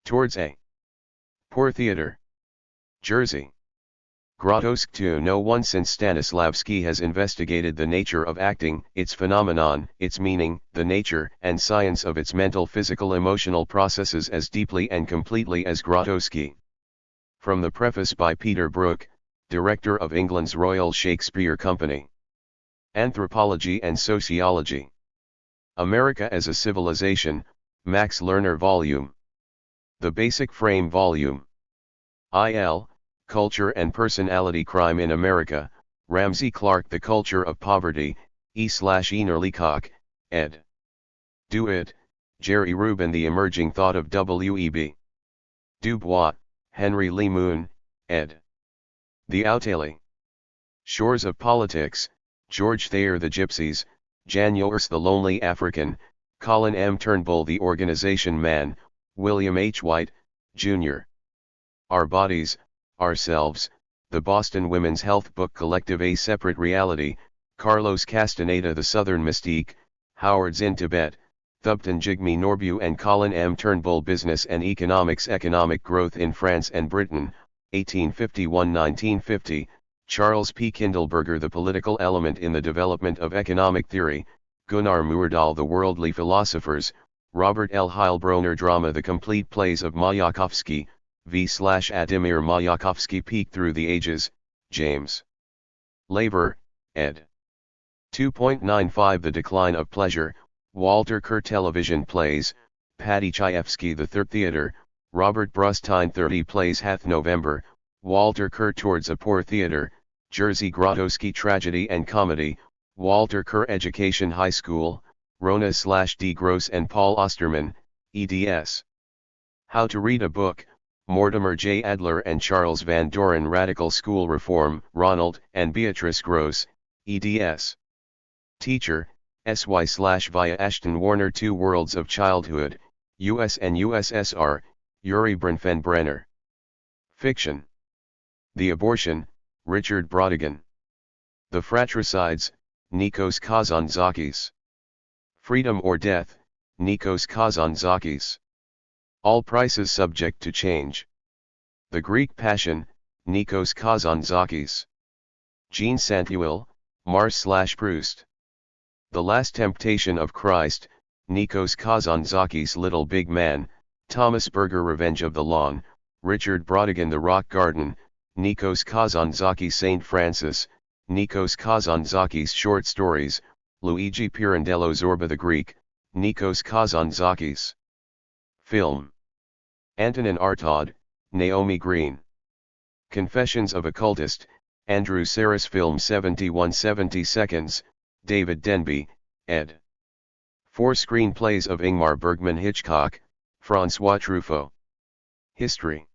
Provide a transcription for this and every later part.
Towards a poor theater. Jerzy Grotowski. No one since Stanislavski has investigated the nature of acting, its phenomenon, its meaning, the nature and science of its mental, physical, emotional processes as deeply and completely as Grotowski. From the preface by Peter Brook, Director of England's Royal Shakespeare Company. Anthropology and Sociology. America as a Civilization, Max Lerner Volume. The Basic Frame Volume. I.L., Culture and Personality Crime in America, Ramsey Clark. The Culture of Poverty, E/E. Leacock, ed. Do It, Jerry Rubin. The Emerging Thought of W.E.B. Du Bois, Henry Lee Moon, ed. The Outalley. Shores of Politics, George Thayer. The Gypsies, Jan Yoers. The Lonely African, Colin M. Turnbull. The Organization Man, William H. White, Jr. Our Bodies, Ourselves, The Boston Women's Health Book Collective. A Separate Reality, Carlos Castaneda. The Southern Mystique, Howard Zinn. Tibet, Thubten Jigme Norbu and Colin M. Turnbull. Business and Economics. Economic Growth in France and Britain, 1851–1950, Charles P. Kindleberger. The Political Element in the Development of Economic Theory, Gunnar Myrdal. The Worldly Philosophers, Robert L. Heilbronner. Drama. The Complete Plays of Mayakovsky, v/Adimir Mayakovsky. Peak Through the Ages, James. Labor, ed. 2.95. The Decline of Pleasure, Walter Kerr. Television Plays, Paddy Chayefsky. The Third Theater, Robert Brustine. 30 Plays. Hath November, Walter Kerr. Towards a Poor Theater, Jerzy Grotowski. Tragedy and Comedy, Walter Kerr. Education High School, Rona/D. Gross and Paul Osterman, eds. How to Read a Book, Mortimer J. Adler and Charles Van Doren. Radical School Reform, Ronald and Beatrice Gross, eds. Teacher, SY/via Ashton Warner. Two Worlds of Childhood, US and USSR, Yuri Brenfenbrenner. Fiction. The Abortion, Richard Brautigan. The Fratricides, Nikos Kazantzakis. Freedom or Death, Nikos Kazantzakis. All Prices Subject to Change. The Greek Passion, Nikos Kazantzakis. Jean Santuil, Mars/Proust. The Last Temptation of Christ, Nikos Kazantzakis. Little Big Man, Thomas Berger. Revenge of the Lawn, Richard Brautigan. The Rock Garden, Nikos Kazantzakis. St. Francis, Nikos Kazantzakis. Short Stories, Luigi Pirandello. Zorba the Greek, Nikos Kazantzakis. Film. Antonin Artaud, Naomi Green. Confessions of a Cultist, Andrew Saris. Film 71/70 Seconds, David Denby, ed. 4 Screenplays of Ingmar Bergman. Hitchcock, François Truffaut. History.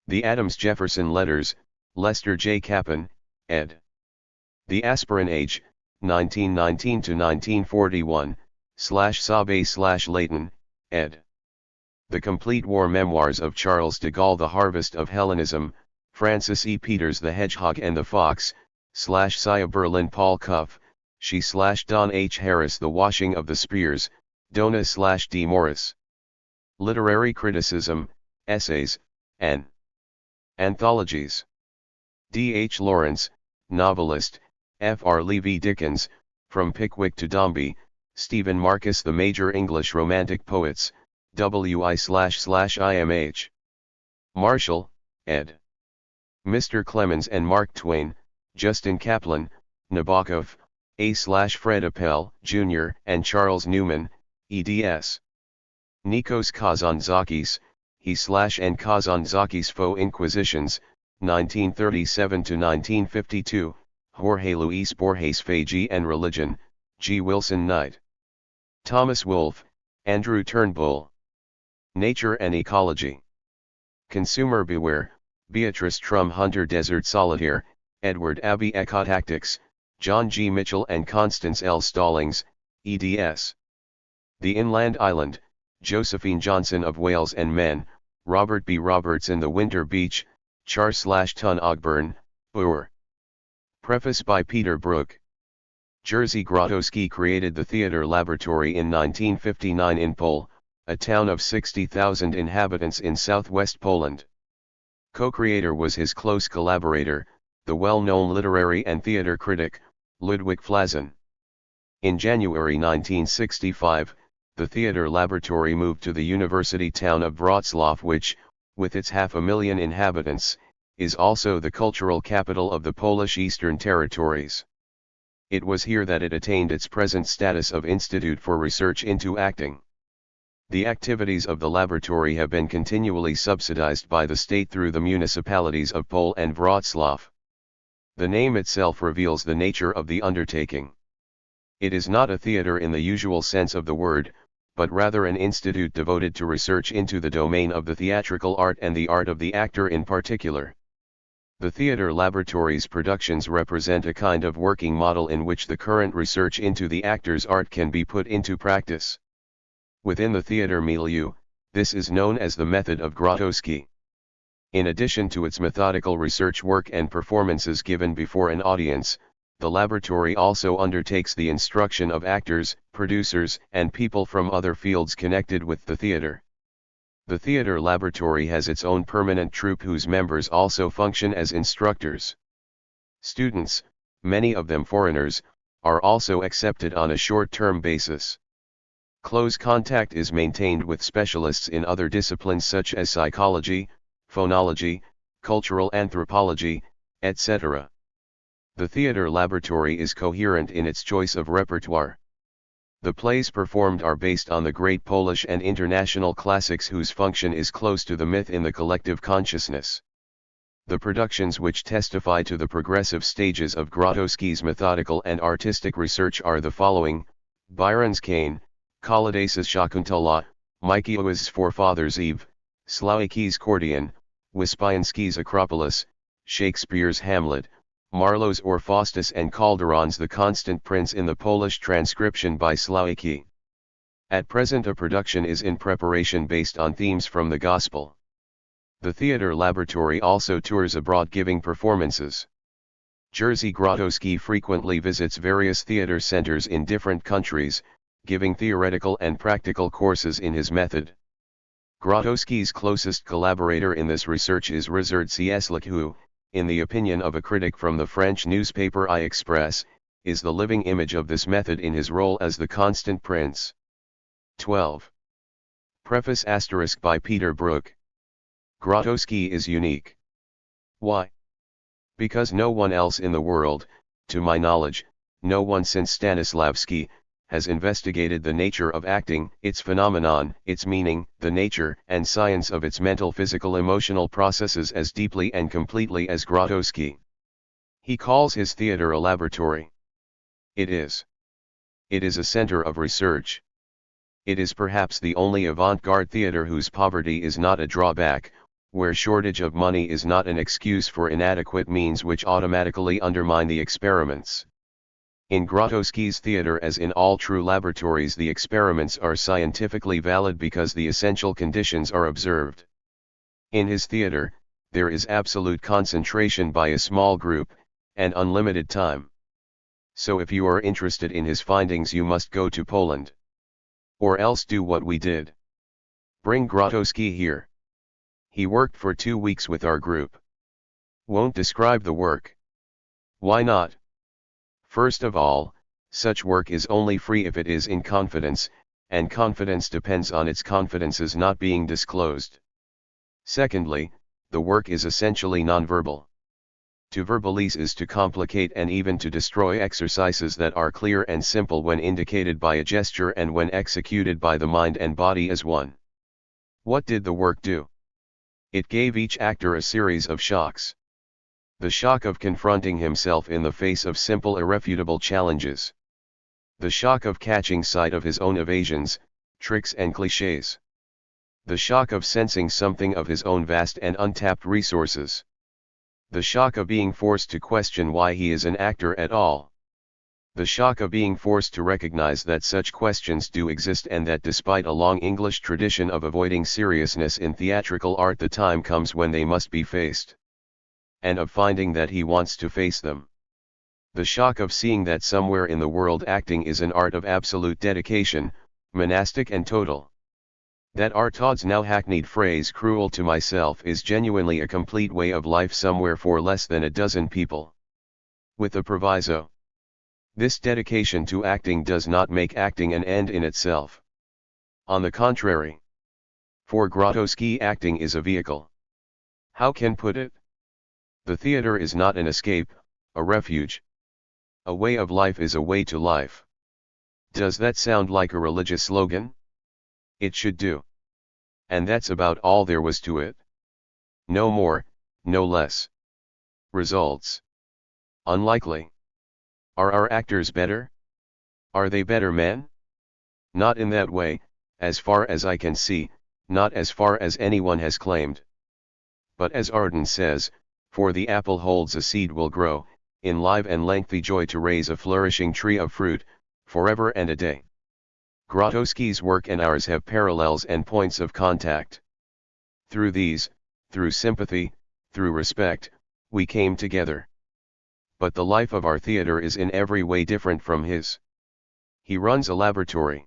The Adams-Jefferson Letters, Lester J. Capon, ed. The Aspirin Age, 1919–1941, /Sabe/Layton, ed. The Complete War Memoirs of Charles de Gaulle. The Harvest of Hellenism, Francis E. Peters. The Hedgehog and the Fox, /Sia Berlin. Paul Cuff, She/Don H. Harris. The Washing of the Spears, Donna/D. Morris. Literary Criticism, Essays, and Anthologies. D. H. Lawrence, Novelist, F. R. Levy Dickens, From Pickwick to Dombey, Stephen Marcus. The Major English Romantic Poets, WI/IMH. Marshall, ed. Mr. Clemens and Mark Twain, Justin Kaplan, Nabokov, A/Fred Appel, Jr. and Charles Newman, eds. Nikos Kazantzakis, He/and Kazantzakis. Faux Inquisitions, 1937–1952, Jorge Luis Borges. Fagi and Religion, G. Wilson Knight. Thomas Wolfe, Andrew Turnbull. Nature and Ecology. Consumer Beware, Beatrice Trum. Hunter Desert Solitaire, Edward Abbey. Ecotactics, John G. Mitchell and Constance L. Stallings, eds. The Inland Island, Josephine Johnson of Whales and Men, Robert B. Robertson. The Winter Beach, Char/Tun Ogburn, Ur. Preface by Peter Brook. Jerzy Grotowski created the theater laboratory in 1959 in Pole, a town of 60,000 inhabitants in southwest Poland. Co-creator was his close collaborator, the well-known literary and theater critic, Ludwik Flazin. In January 1965, the theater laboratory moved to the university town of Wrocław, which, with its 500,000 inhabitants, is also the cultural capital of the Polish Eastern Territories. It was here that it attained its present status of Institute for Research into Acting. The activities of the laboratory have been continually subsidized by the state through the municipalities of Pol and Wrocław. The name itself reveals the nature of the undertaking. It is not a theater in the usual sense of the word, but rather an institute devoted to research into the domain of the theatrical art and the art of the actor in particular. The theater laboratory's productions represent a kind of working model in which the current research into the actor's art can be put into practice. Within the theater milieu, this is known as the method of Grotowski. In addition to its methodical research work and performances given before an audience, the laboratory also undertakes the instruction of actors, producers, and people from other fields connected with the theater. The theater laboratory has its own permanent troupe whose members also function as instructors. Students, many of them foreigners, are also accepted on a short-term basis. Close contact is maintained with specialists in other disciplines such as psychology, phonology, cultural anthropology, etc. The theater laboratory is coherent in its choice of repertoire. The plays performed are based on the great Polish and international classics whose function is close to the myth in the collective consciousness. The productions which testify to the progressive stages of Grotowski's methodical and artistic research are the following: Byron's Cain, Kalidas's Shakuntala, Mickiewicz' Forefathers' Eve, Slowacki's Cordian, Wyspiański's Acropolis, Shakespeare's Hamlet, Marlowe's Or Faustus and Calderon's The Constant Prince in the Polish transcription by Slowacki. At present a production is in preparation based on themes from the Gospel. The theater laboratory also tours abroad giving performances. Jerzy Grotowski frequently visits various theater centers in different countries, giving theoretical and practical courses in his method. Grotowski's closest collaborator in this research is Ryszard Cieślik, who, in the opinion of a critic from the French newspaper I Express, is the living image of this method in his role as the Constant Prince. 12. Preface * by Peter Brook. Grotowski is unique. Why? Because no one else in the world, to my knowledge, no one since Stanislavski, has investigated the nature of acting, its phenomenon, its meaning, the nature and science of its mental, physical, emotional processes as deeply and completely as Grotowski. He calls his theater a laboratory. It is. It is a center of research. It is perhaps the only avant-garde theater whose poverty is not a drawback, where shortage of money is not an excuse for inadequate means which automatically undermine the experiments. In Grotowski's theater, as in all true laboratories, the experiments are scientifically valid because the essential conditions are observed. In his theater, there is absolute concentration by a small group, and unlimited time. So if you are interested in his findings, you must go to Poland. Or else do what we did. Bring Grotowski here. He worked for 2 weeks with our group. Won't describe the work. Why not? First of all, such work is only free if it is in confidence, and confidence depends on its confidences not being disclosed. Secondly, the work is essentially nonverbal. To verbalize is to complicate and even to destroy exercises that are clear and simple when indicated by a gesture and when executed by the mind and body as one. What did the work do? It gave each actor a series of shocks. The shock of confronting himself in the face of simple irrefutable challenges. The shock of catching sight of his own evasions, tricks and clichés. The shock of sensing something of his own vast and untapped resources. The shock of being forced to question why he is an actor at all. The shock of being forced to recognize that such questions do exist and that despite a long English tradition of avoiding seriousness in theatrical art, the time comes when they must be faced. And of finding that he wants to face them. The shock of seeing that somewhere in the world acting is an art of absolute dedication, monastic and total. That Artaud's now hackneyed phrase "cruel to myself" is genuinely a complete way of life somewhere for less than a dozen people. With a proviso. This dedication to acting does not make acting an end in itself. On the contrary. For Grotowski, acting is a vehicle. How can put it? The theater is not an escape, a refuge. A way of life is a way to life. Does that sound like a religious slogan? It should do. And that's about all there was to it. No more, no less. Results? Unlikely. Are our actors better? Are they better men? Not in that way, as far as I can see, not as far as anyone has claimed. But as Arden says, for the apple holds a seed will grow, in live and lengthy joy to raise a flourishing tree of fruit, forever and a day. Grotowski's work and ours have parallels and points of contact. Through these, through sympathy, through respect, we came together. But the life of our theater is in every way different from his. He runs a laboratory.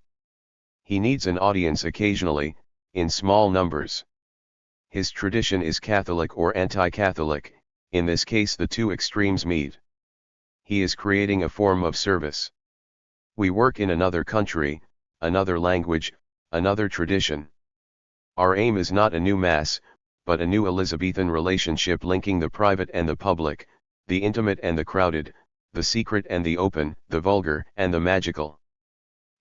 He needs an audience occasionally, in small numbers. His tradition is Catholic or anti-Catholic, in this case the two extremes meet. He is creating a form of service. We work in another country, another language, another tradition. Our aim is not a new mass, but a new Elizabethan relationship linking the private and the public, the intimate and the crowded, the secret and the open, the vulgar and the magical.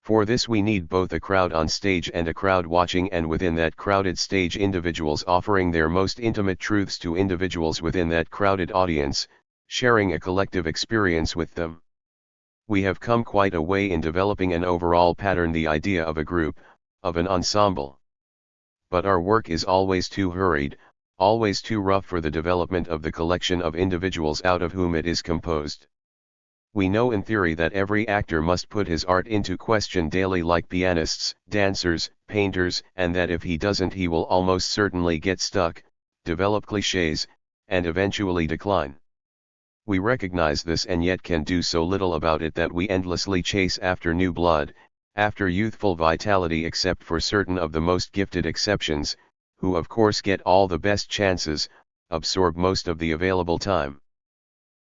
For this we need both a crowd on stage and a crowd watching, and within that crowded stage individuals offering their most intimate truths to individuals within that crowded audience, sharing a collective experience with them. We have come quite a way in developing an overall pattern, the idea of a group, of an ensemble. But our work is always too hurried, always too rough for the development of the collection of individuals out of whom it is composed. We know in theory that every actor must put his art into question daily like pianists, dancers, painters, and that if he doesn't he will almost certainly get stuck, develop clichés, and eventually decline. We recognize this and yet can do so little about it that we endlessly chase after new blood, after youthful vitality, except for certain of the most gifted exceptions, who of course get all the best chances, absorb most of the available time.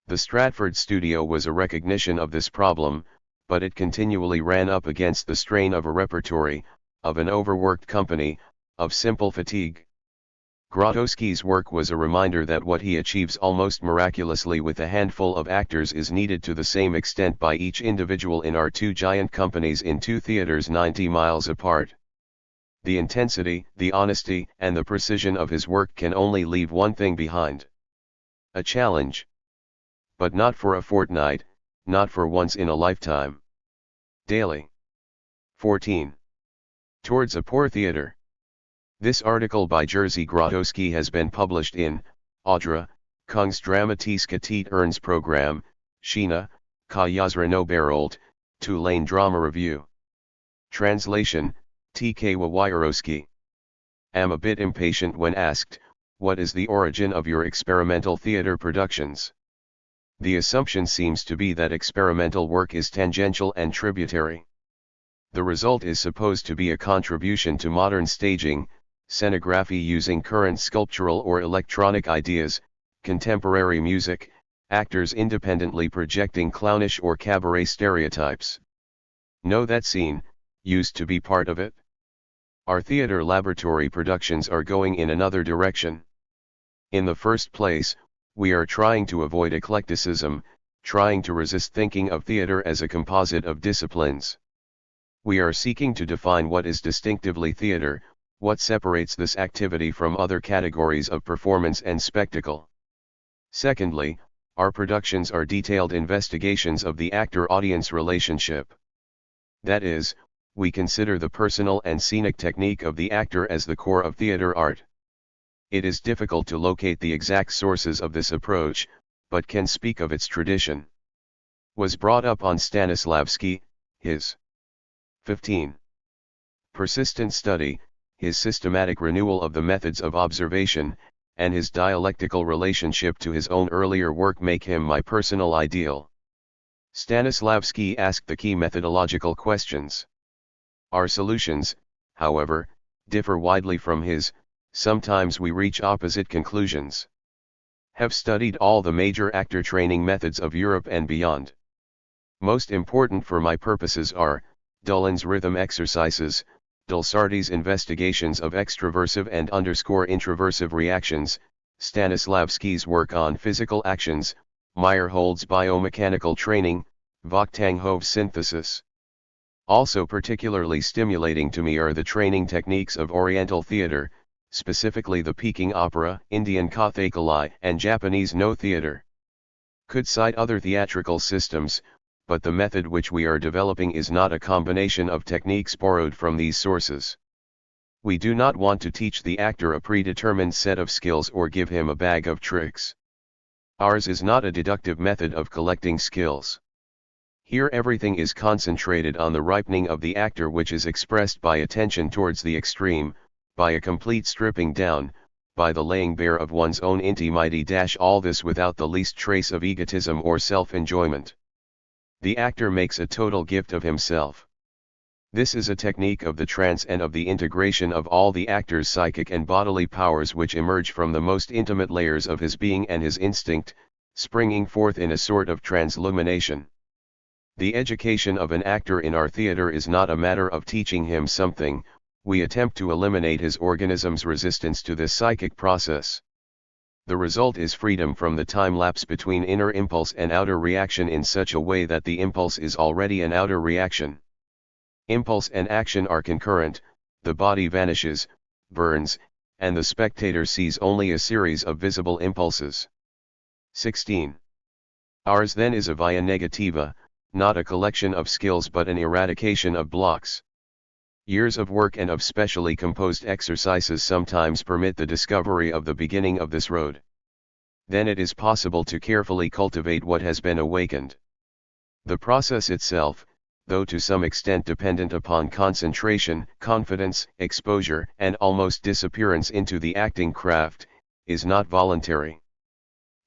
The Stratford studio was a recognition of this problem, but it continually ran up against the strain of a repertory, of an overworked company, of simple fatigue. Grotowski's work was a reminder that what he achieves almost miraculously with a handful of actors is needed to the same extent by each individual in our two giant companies in two theaters 90 miles apart. The intensity, the honesty, and the precision of his work can only leave one thing behind: a challenge. But not for a fortnight, not for once in a lifetime. Daily. 14. Towards a Poor Theater. This article by Jerzy Grotowski has been published in Audra, Kungs Dramatiska Tit Program, China, Kajazrano Barold, Tulane Drama Review. Translation, T.K. Wawiarowski. Am a bit impatient when asked, what is the origin of your experimental theater productions? The assumption seems to be that experimental work is tangential and tributary. The result is supposed to be a contribution to modern staging, scenography using current sculptural or electronic ideas, contemporary music, actors independently projecting clownish or cabaret stereotypes. Know that scene, used to be part of it? Our theater laboratory productions are going in another direction. In the first place, we are trying to avoid eclecticism, trying to resist thinking of theater as a composite of disciplines. We are seeking to define what is distinctively theater, what separates this activity from other categories of performance and spectacle. Secondly, our productions are detailed investigations of the actor-audience relationship. That is, we consider the personal and scenic technique of the actor as the core of theater art. It is difficult to locate the exact sources of this approach, but can speak of its tradition. Was brought up on Stanislavski, his 15. Persistent study, his systematic renewal of the methods of observation, and his dialectical relationship to his own earlier work make him my personal ideal. Stanislavski asked the key methodological questions. Our solutions, however, differ widely from his, sometimes we reach opposite conclusions. Have studied all the major actor training methods of Europe and beyond. Most important for my purposes are, Dolan's rhythm exercises, Dulsarty's investigations of extraversive and introversive reactions, Stanislavski's work on physical actions, Meyerhold's biomechanical training, Vakhtanghov's synthesis. Also particularly stimulating to me are the training techniques of Oriental theater, specifically the Peking opera, Indian Kathakali, and Japanese no theater. Could cite other theatrical systems, but the method which we are developing is not a combination of techniques borrowed from these sources. We do not want to teach the actor a predetermined set of skills or give him a bag of tricks. Ours is not a deductive method of collecting skills. Here everything is concentrated on the ripening of the actor, which is expressed by attention towards the extreme, by a complete stripping down, by the laying bare of one's own intimity. All this without the least trace of egotism or self-enjoyment. The actor makes a total gift of himself. This is a technique of the trance and of the integration of all the actor's psychic and bodily powers which emerge from the most intimate layers of his being and his instinct, springing forth in a sort of translumination. The education of an actor in our theater is not a matter of teaching him something, we attempt to eliminate his organism's resistance to this psychic process. The result is freedom from the time lapse between inner impulse and outer reaction in such a way that the impulse is already an outer reaction. Impulse and action are concurrent, the body vanishes, burns, and the spectator sees only a series of visible impulses. 16. Ours then is a via negativa, not a collection of skills but an eradication of blocks. Years of work and of specially composed exercises sometimes permit the discovery of the beginning of this road. Then it is possible to carefully cultivate what has been awakened. The process itself, though to some extent dependent upon concentration, confidence, exposure, and almost disappearance into the acting craft, is not voluntary.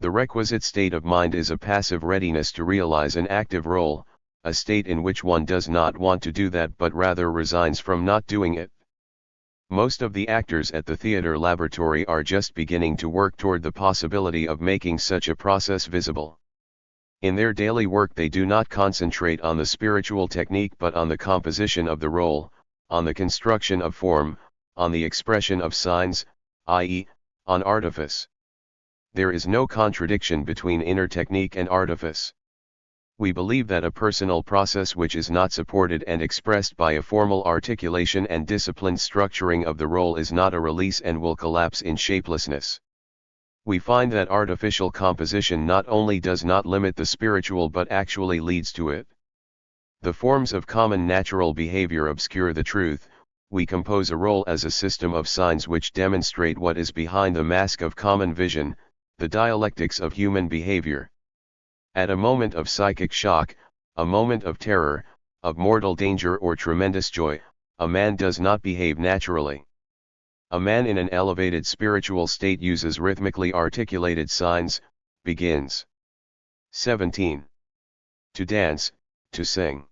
The requisite state of mind is a passive readiness to realize an active role, a state in which one does not want to do that but rather resigns from not doing it. Most of the actors at the theater laboratory are just beginning to work toward the possibility of making such a process visible. In their daily work they do not concentrate on the spiritual technique but on the composition of the role, on the construction of form, on the expression of signs, i.e., on artifice. There is no contradiction between inner technique and artifice. We believe that a personal process which is not supported and expressed by a formal articulation and disciplined structuring of the role is not a release and will collapse in shapelessness. We find that artificial composition not only does not limit the spiritual but actually leads to it. The forms of common natural behavior obscure the truth. We compose a role as a system of signs which demonstrate what is behind the mask of common vision, the dialectics of human behavior. At a moment of psychic shock, a moment of terror, of mortal danger or tremendous joy, a man does not behave naturally. A man in an elevated spiritual state uses rhythmically articulated signs, begins. 17. To dance, to sing.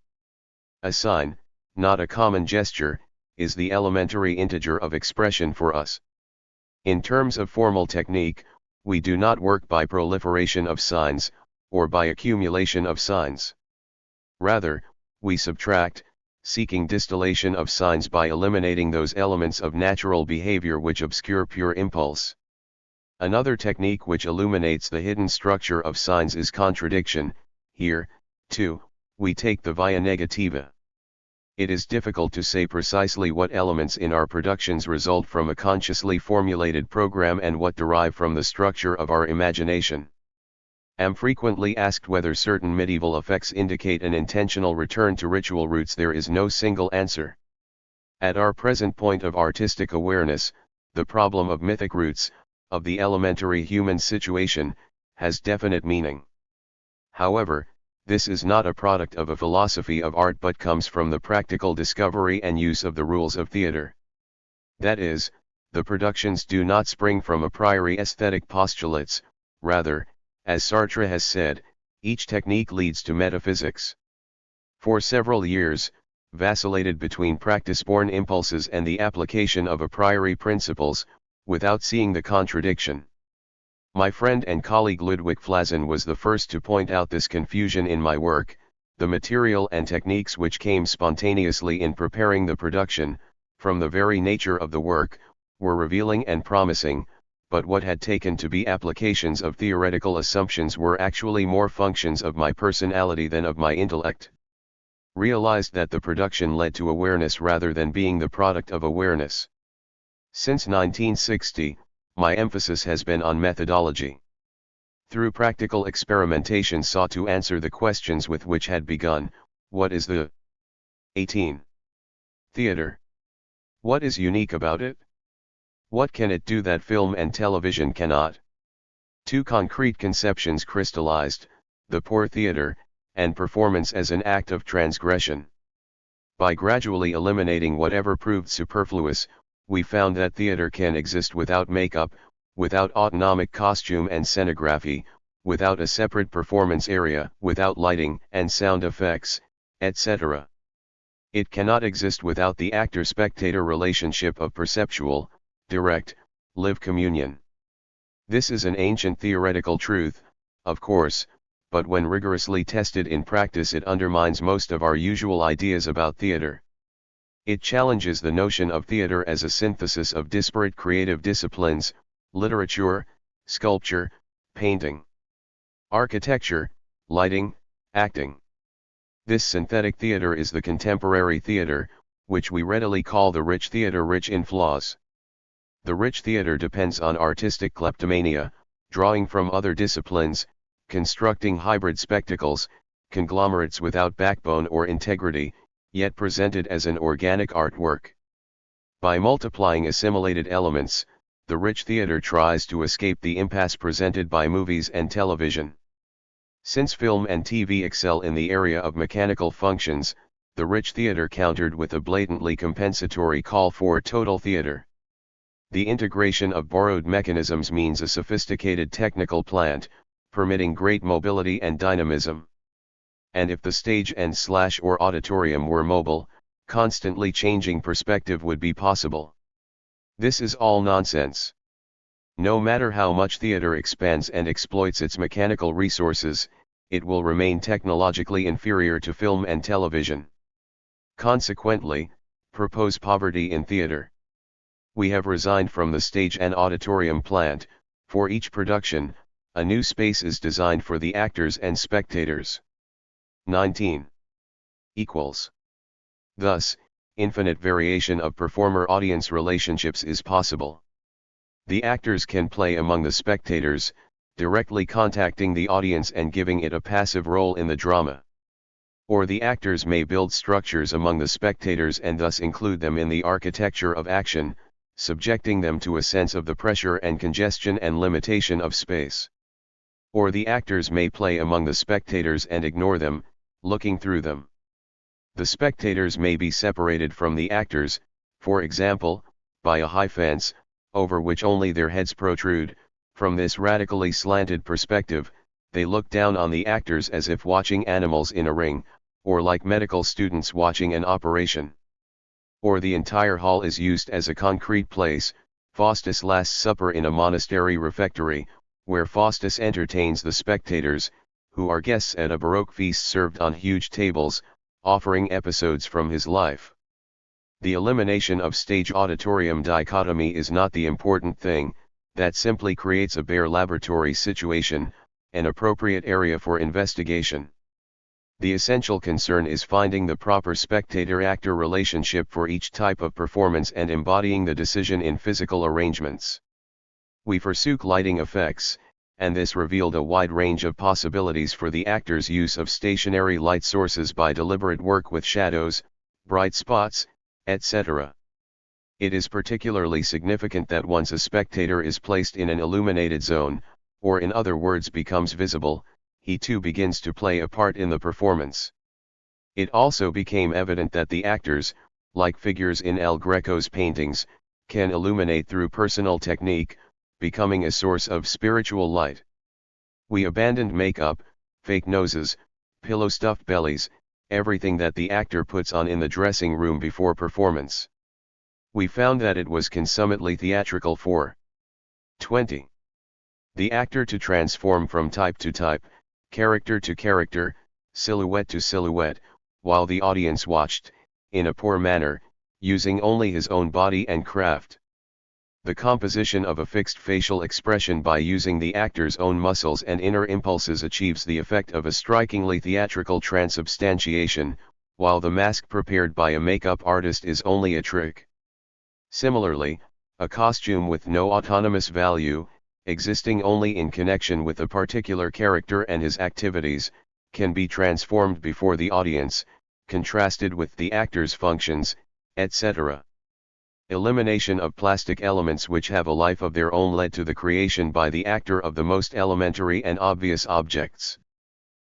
A sign, not a common gesture, is the elementary integer of expression for us. In terms of formal technique, we do not work by proliferation of signs, or by accumulation of signs. Rather, we subtract, seeking distillation of signs by eliminating those elements of natural behavior which obscure pure impulse. Another technique which illuminates the hidden structure of signs is contradiction. Here, too, we take the via negativa. It is difficult to say precisely what elements in our productions result from a consciously formulated program and what derive from the structure of our imagination. Am frequently asked whether certain medieval effects indicate an intentional return to ritual roots. There is no single answer. At our present point of artistic awareness, the problem of mythic roots, of the elementary human situation, has definite meaning. However, this is not a product of a philosophy of art but comes from the practical discovery and use of the rules of theater. That is, the productions do not spring from a priori aesthetic postulates, rather, as Sartre has said, each technique leads to metaphysics. For several years, vacillated between practice-born impulses and the application of a priori principles, without seeing the contradiction. My friend and colleague Ludwig Flazen was the first to point out this confusion in my work. The material and techniques which came spontaneously in preparing the production, from the very nature of the work, were revealing and promising, but what had taken to be applications of theoretical assumptions were actually more functions of my personality than of my intellect. Realized that the production led to awareness rather than being the product of awareness. Since 1960, my emphasis has been on methodology. Through practical experimentation sought to answer the questions with which had begun: what is the 18. Theater? What is unique about it? What can it do that film and television cannot? Two concrete conceptions crystallized: the poor theater, and performance as an act of transgression. By gradually eliminating whatever proved superfluous, we found that theater can exist without makeup, without autonomic costume and scenography, without a separate performance area, without lighting and sound effects, etc. It cannot exist without the actor-spectator relationship of perceptual, direct, live communion. This is an ancient theoretical truth, of course, but when rigorously tested in practice it undermines most of our usual ideas about theater. It challenges the notion of theater as a synthesis of disparate creative disciplines: literature, sculpture, painting, architecture, lighting, acting. This synthetic theater is the contemporary theater, which we readily call the rich theater, rich in flaws. The rich theater depends on artistic kleptomania, drawing from other disciplines, constructing hybrid spectacles, conglomerates without backbone or integrity, yet presented as an organic artwork. By multiplying assimilated elements, the rich theater tries to escape the impasse presented by movies and television. Since film and TV excel in the area of mechanical functions, the rich theater countered with a blatantly compensatory call for total theater. The integration of borrowed mechanisms means a sophisticated technical plant, permitting great mobility and dynamism. And if the stage and/or auditorium were mobile, constantly changing perspective would be possible. This is all nonsense. No matter how much theater expands and exploits its mechanical resources, it will remain technologically inferior to film and television. Consequently, propose poverty in theater. We have resigned from the stage and auditorium plant. For each production, a new space is designed for the actors and spectators. 19. Equals. Thus, infinite variation of performer-audience relationships is possible. The actors can play among the spectators, directly contacting the audience and giving it a passive role in the drama. Or the actors may build structures among the spectators and thus include them in the architecture of action, subjecting them to a sense of the pressure and congestion and limitation of space. Or the actors may play among the spectators and ignore them, looking through them. The spectators may be separated from the actors, for example, by a high fence, over which only their heads protrude. From this radically slanted perspective, they look down on the actors as if watching animals in a ring, or like medical students watching an operation. Or the entire hall is used as a concrete place, Faustus' Last Supper in a monastery refectory, where Faustus entertains the spectators, who are guests at a Baroque feast served on huge tables, offering episodes from his life. The elimination of stage-auditorium dichotomy is not the important thing, that simply creates a bare laboratory situation, an appropriate area for investigation. The essential concern is finding the proper spectator-actor relationship for each type of performance and embodying the decision in physical arrangements. We forsook lighting effects, and this revealed a wide range of possibilities for the actor's use of stationary light sources by deliberate work with shadows, bright spots, etc. It is particularly significant that once a spectator is placed in an illuminated zone, or in other words becomes visible, he too begins to play a part in the performance. It also became evident that the actors, like figures in El Greco's paintings, can illuminate through personal technique, becoming a source of spiritual light. We abandoned makeup, fake noses, pillow-stuffed bellies, everything that the actor puts on in the dressing room before performance. We found that it was consummately theatrical for 20. The actor to transform from type to type, character to character, silhouette to silhouette, while the audience watched, in a poor manner, using only his own body and craft. The composition of a fixed facial expression by using the actor's own muscles and inner impulses achieves the effect of a strikingly theatrical transubstantiation, while the mask prepared by a makeup artist is only a trick. Similarly, a costume with no autonomous value, existing only in connection with a particular character and his activities, can be transformed before the audience, contrasted with the actor's functions, etc. Elimination of plastic elements which have a life of their own led to the creation by the actor of the most elementary and obvious objects.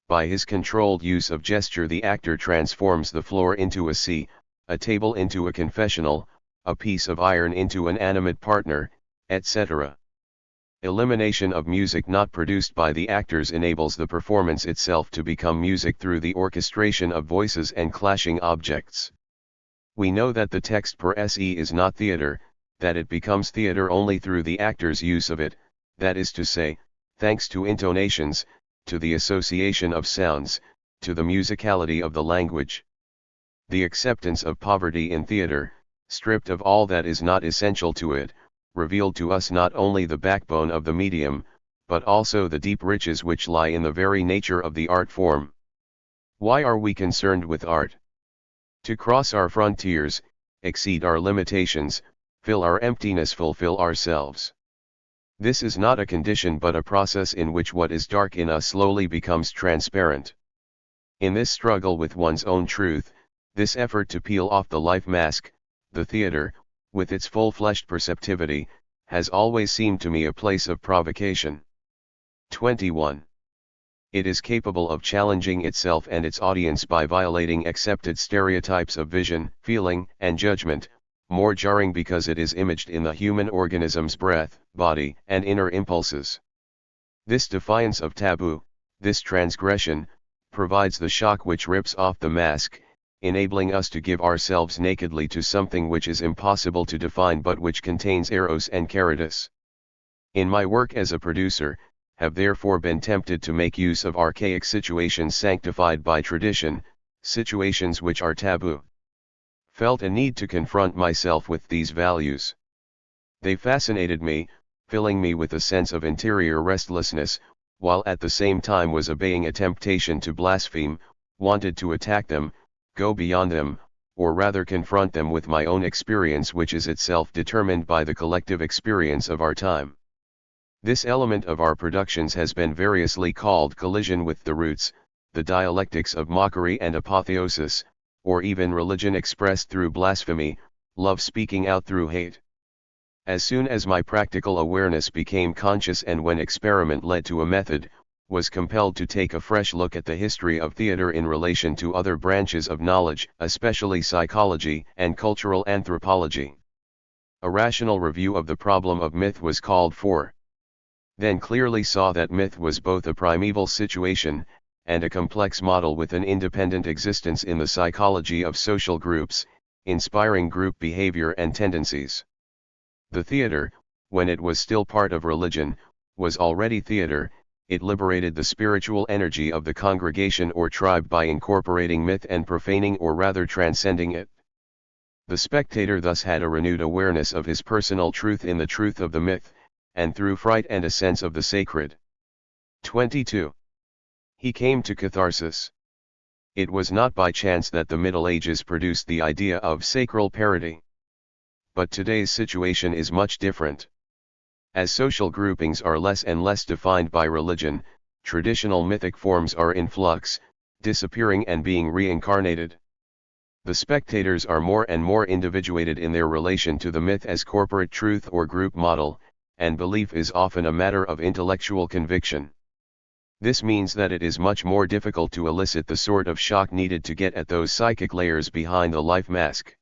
By his controlled use of gesture the actor transforms the floor into a sea, a table into a confessional, a piece of iron into an animate partner, etc. Elimination of music not produced by the actors enables the performance itself to become music through the orchestration of voices and clashing objects. We know that the text per se is not theater, that it becomes theater only through the actor's use of it, that is to say, thanks to intonations, to the association of sounds, to the musicality of the language. The acceptance of poverty in theater, stripped of all that is not essential to it, revealed to us not only the backbone of the medium, but also the deep riches which lie in the very nature of the art form. Why are we concerned with art? To cross our frontiers, exceed our limitations, fill our emptiness, fulfill ourselves. This is not a condition but a process in which what is dark in us slowly becomes transparent. In this struggle with one's own truth, this effort to peel off the life mask, the theater, with its full-fleshed perceptivity, has always seemed to me a place of provocation. 21. It is capable of challenging itself and its audience by violating accepted stereotypes of vision, feeling, and judgment, more jarring because it is imaged in the human organism's breath, body, and inner impulses. This defiance of taboo, this transgression, provides the shock which rips off the mask, enabling us to give ourselves nakedly to something which is impossible to define but which contains eros and caritas. In my work as a producer, have therefore been tempted to make use of archaic situations sanctified by tradition, situations which are taboo. Felt a need to confront myself with these values. They fascinated me, filling me with a sense of interior restlessness, while at the same time was obeying a temptation to blaspheme, wanted to attack them, go beyond them, or rather confront them with my own experience which is itself determined by the collective experience of our time. This element of our productions has been variously called collision with the roots, the dialectics of mockery and apotheosis, or even religion expressed through blasphemy, love speaking out through hate. As soon as my practical awareness became conscious and when experiment led to a method, was compelled to take a fresh look at the history of theater in relation to other branches of knowledge, especially psychology and cultural anthropology. A rational review of the problem of myth was called for. Then clearly saw that myth was both a primeval situation, and a complex model with an independent existence in the psychology of social groups, inspiring group behavior and tendencies. The theater, when it was still part of religion, was already theater. It liberated the spiritual energy of the congregation or tribe by incorporating myth and profaning or rather transcending it. The spectator thus had a renewed awareness of his personal truth in the truth of the myth, and through fright and a sense of the sacred. 22. He came to catharsis. It was not by chance that the Middle Ages produced the idea of sacral parody. But today's situation is much different. As social groupings are less and less defined by religion, traditional mythic forms are in flux, disappearing and being reincarnated. The spectators are more and more individuated in their relation to the myth as corporate truth or group model, and belief is often a matter of intellectual conviction. This means that it is much more difficult to elicit the sort of shock needed to get at those psychic layers behind the life mask.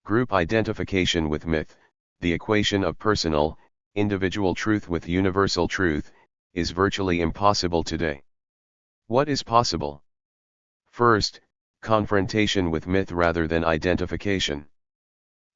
Group identification with myth, the equation of personal, individual truth with universal truth, is virtually impossible today. What is possible? First, confrontation with myth rather than identification.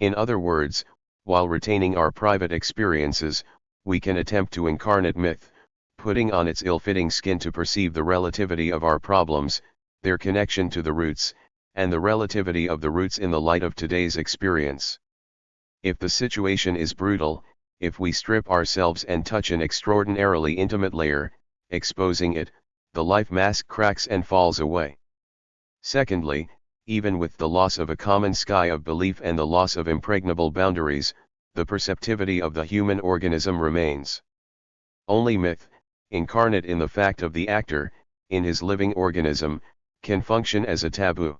In other words, while retaining our private experiences, we can attempt to incarnate myth, putting on its ill-fitting skin to perceive the relativity of our problems, their connection to the roots, and the relativity of the roots in the light of today's experience. If the situation is brutal, if we strip ourselves and touch an extraordinarily intimate layer, exposing it, the life mask cracks and falls away. Secondly, even with the loss of a common sky of belief and the loss of impregnable boundaries, the perceptivity of the human organism remains. Only myth, incarnate in the fact of the actor, in his living organism, can function as a taboo.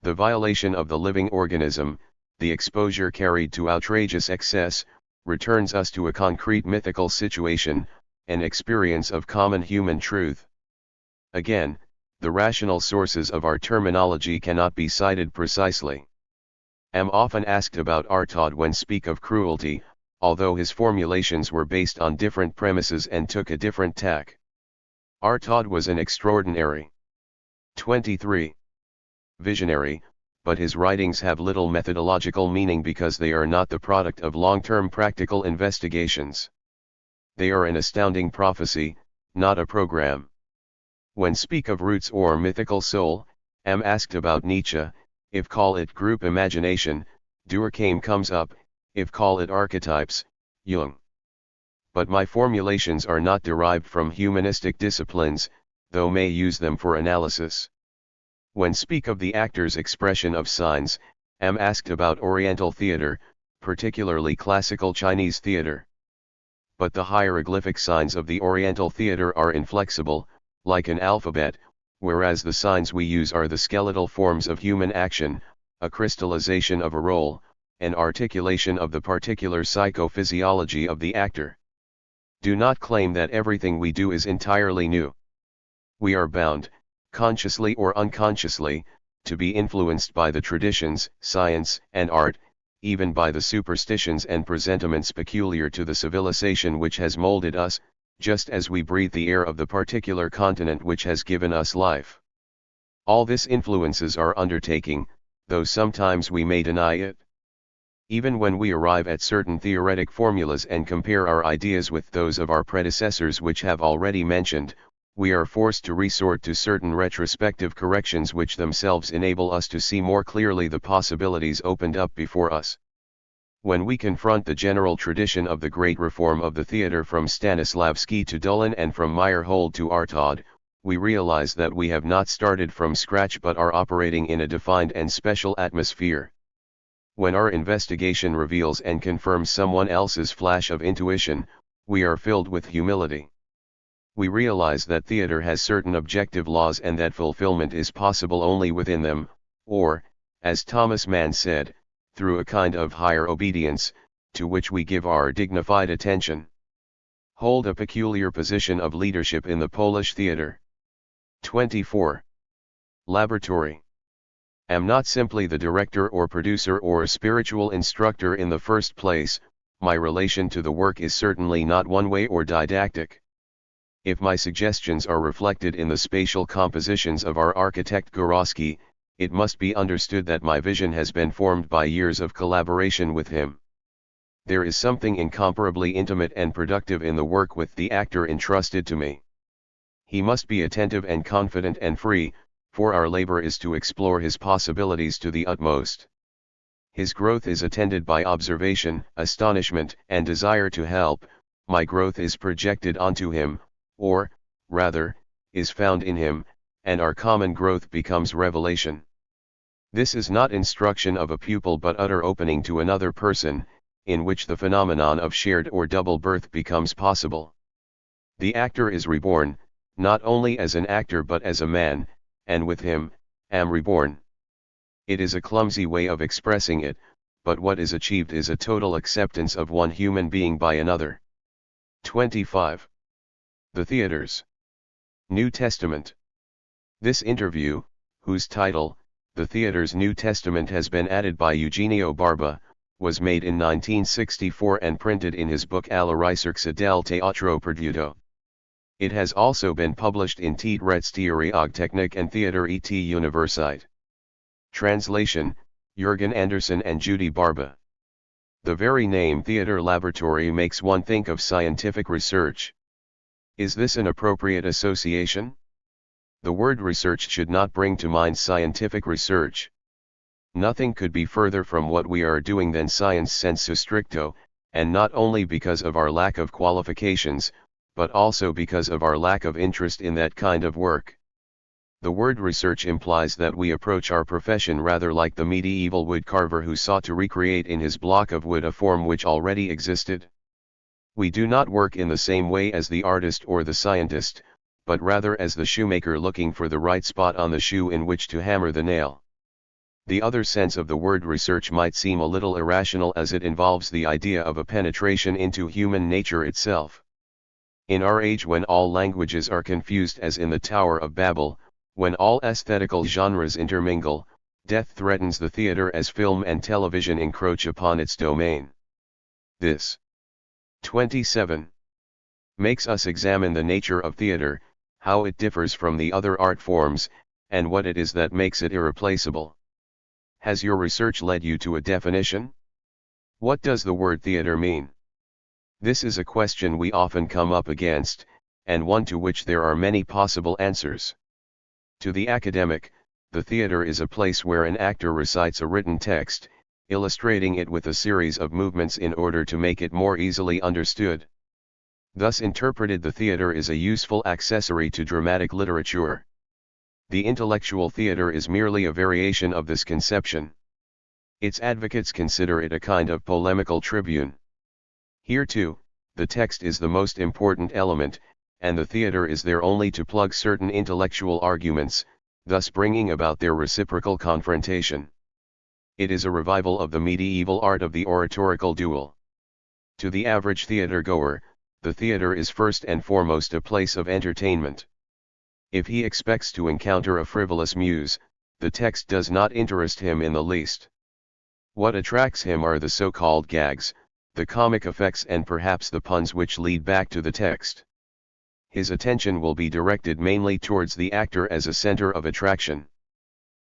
The violation of the living organism, the exposure carried to outrageous excess, returns us to a concrete mythical situation, an experience of common human truth. Again, the rational sources of our terminology cannot be cited precisely. Am often asked about Artaud when speak of cruelty, although his formulations were based on different premises and took a different tack. Artaud was an extraordinary 23. Visionary, but his writings have little methodological meaning because they are not the product of long-term practical investigations. They are an astounding prophecy, not a program. When speak of roots or mythical soul, am asked about Nietzsche, if call it group imagination, Durkheim comes up, if call it archetypes, Jung. But my formulations are not derived from humanistic disciplines, though may use them for analysis. When speak of the actor's expression of signs, am asked about Oriental theater, particularly classical Chinese theater. But the hieroglyphic signs of the Oriental theater are inflexible, like an alphabet, whereas the signs we use are the skeletal forms of human action, a crystallization of a role, an articulation of the particular psychophysiology of the actor. Do not claim that everything we do is entirely new. We are bound, consciously or unconsciously, to be influenced by the traditions, science, and art, even by the superstitions and presentiments peculiar to the civilization which has molded us, just as we breathe the air of the particular continent which has given us life. All this influences our undertaking, though sometimes we may deny it. Even when we arrive at certain theoretic formulas and compare our ideas with those of our predecessors which have already mentioned, we are forced to resort to certain retrospective corrections which themselves enable us to see more clearly the possibilities opened up before us. When we confront the general tradition of the great reform of the theatre from Stanislavski to Dolan and from Meyerhold to Artaud, we realize that we have not started from scratch but are operating in a defined and special atmosphere. When our investigation reveals and confirms someone else's flash of intuition, we are filled with humility. We realize that theatre has certain objective laws and that fulfillment is possible only within them, or, as Thomas Mann said, through a kind of higher obedience, to which we give our dignified attention. Hold a peculiar position of leadership in the Polish theatre. 24. Laboratory. Am not simply the director or producer or a spiritual instructor in the first place, my relation to the work is certainly not one-way or didactic. If my suggestions are reflected in the spatial compositions of our architect Grotowski, it must be understood that my vision has been formed by years of collaboration with him. There is something incomparably intimate and productive in the work with the actor entrusted to me. He must be attentive and confident and free, for our labor is to explore his possibilities to the utmost. His growth is attended by observation, astonishment, and desire to help. My growth is projected onto him, or, rather, is found in him, and our common growth becomes revelation. This is not instruction of a pupil but utter opening to another person, in which the phenomenon of shared or double birth becomes possible. The actor is reborn, not only as an actor but as a man, and with him, am reborn. It is a clumsy way of expressing it, but what is achieved is a total acceptance of one human being by another. 25. The Theatres. New Testament. This interview, whose title, The Theatre's New Testament, has been added by Eugenio Barba, was made in 1964 and printed in his book Alla ricerca del teatro perduto. It has also been published in Titre Teorie og Technique and Theatre et Universite. Translation, Jürgen Andersen and Judy Barba. The very name theater laboratory makes one think of scientific research. Is this an appropriate association? The word research should not bring to mind scientific research. Nothing could be further from what we are doing than science sensu stricto, and not only because of our lack of qualifications, but also because of our lack of interest in that kind of work. The word research implies that we approach our profession rather like the medieval woodcarver who sought to recreate in his block of wood a form which already existed. We do not work in the same way as the artist or the scientist, but rather as the shoemaker looking for the right spot on the shoe in which to hammer the nail. The other sense of the word research might seem a little irrational as it involves the idea of a penetration into human nature itself. In our age when all languages are confused as in the Tower of Babel, when all aesthetical genres intermingle, death threatens the theater as film and television encroach upon its domain. This 27 makes us examine the nature of theater, how it differs from the other art forms, and what it is that makes it irreplaceable. Has your research led you to a definition? What does the word theater mean? This is a question we often come up against, and one to which there are many possible answers. To the academic, the theater is a place where an actor recites a written text, illustrating it with a series of movements in order to make it more easily understood. Thus interpreted, the theater is a useful accessory to dramatic literature. The intellectual theater is merely a variation of this conception. Its advocates consider it a kind of polemical tribune. Here too, the text is the most important element, and the theater is there only to plug certain intellectual arguments, thus bringing about their reciprocal confrontation. It is a revival of the medieval art of the oratorical duel. To the average theater goer, the theater is first and foremost a place of entertainment. If he expects to encounter a frivolous muse, the text does not interest him in the least. What attracts him are the so-called gags, the comic effects, and perhaps the puns which lead back to the text. His attention will be directed mainly towards the actor as a center of attraction.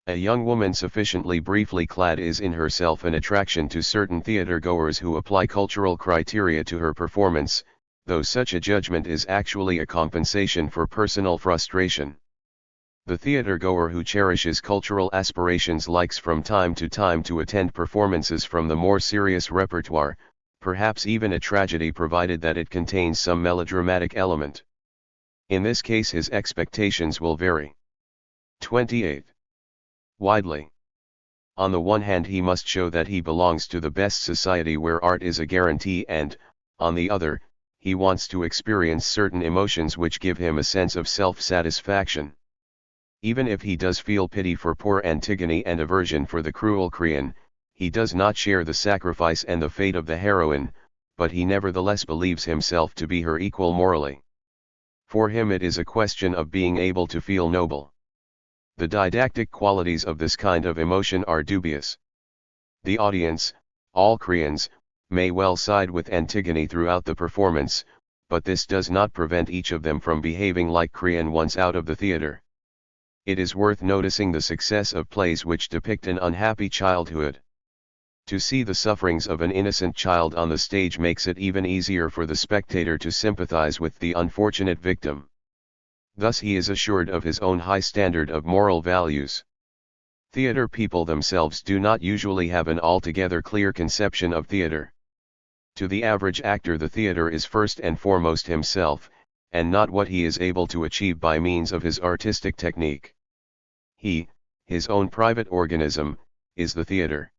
A young woman sufficiently briefly clad is in herself an attraction to certain theater goers who apply cultural criteria to her performance, though such a judgment is actually a compensation for personal frustration. The theater goer who cherishes cultural aspirations likes from time to attend performances from the more serious repertoire, perhaps even a tragedy provided that it contains some melodramatic element. In this case his expectations will vary. 28. Widely. On the one hand he must show that he belongs to the best society where art is a guarantee, and, on the other, he wants to experience certain emotions which give him a sense of self-satisfaction. Even if he does feel pity for poor Antigone and aversion for the cruel Creon, he does not share the sacrifice and the fate of the heroine, but he nevertheless believes himself to be her equal morally. For him it is a question of being able to feel noble. The didactic qualities of this kind of emotion are dubious. The audience, all Creons, may well side with Antigone throughout the performance, but this does not prevent each of them from behaving like Creon once out of the theater. It is worth noticing the success of plays which depict an unhappy childhood. To see the sufferings of an innocent child on the stage makes it even easier for the spectator to sympathize with the unfortunate victim. Thus he is assured of his own high standard of moral values. Theater people themselves do not usually have an altogether clear conception of theater. To the average actor the theater is first and foremost himself, and not what he is able to achieve by means of his artistic technique. He, his own private organism, is the theater.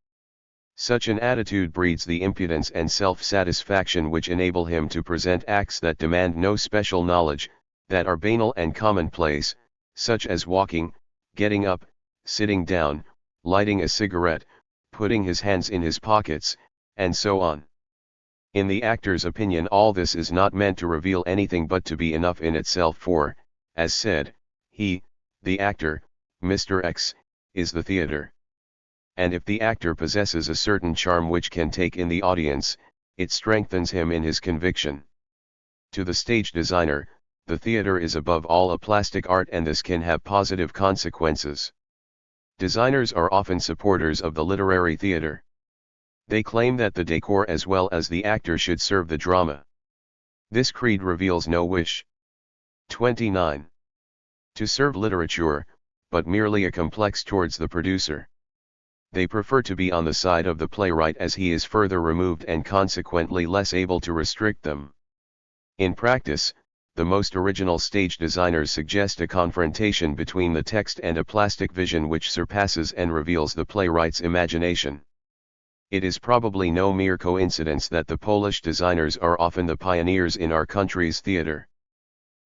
Such an attitude breeds the impudence and self-satisfaction which enable him to present acts that demand no special knowledge, that are banal and commonplace, such as walking, getting up, sitting down, lighting a cigarette, putting his hands in his pockets, and so on. In the actor's opinion all this is not meant to reveal anything but to be enough in itself, for, as said, he, the actor, Mr. X, is the theater. And if the actor possesses a certain charm which can take in the audience, it strengthens him in his conviction. To the stage designer, the theater is above all a plastic art, and this can have positive consequences. Designers are often supporters of the literary theater. They claim that the decor as well as the actor should serve the drama. This creed reveals no wish. 29. To serve literature, but merely a complex towards the producer. They prefer to be on the side of the playwright as he is further removed and consequently less able to restrict them. In practice, the most original stage designers suggest a confrontation between the text and a plastic vision which surpasses and reveals the playwright's imagination. It is probably no mere coincidence that the Polish designers are often the pioneers in our country's theater.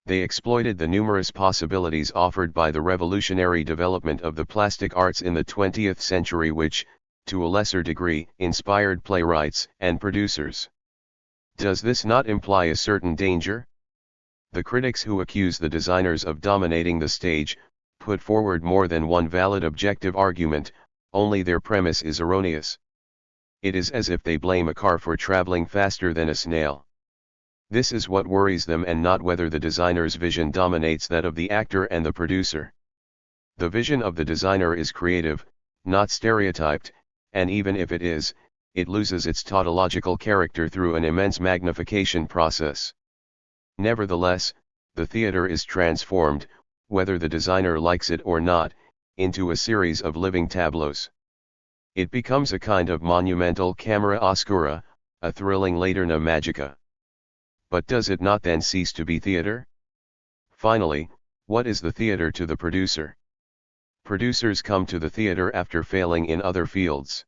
They exploited the numerous possibilities offered by the revolutionary development of the plastic arts in the 20th century which, to a lesser degree, inspired playwrights and producers. Does this not imply a certain danger? The critics who accuse the designers of dominating the stage, put forward more than one valid objective argument, only their premise is erroneous. It is as if they blame a car for traveling faster than a snail. This is what worries them and not whether the designer's vision dominates that of the actor and the producer. The vision of the designer is creative, not stereotyped, and even if it is, it loses its tautological character through an immense magnification process. Nevertheless, the theater is transformed, whether the designer likes it or not, into a series of living tableaus. It becomes a kind of monumental camera oscura, a thrilling laterna magica. But does it not then cease to be theater? Finally, what is the theater to the producer? Producers come to the theater after failing in other fields.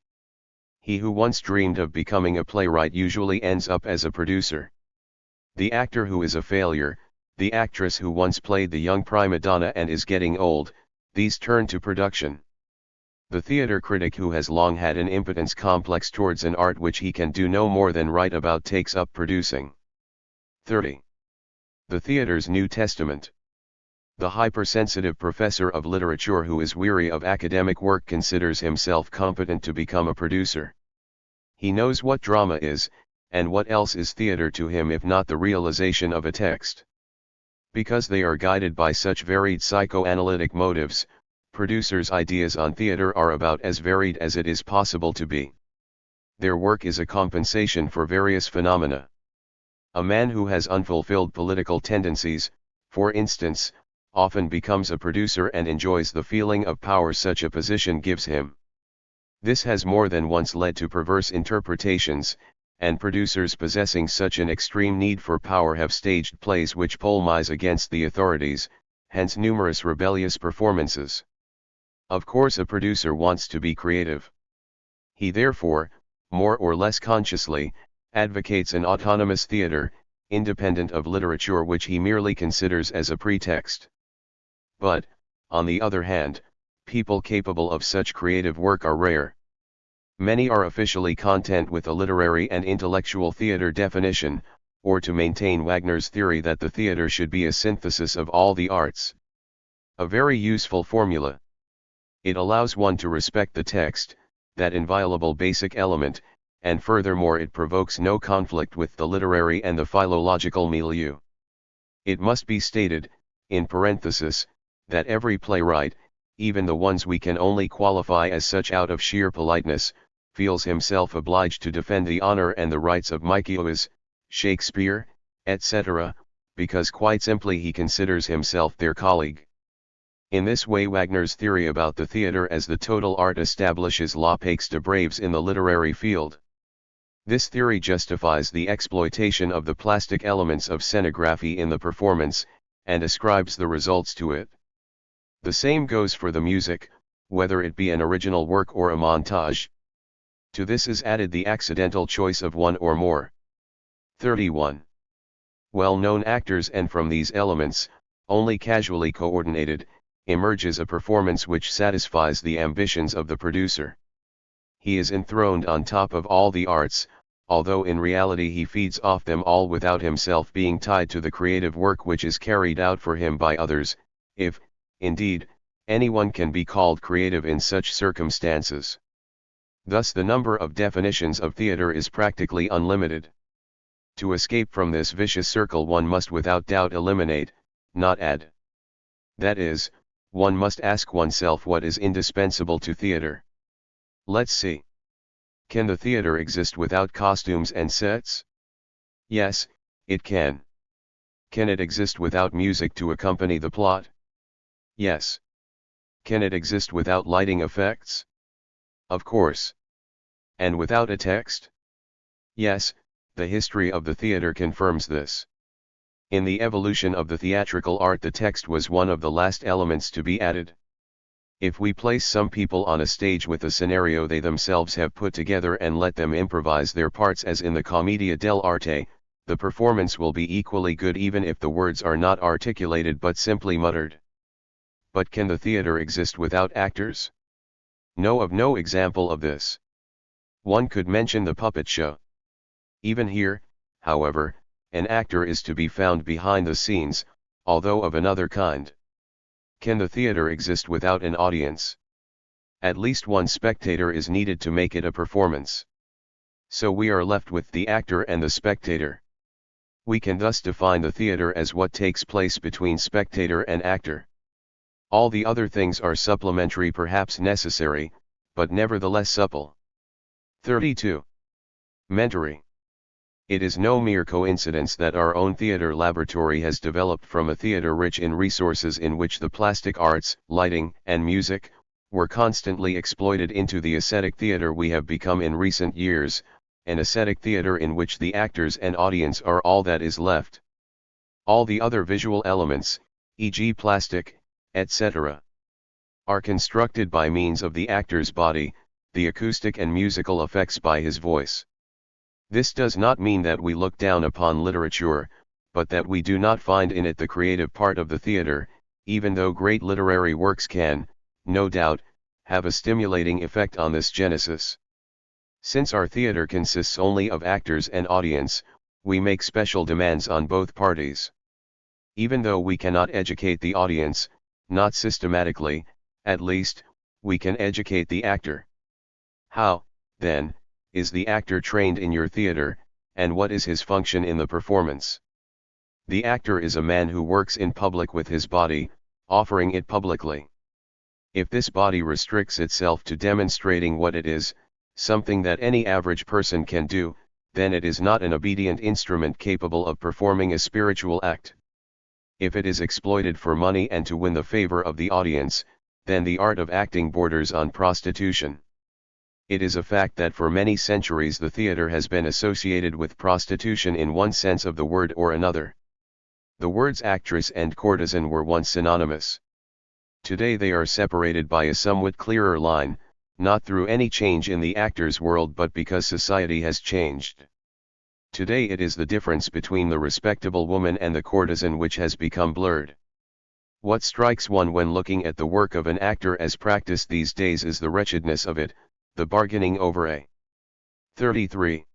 He who once dreamed of becoming a playwright usually ends up as a producer. The actor who is a failure, the actress who once played the young prima donna and is getting old, these turn to production. The theater critic who has long had an impotence complex towards an art which he can do no more than write about takes up producing. 30. The theater's New Testament. The hypersensitive professor of literature who is weary of academic work considers himself competent to become a producer. He knows what drama is, and what else is theater to him if not the realization of a text. Because they are guided by such varied psychoanalytic motives, producers' ideas on theater are about as varied as it is possible to be. Their work is a compensation for various phenomena. A man who has unfulfilled political tendencies, for instance, often becomes a producer and enjoys the feeling of power such a position gives him. This has more than once led to perverse interpretations, and producers possessing such an extreme need for power have staged plays which polemize against the authorities, hence numerous rebellious performances. Of course, a producer wants to be creative. He therefore, more or less consciously, advocates an autonomous theater, independent of literature which he merely considers as a pretext. But, on the other hand, people capable of such creative work are rare. Many are officially content with a literary and intellectual theater definition, or to maintain Wagner's theory that the theater should be a synthesis of all the arts. A very useful formula. It allows one to respect the text, that inviolable basic element, and furthermore it provokes no conflict with the literary and the philological milieu. It must be stated, in parenthesis, that every playwright, even the ones we can only qualify as such out of sheer politeness, feels himself obliged to defend the honor and the rights of Mickiewicz, Shakespeare, etc., because quite simply he considers himself their colleague. In this way Wagner's theory about the theater as the total art establishes la paix de braves in the literary field. This theory justifies the exploitation of the plastic elements of scenography in the performance, and ascribes the results to it. The same goes for the music, whether it be an original work or a montage. To this is added the accidental choice of one or more. 31. Well-known actors, and from these elements, only casually coordinated, emerges a performance which satisfies the ambitions of the producer. He is enthroned on top of all the arts, although in reality he feeds off them all without himself being tied to the creative work which is carried out for him by others, if, indeed, anyone can be called creative in such circumstances. Thus the number of definitions of theater is practically unlimited. To escape from this vicious circle one must without doubt eliminate, not add. That is, one must ask oneself what is indispensable to theater. Let's see. Can the theater exist without costumes and sets? Yes, it can. Can it exist without music to accompany the plot? Yes. Can it exist without lighting effects? Of course. And without a text? Yes, the history of the theater confirms this. In the evolution of the theatrical art, the text was one of the last elements to be added. If we place some people on a stage with a scenario they themselves have put together and let them improvise their parts as in the Commedia dell'arte, the performance will be equally good even if the words are not articulated but simply muttered. But can the theater exist without actors? Know of no example of this. One could mention the puppet show. Even here, however, an actor is to be found behind the scenes, although of another kind. Can the theater exist without an audience? At least one spectator is needed to make it a performance. So we are left with the actor and the spectator. We can thus define the theater as what takes place between spectator and actor. All the other things are supplementary, perhaps necessary, but nevertheless supple. 32. Mentoring. It is no mere coincidence that our own theater laboratory has developed from a theater rich in resources in which the plastic arts, lighting, and music were constantly exploited into the ascetic theater we have become in recent years, an ascetic theater in which the actors and audience are all that is left. All the other visual elements, e.g. plastic, etc., are constructed by means of the actor's body, the acoustic and musical effects by his voice. This does not mean that we look down upon literature, but that we do not find in it the creative part of the theater, even though great literary works can, no doubt, have a stimulating effect on this genesis. Since our theater consists only of actors and audience, we make special demands on both parties. Even though we cannot educate the audience, not systematically, at least, we can educate the actor. How, then, is the actor trained in your theater, and what is his function in the performance? The actor is a man who works in public with his body, offering it publicly. If this body restricts itself to demonstrating what it is, something that any average person can do, then it is not an obedient instrument capable of performing a spiritual act. If it is exploited for money and to win the favor of the audience, then the art of acting borders on prostitution. It is a fact that for many centuries the theater has been associated with prostitution in one sense of the word or another. The words actress and courtesan were once synonymous. Today they are separated by a somewhat clearer line, not through any change in the actor's world but because society has changed. Today it is the difference between the respectable woman and the courtesan which has become blurred. What strikes one when looking at the work of an actor as practiced these days is the wretchedness of it, the bargaining over a 33.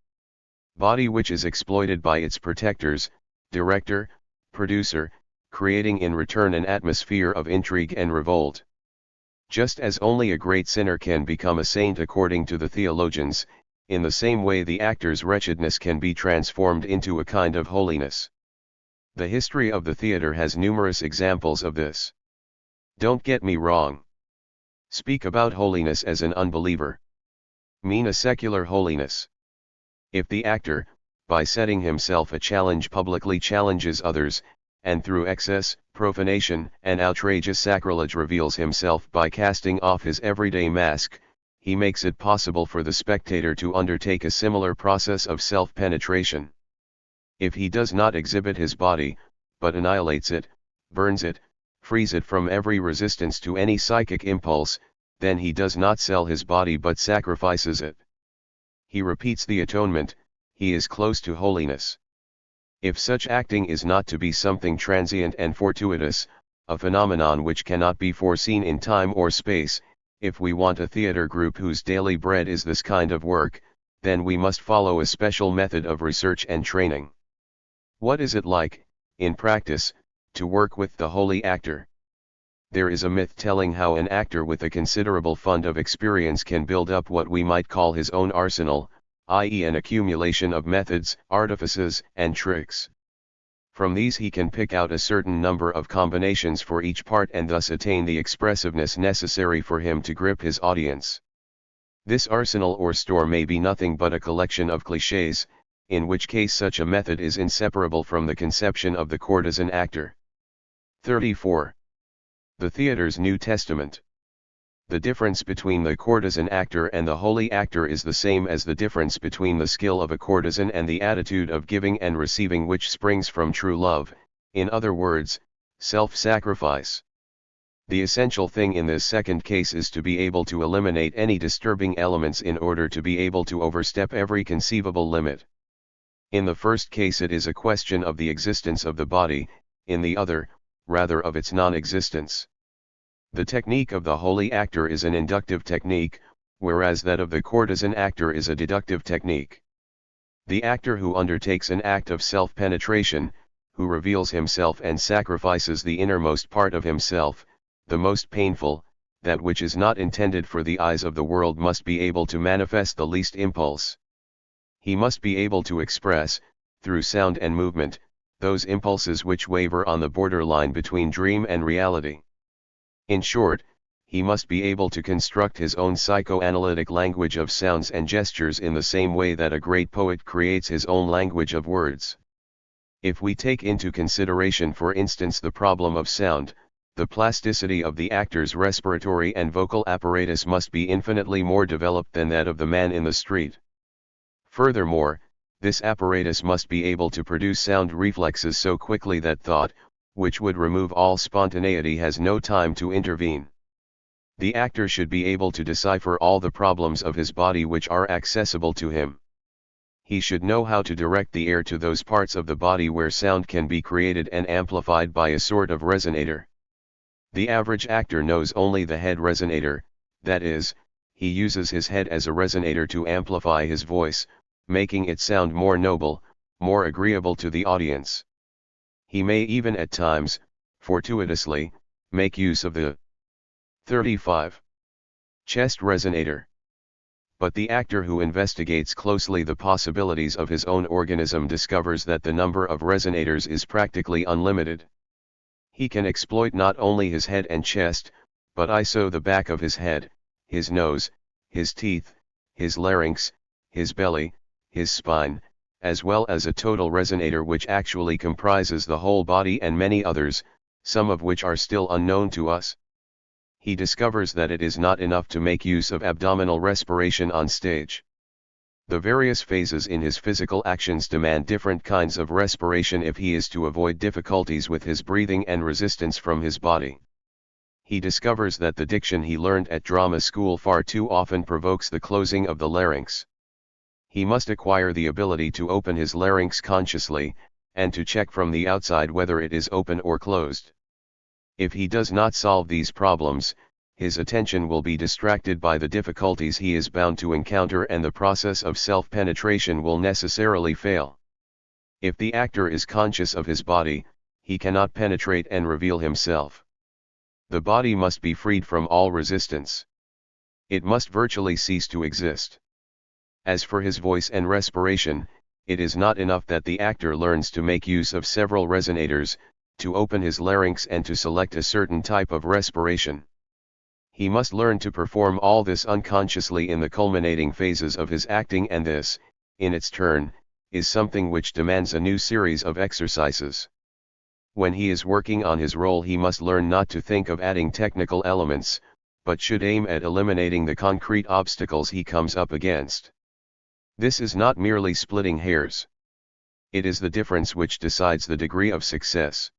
Body which is exploited by its protectors, director, producer, creating in return an atmosphere of intrigue and revolt. Just as only a great sinner can become a saint according to the theologians, in the same way the actor's wretchedness can be transformed into a kind of holiness. The history of the theater has numerous examples of this. Don't get me wrong. Speak about holiness as an unbeliever. Mean a secular holiness. If the actor, by setting himself a challenge publicly challenges others, and through excess, profanation, and outrageous sacrilege reveals himself by casting off his everyday mask, he makes it possible for the spectator to undertake a similar process of self-penetration. If he does not exhibit his body, but annihilates it, burns it, frees it from every resistance to any psychic impulse, then he does not sell his body but sacrifices it. He repeats the atonement, he is close to holiness. If such acting is not to be something transient and fortuitous, a phenomenon which cannot be foreseen in time or space, if we want a theater group whose daily bread is this kind of work, then we must follow a special method of research and training. What is it like, in practice, to work with the holy actor? There is a myth telling how an actor with a considerable fund of experience can build up what we might call his own arsenal, i.e. an accumulation of methods, artifices, and tricks. From these he can pick out a certain number of combinations for each part and thus attain the expressiveness necessary for him to grip his audience. This arsenal or store may be nothing but a collection of clichés, in which case such a method is inseparable from the conception of the courtesan actor. 34. The theater's New Testament. The difference between the courtesan actor and the holy actor is the same as the difference between the skill of a courtesan and the attitude of giving and receiving which springs from true love, in other words, self-sacrifice. The essential thing in this second case is to be able to eliminate any disturbing elements in order to be able to overstep every conceivable limit. In the first case it is a question of the existence of the body, in the other, rather of its non-existence. The technique of the holy actor is an inductive technique, whereas that of the courtesan actor is a deductive technique. The actor who undertakes an act of self-penetration, who reveals himself and sacrifices the innermost part of himself, the most painful, that which is not intended for the eyes of the world, must be able to manifest the least impulse. He must be able to express, through sound and movement, those impulses which waver on the borderline between dream and reality. In short, he must be able to construct his own psychoanalytic language of sounds and gestures in the same way that a great poet creates his own language of words. If we take into consideration for instance the problem of sound, the plasticity of the actor's respiratory and vocal apparatus must be infinitely more developed than that of the man in the street. Furthermore, this apparatus must be able to produce sound reflexes so quickly that thought, which would remove all spontaneity, has no time to intervene. The actor should be able to decipher all the problems of his body which are accessible to him. He should know how to direct the air to those parts of the body where sound can be created and amplified by a sort of resonator. The average actor knows only the head resonator, that is, he uses his head as a resonator to amplify his voice, making it sound more noble, more agreeable to the audience. He may even at times, fortuitously, make use of the 35 chest resonator. But the actor who investigates closely the possibilities of his own organism discovers that the number of resonators is practically unlimited. He can exploit not only his head and chest, but also the back of his head, his nose, his teeth, his larynx, his belly, his spine, as well as a total resonator which actually comprises the whole body and many others, some of which are still unknown to us. He discovers that it is not enough to make use of abdominal respiration on stage. The various phases in his physical actions demand different kinds of respiration if he is to avoid difficulties with his breathing and resistance from his body. He discovers that the diction he learned at drama school far too often provokes the closing of the larynx. He must acquire the ability to open his larynx consciously, and to check from the outside whether it is open or closed. If he does not solve these problems, his attention will be distracted by the difficulties he is bound to encounter and the process of self-penetration will necessarily fail. If the actor is conscious of his body, he cannot penetrate and reveal himself. The body must be freed from all resistance. It must virtually cease to exist. As for his voice and respiration, it is not enough that the actor learns to make use of several resonators, to open his larynx and to select a certain type of respiration. He must learn to perform all this unconsciously in the culminating phases of his acting, and this, in its turn, is something which demands a new series of exercises. When he is working on his role, he must learn not to think of adding technical elements, but should aim at eliminating the concrete obstacles he comes up against. This is not merely splitting hairs. It is the difference which decides the degree of success.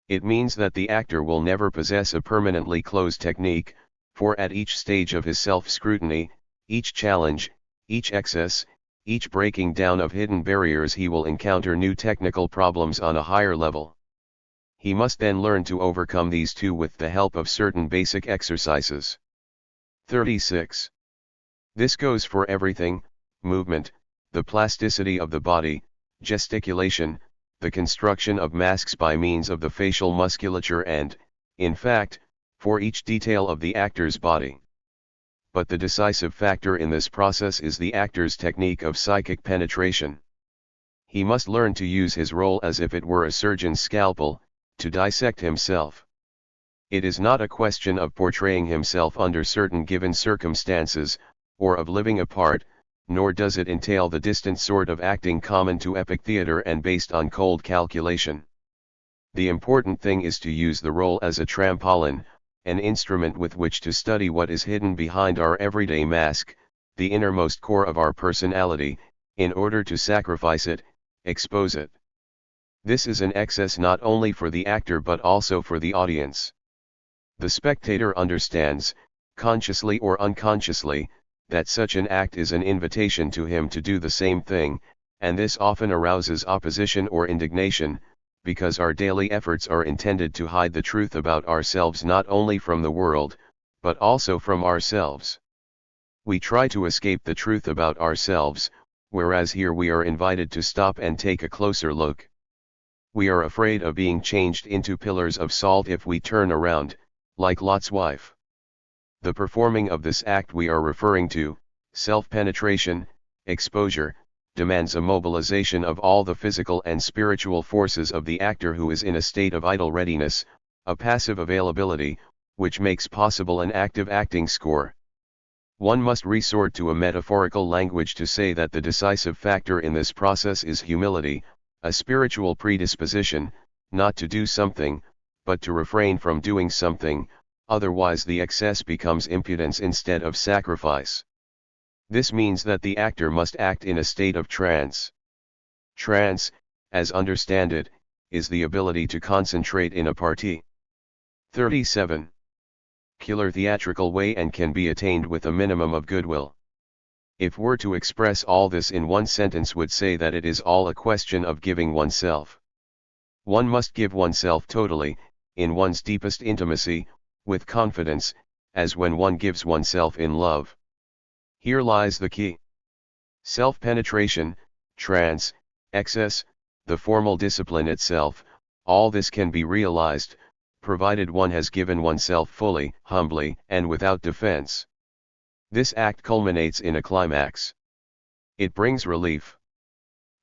It means that the actor will never possess a permanently closed technique, for at each stage of his self-scrutiny, each challenge, each excess, each breaking down of hidden barriers, he will encounter new technical problems on a higher level. He must then learn to overcome these too with the help of certain basic exercises. 36. This goes for everything: movement, the plasticity of the body, gesticulation, the construction of masks by means of the facial musculature and, in fact, for each detail of the actor's body. But the decisive factor in this process is the actor's technique of psychic penetration. he must learn to use his role as if it were a surgeon's scalpel, to dissect himself. It is not a question of portraying himself under certain given circumstances, or of living apart, nor does it entail the distant sort of acting common to epic theater and based on cold calculation. The important thing is to use the role as a trampoline, an instrument with which to study what is hidden behind our everyday mask, the innermost core of our personality, in order to sacrifice it, expose it. This is an excess not only for the actor but also for the audience. The spectator understands, consciously or unconsciously, that such an act is an invitation to him to do the same thing, and this often arouses opposition or indignation, because our daily efforts are intended to hide the truth about ourselves not only from the world, but also from ourselves. We try to escape the truth about ourselves, whereas here we are invited to stop and take a closer look. We are afraid of being changed into pillars of salt if we turn around, like Lot's wife. The performing of this act we are referring to, self-penetration, exposure, demands a mobilization of all the physical and spiritual forces of the actor who is in a state of idle readiness, a passive availability, which makes possible an active acting score. One must resort to a metaphorical language to say that the decisive factor in this process is humility, a spiritual predisposition, not to do something, but to refrain from doing something, otherwise the excess becomes impudence instead of sacrifice. This means that the actor must act in a state of trance. Trance, as understand it, is the ability to concentrate in a partie. 37. Killer theatrical way and can be attained with a minimum of goodwill. If we're to express all this in one sentence would say that it is all a question of giving oneself. One must give oneself totally, in one's deepest intimacy, with confidence, as when one gives oneself in love. Here lies the key. Self-penetration, trance, excess, the formal discipline itself, all this can be realized, provided one has given oneself fully, humbly, and without defense. This act culminates in a climax. It brings relief.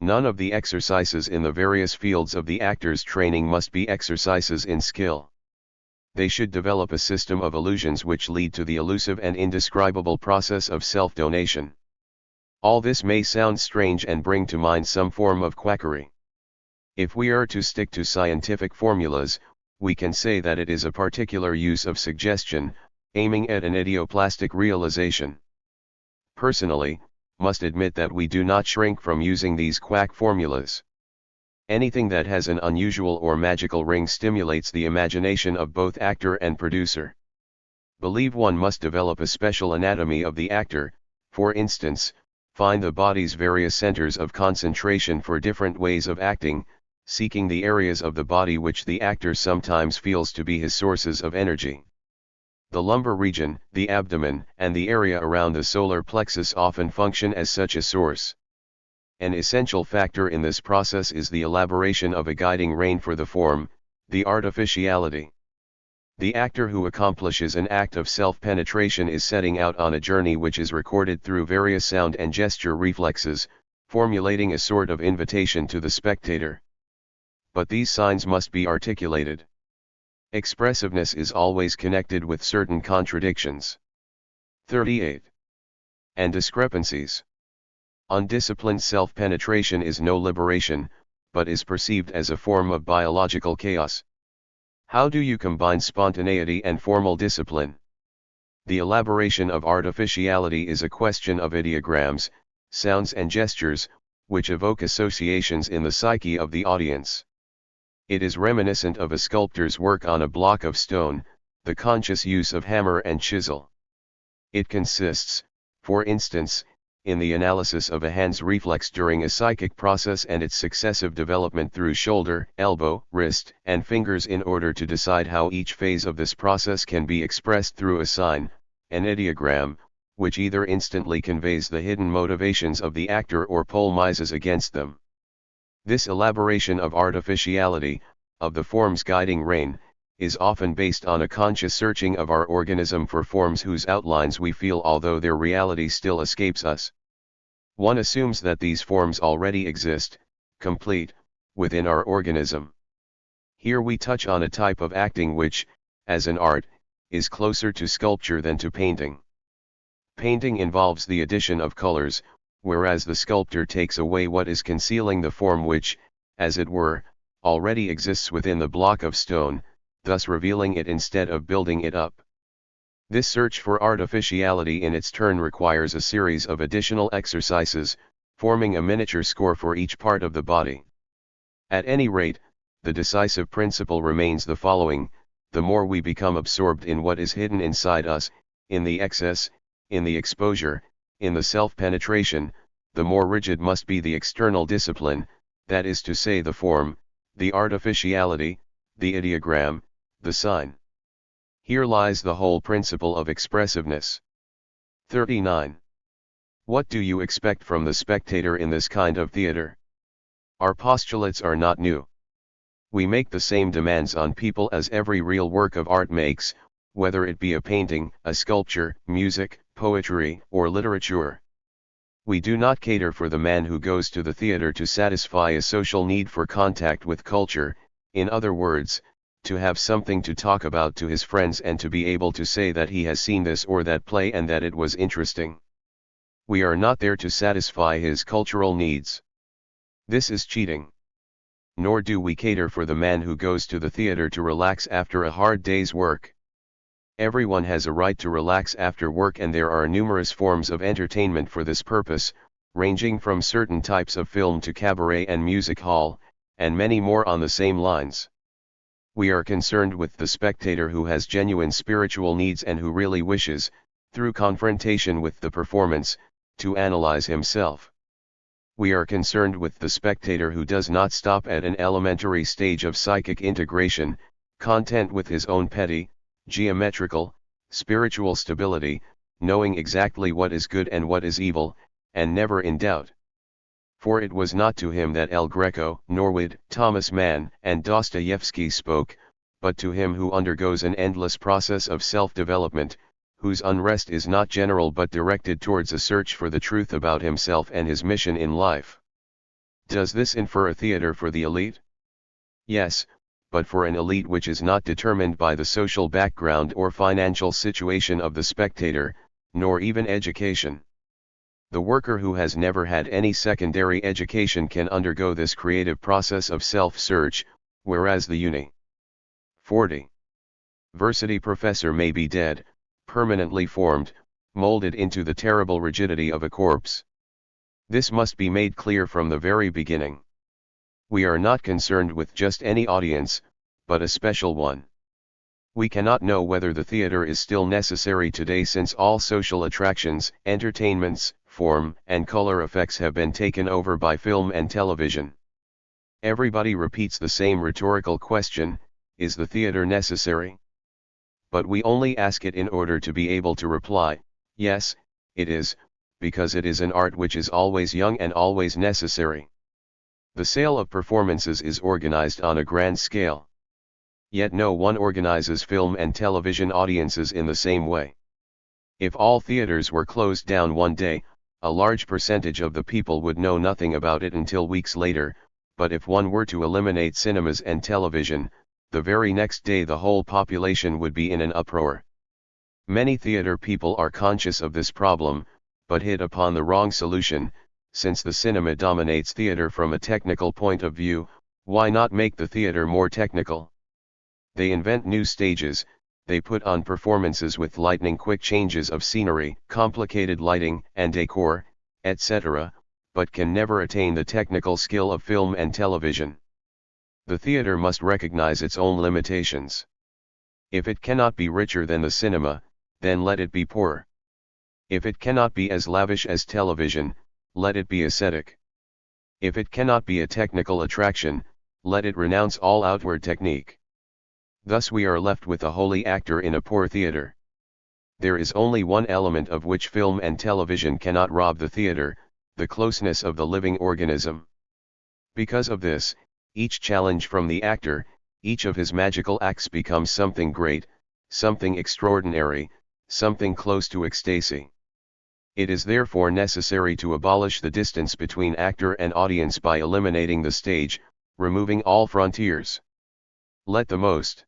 None of the exercises in the various fields of the actor's training must be exercises in skill. They should develop a system of illusions which lead to the elusive and indescribable process of self-donation. All this may sound strange and bring to mind some form of quackery. If we are to stick to scientific formulas, we can say that it is a particular use of suggestion, aiming at an idioplastic realization. Personally, must admit that we do not shrink from using these quack formulas. Anything that has an unusual or magical ring stimulates the imagination of both actor and producer. Believe one must develop a special anatomy of the actor, for instance, find the body's various centers of concentration for different ways of acting, seeking the areas of the body which the actor sometimes feels to be his sources of energy. The lumbar region, the abdomen, and the area around the solar plexus often function as such a source. An essential factor in this process is the elaboration of a guiding rein for the form, the artificiality. The actor who accomplishes an act of self-penetration is setting out on a journey which is recorded through various sound and gesture reflexes, formulating a sort of invitation to the spectator. But these signs must be articulated. Expressiveness is always connected with certain contradictions. 38. And discrepancies. Undisciplined self-penetration is no liberation, but is perceived as a form of biological chaos. How do you combine spontaneity and formal discipline? The elaboration of artificiality is a question of ideograms, sounds and gestures, which evoke associations in the psyche of the audience. It is reminiscent of a sculptor's work on a block of stone, the conscious use of hammer and chisel. It consists, for instance, in the analysis of a hand's reflex during a psychic process and its successive development through shoulder, elbow, wrist, and fingers in order to decide how each phase of this process can be expressed through a sign, an ideogram, which either instantly conveys the hidden motivations of the actor or polemizes against them. This elaboration of artificiality, of the form's guiding rein, is often based on a conscious searching of our organism for forms whose outlines we feel although their reality still escapes us. One assumes that these forms already exist, complete, within our organism. Here we touch on a type of acting which, as an art, is closer to sculpture than to painting. Painting involves the addition of colors, whereas the sculptor takes away what is concealing the form which, as it were, already exists within the block of stone, thus revealing it instead of building it up. This search for artificiality in its turn requires a series of additional exercises, forming a miniature score for each part of the body. At any rate, the decisive principle remains the following: the more we become absorbed in what is hidden inside us, in the excess, in the exposure, in the self-penetration, the more rigid must be the external discipline, that is to say the form, the artificiality, the ideogram, the sign. Here lies the whole principle of expressiveness. 39. What do you expect from the spectator in this kind of theater? Our postulates are not new. We make the same demands on people as every real work of art makes, whether it be a painting, a sculpture, music, poetry, or literature. We do not cater for the man who goes to the theater to satisfy a social need for contact with culture, in other words, to have something to talk about to his friends and to be able to say that he has seen this or that play and that it was interesting. We are not there to satisfy his cultural needs. This is cheating. Nor do we cater for the man who goes to the theater to relax after a hard day's work. Everyone has a right to relax after work, and there are numerous forms of entertainment for this purpose, ranging from certain types of film to cabaret and music hall, and many more on the same lines. We are concerned with the spectator who has genuine spiritual needs and who really wishes, through confrontation with the performance, to analyze himself. We are concerned with the spectator who does not stop at an elementary stage of psychic integration, content with his own petty, geometrical, spiritual stability, knowing exactly what is good and what is evil, and never in doubt. For it was not to him that El Greco, Norwood, Thomas Mann, and Dostoevsky spoke, but to him who undergoes an endless process of self-development, whose unrest is not general but directed towards a search for the truth about himself and his mission in life. Does this infer a theater for the elite? Yes, but for an elite which is not determined by the social background or financial situation of the spectator, nor even education. The worker who has never had any secondary education can undergo this creative process of self-search, whereas the Uni. 40. Versity professor may be dead, permanently formed, molded into the terrible rigidity of a corpse. This must be made clear from the very beginning. We are not concerned with just any audience, but a special one. We cannot know whether the theater is still necessary today, since all social attractions, entertainments, form and color effects have been taken over by film and television. Everybody repeats the same rhetorical question: is the theater necessary? But we only ask it in order to be able to reply, yes, it is, because it is an art which is always young and always necessary. The sale of performances is organized on a grand scale. Yet no one organizes film and television audiences in the same way. If all theaters were closed down one day, a large percentage of the people would know nothing about it until weeks later, but if one were to eliminate cinemas and television, the very next day the whole population would be in an uproar. Many theater people are conscious of this problem, but hit upon the wrong solution. Since the cinema dominates theater from a technical point of view, why not make the theater more technical? They invent new stages, they put on performances with lightning-quick changes of scenery, complicated lighting and decor, etc., but can never attain the technical skill of film and television. The theater must recognize its own limitations. If it cannot be richer than the cinema, then let it be poor. If it cannot be as lavish as television, let it be ascetic. If it cannot be a technical attraction, let it renounce all outward technique. Thus we are left with a holy actor in a poor theater. There is only one element of which film and television cannot rob the theater: the closeness of the living organism. Because of this, each challenge from the actor, each of his magical acts becomes something great, something extraordinary, something close to ecstasy. It is therefore necessary to abolish the distance between actor and audience by eliminating the stage, removing all frontiers. Let the most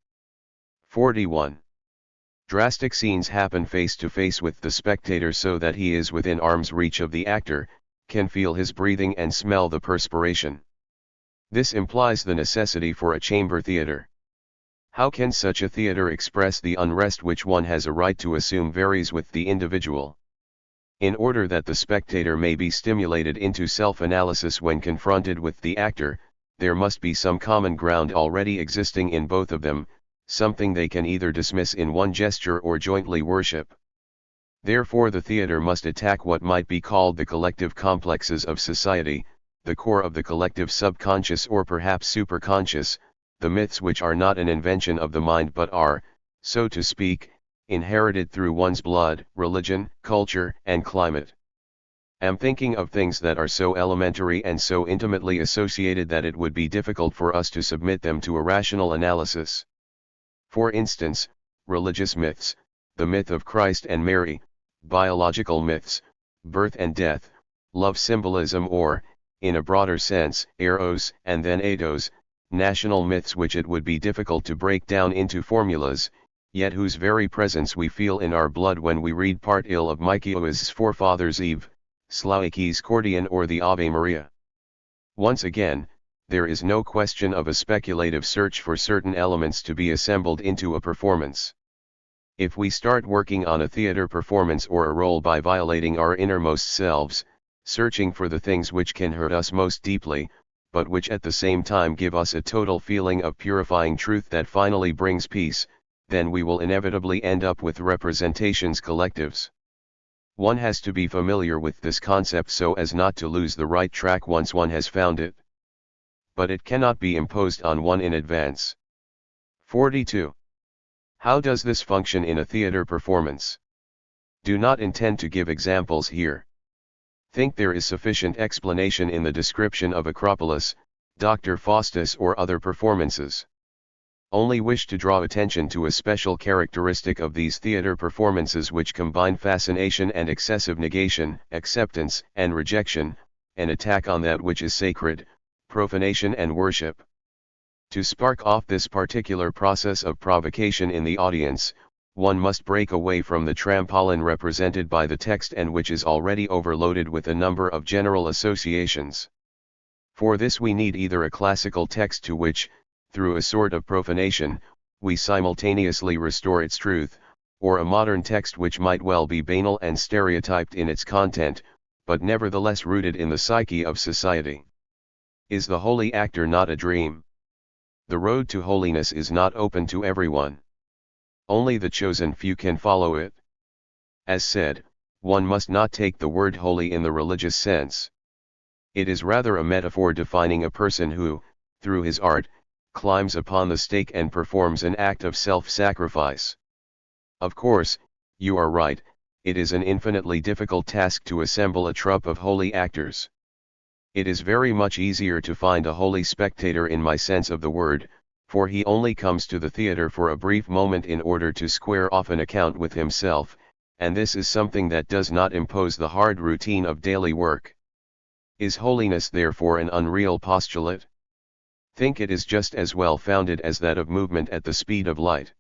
41. Drastic scenes happen face to face with the spectator so that he is within arm's reach of the actor, can feel his breathing and smell the perspiration. This implies the necessity for a chamber theater. How can such a theater express the unrest which one has a right to assume varies with the individual? In order that the spectator may be stimulated into self-analysis when confronted with the actor, there must be some common ground already existing in both of them, something they can either dismiss in one gesture or jointly worship. Therefore the theater must attack what might be called the collective complexes of society, the core of the collective subconscious or perhaps superconscious, the myths which are not an invention of the mind but are, so to speak, inherited through one's blood, religion, culture, and climate. Am thinking of things that are so elementary and so intimately associated that it would be difficult for us to submit them to a rational analysis. For instance, religious myths, the myth of Christ and Mary, biological myths, birth and death, love symbolism or, in a broader sense, eros and then eidos, national myths which it would be difficult to break down into formulas, yet whose very presence we feel in our blood when we read part ill of Mykio's forefathers Eve, Slawicki's Cordian or the Ave Maria. Once again, there is no question of a speculative search for certain elements to be assembled into a performance. If we start working on a theater performance or a role by violating our innermost selves, searching for the things which can hurt us most deeply, but which at the same time give us a total feeling of purifying truth that finally brings peace, then we will inevitably end up with representations collectives. One has to be familiar with this concept so as not to lose the right track once one has found it. But it cannot be imposed on one in advance. 42. How does this function in a theater performance? Do not intend to give examples here. Think there is sufficient explanation in the description of Acropolis, Dr. Faustus or other performances. Only wish to draw attention to a special characteristic of these theater performances which combine fascination and excessive negation, acceptance and rejection, an attack on that which is sacred, profanation and worship. To spark off this particular process of provocation in the audience, one must break away from the trampoline represented by the text and which is already overloaded with a number of general associations. For this we need either a classical text to which, through a sort of profanation, we simultaneously restore its truth, or a modern text which might well be banal and stereotyped in its content, but nevertheless rooted in the psyche of society. Is the holy actor not a dream? The road to holiness is not open to everyone. Only the chosen few can follow it. As said, one must not take the word holy in the religious sense. It is rather a metaphor defining a person who, through his art, climbs upon the stake and performs an act of self-sacrifice. Of course, you are right, it is an infinitely difficult task to assemble a troupe of holy actors. It is very much easier to find a holy spectator in my sense of the word, for he only comes to the theater for a brief moment in order to square off an account with himself, and this is something that does not impose the hard routine of daily work. Is holiness therefore an unreal postulate? Think it is just as well founded as that of movement at the speed of light.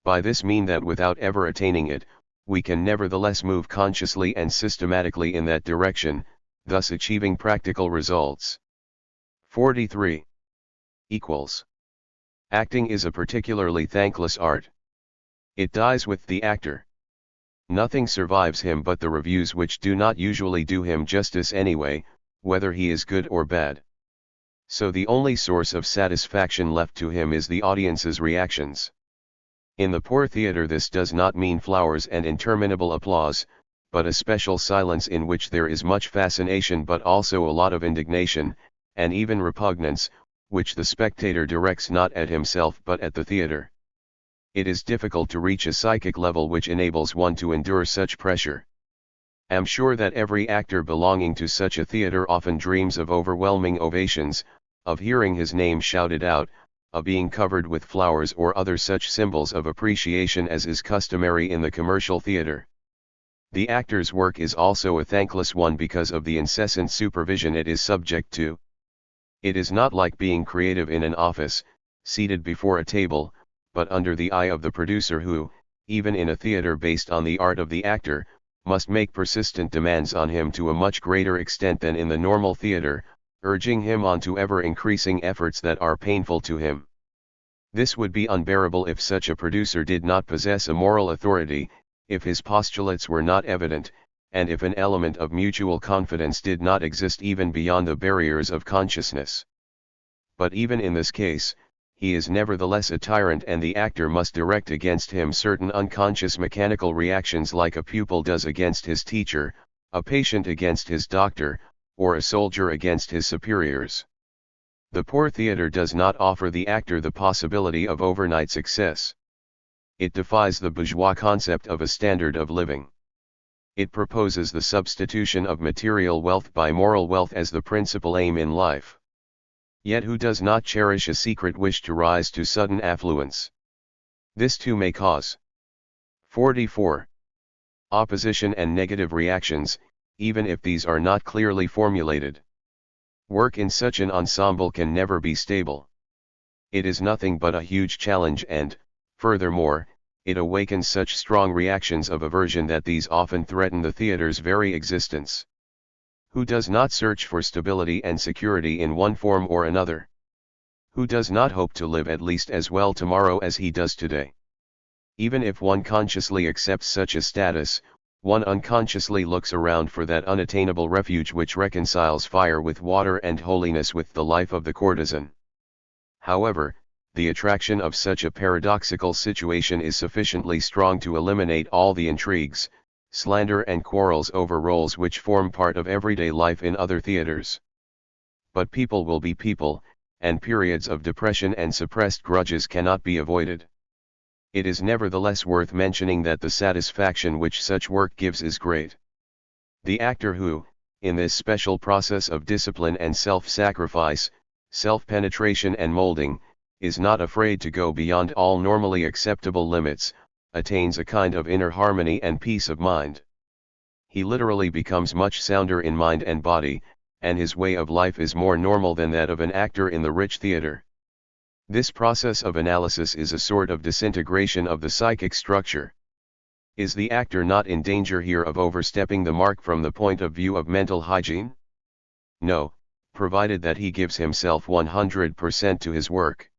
By this mean that without ever attaining it, we can nevertheless move consciously and systematically in that direction, thus achieving practical results. 43. Acting is a particularly thankless art. It dies with the actor. Nothing survives him but the reviews which do not usually do him justice anyway, whether he is good or bad. So the only source of satisfaction left to him is the audience's reactions. In the poor theater this does not mean flowers and interminable applause, but a special silence in which there is much fascination but also a lot of indignation, and even repugnance, which the spectator directs not at himself but at the theater. It is difficult to reach a psychic level which enables one to endure such pressure. Am sure that every actor belonging to such a theater often dreams of overwhelming ovations, of hearing his name shouted out, of being covered with flowers or other such symbols of appreciation as is customary in the commercial theater. The actor's work is also a thankless one because of the incessant supervision it is subject to. It is not like being creative in an office, seated before a table, but under the eye of the producer who, even in a theater based on the art of the actor, must make persistent demands on him to a much greater extent than in the normal theater, urging him on to ever-increasing efforts that are painful to him. This would be unbearable if such a producer did not possess a moral authority, if his postulates were not evident, and if an element of mutual confidence did not exist even beyond the barriers of consciousness. But even in this case, he is nevertheless a tyrant, and the actor must direct against him certain unconscious mechanical reactions like a pupil does against his teacher, a patient against his doctor, or a soldier against his superiors. The poor theater does not offer the actor the possibility of overnight success. It defies the bourgeois concept of a standard of living. It proposes the substitution of material wealth by moral wealth as the principal aim in life. Yet who does not cherish a secret wish to rise to sudden affluence? This too may cause 44. Opposition and negative reactions, even if these are not clearly formulated. Work in such an ensemble can never be stable. It is nothing but a huge challenge and, furthermore, it awakens such strong reactions of aversion that these often threaten the theater's very existence. Who does not search for stability and security in one form or another? Who does not hope to live at least as well tomorrow as he does today? Even if one consciously accepts such a status, one unconsciously looks around for that unattainable refuge which reconciles fire with water and holiness with the life of the courtesan. However, the attraction of such a paradoxical situation is sufficiently strong to eliminate all the intrigues, slander and quarrels over roles which form part of everyday life in other theaters. But people will be people, and periods of depression and suppressed grudges cannot be avoided. It is nevertheless worth mentioning that the satisfaction which such work gives is great. The actor who, in this special process of discipline and self-sacrifice, self-penetration and molding, is not afraid to go beyond all normally acceptable limits, attains a kind of inner harmony and peace of mind. He literally becomes much sounder in mind and body, and his way of life is more normal than that of an actor in the rich theater. This process of analysis is a sort of disintegration of the psychic structure. Is the actor not in danger here of overstepping the mark from the point of view of mental hygiene? No, provided that he gives himself 100% to his work.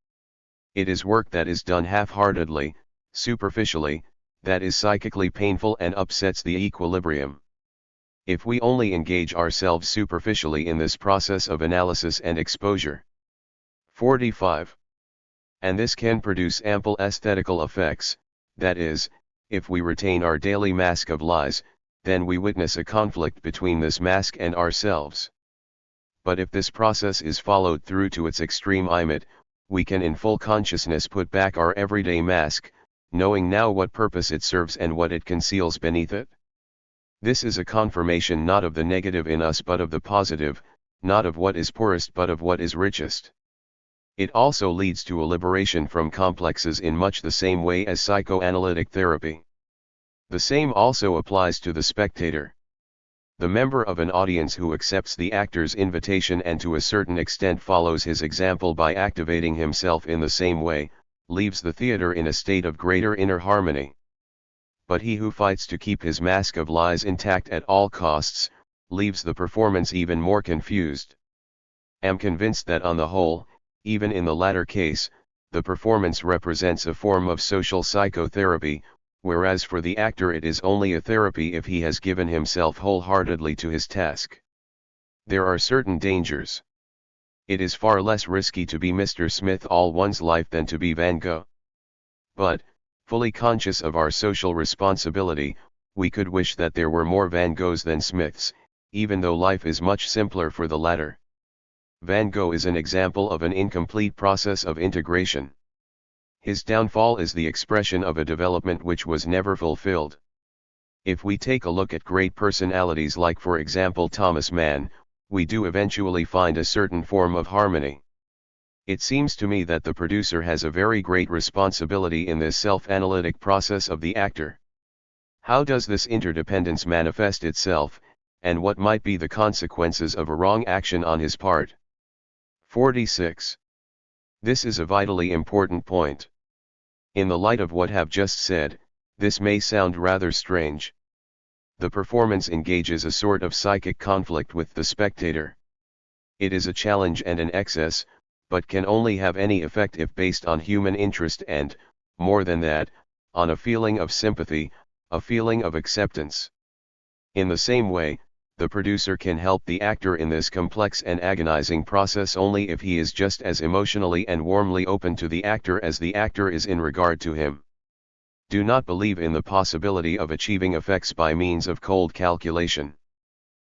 It is work that is done half-heartedly, superficially, that is psychically painful and upsets the equilibrium. If we only engage ourselves superficially in this process of analysis and exposure. 45. And this can produce ample aesthetical effects, that is, if we retain our daily mask of lies, then we witness a conflict between this mask and ourselves. But if this process is followed through to its extreme limit, we can in full consciousness put back our everyday mask, knowing now what purpose it serves and what it conceals beneath it. This is a confirmation not of the negative in us but of the positive, not of what is poorest but of what is richest. It also leads to a liberation from complexes in much the same way as psychoanalytic therapy. The same also applies to the spectator. The member of an audience who accepts the actor's invitation and to a certain extent follows his example by activating himself in the same way, leaves the theater in a state of greater inner harmony. But he who fights to keep his mask of lies intact at all costs, leaves the performance even more confused. Am convinced that on the whole, even in the latter case, the performance represents a form of social psychotherapy, whereas for the actor it is only a therapy if he has given himself wholeheartedly to his task. There are certain dangers. It is far less risky to be Mr. Smith all one's life than to be Van Gogh. But, fully conscious of our social responsibility, we could wish that there were more Van Goghs than Smiths, even though life is much simpler for the latter. Van Gogh is an example of an incomplete process of integration. His downfall is the expression of a development which was never fulfilled. If we take a look at great personalities like for example Thomas Mann, we do eventually find a certain form of harmony. It seems to me that the producer has a very great responsibility in this self-analytic process of the actor. How does this interdependence manifest itself, and what might be the consequences of a wrong action on his part? 46. This is a vitally important point. In the light of what have just said, this may sound rather strange. The performance engages a sort of psychic conflict with the spectator. It is a challenge and an excess, but can only have any effect if based on human interest and, more than that, on a feeling of sympathy, a feeling of acceptance. In the same way, the producer can help the actor in this complex and agonizing process only if he is just as emotionally and warmly open to the actor as the actor is in regard to him. Do not believe in the possibility of achieving effects by means of cold calculation.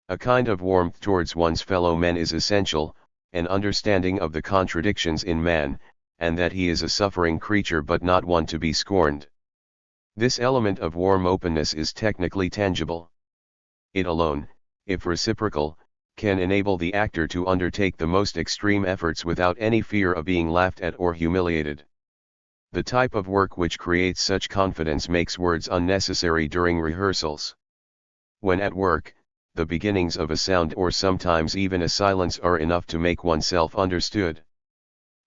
A kind of warmth towards one's fellow men is essential, an understanding of the contradictions in man, and that he is a suffering creature but not one to be scorned. This element of warm openness is technically tangible. It alone, if reciprocal, can enable the actor to undertake the most extreme efforts without any fear of being laughed at or humiliated. The type of work which creates such confidence makes words unnecessary during rehearsals. When at work, the beginnings of a sound or sometimes even a silence are enough to make oneself understood.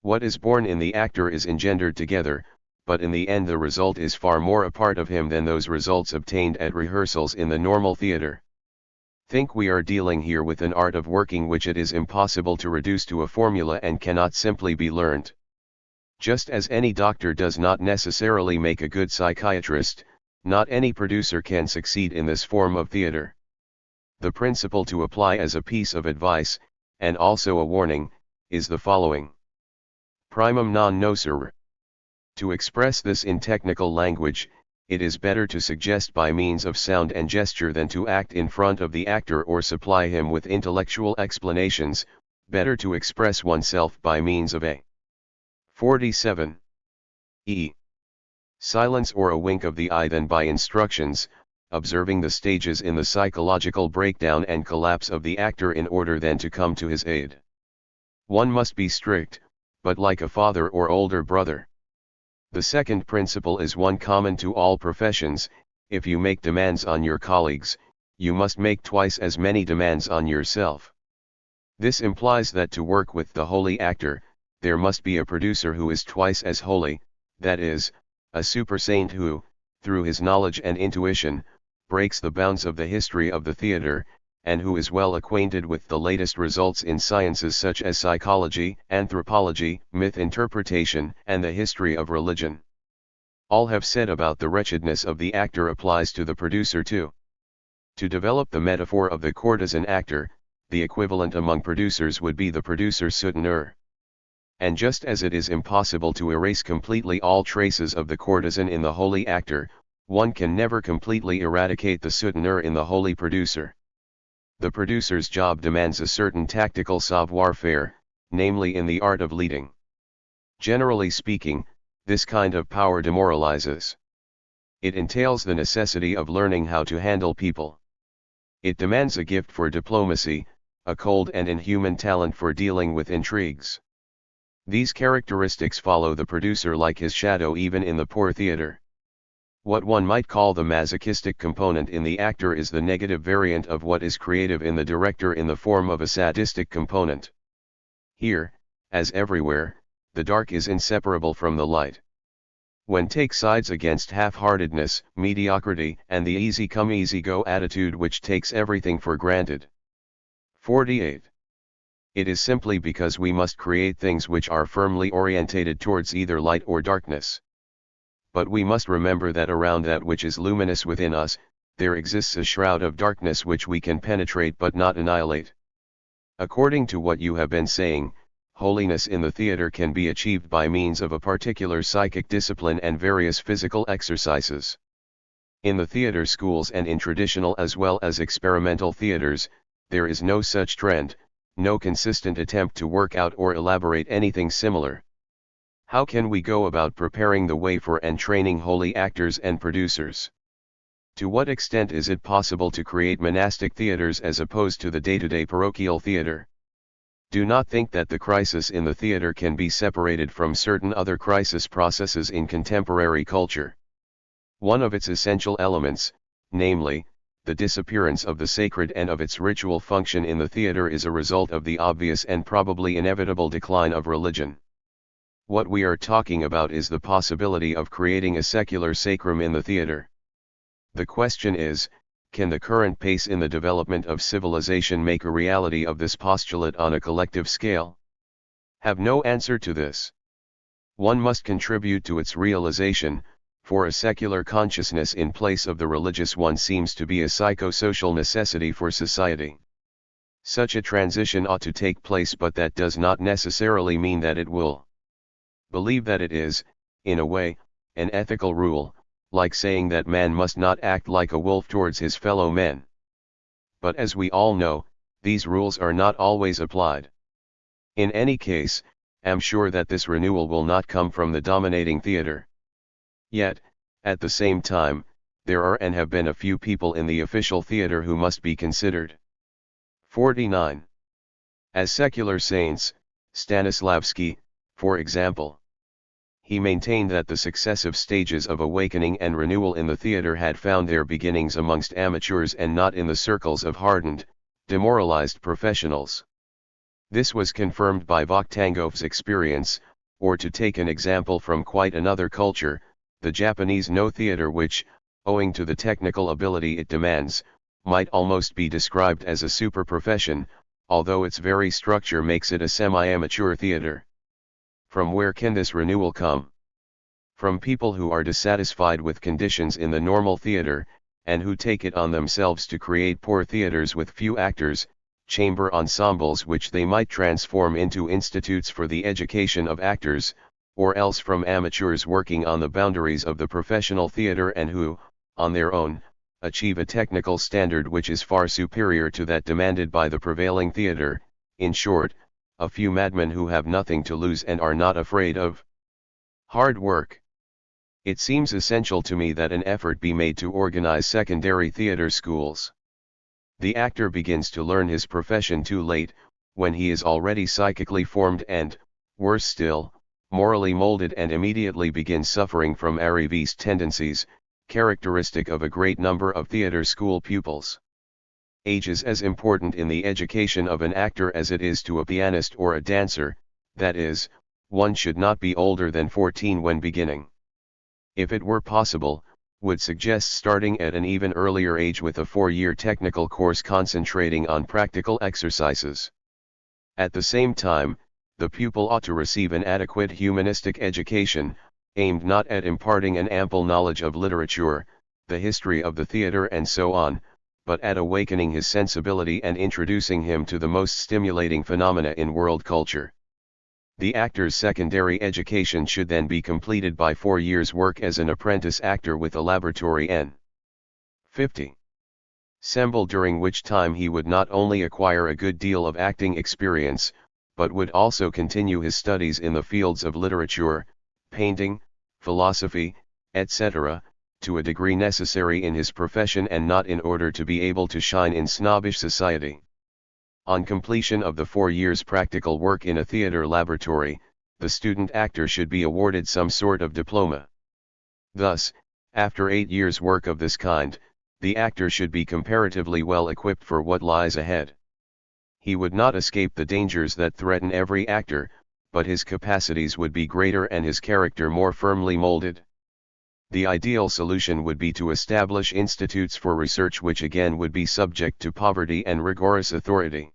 What is born in the actor is engendered together, but in the end the result is far more a part of him than those results obtained at rehearsals in the normal theater. Think we are dealing here with an art of working which it is impossible to reduce to a formula and cannot simply be learned. Just as any doctor does not necessarily make a good psychiatrist, not any producer can succeed in this form of theater. The principle to apply as a piece of advice, and also a warning, is the following. Primum non nocere. To express this in technical language, it is better to suggest by means of sound and gesture than to act in front of the actor or supply him with intellectual explanations, better to express oneself by means of a 47. E. Silence or a wink of the eye than by instructions, observing the stages in the psychological breakdown and collapse of the actor in order then to come to his aid. One must be strict, but like a father or older brother. The second principle is one common to all professions: if you make demands on your colleagues, you must make twice as many demands on yourself. This implies that to work with the holy actor, there must be a producer who is twice as holy, that is, a super saint who, through his knowledge and intuition, breaks the bounds of the history of the theater, and who is well acquainted with the latest results in sciences such as psychology, anthropology, myth interpretation, and the history of religion. All have said about the wretchedness of the actor applies to the producer too. To develop the metaphor of the courtesan actor, the equivalent among producers would be the producer souteneur. And just as it is impossible to erase completely all traces of the courtesan in the holy actor, one can never completely eradicate the souteneur in the holy producer. The producer's job demands a certain tactical savoir-faire, namely in the art of leading. Generally speaking, this kind of power demoralizes. It entails the necessity of learning how to handle people. It demands a gift for diplomacy, a cold and inhuman talent for dealing with intrigues. These characteristics follow the producer like his shadow even in the poor theater. What one might call the masochistic component in the actor is the negative variant of what is creative in the director in the form of a sadistic component. Here, as everywhere, the dark is inseparable from the light. When take sides against half-heartedness, mediocrity, and the easy-come easy-go attitude which takes everything for granted. 48. It is simply because we must create things which are firmly orientated towards either light or darkness. But we must remember that around that which is luminous within us, there exists a shroud of darkness which we can penetrate but not annihilate. According to what you have been saying, holiness in the theater can be achieved by means of a particular psychic discipline and various physical exercises. In the theater schools and in traditional as well as experimental theaters, there is no such trend, no consistent attempt to work out or elaborate anything similar. How can we go about preparing the way for and training holy actors and producers? To what extent is it possible to create monastic theaters as opposed to the day-to-day parochial theater? Do not think that the crisis in the theater can be separated from certain other crisis processes in contemporary culture. One of its essential elements, namely, the disappearance of the sacred and of its ritual function in the theater is a result of the obvious and probably inevitable decline of religion. What we are talking about is the possibility of creating a secular sacrum in the theater. The question is, can the current pace in the development of civilization make a reality of this postulate on a collective scale? Have no answer to this. One must contribute to its realization, for a secular consciousness in place of the religious one seems to be a psychosocial necessity for society. Such a transition ought to take place, but that does not necessarily mean that it will. Believe that it is, in a way, an ethical rule, like saying that man must not act like a wolf towards his fellow men. But as we all know, these rules are not always applied. In any case, I'm sure that this renewal will not come from the dominating theater. Yet, at the same time, there are and have been a few people in the official theater who must be considered. 49. As secular saints, Stanislavski, for example. He maintained that the successive stages of awakening and renewal in the theater had found their beginnings amongst amateurs and not in the circles of hardened, demoralized professionals. This was confirmed by Vakhtangov's experience, or to take an example from quite another culture, the Japanese no theater, which, owing to the technical ability it demands, might almost be described as a super profession, although its very structure makes it a semi-amateur theater. From where can this renewal come? From people who are dissatisfied with conditions in the normal theater, and who take it on themselves to create poor theaters with few actors, chamber ensembles which they might transform into institutes for the education of actors, or else from amateurs working on the boundaries of the professional theater and who, on their own, achieve a technical standard which is far superior to that demanded by the prevailing theater, in short, a few madmen who have nothing to lose and are not afraid of hard work. It seems essential to me that an effort be made to organize secondary theater schools. The actor begins to learn his profession too late, when he is already psychically formed and, worse still, morally molded, and immediately begins suffering from arriviste tendencies, characteristic of a great number of theater school pupils. Age is as important in the education of an actor as it is to a pianist or a dancer, that is, one should not be older than 14 when beginning. If it were possible, would suggest starting at an even earlier age with a 4-year technical course concentrating on practical exercises. At the same time, the pupil ought to receive an adequate humanistic education, aimed not at imparting an ample knowledge of literature, the history of the theater and so on, but at awakening his sensibility and introducing him to the most stimulating phenomena in world culture. The actor's secondary education should then be completed by 4 years' work as an apprentice actor with a laboratory n. 50. Semble, during which time he would not only acquire a good deal of acting experience, but would also continue his studies in the fields of literature, painting, philosophy, etc., to a degree necessary in his profession and not in order to be able to shine in snobbish society. On completion of the 4 years' practical work in a theater laboratory, the student actor should be awarded some sort of diploma. Thus, after 8 years' work of this kind, the actor should be comparatively well equipped for what lies ahead. He would not escape the dangers that threaten every actor, but his capacities would be greater and his character more firmly molded. The ideal solution would be to establish institutes for research, which again would be subject to poverty and rigorous authority.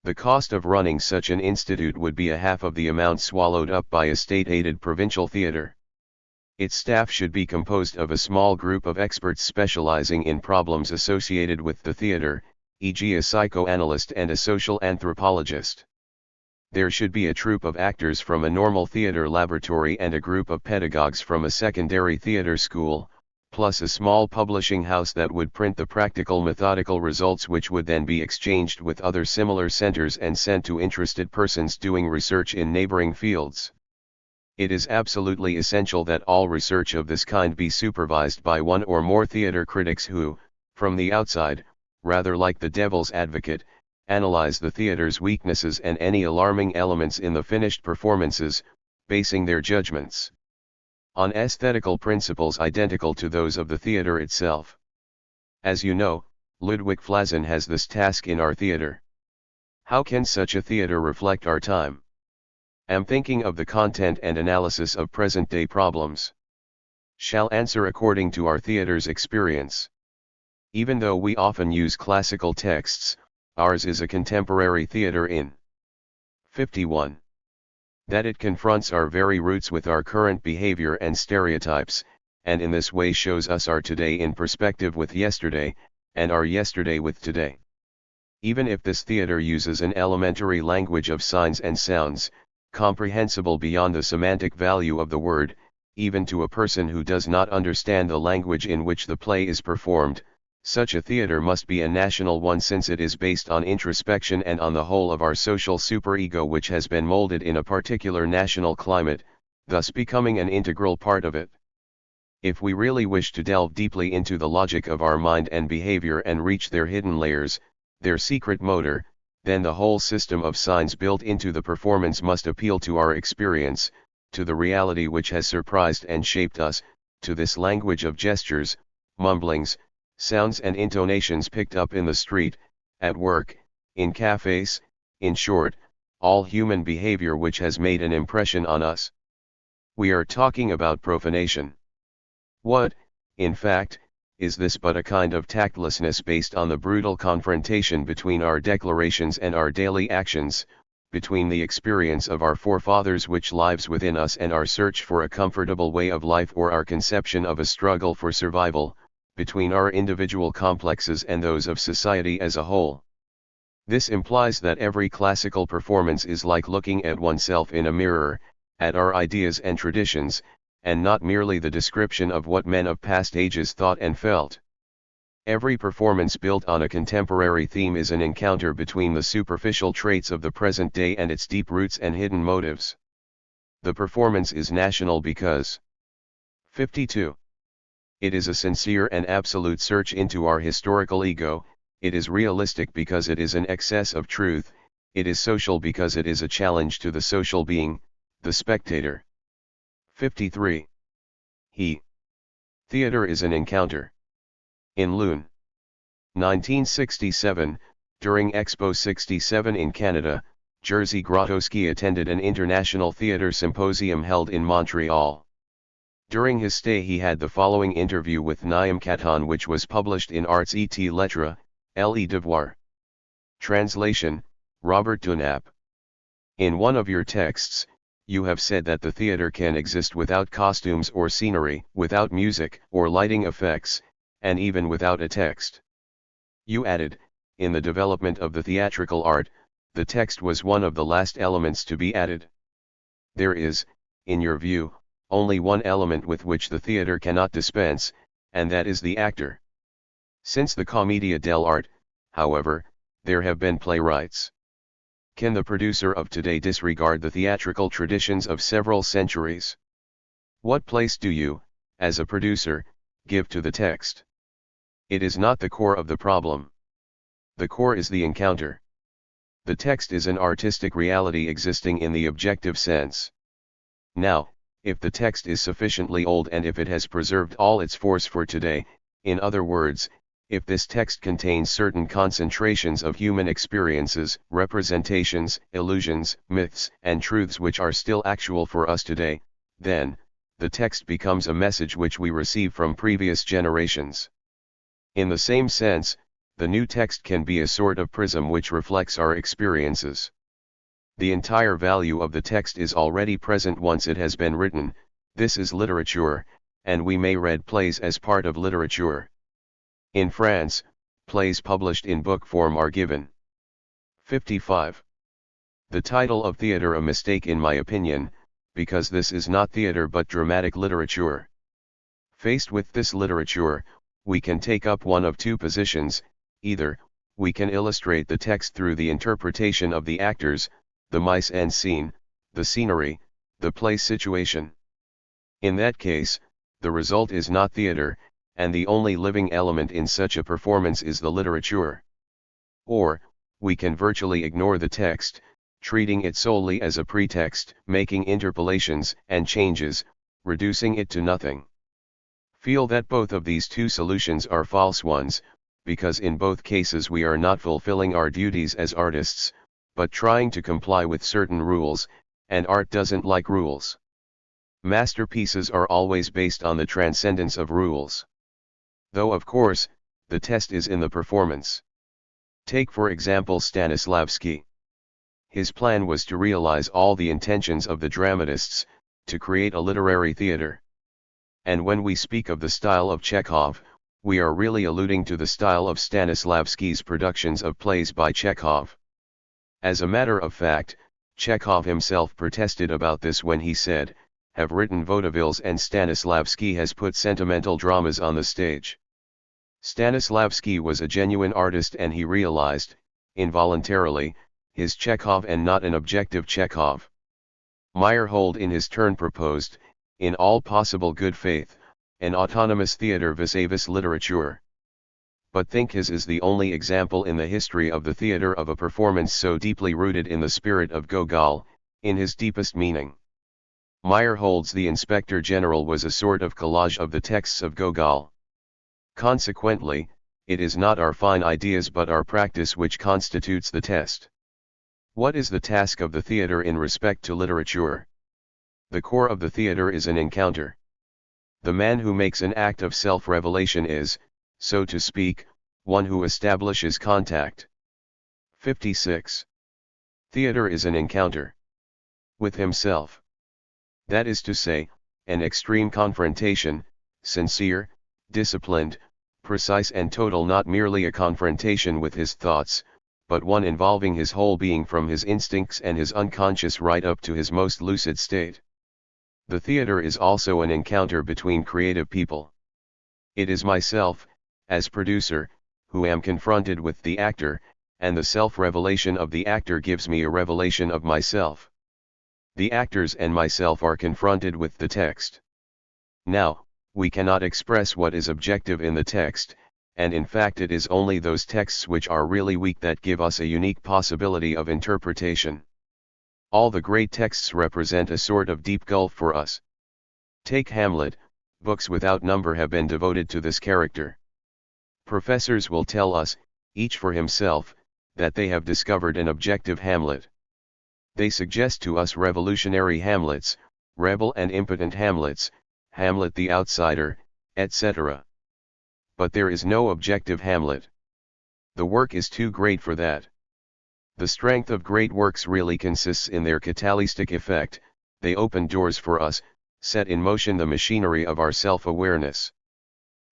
The cost of running such an institute would be a half of the amount swallowed up by a state-aided provincial theater. Its staff should be composed of a small group of experts specializing in problems associated with the theater, e.g. a psychoanalyst and a social anthropologist. There should be a troupe of actors from a normal theater laboratory and a group of pedagogues from a secondary theater school, plus a small publishing house that would print the practical methodical results, which would then be exchanged with other similar centers and sent to interested persons doing research in neighboring fields. It is absolutely essential that all research of this kind be supervised by one or more theater critics who, from the outside, rather like the devil's advocate, analyze the theater's weaknesses and any alarming elements in the finished performances, basing their judgments on aesthetical principles identical to those of the theater itself. As you know, Ludwig Flazin has this task in our theater. How can such a theater reflect our time? Am thinking of the content and analysis of present-day problems. Shall answer according to our theater's experience. Even though we often use classical texts, ours is a contemporary theater in 51. That it confronts our very roots with our current behavior and stereotypes, and in this way shows us our today in perspective with yesterday, and our yesterday with today. Even if this theater uses an elementary language of signs and sounds, comprehensible beyond the semantic value of the word, even to a person who does not understand the language in which the play is performed, such a theater must be a national one, since it is based on introspection and on the whole of our social superego, which has been molded in a particular national climate, thus becoming an integral part of it. If we really wish to delve deeply into the logic of our mind and behavior and reach their hidden layers, their secret motor, then the whole system of signs built into the performance must appeal to our experience, to the reality which has surprised and shaped us, to this language of gestures, mumblings, sounds and intonations picked up in the street, at work, in cafes, in short, all human behavior which has made an impression on us. We are talking about profanation. What, in fact, is this but a kind of tactlessness based on the brutal confrontation between our declarations and our daily actions, between the experience of our forefathers which lives within us and our search for a comfortable way of life or our conception of a struggle for survival, between our individual complexes and those of society as a whole. This implies that every classical performance is like looking at oneself in a mirror, at our ideas and traditions, and not merely the description of what men of past ages thought and felt. Every performance built on a contemporary theme is an encounter between the superficial traits of the present day and its deep roots and hidden motives. The performance is national because 52. It is a sincere and absolute search into our historical ego, it is realistic because it is an excess of truth, it is social because it is a challenge to the social being, the spectator. 53. Theater is an encounter. In Lune. 1967, during Expo 67 in Canada, Jerzy Grotowski attended an international theater symposium held in Montreal. During his stay he had the following interview with Naim Katan, which was published in Arts et Lettres, Le Devoir. Translation, Robert Dunap. In one of your texts, you have said that the theater can exist without costumes or scenery, without music or lighting effects, and even without a text. You added, in the development of the theatrical art, the text was one of the last elements to be added. There is, in your view, only one element with which the theater cannot dispense, and that is the actor. Since the Commedia dell'arte, however, there have been playwrights. Can the producer of today disregard the theatrical traditions of several centuries? What place do you, as a producer, give to the text? It is not the core of the problem. The core is the encounter. The text is an artistic reality existing in the objective sense. Now, if the text is sufficiently old and if it has preserved all its force for today, in other words, if this text contains certain concentrations of human experiences, representations, illusions, myths, and truths which are still actual for us today, then, the text becomes a message which we receive from previous generations. In the same sense, the new text can be a sort of prism which reflects our experiences. The entire value of the text is already present once it has been written. This is literature, and we may read plays as part of literature. In France, plays published in book form are given. 55. The title of theater a mistake in my opinion, because this is not theater but dramatic literature. Faced with this literature, we can take up one of two positions: either, we can illustrate the text through the interpretation of the actors, the mise en scene, the scenery, the play situation. In that case, the result is not theater, and the only living element in such a performance is the literature. Or, we can virtually ignore the text, treating it solely as a pretext, making interpolations and changes, reducing it to nothing. Feel that both of these two solutions are false ones, because in both cases we are not fulfilling our duties as artists, but trying to comply with certain rules, and art doesn't like rules. Masterpieces are always based on the transcendence of rules. Though of course, the test is in the performance. Take for example Stanislavski. His plan was to realize all the intentions of the dramatists, to create a literary theater. And when we speak of the style of Chekhov, we are really alluding to the style of Stanislavski's productions of plays by Chekhov. As a matter of fact, Chekhov himself protested about this when he said, "Have written vaudevilles and Stanislavski has put sentimental dramas on the stage." Stanislavski was a genuine artist and he realized, involuntarily, his Chekhov and not an objective Chekhov. Meyerhold in his turn proposed, in all possible good faith, an autonomous theater vis-a-vis literature. But think his is the only example in the history of the theater of a performance so deeply rooted in the spirit of Gogol, in his deepest meaning. Meyerhold's The Inspector General was a sort of collage of the texts of Gogol. Consequently, it is not our fine ideas but our practice which constitutes the test. What is the task of the theater in respect to literature? The core of the theater is an encounter. The man who makes an act of self-revelation is, so to speak, one who establishes contact. 56. Theater is an encounter with himself. That is to say, an extreme confrontation, sincere, disciplined, precise and total, not merely a confrontation with his thoughts, but one involving his whole being from his instincts and his unconscious right up to his most lucid state. The theater is also an encounter between creative people. It is myself, as producer, who am confronted with the actor, and the self-revelation of the actor gives me a revelation of myself. The actors and myself are confronted with the text. Now, we cannot express what is objective in the text, and in fact it is only those texts which are really weak that give us a unique possibility of interpretation. All the great texts represent a sort of deep gulf for us. Take Hamlet, books without number have been devoted to this character. Professors will tell us, each for himself, that they have discovered an objective Hamlet. They suggest to us revolutionary Hamlets, rebel and impotent Hamlets, Hamlet the outsider, etc. But there is no objective Hamlet. The work is too great for that. The strength of great works really consists in their catalytic effect. They open doors for us, set in motion the machinery of our self-awareness.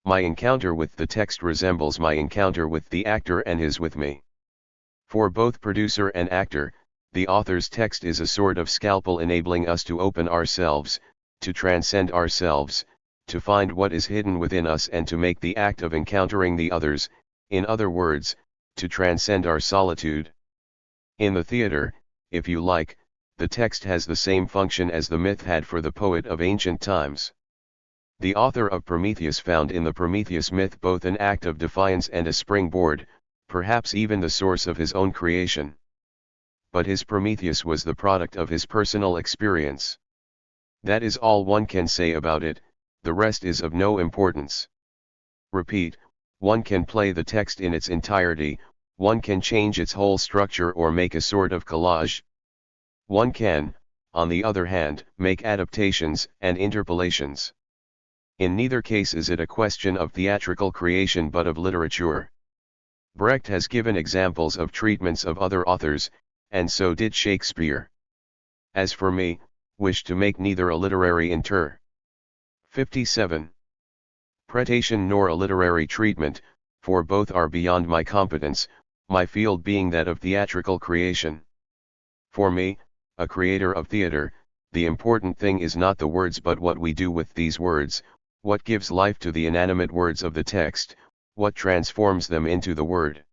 My encounter with the text resembles my encounter with the actor and his with me. For both producer and actor, the author's text is a sort of scalpel enabling us to open ourselves, to transcend ourselves, to find what is hidden within us and to make the act of encountering the others, in other words, to transcend our solitude. In the theater, if you like, the text has the same function as the myth had for the poet of ancient times. The author of Prometheus found in the Prometheus myth both an act of defiance and a springboard, perhaps even the source of his own creation. But his Prometheus was the product of his personal experience. That is all one can say about it, the rest is of no importance. Repeat, one can play the text in its entirety, one can change its whole structure or make a sort of collage. One can, on the other hand, make adaptations and interpolations. In neither case is it a question of theatrical creation but of literature. Brecht has given examples of treatments of other authors, and so did Shakespeare. As for me, wish to make neither a literary 57. Pretation nor a literary treatment, for both are beyond my competence, my field being that of theatrical creation. For me, a creator of theater, the important thing is not the words but what we do with these words, what gives life to the inanimate words of the text, what transforms them into the word.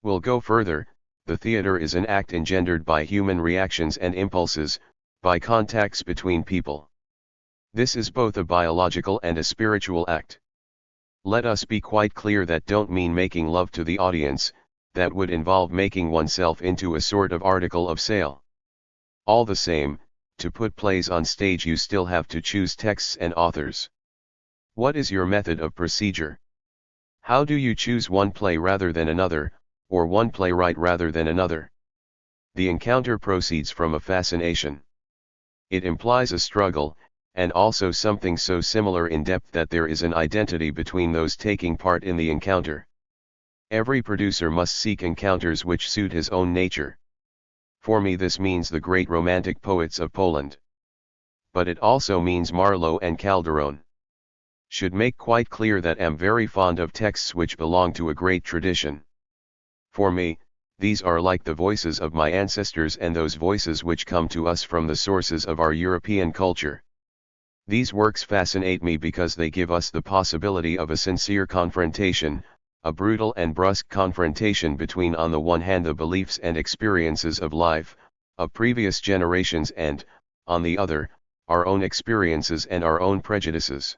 We'll go further, the theater is an act engendered by human reactions and impulses, by contacts between people. This is both a biological and a spiritual act. Let us be quite clear that don't mean making love to the audience, that would involve making oneself into a sort of article of sale. All the same, to put plays on stage you still have to choose texts and authors. What is your method of procedure? How do you choose one play rather than another, or one playwright rather than another? The encounter proceeds from a fascination. It implies a struggle, and also something so similar in depth that there is an identity between those taking part in the encounter. Every producer must seek encounters which suit his own nature. For me this means the great romantic poets of Poland. But it also means Marlowe and Calderon. Should make quite clear that I'm very fond of texts which belong to a great tradition. For me, these are like the voices of my ancestors and those voices which come to us from the sources of our European culture. These works fascinate me because they give us the possibility of a sincere confrontation, a brutal and brusque confrontation between on the one hand the beliefs and experiences of life, of previous generations and, on the other, our own experiences and our own prejudices.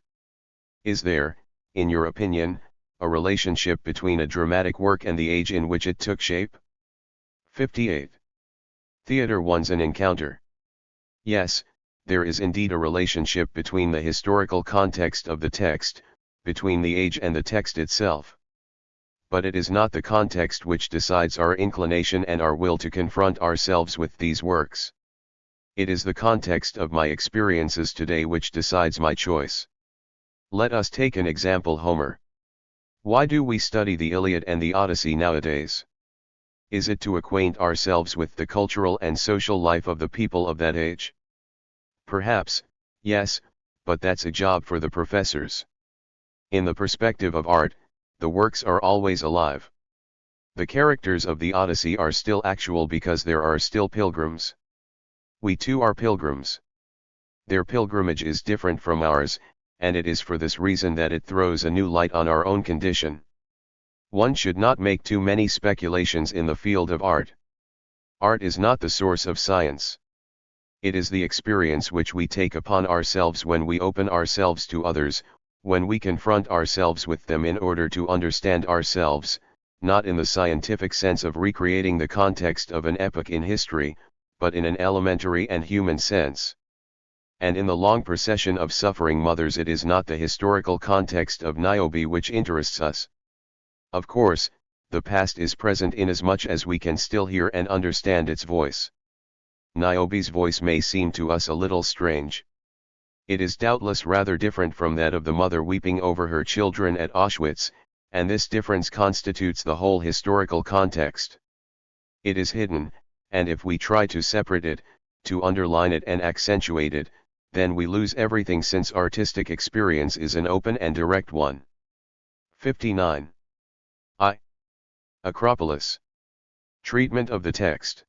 Is there, in your opinion, a relationship between a dramatic work and the age in which it took shape? 58. Theater one's an encounter. Yes, there is indeed a relationship between the historical context of the text, between the age and the text itself. But it is not the context which decides our inclination and our will to confront ourselves with these works. It is the context of my experiences today which decides my choice. Let us take an example: Homer. Why do we study the Iliad and the Odyssey nowadays? Is it to acquaint ourselves with the cultural and social life of the people of that age? Perhaps, yes, but that's a job for the professors. In the perspective of art, the works are always alive. The characters of the Odyssey are still actual because there are still pilgrims. We too are pilgrims. Their pilgrimage is different from ours, and it is for this reason that it throws a new light on our own condition. One should not make too many speculations in the field of art. Art is not the source of science. It is the experience which we take upon ourselves when we open ourselves to others, when we confront ourselves with them in order to understand ourselves, not in the scientific sense of recreating the context of an epoch in history, but in an elementary and human sense. And in the long procession of suffering mothers it is not the historical context of Niobe which interests us. Of course, the past is present inasmuch as we can still hear and understand its voice. Niobe's voice may seem to us a little strange. It is doubtless rather different from that of the mother weeping over her children at Auschwitz, and this difference constitutes the whole historical context. It is hidden, and if we try to separate it, to underline it and accentuate it, then we lose everything, since artistic experience is an open and direct one. 59. Acropolis. Treatment of the text.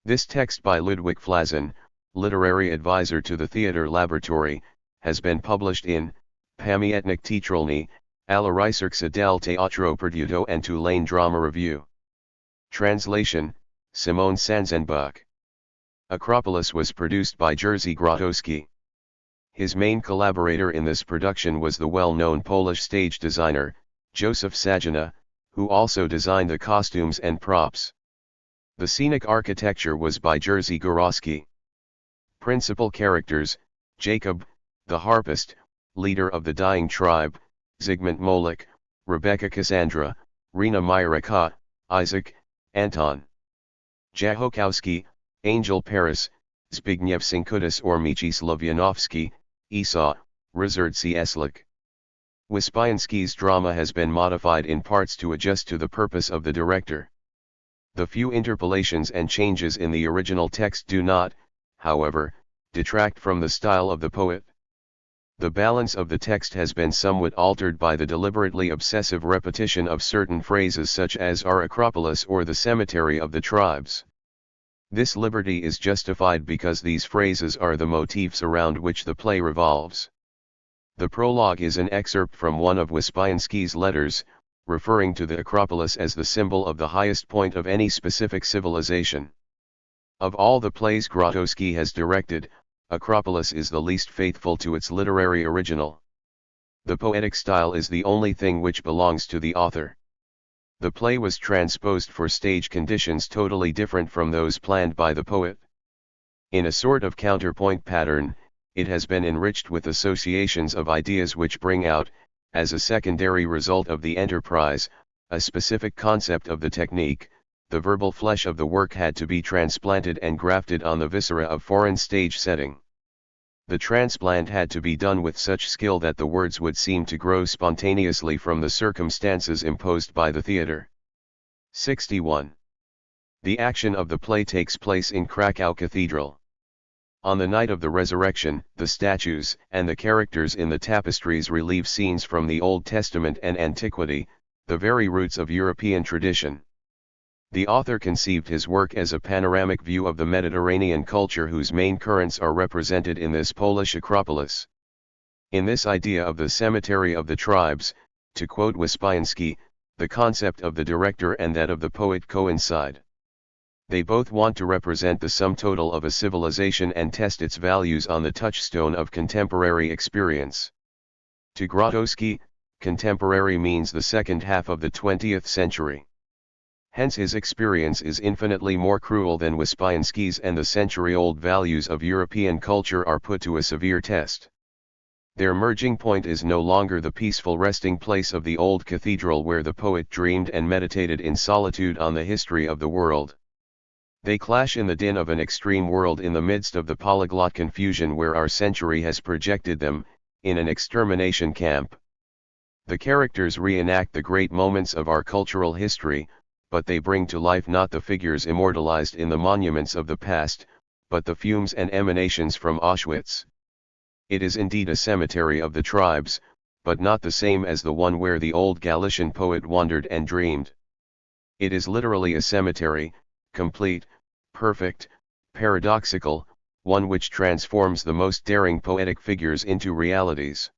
This text by Ludwig Flazen, literary advisor to the Theatre Laboratory, has been published in Pamiętnik Teatralny, alla Research del Teatro Perduto and Tulane Drama Review. Translation, Simone Sanzenbuck. Acropolis was produced by Jerzy Grotowski. His main collaborator in this production was the well-known Polish stage designer, Joseph Sajina, who also designed the costumes and props. The scenic architecture was by Jerzy Grotowski. Principal characters: Jacob, the harpist, leader of the dying tribe, Zygmunt Molik, Rebecca Cassandra, Rena Myraka, Isaac, Anton. Jachokowski, Angel Paris, Zbigniew Sinkutis or Mieczysław Janowski, Esau, Ryszard Cieslik. Wyspiański's drama has been modified in parts to adjust to the purpose of the director. The few interpolations and changes in the original text do not, however, detract from the style of the poet. The balance of the text has been somewhat altered by the deliberately obsessive repetition of certain phrases such as our Acropolis or the cemetery of the tribes. This liberty is justified because these phrases are the motifs around which the play revolves. The prologue is an excerpt from one of Wyspiański's letters, referring to the Acropolis as the symbol of the highest point of any specific civilization. Of all the plays Grotowski has directed, Acropolis is the least faithful to its literary original. The poetic style is the only thing which belongs to the author. The play was transposed for stage conditions totally different from those planned by the poet. In a sort of counterpoint pattern, it has been enriched with associations of ideas which bring out, As a secondary result of the enterprise, a specific concept of the technique, the verbal flesh of the work had to be transplanted and grafted on the viscera of foreign stage setting. The transplant had to be done with such skill that the words would seem to grow spontaneously from the circumstances imposed by the theater. 61. The action of the play takes place in Krakow Cathedral. On the night of the resurrection, the statues and the characters in the tapestries relieve scenes from the Old Testament and antiquity, the very roots of European tradition. The author conceived his work as a panoramic view of the Mediterranean culture whose main currents are represented in this Polish Acropolis. In this idea of the cemetery of the tribes, to quote Wyspiański, the concept of the director and that of the poet coincide. They both want to represent the sum total of a civilization and test its values on the touchstone of contemporary experience. To Grotowski, contemporary means the second half of the 20th century. Hence his experience is infinitely more cruel than Wyspiański's, and the century-old values of European culture are put to a severe test. Their merging point is no longer the peaceful resting place of the old cathedral where the poet dreamed and meditated in solitude on the history of the world. They clash in the din of an extreme world in the midst of the polyglot confusion where our century has projected them, in an extermination camp. The characters reenact the great moments of our cultural history, but they bring to life not the figures immortalized in the monuments of the past, but the fumes and emanations from Auschwitz. It is indeed a cemetery of the tribes, but not the same as the one where the old Galician poet wandered and dreamed. It is literally a cemetery, complete, perfect, paradoxical, one which transforms the most daring poetic figures into realities.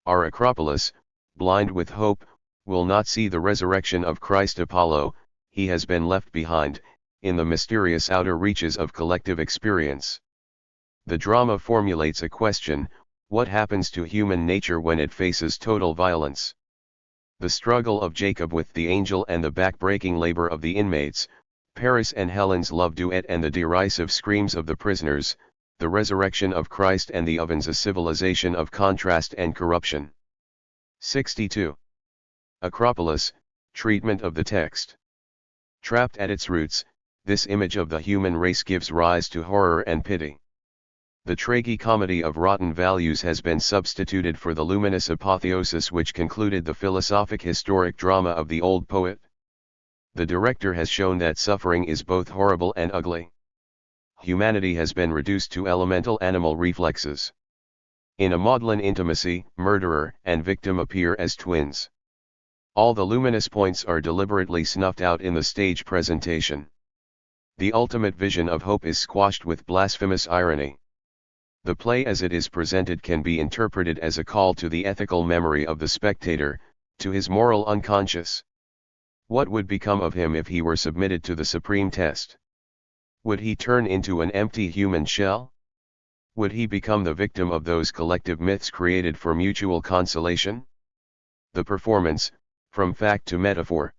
Our Acropolis, blind with hope, will not see the resurrection of Christ Apollo. He has been left behind, in the mysterious outer reaches of collective experience. The drama formulates a question: what happens to human nature when it faces total violence? The struggle of Jacob with the angel and the back-breaking labor of the inmates, Paris and Helen's love duet and the derisive screams of the prisoners, the resurrection of Christ and the ovens, a civilization of contrast and corruption. 62. Acropolis, treatment of the text. Trapped at its roots, this image of the human race gives rise to horror and pity. The tragicomedy of rotten values has been substituted for the luminous apotheosis which concluded the philosophic historic drama of the old poet. The director has shown that suffering is both horrible and ugly. Humanity has been reduced to elemental animal reflexes. In a maudlin intimacy, murderer and victim appear as twins. All the luminous points are deliberately snuffed out in the stage presentation. The ultimate vision of hope is squashed with blasphemous irony. The play as it is presented can be interpreted as a call to the ethical memory of the spectator, to his moral unconscious. What would become of him if he were submitted to the supreme test? Would he turn into an empty human shell? Would he become the victim of those collective myths created for mutual consolation? The performance, from fact to metaphor.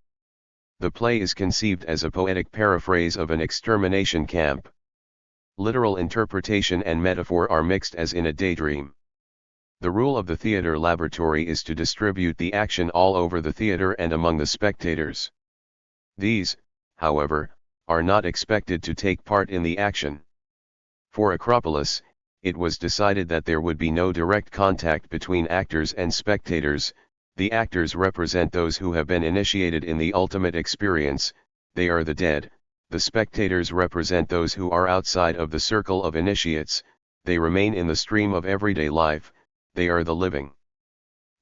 The play is conceived as a poetic paraphrase of an extermination camp. Literal interpretation and metaphor are mixed as in a daydream. The rule of the theater laboratory is to distribute the action all over the theater and among the spectators. These, however, are not expected to take part in the action. For Acropolis, it was decided that there would be no direct contact between actors and spectators. The actors represent those who have been initiated in the ultimate experience, they are the dead. The spectators represent those who are outside of the circle of initiates, they remain in the stream of everyday life, they are the living.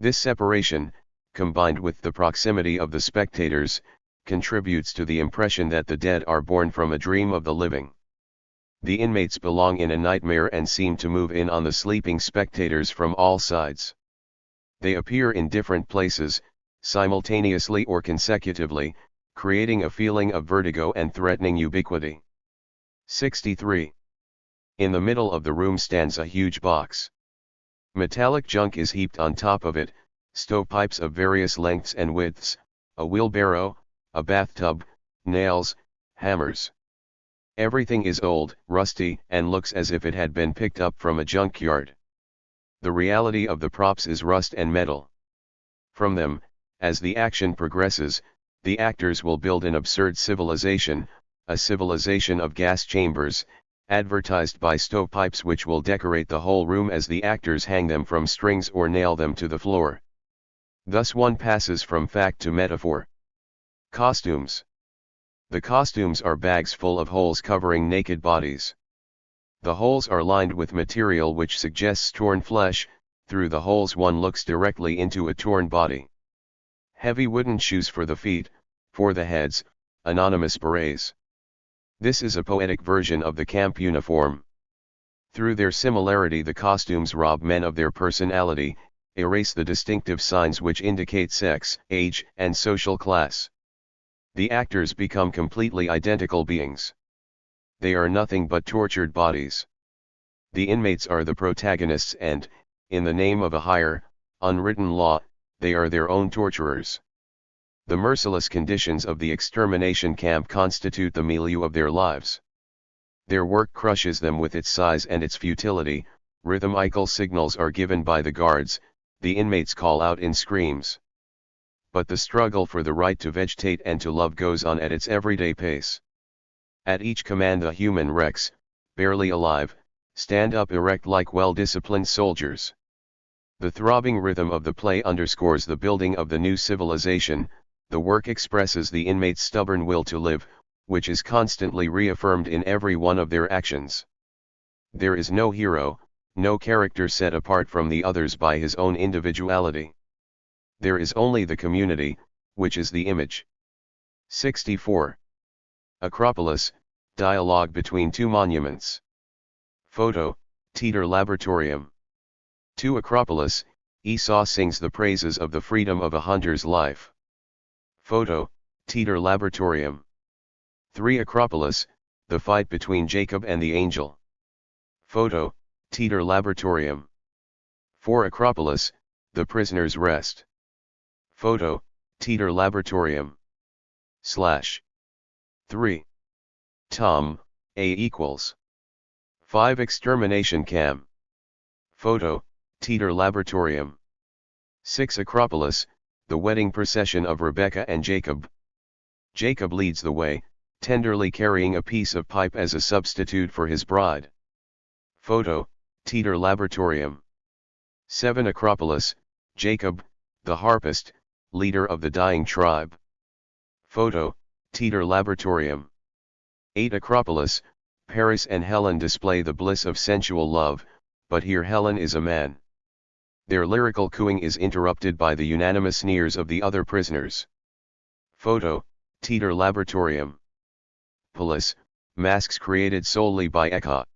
This separation, combined with the proximity of the spectators, contributes to the impression that the dead are born from a dream of the living. The inmates belong in a nightmare and seem to move in on the sleeping spectators from all sides. They appear in different places, simultaneously or consecutively, creating a feeling of vertigo and threatening ubiquity. 63. In the middle of the room stands a huge box. Metallic junk is heaped on top of it, stovepipes of various lengths and widths, a wheelbarrow, a bathtub, nails, hammers. Everything is old, rusty, and looks as if it had been picked up from a junkyard. The reality of the props is rust and metal. From them, as the action progresses, the actors will build an absurd civilization, a civilization of gas chambers, advertised by stovepipes which will decorate the whole room as the actors hang them from strings or nail them to the floor. Thus one passes from fact to metaphor. Costumes. The costumes are bags full of holes covering naked bodies. The holes are lined with material which suggests torn flesh. Through the holes one looks directly into a torn body. Heavy wooden shoes for the feet, for the heads, anonymous berets. This is a poetic version of the camp uniform. Through their similarity the costumes rob men of their personality, erase the distinctive signs which indicate sex, age, and social class. The actors become completely identical beings. They are nothing but tortured bodies. The inmates are the protagonists and, in the name of a higher, unwritten law, they are their own torturers. The merciless conditions of the extermination camp constitute the milieu of their lives. Their work crushes them with its size and its futility. Rhythmical signals are given by the guards, the inmates call out in screams. But the struggle for the right to vegetate and to love goes on at its everyday pace. At each command the human wrecks, barely alive, stand up erect like well-disciplined soldiers. The throbbing rhythm of the play underscores the building of the new civilization. The work expresses the inmates' stubborn will to live, which is constantly reaffirmed in every one of their actions. There is no hero, no character set apart from the others by his own individuality. There is only the community, which is the image. 64. Acropolis, dialogue between two monuments. Photo, Teeter Laboratorium. To Acropolis, Esau sings the praises of the freedom of a hunter's life. Photo, Teeter Laboratorium. 3 Acropolis, the fight between Jacob and the angel. Photo, Teeter Laboratorium. 4 Acropolis, the prisoner's rest. Photo, Teeter Laboratorium. / 3. Tom, A equals 5 Extermination Cam. Photo, Teeter Laboratorium. 6 Acropolis, the wedding procession of Rebekah and Jacob. Jacob leads the way, tenderly carrying a piece of pipe as a substitute for his bride. Photo, Teeter Laboratorium. 7 Acropolis, Jacob, the harpist, leader of the dying tribe. Photo, Teeter Laboratorium. 8 Acropolis, Paris and Helen display the bliss of sensual love, but here Helen is a man. Their lyrical cooing is interrupted by the unanimous sneers of the other prisoners. Photo, Teeter Laboratorium. Police, masks created solely by Eckhart.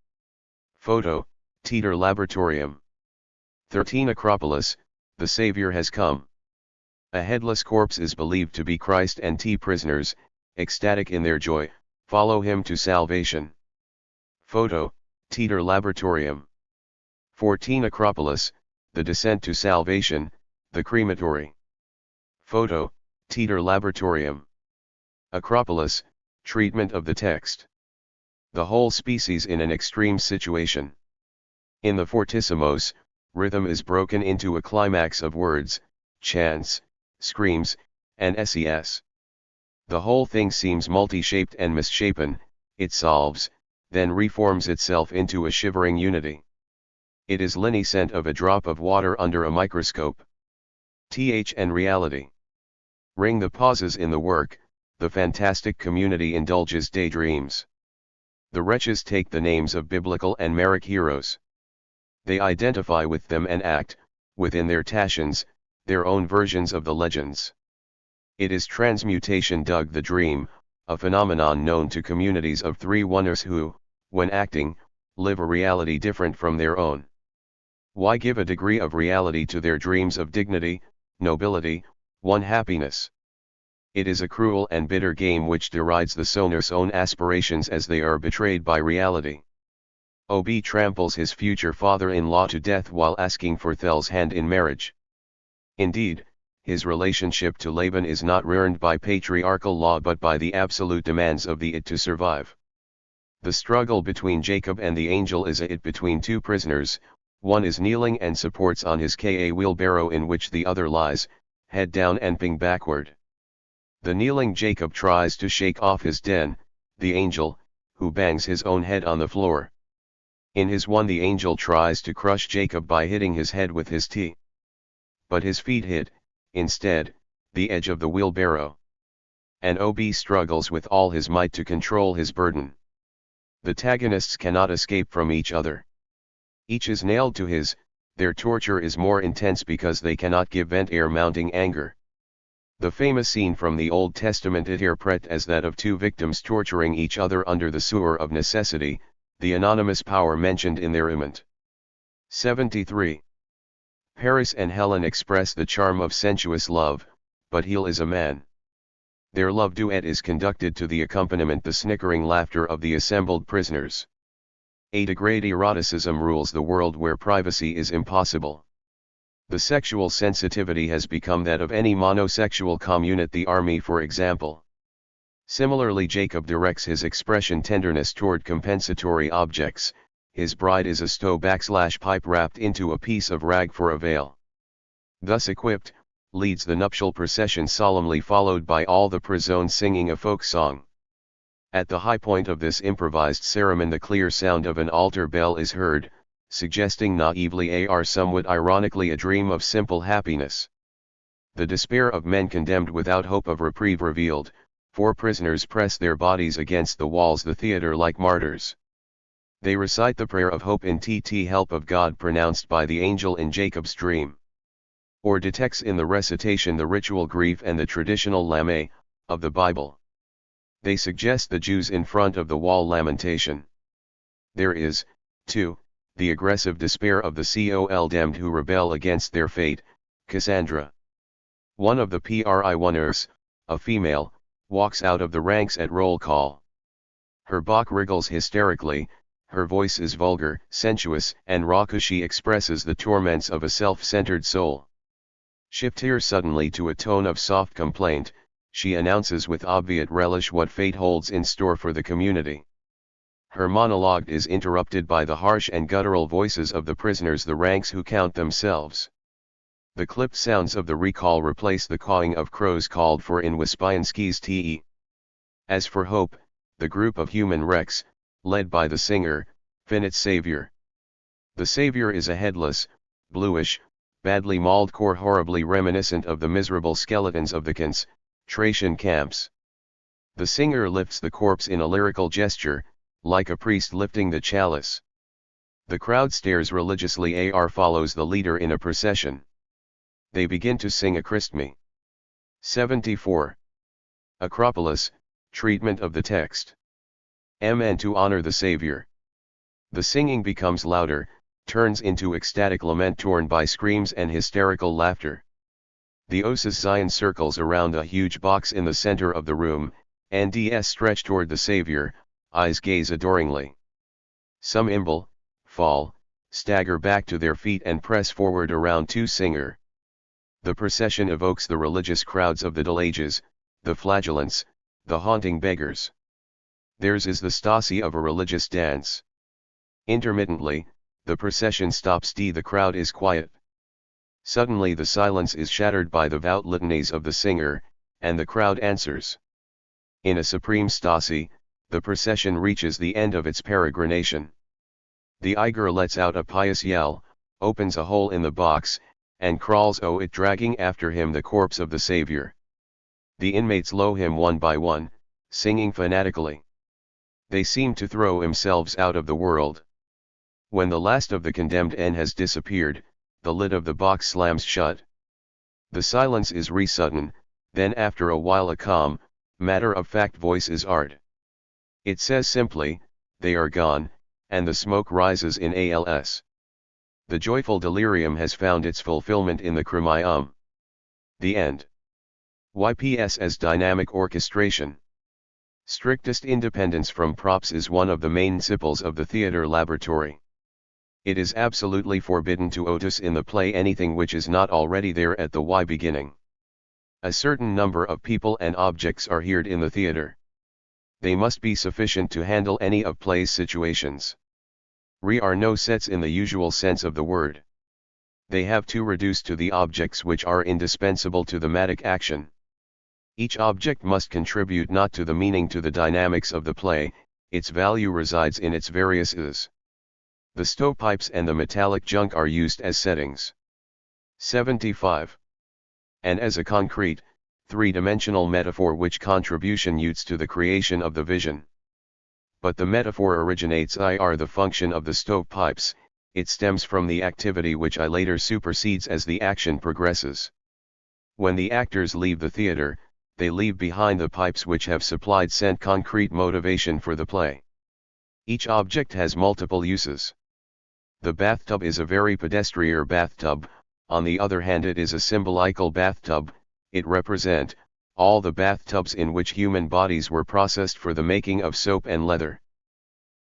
Photo, Teeter Laboratorium. 13 Acropolis, the Savior has come. A headless corpse is believed to be Christ and prisoners, ecstatic in their joy, follow him to salvation. Photo, Teeter Laboratorium. 14 Acropolis, the descent to salvation, the crematory. Photo, Teeter Laboratorium. Acropolis, treatment of the text. The whole species in an extreme situation. In the fortissimos, rhythm is broken into a climax of words, chants, screams, and ses. The whole thing seems multi-shaped and misshapen, it solves, then reforms itself into a shivering unity. It is linescent of a drop of water under a microscope. And reality. Ring the pauses in the work, the fantastic community indulges daydreams. The wretches take the names of biblical and Merrick heroes. They identify with them and act, within their tashions, their own versions of the legends. It is transmutation dug the dream, a phenomenon known to communities of 3 oners who, when acting, live a reality different from their own. Why give a degree of reality to their dreams of dignity, nobility, one happiness? It is a cruel and bitter game which derides the soner's own aspirations as they are betrayed by reality. Ob tramples his future father-in-law to death while asking for Thel's hand in marriage. Indeed, his relationship to Laban is not ruined by patriarchal law but by the absolute demands of the it to survive. The struggle between Jacob and the angel is a it between 2 prisoners, one is kneeling and supports on his wheelbarrow in which the other lies, head down and ping backward. The kneeling Jacob tries to shake off his den, the angel, who bangs his own head on the floor. In his one the angel tries to crush Jacob by hitting his head with his teeth. But his feet hit, instead, the edge of the wheelbarrow. And Ob struggles with all his might to control his burden. The antagonists cannot escape from each other. Each is nailed to their torture is more intense because they cannot give vent to mounting anger. The famous scene from the Old Testament is interpreted as that of two victims torturing each other under the sewer of necessity, the anonymous power mentioned in their lament. 73. Paris and Helen express the charm of sensuous love, but he is a man. Their love duet is conducted to the accompaniment the snickering laughter of the assembled prisoners. A degraded eroticism rules the world where privacy is impossible. The sexual sensitivity has become that of any monosexual commune, the army for example. Similarly, Jacob directs his expression tenderness toward compensatory objects. His bride is a stove/pipe wrapped into a piece of rag for a veil. Thus equipped, leads the nuptial procession solemnly, followed by all the prisons singing a folk song. At the high point of this improvised ceremony the clear sound of an altar bell is heard, suggesting naively or somewhat ironically a dream of simple happiness. The despair of men condemned without hope of reprieve revealed, 4 prisoners press their bodies against the walls the theater like martyrs. They recite the prayer of hope in help of God pronounced by the angel in Jacob's dream. Or detects in the recitation the ritual grief and the traditional lame of the Bible. They suggest the Jews in front of the wall lamentation. There is, too, the aggressive despair of the damned who rebel against their fate. Cassandra. One of the pri-oners, a female, walks out of the ranks at roll call. Her back wriggles hysterically, her voice is vulgar, sensuous, and raucous. She expresses the torments of a self-centered soul. Shift here suddenly to a tone of soft complaint, she announces with obvious relish what fate holds in store for the community. Her monologue is interrupted by the harsh and guttural voices of the prisoners, the ranks who count themselves. The clipped sounds of the recall replace the cawing of crows called for in Wyspiański's te. As for hope, the group of human wrecks, led by the singer, Finit's savior. The savior is a headless, bluish, badly mauled corpse horribly reminiscent of the miserable skeletons of the concentration camps. The singer lifts the corpse in a lyrical gesture, like a priest lifting the chalice. The crowd stares religiously follows the leader in a procession. They begin to sing a Christmas. 74. Acropolis, treatment of the text. And to honor the Savior. The singing becomes louder, turns into ecstatic lament torn by screams and hysterical laughter. The Osis Zion circles around a huge box in the center of the room, and stretch toward the Savior, eyes gaze adoringly. Some imble, fall, stagger back to their feet and press forward around two singer. The procession evokes the religious crowds of the Middle Ages, the flagellants, the haunting beggars. Theirs is the Stasi of a religious dance. Intermittently, the procession stops. The crowd is quiet. Suddenly the silence is shattered by the vout litanies of the singer, and the crowd answers. In a supreme Stasi, the procession reaches the end of its peregrination. The Iger lets out a pious yell, opens a hole in the box, and crawls it dragging after him the corpse of the Savior. The inmates low him one by one, singing fanatically. They seem to throw themselves out of the world. When the last of the condemned has disappeared, the lid of the box slams shut. The silence is sudden, then after a while a calm, matter-of-fact voice is heard. It says simply, "They are gone," and the smoke rises in als. The joyful delirium has found its fulfillment in the Krimium. The end. YPS as dynamic orchestration. Strictest independence from props is one of the main principles of the theater laboratory. It is absolutely forbidden to notice in the play anything which is not already there at the beginning. A certain number of people and objects are here in the theater. They must be sufficient to handle any of play's situations. Are no sets in the usual sense of the word. They have to reduce to the objects which are indispensable to thematic action. Each object must contribute not to the meaning to the dynamics of the play, its value resides in its various is. The stovepipes and the metallic junk are used as settings. 75. And as a concrete, three-dimensional metaphor which contribution utes to the creation of the vision. But the metaphor originates ir the function of the stovepipes, it stems from the activity which I later supersedes as the action progresses. When the actors leave the theater, they leave behind the pipes which have supplied sent concrete motivation for the play. Each object has multiple uses. The bathtub is a very pedestrian bathtub, on the other hand it is a symbolical bathtub, it represents all the bathtubs in which human bodies were processed for the making of soap and leather.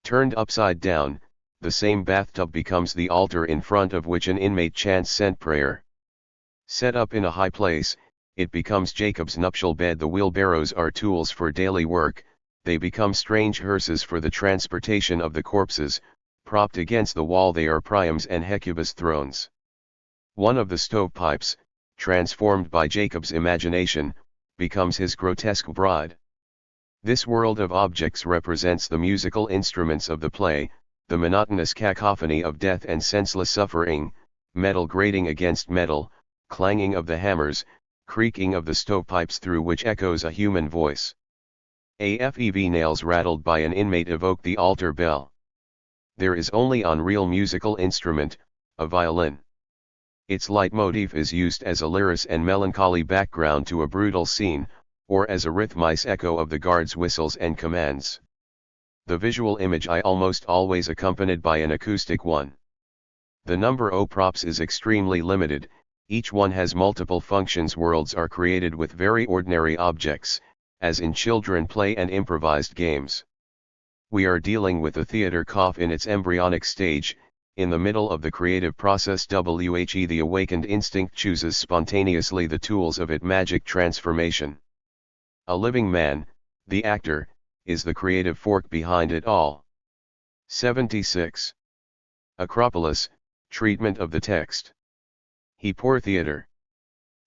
Turned upside down, the same bathtub becomes the altar in front of which an inmate chants sent prayer. Set up in a high place, it becomes Jacob's nuptial bed. The wheelbarrows are tools for daily work, they become strange hearses for the transportation of the corpses, propped against the wall they are Priam's and Hecuba's thrones. One of the stovepipes, transformed by Jacob's imagination, becomes his grotesque bride. This world of objects represents the musical instruments of the play, the monotonous cacophony of death and senseless suffering, metal grating against metal, clanging of the hammers, creaking of the stovepipes through which echoes a human voice. AFEV nails rattled by an inmate evoke the altar bell. There is only one real musical instrument, a violin. Its leitmotif is used as a lyris and melancholy background to a brutal scene, or as a rhythmic echo of the guards' whistles and commands. The visual image is almost always accompanied by an acoustic one. The number of props is extremely limited, each one has multiple functions. Worlds are created with very ordinary objects, as in children play and improvised games. We are dealing with a theater cough in its embryonic stage. In the middle of the creative process the awakened instinct chooses spontaneously the tools of its magic transformation. A living man, the actor, is the creative fork behind it all. 76. Acropolis, treatment of the text. He poor theater.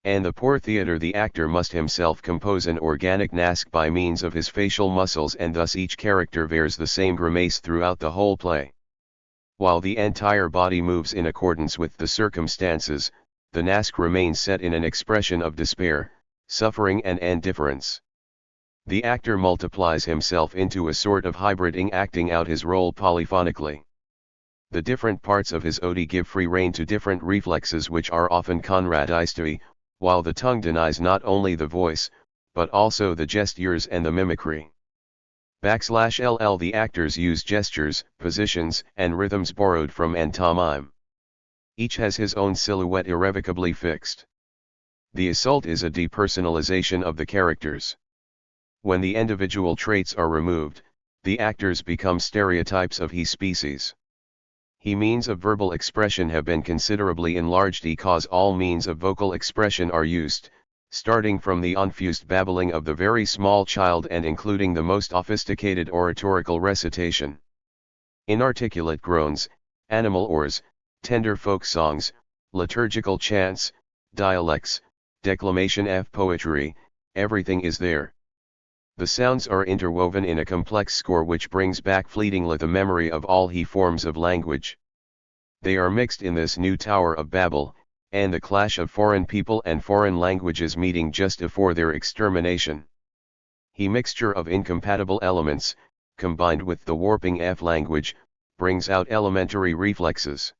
And the poor theater the actor must himself compose an organic mask by means of his facial muscles, and thus each character bears the same grimace throughout the whole play. While the entire body moves in accordance with the circumstances, the mask remains set in an expression of despair, suffering and indifference. The actor multiplies himself into a sort of hybriding, acting out his role polyphonically. The different parts of his ode give free rein to different reflexes which are often Conradistoi, while the tongue denies not only the voice, but also the gestures and the mimicry. /LL The actors use gestures, positions, and rhythms borrowed from pantomime. Each has his own silhouette irrevocably fixed. The assault is a depersonalization of the characters. When the individual traits are removed, the actors become stereotypes of his species. He means of verbal expression have been considerably enlarged because all means of vocal expression are used, starting from the unfused babbling of the very small child and including the most sophisticated oratorical recitation. Inarticulate groans, animal oars, tender folk songs, liturgical chants, dialects, declamation of poetry, everything is there. The sounds are interwoven in a complex score which brings back fleetingly the memory of all he forms of language. They are mixed in this new Tower of Babel, and the clash of foreign people and foreign languages meeting just before their extermination. He mixture of incompatible elements, combined with the warping F language, brings out elementary reflexes.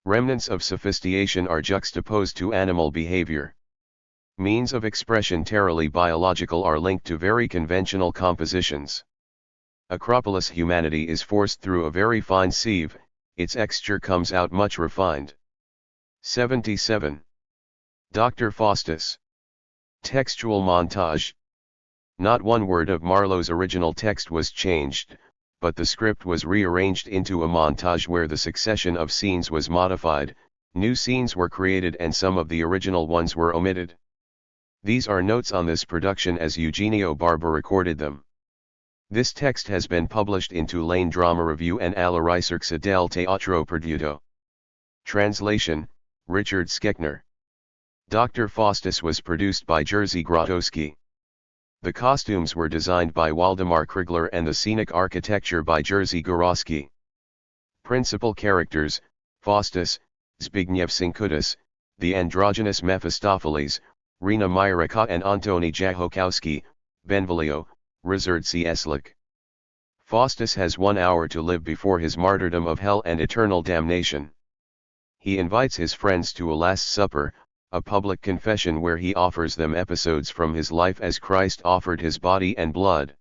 Remnants of sophistication are juxtaposed to animal behavior. Means of expression terribly biological are linked to very conventional compositions. Acropolis humanity is forced through a very fine sieve, its exture comes out much refined. 77. Dr. Faustus. Textual montage. Not one word of Marlowe's original text was changed, but the script was rearranged into a montage where the succession of scenes was modified, new scenes were created and some of the original ones were omitted. These are notes on this production as Eugenio Barba recorded them. This text has been published in Tulane Drama Review and alla ricerca del Teatro Perduto. Translation, Richard Schechner. Dr. Faustus was produced by Jerzy Grotowski. The costumes were designed by Waldemar Krigler and the scenic architecture by Jerzy Grotowski. Principal characters: Faustus, Zbigniew Cincutus, the androgynous Mephistopheles, Rena Myrica and Antoni Jachokowski, Benvolio, Ryszard Cieslak. Faustus has 1 hour to live before his martyrdom of hell and eternal damnation. He invites his friends to a Last Supper, a public confession where he offers them episodes from his life as Christ offered his body and blood.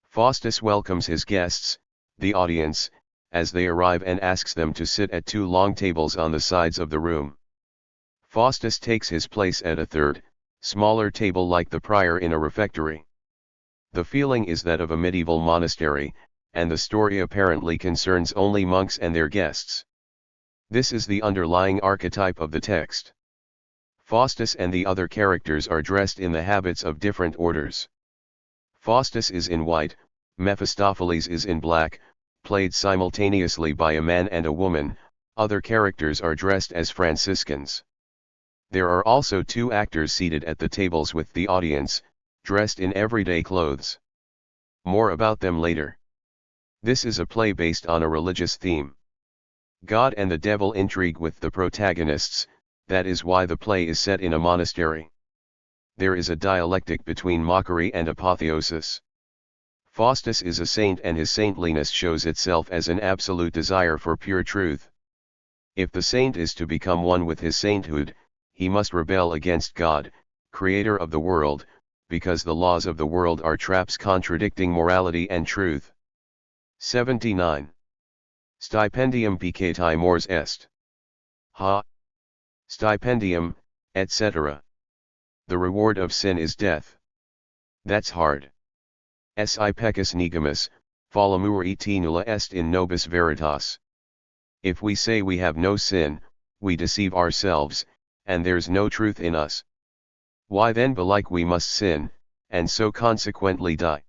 Faustus welcomes his guests, the audience, as they arrive and asks them to sit at 2 long tables on the sides of the room. Faustus takes his place at a third, smaller table like the prior in a refectory. The feeling is that of a medieval monastery, and the story apparently concerns only monks and their guests. This is the underlying archetype of the text. Faustus and the other characters are dressed in the habits of different orders. Faustus is in white, Mephistopheles is in black, played simultaneously by a man and a woman. Other characters are dressed as Franciscans. There are also 2 actors seated at the tables with the audience, dressed in everyday clothes. More about them later. This is a play based on a religious theme. God and the devil intrigue with the protagonists, that is why the play is set in a monastery. There is a dialectic between mockery and apotheosis. Faustus is a saint and his saintliness shows itself as an absolute desire for pure truth. If the saint is to become one with his sainthood, he must rebel against God, creator of the world, because the laws of the world are traps contradicting morality and truth. 79. Stipendium peccati mors est. Ha! Stipendium, etc. The reward of sin is death. That's hard. Si pecus negamus, fallamur et nulla est in nobis veritas. If we say we have no sin, we deceive ourselves, and there's no truth in us. Why then belike we must sin, and so consequently die.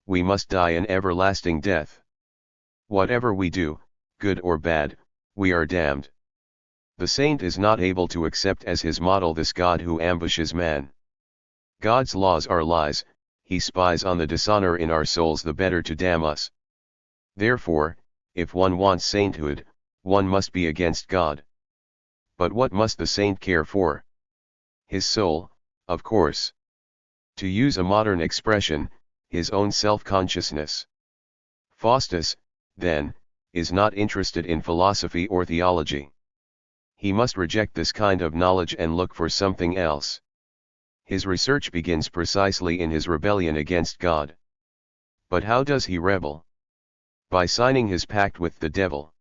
We must die an everlasting death. Whatever we do, good or bad, we are damned. The saint is not able to accept as his model this God who ambushes man. God's laws are lies, he spies on the dishonor in our souls the better to damn us. Therefore, if one wants sainthood, one must be against God. But what must the saint care for? His soul, of course. To use a modern expression, his own self-consciousness. Faustus, then, is not interested in philosophy or theology. He must reject this kind of knowledge and look for something else. His research begins precisely in his rebellion against God. But how does he rebel? By signing his pact with the devil.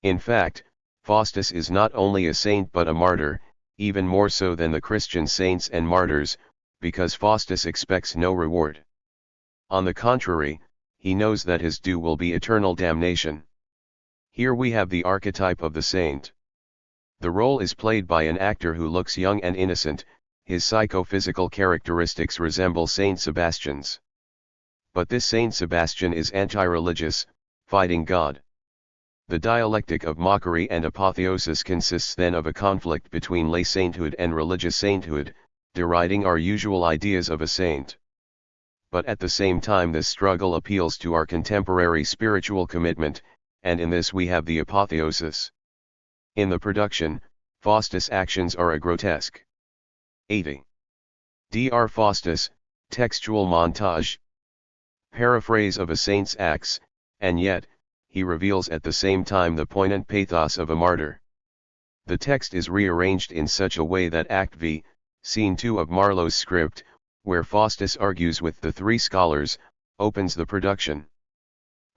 In fact, Faustus is not only a saint but a martyr, even more so than the Christian saints and martyrs, because Faustus expects no reward. On the contrary, he knows that his due will be eternal damnation. Here we have the archetype of the saint. The role is played by an actor who looks young and innocent, his psychophysical characteristics resemble Saint Sebastian's. But this Saint Sebastian is anti-religious, fighting God. The dialectic of mockery and apotheosis consists then of a conflict between lay sainthood and religious sainthood, deriding our usual ideas of a saint. But at the same time this struggle appeals to our contemporary spiritual commitment, and in this we have the apotheosis. In the production, Faustus' actions are a grotesque. 80. Dr. Faustus, textual montage. Paraphrase of a saint's acts, and yet, he reveals at the same time the poignant pathos of a martyr. The text is rearranged in such a way that Act V, Scene 2 of Marlowe's script, where Faustus argues with the 3 scholars, opens the production.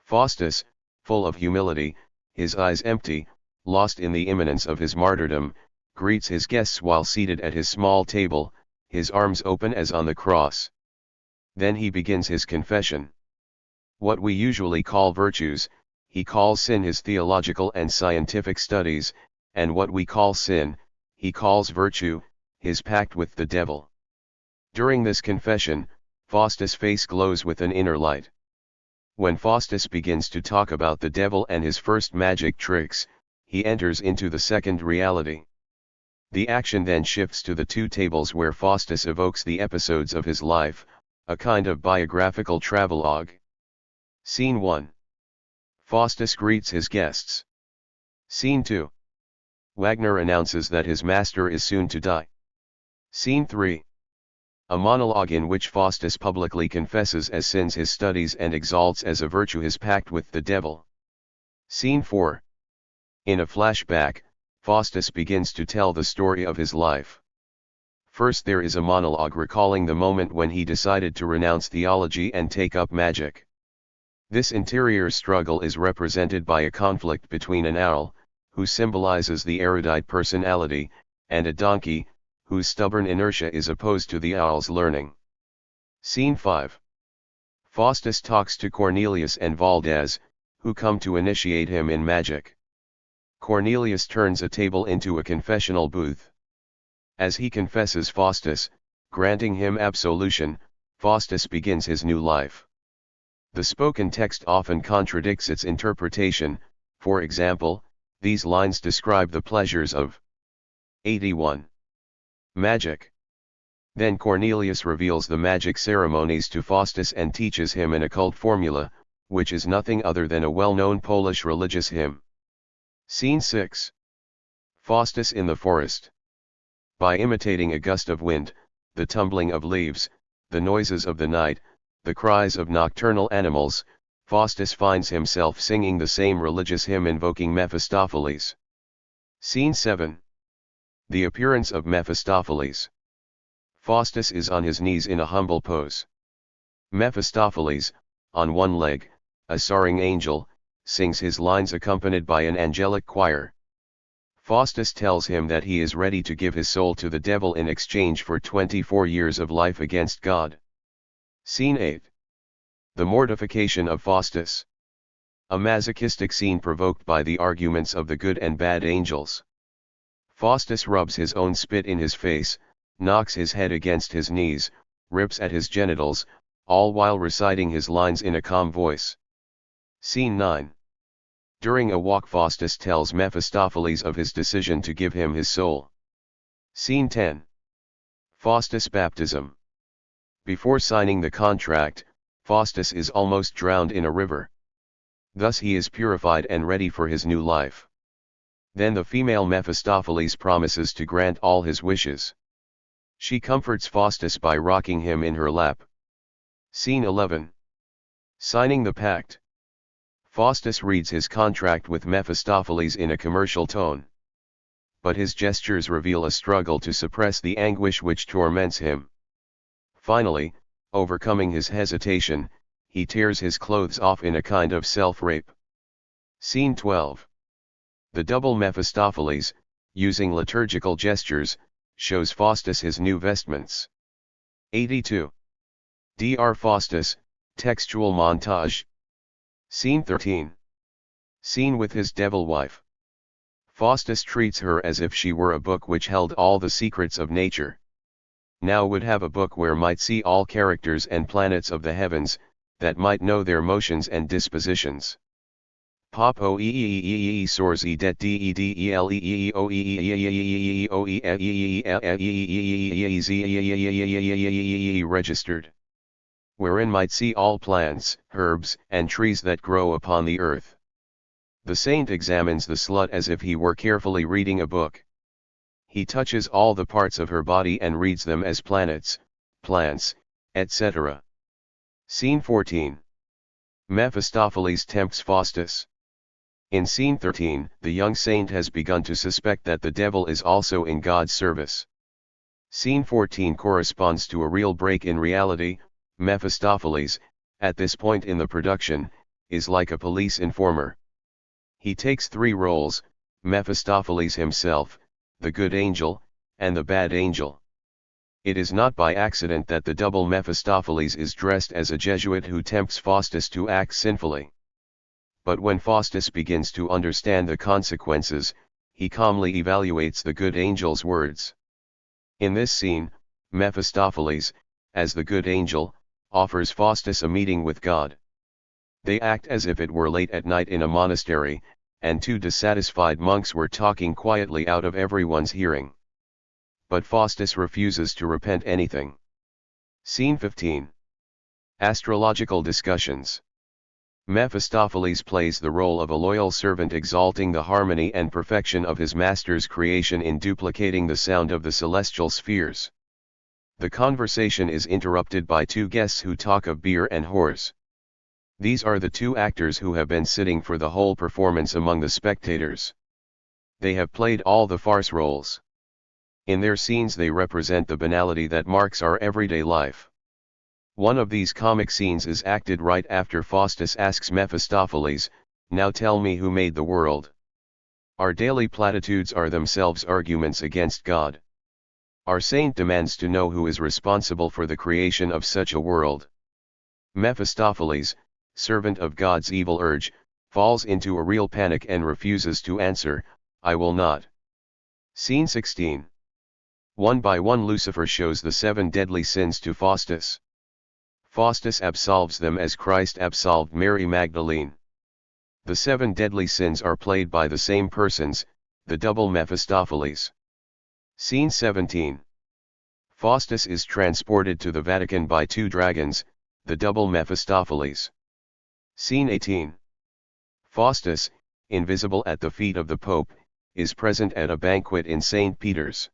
Faustus, full of humility, his eyes empty, lost in the imminence of his martyrdom, greets his guests while seated at his small table, his arms open as on the cross. Then he begins his confession. What we usually call virtues, he calls sin his theological and scientific studies, and what we call sin, he calls virtue, his pact with the devil. During this confession, Faustus' face glows with an inner light. When Faustus begins to talk about the devil and his first magic tricks, he enters into the second reality. The action then shifts to the two tables where Faustus evokes the episodes of his life, a kind of biographical travelogue. Scene 1. Faustus greets his guests. Scene 2. Wagner announces that his master is soon to die. Scene 3. A monologue in which Faustus publicly confesses as sins his studies and exalts as a virtue his pact with the devil. Scene 4. In a flashback, Faustus begins to tell the story of his life. First there is a monologue recalling the moment when he decided to renounce theology and take up magic. This interior struggle is represented by a conflict between an owl, who symbolizes the erudite personality, and a donkey, whose stubborn inertia is opposed to the owl's learning. Scene 5. Faustus talks to Cornelius and Valdez, who come to initiate him in magic. Cornelius turns a table into a confessional booth. As he confesses Faustus, granting him absolution, Faustus begins his new life. The spoken text often contradicts its interpretation. For example, these lines describe the pleasures of 81. Magic. Then Cornelius reveals the magic ceremonies to Faustus and teaches him an occult formula, which is nothing other than a well-known Polish religious hymn. Scene 6. Faustus in the forest. By imitating a gust of wind, the tumbling of leaves, the noises of the night, the cries of nocturnal animals, Faustus finds himself singing the same religious hymn invoking Mephistopheles. Scene 7. The appearance of Mephistopheles. Faustus is on his knees in a humble pose. Mephistopheles, on one leg, a soaring angel, sings his lines accompanied by an angelic choir. Faustus tells him that he is ready to give his soul to the devil in exchange for 24 years of life against God. Scene 8. The mortification of Faustus. A masochistic scene provoked by the arguments of the good and bad angels. Faustus rubs his own spit in his face, knocks his head against his knees, rips at his genitals, all while reciting his lines in a calm voice. Scene 9. During a walk Faustus tells Mephistopheles of his decision to give him his soul. Scene 10. Faustus' baptism. Before signing the contract, Faustus is almost drowned in a river. Thus he is purified and ready for his new life. Then the female Mephistopheles promises to grant all his wishes. She comforts Faustus by rocking him in her lap. Scene 11. Signing the pact. Faustus reads his contract with Mephistopheles in a commercial tone. But his gestures reveal a struggle to suppress the anguish which torments him. Finally, overcoming his hesitation, he tears his clothes off in a kind of self-rape. Scene 12. The double Mephistopheles, using liturgical gestures, shows Faustus his new vestments. 82. Dr. Faustus, textual montage. Scene 13. Scene with his devil wife. Faustus treats her as if she were a book which held all the secrets of nature. Now would have a book where might see all characters and planets of the heavens, that might know their motions and dispositions. Pop o e source e det d e d e l e o e registered. Wherein might see all plants, herbs, and trees that grow upon the earth. The saint examines the slut as if he were carefully reading a book. He touches all the parts of her body and reads them as planets, plants, etc. Scene 14. Mephistopheles tempts Faustus. In scene 13, the young saint has begun to suspect that the devil is also in God's service. Scene 14 corresponds to a real break in reality. Mephistopheles, at this point in the production, is like a police informer. He takes three roles: Mephistopheles himself, the good angel, and the bad angel. It is not by accident that the double Mephistopheles is dressed as a Jesuit who tempts Faustus to act sinfully. But when Faustus begins to understand the consequences, he calmly evaluates the good angel's words. In this scene, Mephistopheles, as the good angel, offers Faustus a meeting with God. They act as if it were late at night in a monastery, and 2 dissatisfied monks were talking quietly out of everyone's hearing. But Faustus refuses to repent anything. Scene 15. Astrological discussions. Mephistopheles plays the role of a loyal servant, exalting the harmony and perfection of his master's creation in duplicating the sound of the celestial spheres. The conversation is interrupted by 2 guests who talk of beer and whores. These are the 2 actors who have been sitting for the whole performance among the spectators. They have played all the farce roles. In their scenes they represent the banality that marks our everyday life. One of these comic scenes is acted right after Faustus asks Mephistopheles, "Now tell me who made the world." Our daily platitudes are themselves arguments against God. Our saint demands to know who is responsible for the creation of such a world. Mephistopheles, servant of God's evil urge, falls into a real panic and refuses to answer, "I will not." Scene 16. One by one Lucifer shows the 7 deadly sins to Faustus. Faustus absolves them as Christ absolved Mary Magdalene. The 7 deadly sins are played by the same persons, the double Mephistopheles. Scene 17. Faustus is transported to the Vatican by 2 dragons, the double Mephistopheles. Scene 18. Faustus, invisible at the feet of the Pope, is present at a banquet in St. Peter's.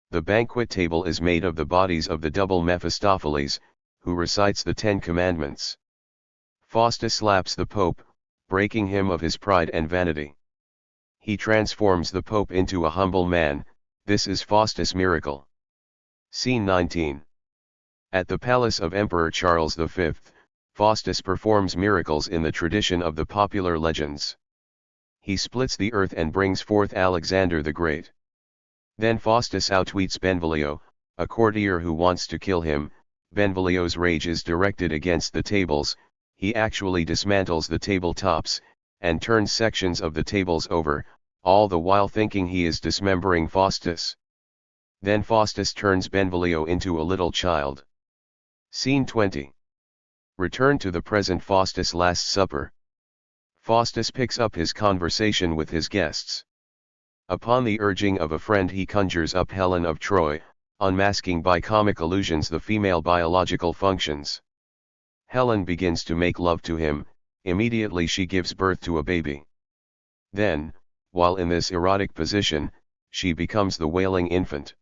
The banquet table is made of the bodies of the double Mephistopheles, who recites the 10 Commandments. Faustus slaps the Pope, breaking him of his pride and vanity. He transforms the Pope into a humble man. This is Faustus' miracle. Scene 19. At the palace of Emperor Charles V, Faustus performs miracles in the tradition of the popular legends. He splits the earth and brings forth Alexander the Great. Then Faustus outwits Benvolio, a courtier who wants to kill him. Benvolio's rage is directed against the tables. He actually dismantles the tabletops, and turns sections of the tables over, all the while thinking he is dismembering Faustus. Then Faustus turns Benvolio into a little child. Scene 20. Return to the present. Faustus' Last Supper. Faustus picks up his conversation with his guests. Upon the urging of a friend he conjures up Helen of Troy, unmasking by comic allusions the female biological functions. Helen begins to make love to him. Immediately she gives birth to a baby. Then, while in this erotic position, she becomes the wailing infant.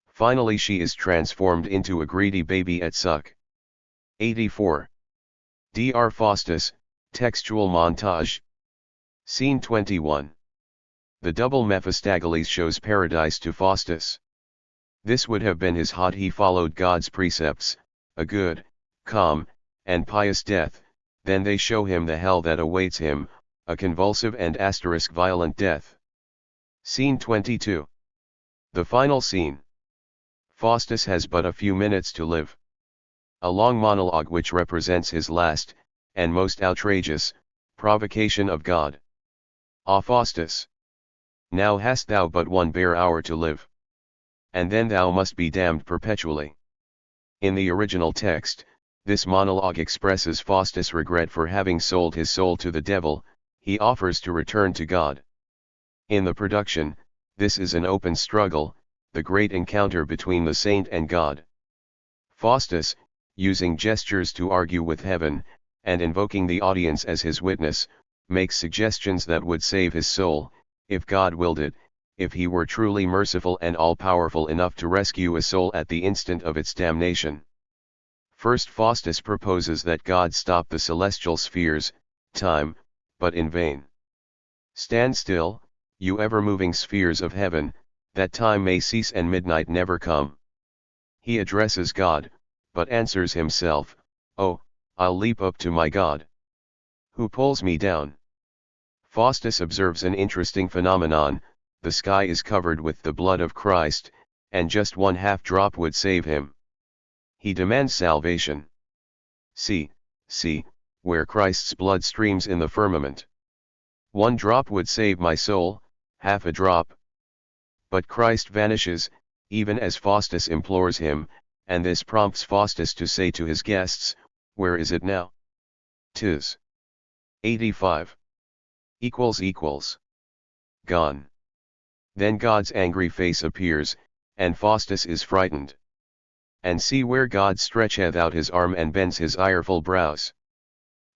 Finally she is transformed into a greedy baby at suck. 84. Dr. Faustus, textual montage. Scene 21. The double Mephistopheles shows paradise to Faustus. This would have been his had he followed God's precepts, a good, calm, and pious death. Then they show him the hell that awaits him, a convulsive and violent death. Scene 22. The final scene. Faustus has but a few minutes to live. A long monologue which represents his last, and most outrageous, provocation of God. Ah Faustus! Now hast thou but 1 bare hour to live. And then thou must be damned perpetually. In the original text, this monologue expresses Faustus' regret for having sold his soul to the devil. He offers to return to God. In the production, this is an open struggle, the great encounter between the saint and God. Faustus, using gestures to argue with heaven, and invoking the audience as his witness, makes suggestions that would save his soul, if God willed it, if he were truly merciful and all-powerful enough to rescue a soul at the instant of its damnation. First Faustus proposes that God stop the celestial spheres, time, but in vain. Stand still, you ever-moving spheres of heaven, that time may cease and midnight never come. He addresses God, but answers himself, oh, I'll leap up to my God. Who pulls me down? Faustus observes an interesting phenomenon. The sky is covered with the blood of Christ, and just 1/2 drop would save him. He demands salvation. See, where Christ's blood streams in the firmament. 1 drop would save my soul, 1/2 a drop. But Christ vanishes, even as Faustus implores him, and this prompts Faustus to say to his guests, where is it now? 'Tis 85. Gone. Then God's angry face appears, and Faustus is frightened. And see where God stretcheth out his arm and bends his ireful brows.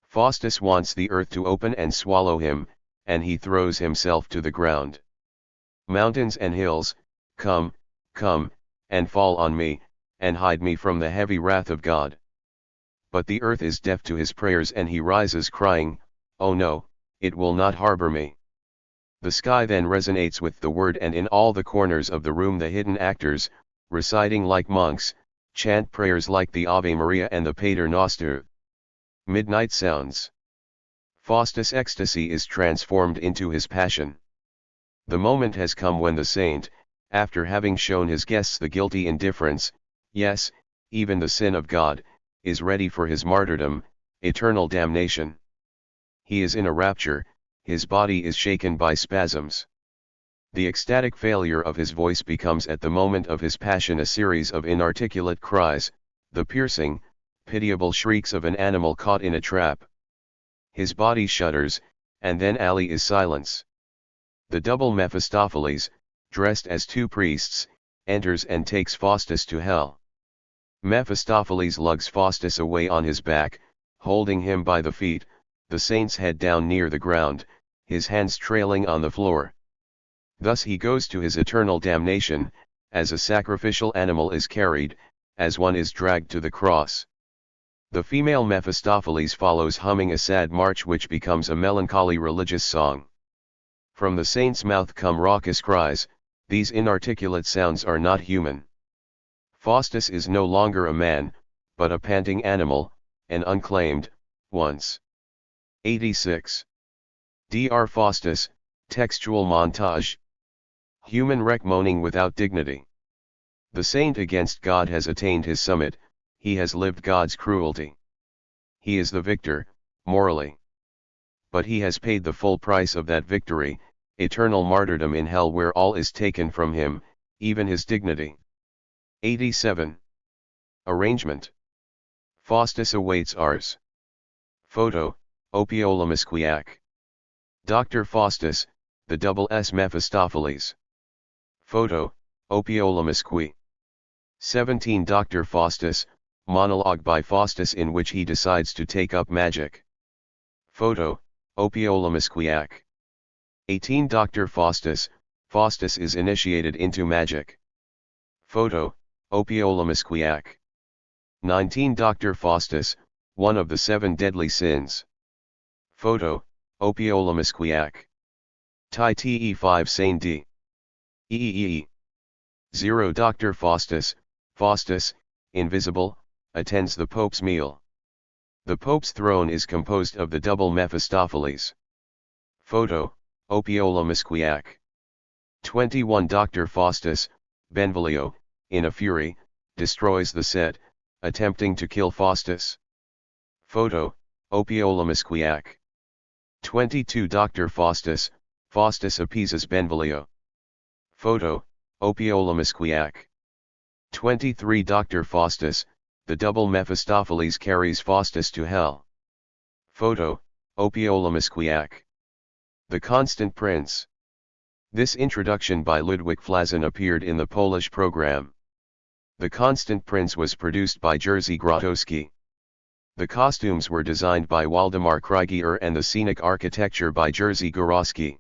Faustus wants the earth to open and swallow him, and he throws himself to the ground. Mountains and hills, come, come, and fall on me, and hide me from the heavy wrath of God. But the earth is deaf to his prayers, and he rises crying, Oh no, it will not harbor me. The sky then resonates with the word, and in all the corners of the room the hidden actors, reciting like monks, chant prayers like the Ave Maria and the Pater Noster. Midnight sounds. Faustus' ecstasy is transformed into his passion. The moment has come when the saint, after having shown his guests the guilty indifference, yes, even the sin of God, is ready for his martyrdom, eternal damnation. He is in a rapture, his body is shaken by spasms. The ecstatic failure of his voice becomes at the moment of his passion a series of inarticulate cries, the piercing, pitiable shrieks of an animal caught in a trap. His body shudders, and then Ali is silence. The double Mephistopheles, dressed as two priests, enters and takes Faustus to hell. Mephistopheles lugs Faustus away on his back, holding him by the feet, the saint's head down near the ground, his hands trailing on the floor. Thus he goes to his eternal damnation, as a sacrificial animal is carried, as one is dragged to the cross. The female Mephistopheles follows humming a sad march which becomes a melancholy religious song. From the saint's mouth come raucous cries, these inarticulate sounds are not human. Faustus is no longer a man, but a panting animal, an unclaimed, once. 86. Dr. Faustus, textual montage. Human wreck moaning without dignity. The saint against God has attained his summit, he has lived God's cruelty. He is the victor, morally. But he has paid the full price of that victory, eternal martyrdom in hell where all is taken from him, even his dignity. 87. Arrangement. Faustus awaits Ars. Photo, Opiolamusquiac. Dr. Faustus, the double S Mephistopheles. Photo, Opiolamusqui. 17. Dr. Faustus, monologue by Faustus in which he decides to take up magic. Photo, Opiolamusquiac. 18. Dr. Faustus, Faustus is initiated into magic. Photo, Opiolamusquiac. 19. Dr. Faustus, one of the 7 deadly sins. Photo, Opiolamusquiac. Tai te 5 Sane d. 0. Dr. Faustus, Faustus, invisible, attends the Pope's meal. The Pope's throne is composed of the double Mephistopheles. Photo, Opiolamusquiac. 21. Dr. Faustus, Benvolio, in a fury, destroys the set, attempting to kill Faustus. Photo, Opiolamusquiac. 22. Dr. Faustus, Faustus appeases Benvolio. Photo, Opiolamusquiac. 23. Dr. Faustus, the double Mephistopheles carries Faustus to hell. Photo, Opiolamusquiac. The Constant Prince. This introduction by Ludwig Flazin appeared in the Polish program. The Constant Prince was produced by Jerzy Grotowski. The costumes were designed by Waldemar Krieger and the scenic architecture by Jerzy Grotowski.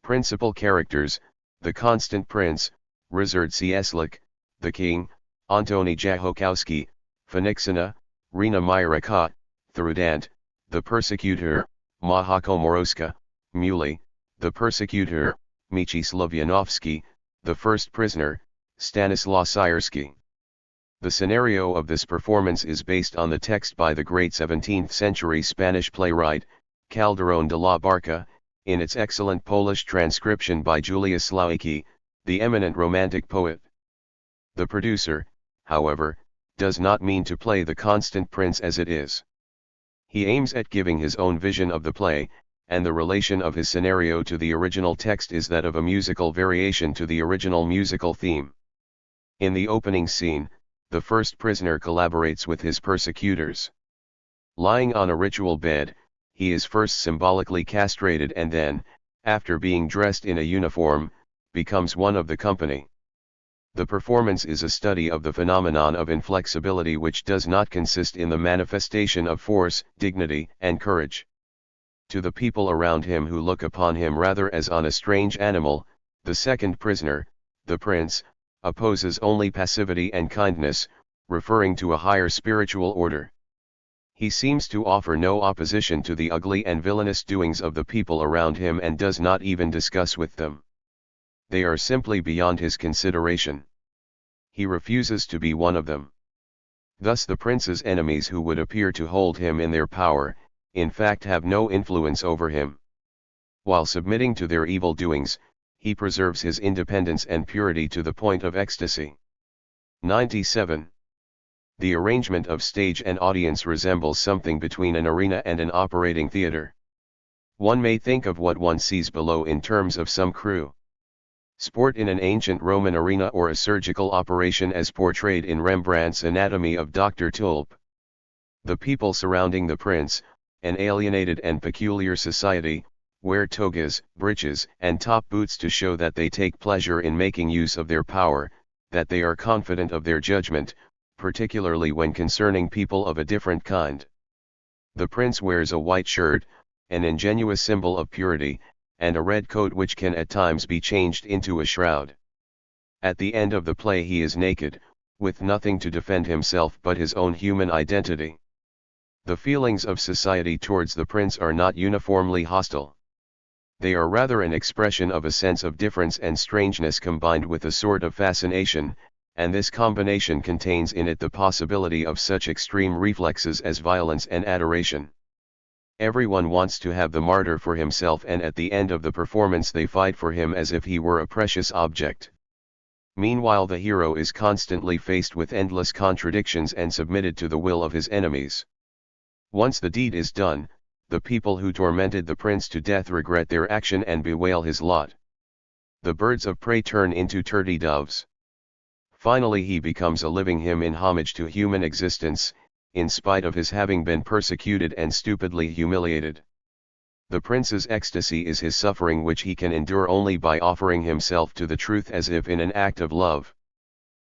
Principal characters, the Constant Prince, Ryszard Cieslik, the King, Antoni Jachokowski, Feniksina, Rina Myraka, Thrudant, the Persecutor, Maja Komorowska, Muli, the Persecutor, Mieczysław Janowski, the First Prisoner, Stanislaw Sierski. The scenario of this performance is based on the text by the great 17th-century Spanish playwright, Calderón de la Barca, in its excellent Polish transcription by Julius Slowacki, the eminent Romantic poet. The producer, however, does not mean to play the Constant Prince as it is. He aims at giving his own vision of the play, and the relation of his scenario to the original text is that of a musical variation to the original musical theme. In the opening scene, the first prisoner collaborates with his persecutors. Lying on a ritual bed, he is first symbolically castrated and then, after being dressed in a uniform, becomes one of the company. The performance is a study of the phenomenon of inflexibility, which does not consist in the manifestation of force, dignity, and courage. To the people around him, who look upon him rather as on a strange animal, the second prisoner, the prince, opposes only passivity and kindness, referring to a higher spiritual order. He seems to offer no opposition to the ugly and villainous doings of the people around him, and does not even discuss with them. They are simply beyond his consideration. He refuses to be one of them. Thus the prince's enemies, who would appear to hold him in their power, in fact have no influence over him. While submitting to their evil doings, he preserves his independence and purity to the point of ecstasy. 97. The arrangement of stage and audience resembles something between an arena and an operating theater. One may think of what one sees below in terms of some crew. Sport in an ancient Roman arena, or a surgical operation as portrayed in Rembrandt's Anatomy of Dr. Tulp. The people surrounding the prince, an alienated and peculiar society, wear togas, breeches, and top boots to show that they take pleasure in making use of their power, that they are confident of their judgment, particularly when concerning people of a different kind. The prince wears a white shirt, an ingenuous symbol of purity, and a red coat which can at times be changed into a shroud. At the end of the play he is naked, with nothing to defend himself but his own human identity. The feelings of society towards the prince are not uniformly hostile. They are rather an expression of a sense of difference and strangeness combined with a sort of fascination, and this combination contains in it the possibility of such extreme reflexes as violence and adoration. Everyone wants to have the martyr for himself, and at the end of the performance they fight for him as if he were a precious object. Meanwhile the hero is constantly faced with endless contradictions and submitted to the will of his enemies. Once the deed is done, the people who tormented the prince to death regret their action and bewail his lot. The birds of prey turn into turdy doves. Finally he becomes a living hymn in homage to human existence, in spite of his having been persecuted and stupidly humiliated. The prince's ecstasy is his suffering, which he can endure only by offering himself to the truth as if in an act of love.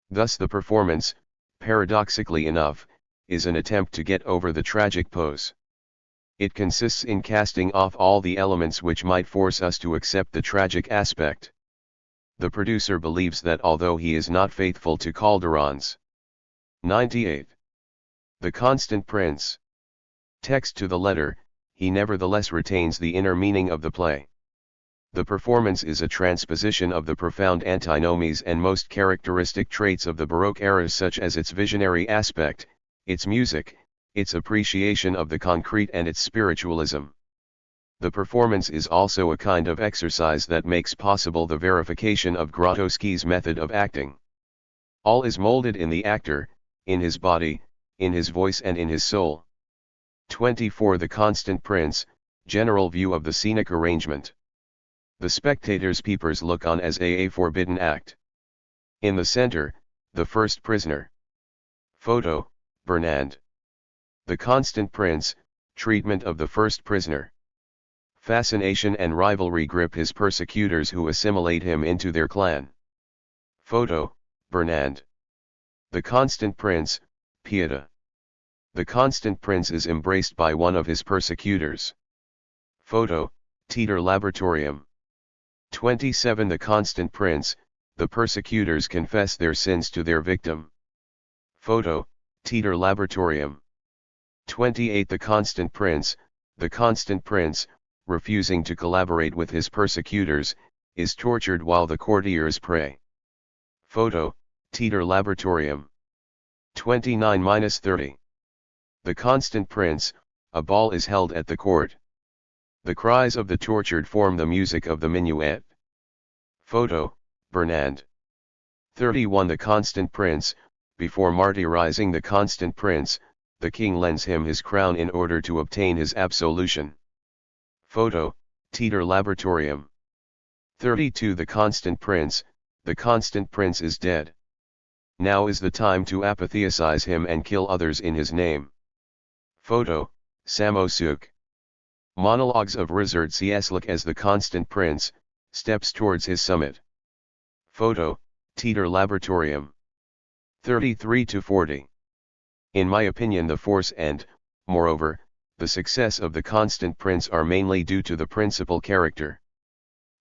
Thus the performance, paradoxically enough, is an attempt to get over the tragic pose. It consists in casting off all the elements which might force us to accept the tragic aspect. The producer believes that although he is not faithful to Calderon's 98. The Constant Prince. Text to the letter, he nevertheless retains the inner meaning of the play. The performance is a transposition of the profound antinomies and most characteristic traits of the Baroque era, such as its visionary aspect, its music, its appreciation of the concrete, and its spiritualism. The performance is also a kind of exercise that makes possible the verification of Grotowski's method of acting. All is molded in the actor, in his body, in his voice, and in his soul. 24. The Constant Prince, general view of the scenic arrangement. The spectator's peepers look on as a forbidden act. In the center, the first prisoner. Photo, Bernand. The Constant Prince, treatment of the first prisoner. Fascination and rivalry grip his persecutors, who assimilate him into their clan. Photo, Bernand. The Constant Prince, Pieta. The Constant Prince is embraced by one of his persecutors. Photo, Teeter Laboratorium. 27. The Constant Prince, the persecutors confess their sins to their victim. Photo, Teeter Laboratorium. 28. The Constant Prince, the Constant Prince, refusing to collaborate with his persecutors, is tortured while the courtiers pray. Photo, Teeter Laboratorium. 29-30. The Constant Prince, a ball is held at the court. The cries of the tortured form the music of the minuet. Photo, Bernand. 31. The Constant Prince, before martyrizing the Constant Prince, the king lends him his crown in order to obtain his absolution. Photo, Teeter Laboratorium. 32. The Constant Prince, the Constant Prince is dead. Now is the time to apotheosize him and kill others in his name. Photo, Samosuk. Monologues of Richard Cieslak as the Constant Prince, steps towards his summit. Photo, Teeter Laboratorium. 33-40. In my opinion, the force and, moreover, the success of the Constant Prince are mainly due to the principal character.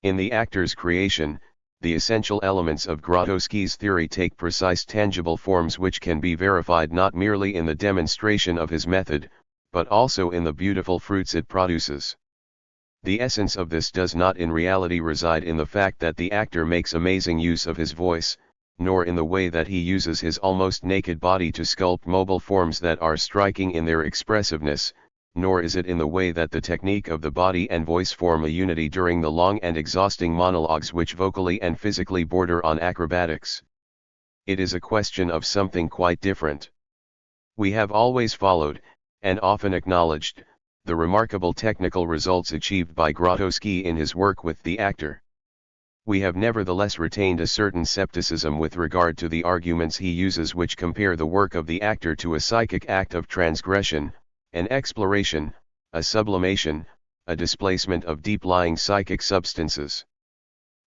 In the actor's creation, the essential elements of Grotowski's theory take precise tangible forms which can be verified not merely in the demonstration of his method, but also in the beautiful fruits it produces. The essence of this does not in reality reside in the fact that the actor makes amazing use of his voice, nor in the way that he uses his almost naked body to sculpt mobile forms that are striking in their expressiveness, nor is it in the way that the technique of the body and voice form a unity during the long and exhausting monologues which vocally and physically border on acrobatics. It is a question of something quite different. We have always followed, and often acknowledged, the remarkable technical results achieved by Grotowski in his work with the actor. We have nevertheless retained a certain skepticism with regard to the arguments he uses which compare the work of the actor to a psychic act of transgression, an exploration, a sublimation, a displacement of deep-lying psychic substances.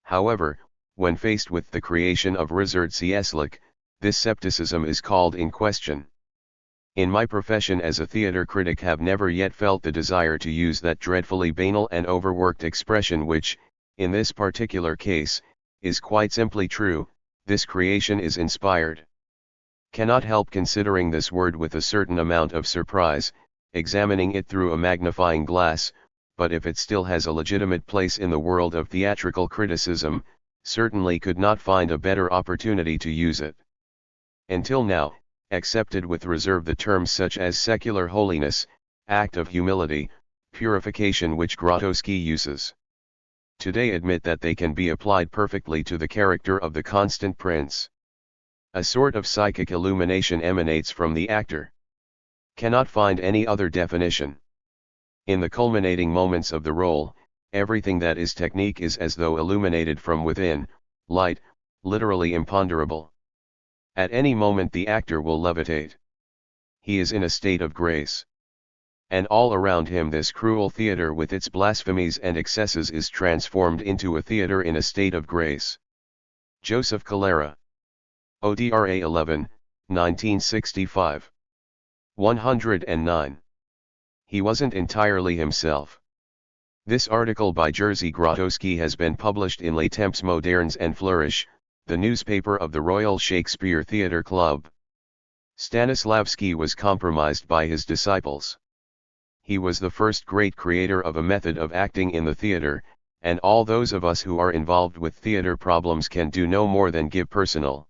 However, when faced with the creation of Richard Cieslak, this skepticism is called in question. In my profession as a theater critic have never yet felt the desire to use that dreadfully banal and overworked expression which, in this particular case, is quite simply true, this creation is inspired. Cannot help considering this word with a certain amount of surprise, examining it through a magnifying glass, but if it still has a legitimate place in the world of theatrical criticism, certainly could not find a better opportunity to use it. Until now, accepted with reserve the terms such as secular holiness, act of humility, purification which Grotowski uses. Today admit that they can be applied perfectly to the character of the Constant Prince. A sort of psychic illumination emanates from the actor. Cannot find any other definition. In the culminating moments of the role, everything that is technique is as though illuminated from within, light, literally imponderable. At any moment the actor will levitate. He is in a state of grace. And all around him this cruel theater with its blasphemies and excesses is transformed into a theater in a state of grace. Joseph Calera. ODRA 11, 1965. 109. He wasn't entirely himself. This article by Jerzy Grotowski has been published in Les Temps Modernes and Flourish, the newspaper of the Royal Shakespeare Theatre Club. Stanislavski was compromised by his disciples. He was the first great creator of a method of acting in the theatre, and all those of us who are involved with theatre problems can do no more than give personal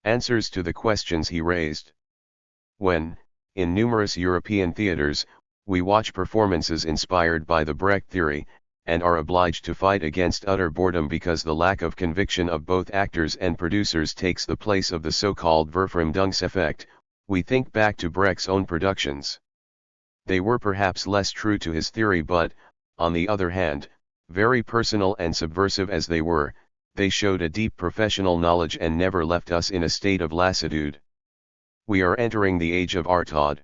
answers to the questions he raised. When, in numerous European theatres, we watch performances inspired by the Brecht theory, and are obliged to fight against utter boredom because the lack of conviction of both actors and producers takes the place of the so-called Verfremdungseffekt, we think back to Brecht's own productions. They were perhaps less true to his theory but, on the other hand, very personal and subversive as they were, they showed a deep professional knowledge and never left us in a state of lassitude. We are entering the age of Artaud.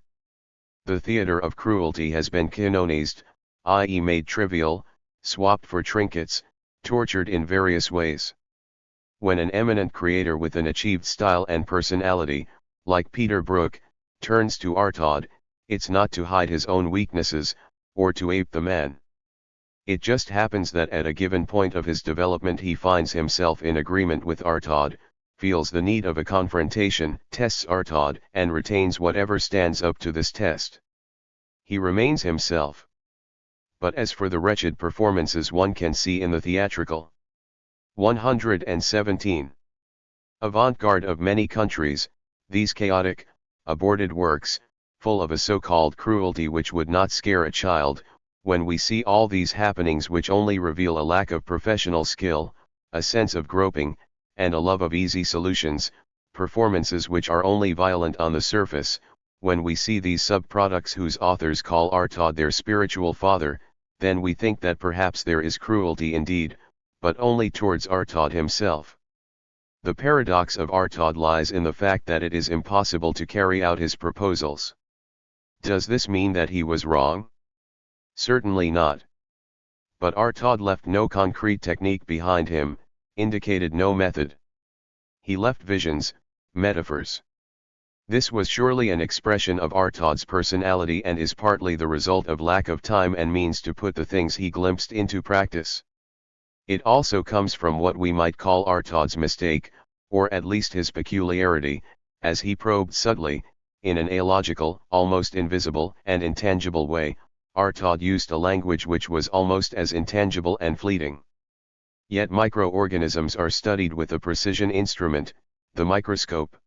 The theater of cruelty has been canonized, i.e. made trivial, swapped for trinkets, tortured in various ways. When an eminent creator with an achieved style and personality, like Peter Brook, turns to Artaud, it's not to hide his own weaknesses, or to ape the man. It just happens that at a given point of his development he finds himself in agreement with Artaud, feels the need of a confrontation, tests Artaud, and retains whatever stands up to this test. He remains himself. But as for the wretched performances one can see in the theatrical 117 avant-garde of many countries, these chaotic, aborted works, full of a so-called cruelty which would not scare a child, when we see all these happenings which only reveal a lack of professional skill, a sense of groping, and a love of easy solutions, performances which are only violent on the surface, when we see these sub-products whose authors call Artaud their spiritual father, then we think that perhaps there is cruelty indeed, but only towards Artaud himself. The paradox of Artaud lies in the fact that it is impossible to carry out his proposals. Does this mean that he was wrong? Certainly not. But Artaud left no concrete technique behind him, indicated no method. He left visions, metaphors. This was surely an expression of Artaud's personality and is partly the result of lack of time and means to put the things he glimpsed into practice. It also comes from what we might call Artaud's mistake, or at least his peculiarity, as he probed subtly, in an illogical, almost invisible and intangible way. Artaud used a language which was almost as intangible and fleeting. Yet microorganisms are studied with a precision instrument, the microscope.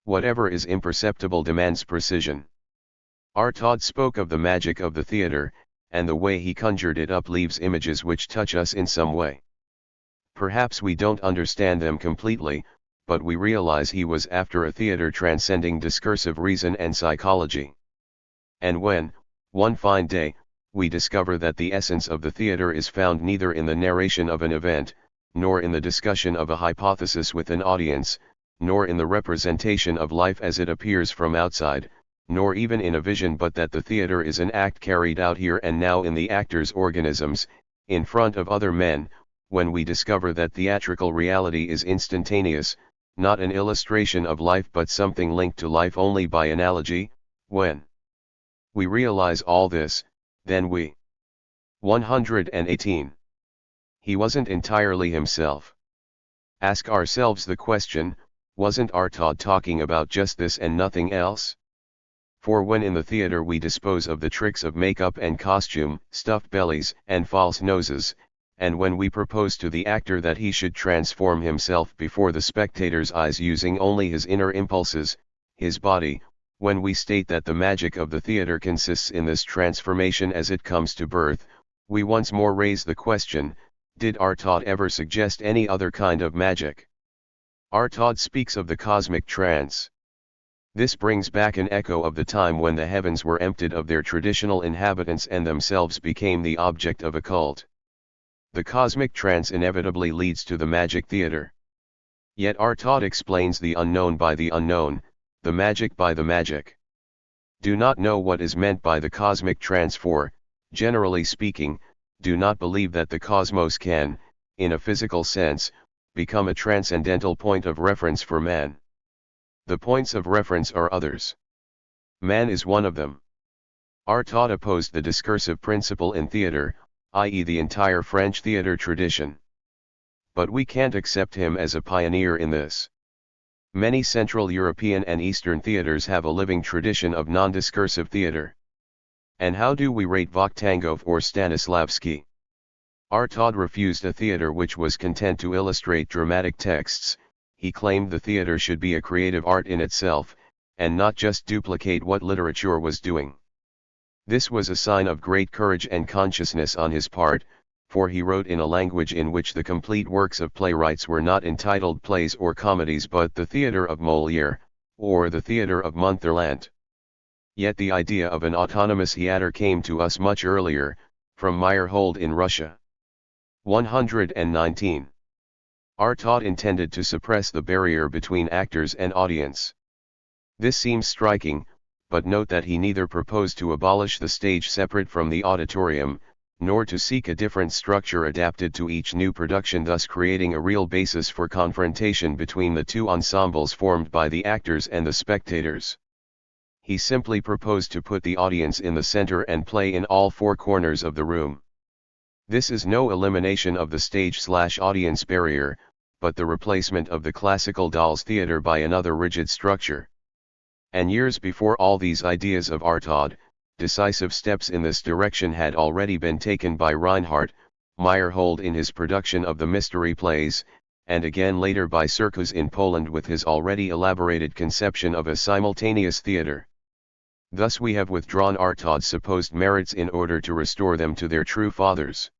Whatever is imperceptible demands precision. Artaud spoke of the magic of the theater, and the way he conjured it up leaves images which touch us in some way. Perhaps we don't understand them completely, but we realize he was after a theater transcending discursive reason and psychology. And when, one fine day, we discover that the essence of the theater is found neither in the narration of an event, nor in the discussion of a hypothesis with an audience, nor in the representation of life as it appears from outside, nor even in a vision, but that the theater is an act carried out here and now in the actor's organisms, in front of other men, when we discover that theatrical reality is instantaneous, not an illustration of life but something linked to life only by analogy, when we realize all this, then we 118. He wasn't entirely himself. Ask ourselves the question, wasn't Artaud talking about just this and nothing else? For when in the theater we dispose of the tricks of makeup and costume, stuffed bellies and false noses, and when we propose to the actor that he should transform himself before the spectator's eyes using only his inner impulses, his body, when we state that the magic of the theater consists in this transformation as it comes to birth, we once more raise the question, did Artaud ever suggest any other kind of magic? Artaud speaks of the cosmic trance. This brings back an echo of the time when the heavens were emptied of their traditional inhabitants and themselves became the object of a cult. The cosmic trance inevitably leads to the magic theater. Yet Artaud explains the unknown by the unknown, the magic by the magic. Do not know what is meant by the cosmic trance for, generally speaking, do not believe that the cosmos can, in a physical sense, become a transcendental point of reference for man. The points of reference are others. Man is one of them. Artaud opposed the discursive principle in theater, i.e. the entire French theater tradition. But we can't accept him as a pioneer in this. Many Central European and Eastern theaters have a living tradition of non-discursive theater. And how do we rate Vakhtangov or Stanislavski? Artaud refused a theater which was content to illustrate dramatic texts. He claimed the theater should be a creative art in itself, and not just duplicate what literature was doing. This was a sign of great courage and consciousness on his part, for he wrote in a language in which the complete works of playwrights were not entitled plays or comedies but the theater of Molière, or the theater of Montherlant. Yet the idea of an autonomous theater came to us much earlier, from Meyerhold in Russia. 119. Artaud intended to suppress the barrier between actors and audience. This seems striking, but note that he neither proposed to abolish the stage separate from the auditorium, nor to seek a different structure adapted to each new production, thus creating a real basis for confrontation between the two ensembles formed by the actors and the spectators. He simply proposed to put the audience in the center and play in all four corners of the room. This is no elimination of the stage/audience barrier, but the replacement of the classical dolls theater by another rigid structure. And years before all these ideas of Artaud, decisive steps in this direction had already been taken by Reinhard Meyerhold in his production of the mystery plays, and again later by Serkis in Poland with his already elaborated conception of a simultaneous theater. Thus we have withdrawn Artaud's supposed merits in order to restore them to their true fathers.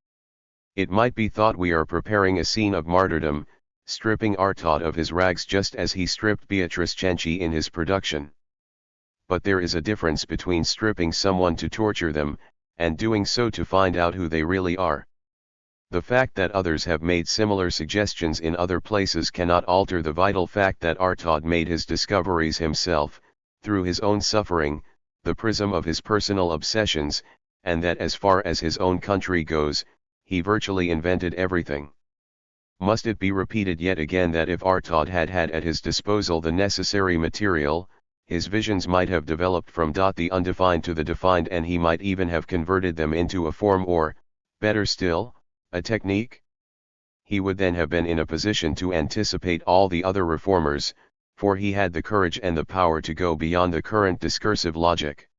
It might be thought we are preparing a scene of martyrdom, stripping Artaud of his rags just as he stripped Beatrice Cenci in his production. But there is a difference between stripping someone to torture them, and doing so to find out who they really are. The fact that others have made similar suggestions in other places cannot alter the vital fact that Artaud made his discoveries himself, through his own suffering, the prism of his personal obsessions, and that as far as his own country goes, he virtually invented everything. Must it be repeated yet again that if Artaud had had at his disposal the necessary material, his visions might have developed from the undefined to the defined, and he might even have converted them into a form or, better still, a technique? He would then have been in a position to anticipate all the other reformers, for he had the courage and the power to go beyond the current discursive logic.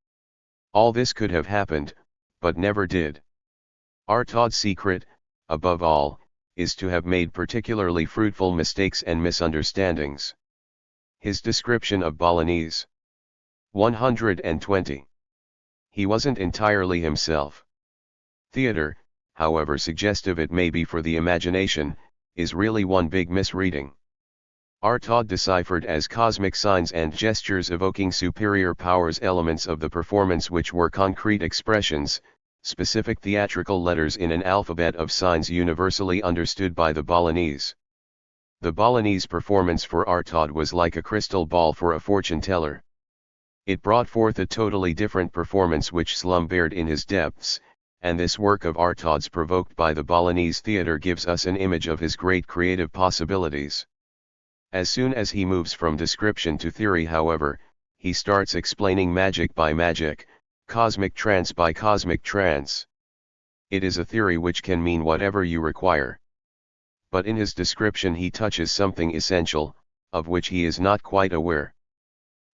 All this could have happened, but never did. Artaud's secret, above all, is to have made particularly fruitful mistakes and misunderstandings. His description of Bolognese. 120. He wasn't entirely himself. Theater, however suggestive it may be for the imagination, is really one big misreading. Artaud deciphered as cosmic signs and gestures evoking superior powers elements of the performance which were concrete expressions, specific theatrical letters in an alphabet of signs universally understood by the Bolognese. The Bolognese performance for Artaud was like a crystal ball for a fortune-teller. It brought forth a totally different performance which slumbered in his depths, and this work of Artaud's provoked by the Bolognese theatre gives us an image of his great creative possibilities. As soon as he moves from description to theory, however, he starts explaining magic by magic, cosmic trance by cosmic trance. It is a theory which can mean whatever you require. But in his description he touches something essential, of which he is not quite aware.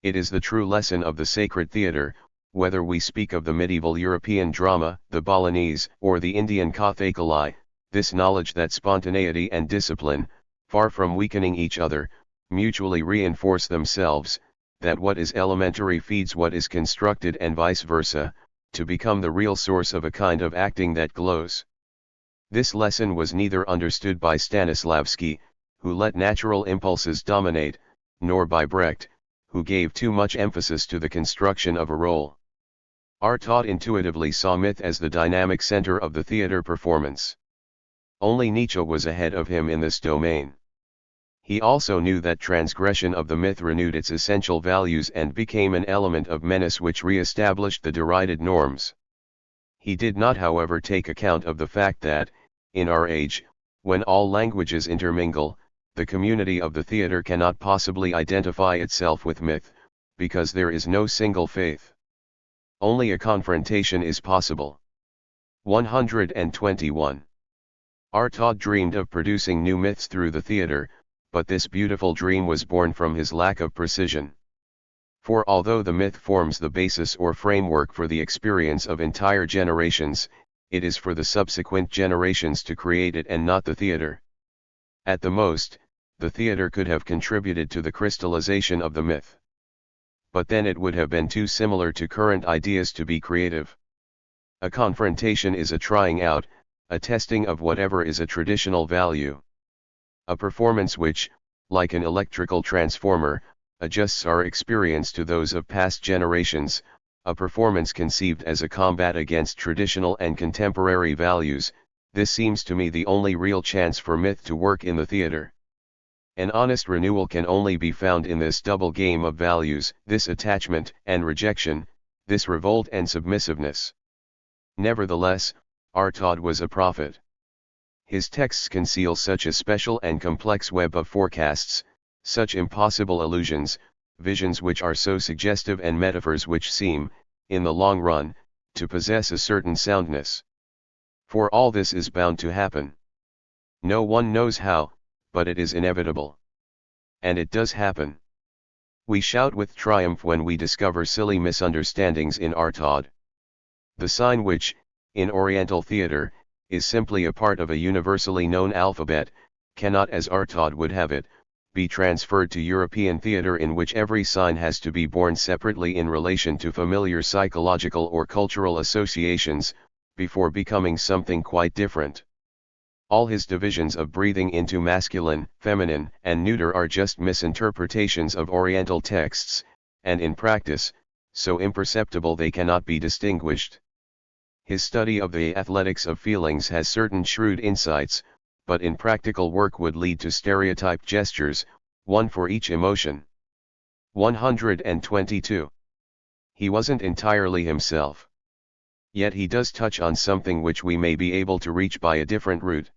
It is the true lesson of the sacred theatre, whether we speak of the medieval European drama, the Bolognese, or the Indian Kathakali, this knowledge that spontaneity and discipline, far from weakening each other, mutually reinforce themselves, that what is elementary feeds what is constructed and vice versa, to become the real source of a kind of acting that glows. This lesson was neither understood by Stanislavski, who let natural impulses dominate, nor by Brecht, who gave too much emphasis to the construction of a role. Artaud intuitively saw myth as the dynamic center of the theater performance. Only Nietzsche was ahead of him in this domain. He also knew that transgression of the myth renewed its essential values and became an element of menace which re-established the derided norms. He did not, however, take account of the fact that, in our age, when all languages intermingle, the community of the theater cannot possibly identify itself with myth, because there is no single faith. Only a confrontation is possible. 121. Artaud dreamed of producing new myths through the theater, but this beautiful dream was born from his lack of precision. For although the myth forms the basis or framework for the experience of entire generations, it is for the subsequent generations to create it and not the theater. At the most, the theater could have contributed to the crystallization of the myth. But then it would have been too similar to current ideas to be creative. A confrontation is a trying out, a testing of whatever is a traditional value. A performance which, like an electrical transformer, adjusts our experience to those of past generations, a performance conceived as a combat against traditional and contemporary values, this seems to me the only real chance for myth to work in the theater. An honest renewal can only be found in this double game of values, this attachment and rejection, this revolt and submissiveness. Nevertheless, Artaud was a prophet. His texts conceal such a special and complex web of forecasts, such impossible allusions, visions which are so suggestive, and metaphors which seem, in the long run, to possess a certain soundness. For all this is bound to happen. No one knows how, but it is inevitable. And it does happen. We shout with triumph when we discover silly misunderstandings in Artaud. The sign which, in Oriental theatre, is simply a part of a universally known alphabet, cannot, as Artaud would have it, be transferred to European theatre, in which every sign has to be borne separately in relation to familiar psychological or cultural associations, before becoming something quite different. All his divisions of breathing into masculine, feminine, and neuter are just misinterpretations of Oriental texts, and in practice, so imperceptible they cannot be distinguished. His study of the athletics of feelings has certain shrewd insights, but in practical work would lead to stereotyped gestures, one for each emotion. 122. He wasn't entirely himself. Yet he does touch on something which we may be able to reach by a different route.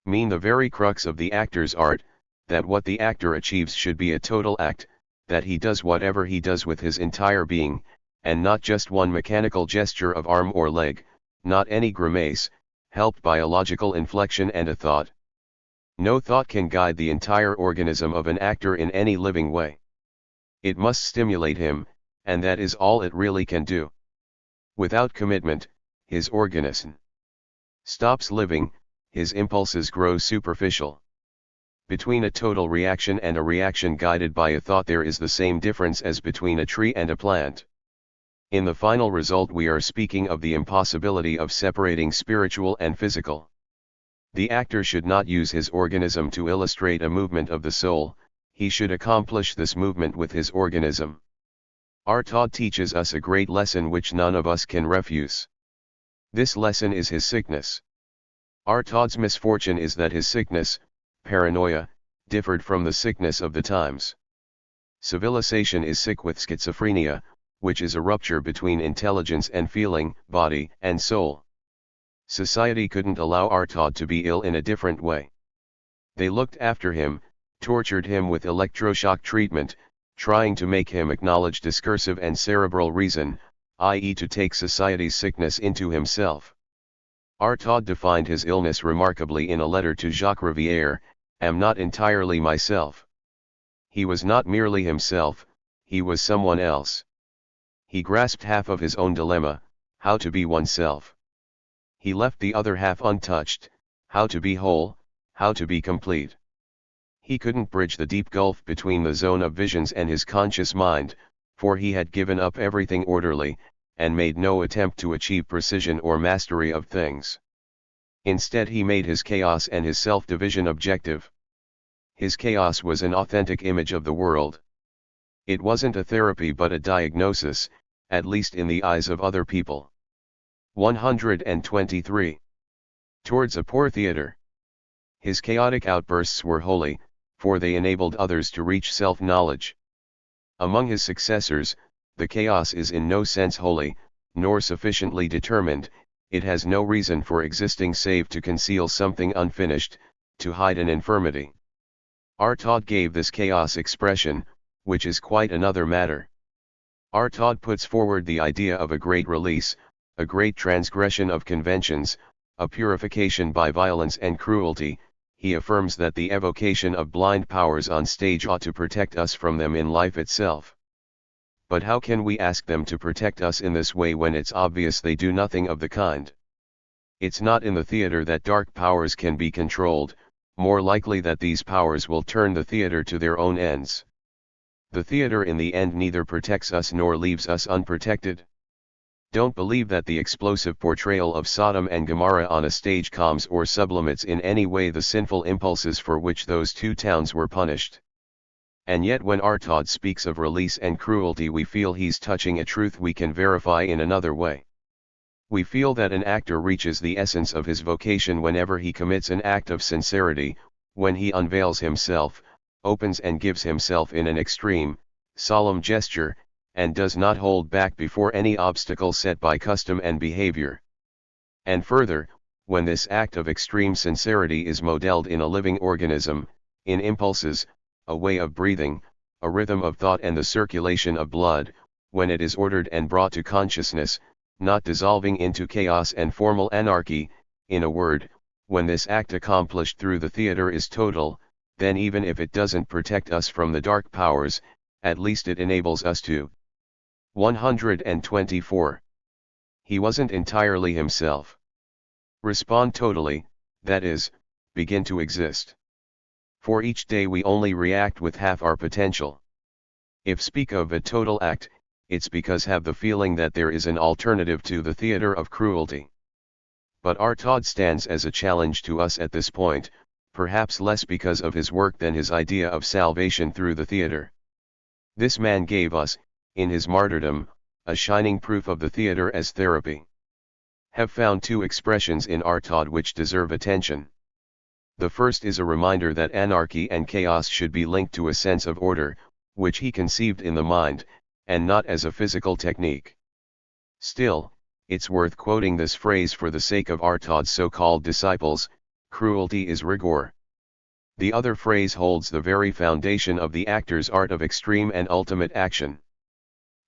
Mean the very crux of the actor's art, that what the actor achieves should be a total act, that he does whatever he does with his entire being, and not just one mechanical gesture of arm or leg, not any grimace, helped by a logical inflection and a thought. No thought can guide the entire organism of an actor in any living way. It must stimulate him, and that is all it really can do. Without commitment, his organism stops living, his impulses grow superficial. Between a total reaction and a reaction guided by a thought there is the same difference as between a tree and a plant. In the final result we are speaking of the impossibility of separating spiritual and physical. The actor should not use his organism to illustrate a movement of the soul, he should accomplish this movement with his organism. Our Todd teaches us a great lesson which none of us can refuse. This lesson is his sickness. Our Todd's misfortune is that his sickness, paranoia, differed from the sickness of the times. Civilization is sick with schizophrenia, which is a rupture between intelligence and feeling, body and soul. Society couldn't allow our Todd to be ill in a different way. They looked after him, tortured him with electroshock treatment, trying to make him acknowledge discursive and cerebral reason, i.e. to take society's sickness into himself. Our Todd defined his illness remarkably in a letter to Jacques Rivière, "Am not entirely myself." He was not merely himself, he was someone else. He grasped half of his own dilemma, how to be oneself. He left the other half untouched, how to be whole, how to be complete. He couldn't bridge the deep gulf between the zone of visions and his conscious mind, for he had given up everything orderly, and made no attempt to achieve precision or mastery of things. Instead he made his chaos and his self-division objective. His chaos was an authentic image of the world. It wasn't a therapy but a diagnosis, at least in the eyes of other people. 123. Towards a poor theater. His chaotic outbursts were holy, for they enabled others to reach self-knowledge. Among his successors, the chaos is in no sense holy, nor sufficiently determined, it has no reason for existing save to conceal something unfinished, to hide an infirmity. Our Todd gave this chaos expression, which is quite another matter. Our Todd puts forward the idea of a great release, a great transgression of conventions, a purification by violence and cruelty. He affirms that the evocation of blind powers on stage ought to protect us from them in life itself. But how can we ask them to protect us in this way when it's obvious they do nothing of the kind? It's not in the theater that dark powers can be controlled, more likely that these powers will turn the theater to their own ends. The theater in the end neither protects us nor leaves us unprotected. Don't believe that the explosive portrayal of Sodom and Gomorrah on a stage calms or sublimates in any way the sinful impulses for which those two towns were punished. And yet when our Todd speaks of release and cruelty we feel he's touching a truth we can verify in another way. We feel that an actor reaches the essence of his vocation whenever he commits an act of sincerity, when he unveils himself, opens and gives himself in an extreme, solemn gesture, and does not hold back before any obstacle set by custom and behavior. And further, when this act of extreme sincerity is modeled in a living organism, in impulses, a way of breathing, a rhythm of thought and the circulation of blood, when it is ordered and brought to consciousness, not dissolving into chaos and formal anarchy, in a word, when this act accomplished through the theater is total, then even if it doesn't protect us from the dark powers, at least it enables us to. 124. He wasn't entirely himself. Respond totally, that is, begin to exist. For each day we only react with half our potential. If speak of a total act, it's because have the feeling that there is an alternative to the theater of cruelty. But our Todd stands as a challenge to us at this point, perhaps less because of his work than his idea of salvation through the theater. This man gave us, in his martyrdom, a shining proof of the theater as therapy. Have found two expressions in our Todd which deserve attention. The first is a reminder that anarchy and chaos should be linked to a sense of order, which he conceived in the mind, and not as a physical technique. Still, It's worth quoting this phrase for the sake of Artaud's so-called disciples: cruelty is rigor. The other phrase holds the very foundation of the actor's art of extreme and ultimate action.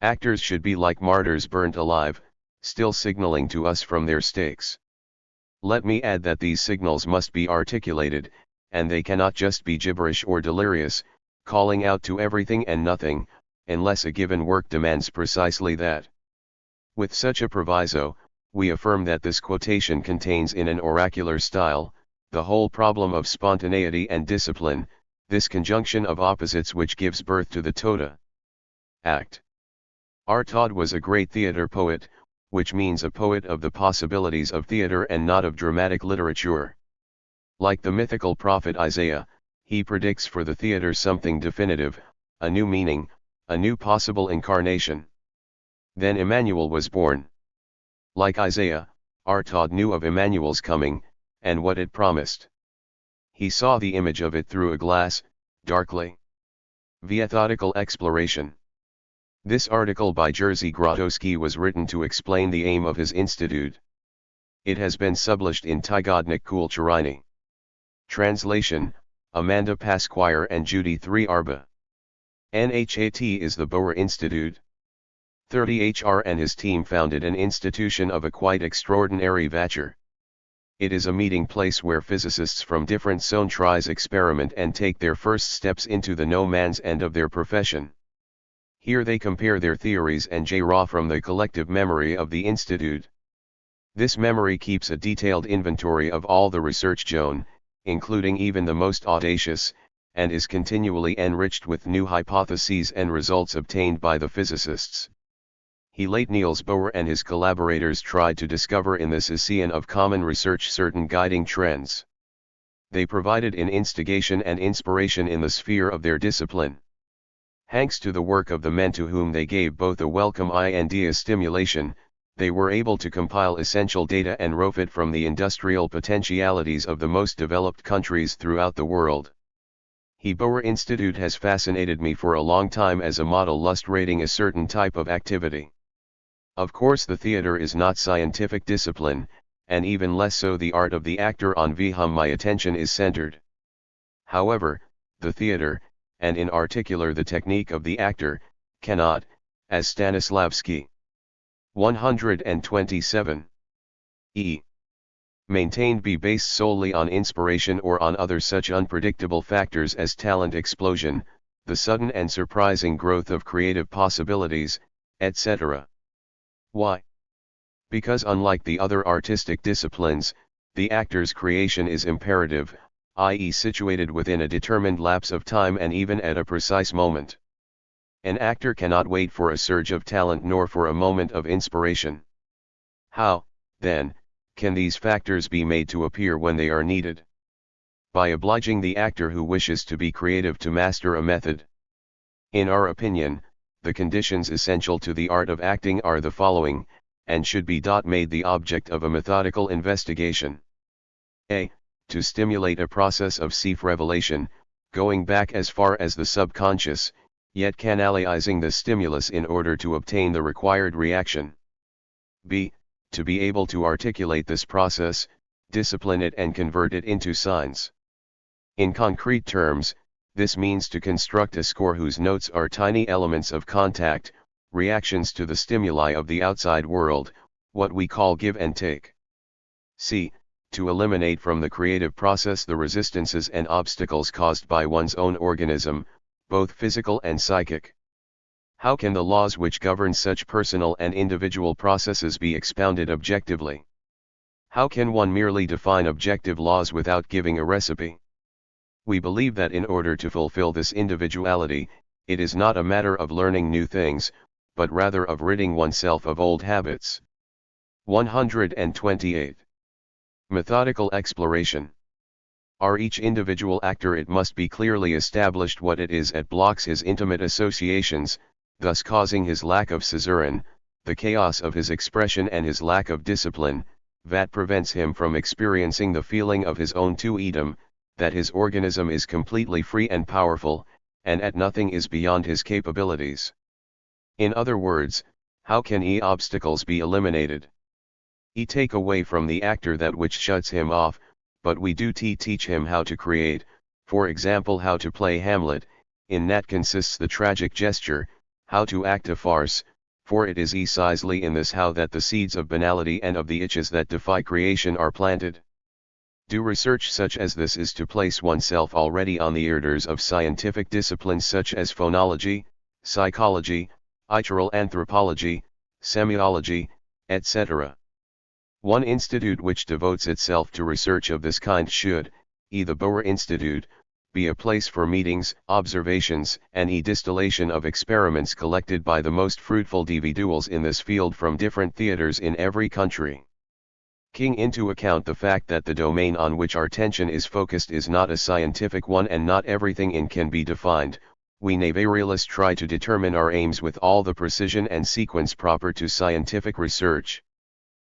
Actors should be like martyrs burnt alive, still signaling to us from their stakes. Let me add that these signals must be articulated, and they cannot just be gibberish or delirious, calling out to everything and nothing, unless a given work demands precisely that. With such a proviso, we affirm that this quotation contains in an oracular style, the whole problem of spontaneity and discipline, this conjunction of opposites which gives birth to the tota. Act. Artaud was a great theatre poet, which means a poet of the possibilities of theatre and not of dramatic literature. Like the mythical prophet Isaiah, he predicts for the theatre something definitive, a new meaning, a new possible incarnation. Then Emmanuel was born. Like Isaiah, Artaud knew of Emmanuel's coming, and what it promised. He saw the image of it through a glass, darkly. Methodical exploration. This article by Jerzy Grotowski was written to explain the aim of his institute. It has been published in Tygodnik Kulturyny. Translation: Amanda Pasquire and Judy 3 Arba. NHAT is the Boer Institute. 30HR and his team founded an institution of a quite extraordinary nature. It is a meeting place where physicists from different zones experiment and take their first steps into the no man's end of their profession. Here they compare their theories and draw from the collective memory of the institute. This memory keeps a detailed inventory of all the research done, including even the most audacious, and is continually enriched with new hypotheses and results obtained by the physicists. He late Niels Bohr and his collaborators tried to discover in this ocean of common research certain guiding trends. They provided in instigation and inspiration in the sphere of their discipline. Thanks to the work of the men to whom they gave both a welcome and a stimulation, they were able to compile essential data and profit from the industrial potentialities of the most developed countries throughout the world. The Boer Institute has fascinated me for a long time as a model illustrating a certain type of activity. Of course, the theater is not scientific discipline, and even less so the art of the actor on whom my attention is centered. However, the theater, and in particular the technique of the actor, cannot, as Stanislavski 127 maintained, be based solely on inspiration or on other such unpredictable factors as talent explosion, the sudden and surprising growth of creative possibilities, etc. Why? Because unlike the other artistic disciplines, the actor's creation is imperative, i.e. situated within a determined lapse of time and even at a precise moment. An actor cannot wait for a surge of talent nor for a moment of inspiration. How, then, can these factors be made to appear when they are needed? By obliging the actor who wishes to be creative to master a method. In our opinion, the conditions essential to the art of acting are the following, and should be made the object of a methodical investigation. A. To stimulate a process of self-revelation, going back as far as the subconscious, yet canalizing the stimulus in order to obtain the required reaction. B. To be able to articulate this process, discipline it and convert it into signs. In concrete terms, this means to construct a score whose notes are tiny elements of contact, reactions to the stimuli of the outside world, what we call give and take. C. To eliminate from the creative process the resistances and obstacles caused by one's own organism, both physical and psychic. How can the laws which govern such personal and individual processes be expounded objectively? How can one merely define objective laws without giving a recipe? We believe that in order to fulfill this individuality, it is not a matter of learning new things, but rather of ridding oneself of old habits. 128. Methodical exploration. For each individual actor it must be clearly established what it is that blocks his intimate associations, thus causing his lack of suzerain, the chaos of his expression and his lack of discipline, that prevents him from experiencing the feeling of his own to-edom, that his organism is completely free and powerful, and at nothing is beyond his capabilities. In other words, how can obstacles be eliminated? Take away from the actor that which shuts him off, but we do teach him how to create, for example how to play Hamlet, in that consists the tragic gesture, how to act a farce, for it is precisely in this how that the seeds of banality and of the itches that defy creation are planted. Do research such as this is to place oneself already on the orders of scientific disciplines such as phonology, psychology, cultural anthropology, semiology, etc. One institute which devotes itself to research of this kind should, the Boer Institute, be a place for meetings, observations, and distillation of experiments collected by the most fruitful individuals in this field from different theaters in every country. Taking into account the fact that the domain on which our attention is focused is not a scientific one and not everything in can be defined, we nevertheless try to determine our aims with all the precision and sequence proper to scientific research.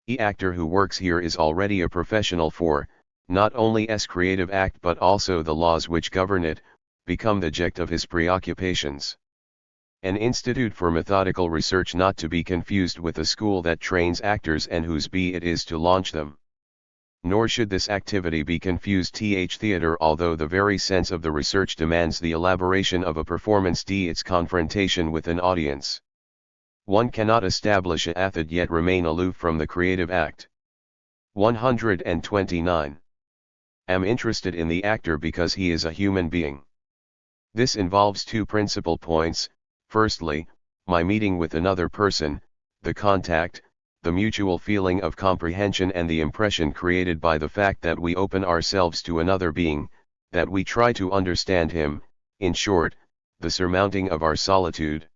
The actor who works here is already a professional for, not only s creative act but also the laws which govern it, become the object of his preoccupations. An institute for methodical research not to be confused with a school that trains actors and whose it is to launch them. Nor should this activity be confused th theater although the very sense of the research demands the elaboration of a performance its confrontation with an audience. One cannot establish a method yet remain aloof from the creative act. 129. Am interested in the actor because he is a human being. This involves two principal points. Firstly, my meeting with another person, the contact, the mutual feeling of comprehension and the impression created by the fact that we open ourselves to another being, that we try to understand him, in short, the surmounting of our solitude.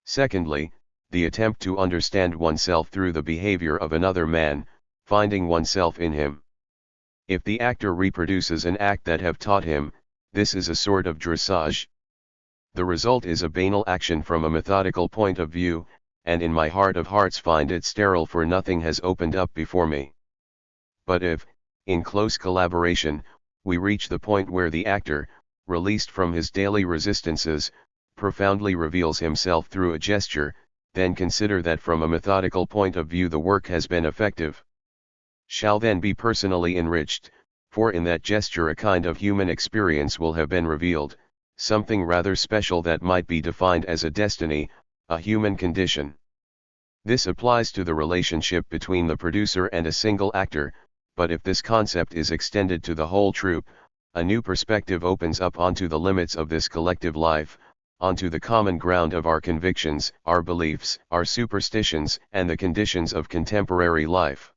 Secondly, the attempt to understand oneself through the behavior of another man, finding oneself in him. If the actor reproduces an act that have taught him, this is a sort of dressage. The result is a banal action from a methodical point of view, and in my heart of hearts find it sterile for nothing has opened up before me. But if, in close collaboration, we reach the point where the actor, released from his daily resistances, profoundly reveals himself through a gesture, then consider that from a methodical point of view the work has been effective. Shall then be personally enriched, for in that gesture a kind of human experience will have been revealed, something rather special that might be defined as a destiny, a human condition. This applies to the relationship between the producer and a single actor, but if this concept is extended to the whole troupe, a new perspective opens up onto the limits of this collective life, onto the common ground of our convictions, our beliefs, our superstitions, and the conditions of contemporary life.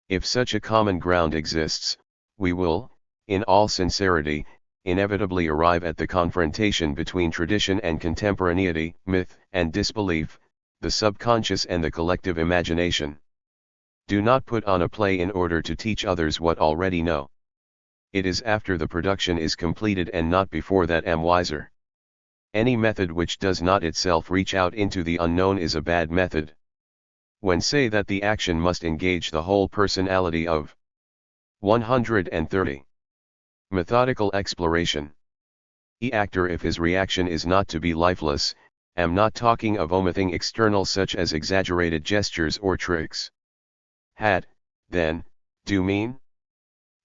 If such a common ground exists, we will, in all sincerity, inevitably arrive at the confrontation between tradition and contemporaneity, myth and disbelief, the subconscious and the collective imagination. Do not put on a play in order to teach others what already know. It is after the production is completed and not before that am wiser. Any method which does not itself reach out into the unknown is a bad method. When say that the action must engage the whole personality of 130. Methodical exploration. The actor if his reaction is not to be lifeless, am not talking of omitting external such as exaggerated gestures or tricks. Had, then, do mean?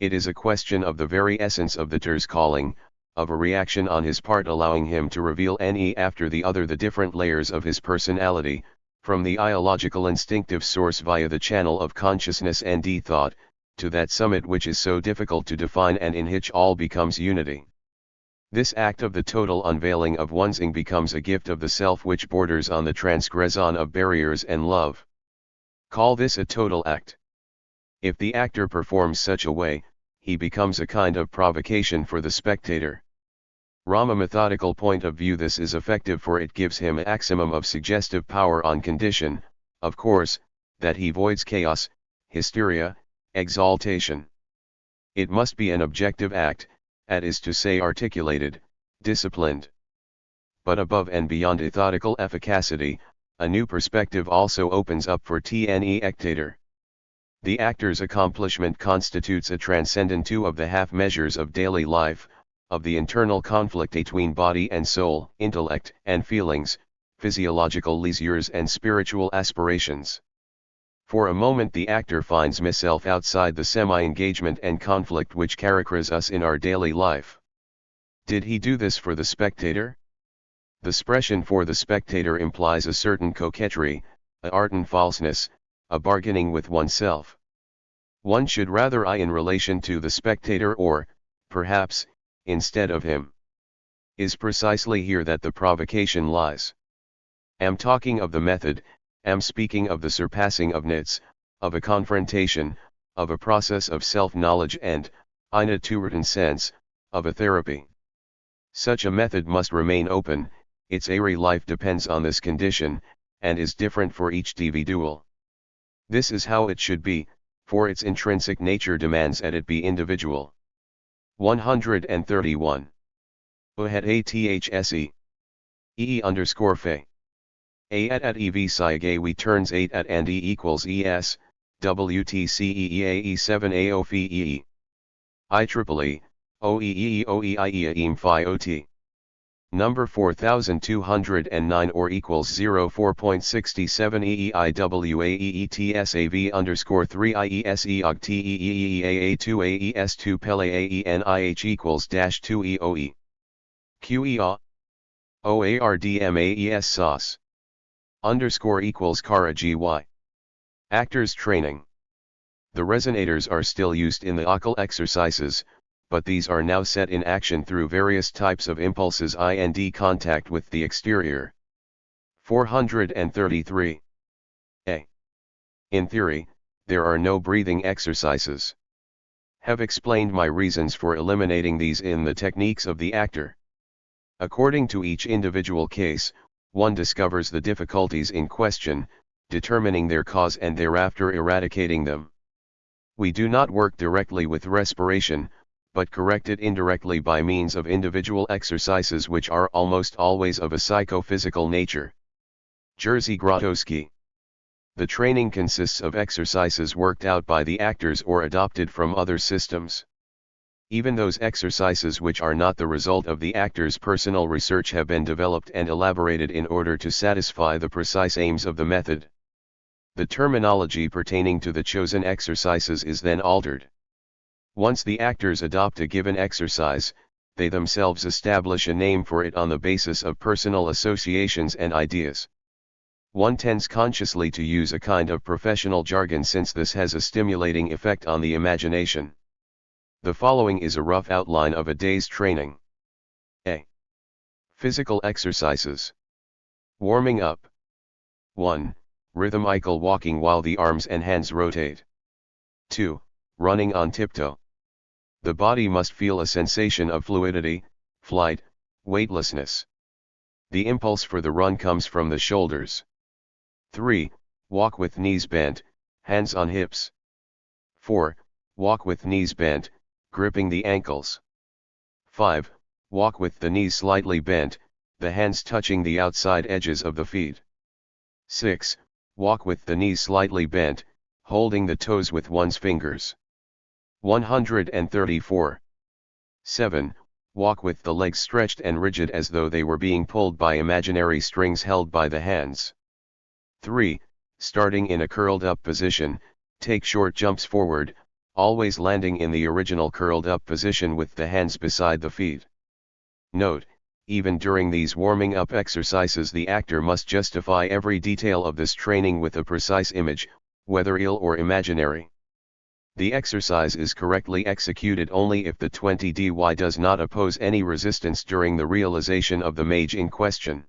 It is a question of the very essence of the actor's calling, of a reaction on his part allowing him to reveal any after the other the different layers of his personality, from the ideological instinctive source via the channel of consciousness and thought, to that summit which is so difficult to define and in which all becomes unity. This act of the total unveiling of one's ing becomes a gift of the self which borders on the transgression of barriers and love. Call this a total act. If the actor performs such a way, he becomes a kind of provocation for the spectator. From a methodical point of view this is effective for it gives him a maximum of suggestive power on condition, of course, that he avoids chaos, hysteria, exaltation. It must be an objective act, that is to say articulated, disciplined. But above and beyond methodical efficacy, a new perspective also opens up for the spectator. The actor's accomplishment constitutes a transcendent two of the half measures of daily life, of the internal conflict between body and soul, intellect and feelings, physiological leisures and spiritual aspirations. For a moment the actor finds himself outside the semi-engagement and conflict which characterize us in our daily life. Did he do this for the spectator? The expression for the spectator implies a certain coquetry, a ardent falseness, a bargaining with oneself. One should rather I in relation to the spectator or, perhaps, instead of him. Is precisely here that the provocation lies. Am talking of the method, am speaking of the surpassing of nits, of a confrontation, of a process of self-knowledge and, in a two-written sense, of a therapy. Such a method must remain open, its airy life depends on this condition, and is different for each individual. This is how it should be, for its intrinsic nature demands that it be individual. 131. Ohet athse. Fe. A at EV Sige we turns 8 at and E equals ES, WTCEEAE 7 AOFEE. IEEE, OEE OEIE EM Phi OT. Number 4209 or equals 04.67 EEIWAEETSAV underscore 3 IESE OG TEEEAA2 AES2 PELE AENIH equals dash 2 EOE. QEA. OARDMAES sauce. Underscore equals Kara GY. Actors training. The resonators are still used in the vocal exercises, but these are now set in action through various types of impulses and contact with the exterior. 433. A. In theory, there are no breathing exercises. Have explained my reasons for eliminating these in the techniques of the actor. According to each individual case, one discovers the difficulties in question, determining their cause and thereafter eradicating them. We do not work directly with respiration, but correct it indirectly by means of individual exercises which are almost always of a psychophysical nature. Jerzy Grotowski. The training consists of exercises worked out by the actors or adopted from other systems. Even those exercises which are not the result of the actor's personal research have been developed and elaborated in order to satisfy the precise aims of the method. The terminology pertaining to the chosen exercises is then altered. Once the actors adopt a given exercise, they themselves establish a name for it on the basis of personal associations and ideas. One tends consciously to use a kind of professional jargon since this has a stimulating effect on the imagination. The following is a rough outline of a day's training. A. Physical exercises. Warming up. 1. Rhythmical walking while the arms and hands rotate. 2. Running on tiptoe. The body must feel a sensation of fluidity, flight, weightlessness. The impulse for the run comes from the shoulders. 3. Walk with knees bent, hands on hips. 4. Walk with knees bent, gripping the ankles. 5. Walk with the knees slightly bent, the hands touching the outside edges of the feet. 6. Walk with the knees slightly bent, holding the toes with one's fingers. 134. 7. Walk with the legs stretched and rigid as though they were being pulled by imaginary strings held by the hands. 3. Starting in a curled up position, take short jumps forward, always landing in the original curled up position with the hands beside the feet. Note, even during these warming up exercises the actor must justify every detail of this training with a precise image, whether real or imaginary. The exercise is correctly executed only if the 20dy does not oppose any resistance during the realization of the image in question.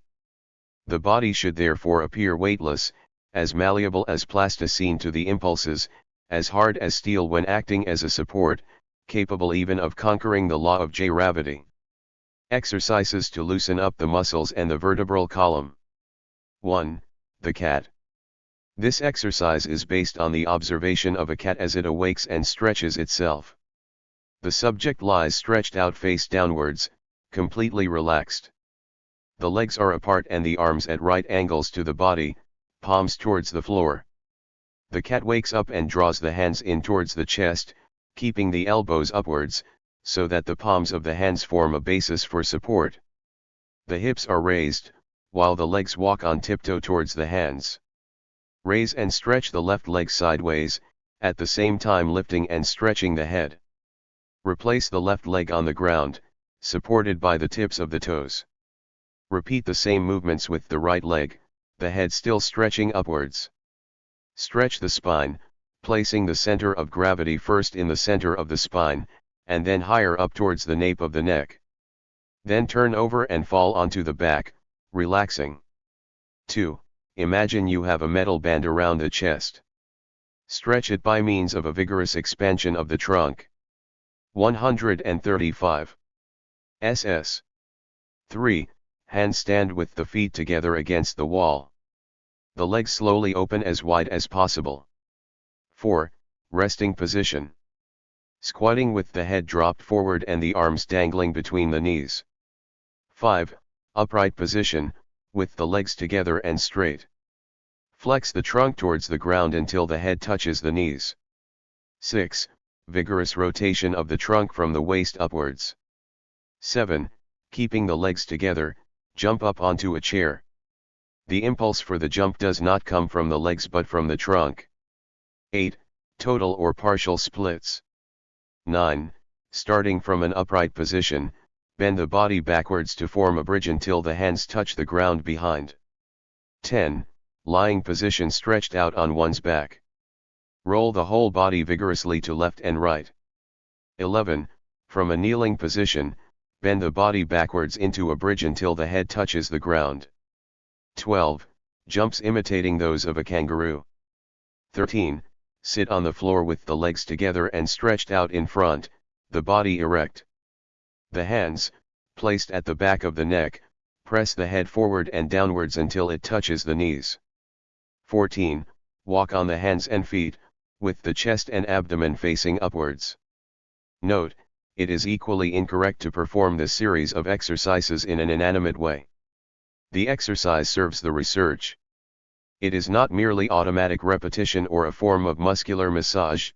The body should therefore appear weightless, as malleable as plasticine to the impulses, as hard as steel when acting as a support, capable even of conquering the law of gravity. Exercises to loosen up the muscles and the vertebral column. 1. The cat. This exercise is based on the observation of a cat as it awakes and stretches itself. The subject lies stretched out face downwards, completely relaxed. The legs are apart and the arms at right angles to the body, palms towards the floor. The cat wakes up and draws the hands in towards the chest, keeping the elbows upwards, so that the palms of the hands form a basis for support. The hips are raised, while the legs walk on tiptoe towards the hands. Raise and stretch the left leg sideways, at the same time lifting and stretching the head. Replace the left leg on the ground, supported by the tips of the toes. Repeat the same movements with the right leg, the head still stretching upwards. Stretch the spine, placing the center of gravity first in the center of the spine, and then higher up towards the nape of the neck. Then turn over and fall onto the back, relaxing. 2. Imagine you have a metal band around the chest. Stretch it by means of a vigorous expansion of the trunk. 135. SS. 3. Handstand with the feet together against the wall. The legs slowly open as wide as possible. 4. Resting position. Squatting with the head dropped forward and the arms dangling between the knees. 5. Upright position, with the legs together and straight. Flex the trunk towards the ground until the head touches the knees. 6. Vigorous rotation of the trunk from the waist upwards. 7. Keeping the legs together, jump up onto a chair. The impulse for the jump does not come from the legs but from the trunk. 8. Total or partial splits. 9. Starting from an upright position, bend the body backwards to form a bridge until the hands touch the ground behind. 10. Lying position stretched out on one's back. Roll the whole body vigorously to left and right. 11. From a kneeling position, bend the body backwards into a bridge until the head touches the ground. 12. Jumps imitating those of a kangaroo. 13. Sit on the floor with the legs together and stretched out in front, the body erect. The hands, placed at the back of the neck, press the head forward and downwards until it touches the knees. 14. Walk on the hands and feet, with the chest and abdomen facing upwards. Note, it is equally incorrect to perform this series of exercises in an inanimate way. The exercise serves the research. It is not merely automatic repetition or a form of muscular massage.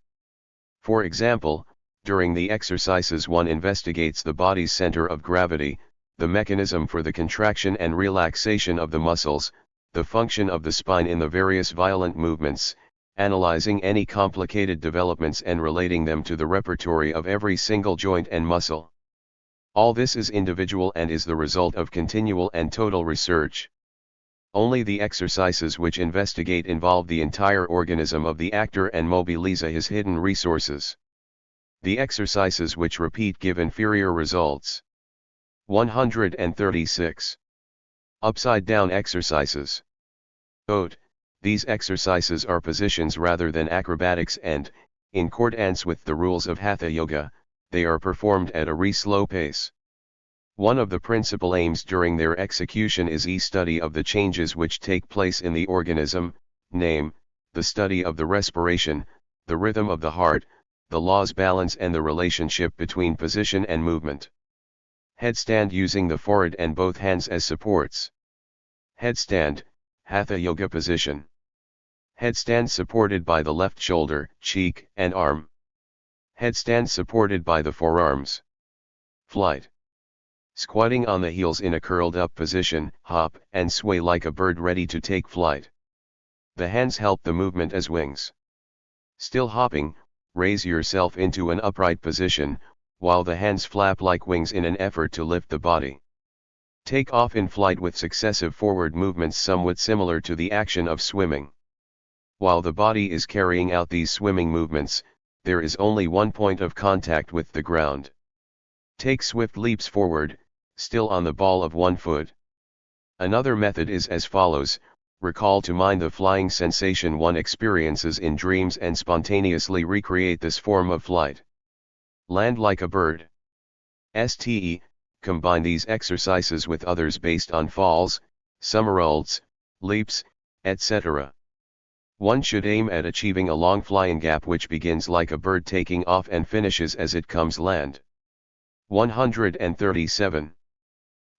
For example, during the exercises one investigates the body's center of gravity, the mechanism for the contraction and relaxation of the muscles, the function of the spine in the various violent movements, analyzing any complicated developments and relating them to the repertory of every single joint and muscle. All this is individual and is the result of continual and total research. Only the exercises which investigate involve the entire organism of the actor and mobilize his hidden resources. The exercises which repeat give inferior results. 136. Upside down exercises. Note, these exercises are positions rather than acrobatics and, in accordance with the rules of Hatha Yoga, they are performed at a slow pace. One of the principal aims during their execution is a study of the changes which take place in the organism, name, the study of the respiration, the rhythm of the heart, the law's balance and the relationship between position and movement. Headstand using the forehead and both hands as supports. Headstand, Hatha Yoga position. Headstand supported by the left shoulder, cheek, and arm. Headstand supported by the forearms. Flight. Squatting on the heels in a curled up position, hop and sway like a bird ready to take flight. The hands help the movement as wings. Still hopping, raise yourself into an upright position, while the hands flap like wings in an effort to lift the body. Take off in flight with successive forward movements somewhat similar to the action of swimming. While the body is carrying out these swimming movements, there is only one point of contact with the ground. Take swift leaps forward, still on the ball of one foot. Another method is as follows: recall to mind the flying sensation one experiences in dreams and spontaneously recreate this form of flight. Land like a bird. Combine these exercises with others based on falls, somersaults, leaps, etc. One should aim at achieving a long flying gap which begins like a bird taking off and finishes as it comes land. 137.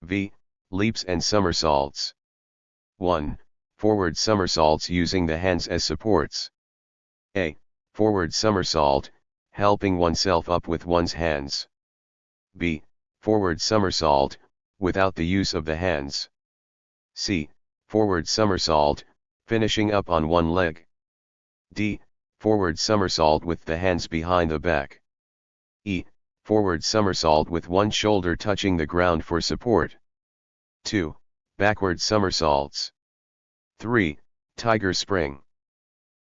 V. Leaps and somersaults. 1. Forward somersaults using the hands as supports. A. Forward somersault, helping oneself up with one's hands. B. Forward somersault, without the use of the hands. C. Forward somersault, finishing up on one leg. D. Forward somersault with the hands behind the back. E. Forward somersault with one shoulder touching the ground for support. 2. Backward somersaults. 3. Tiger spring.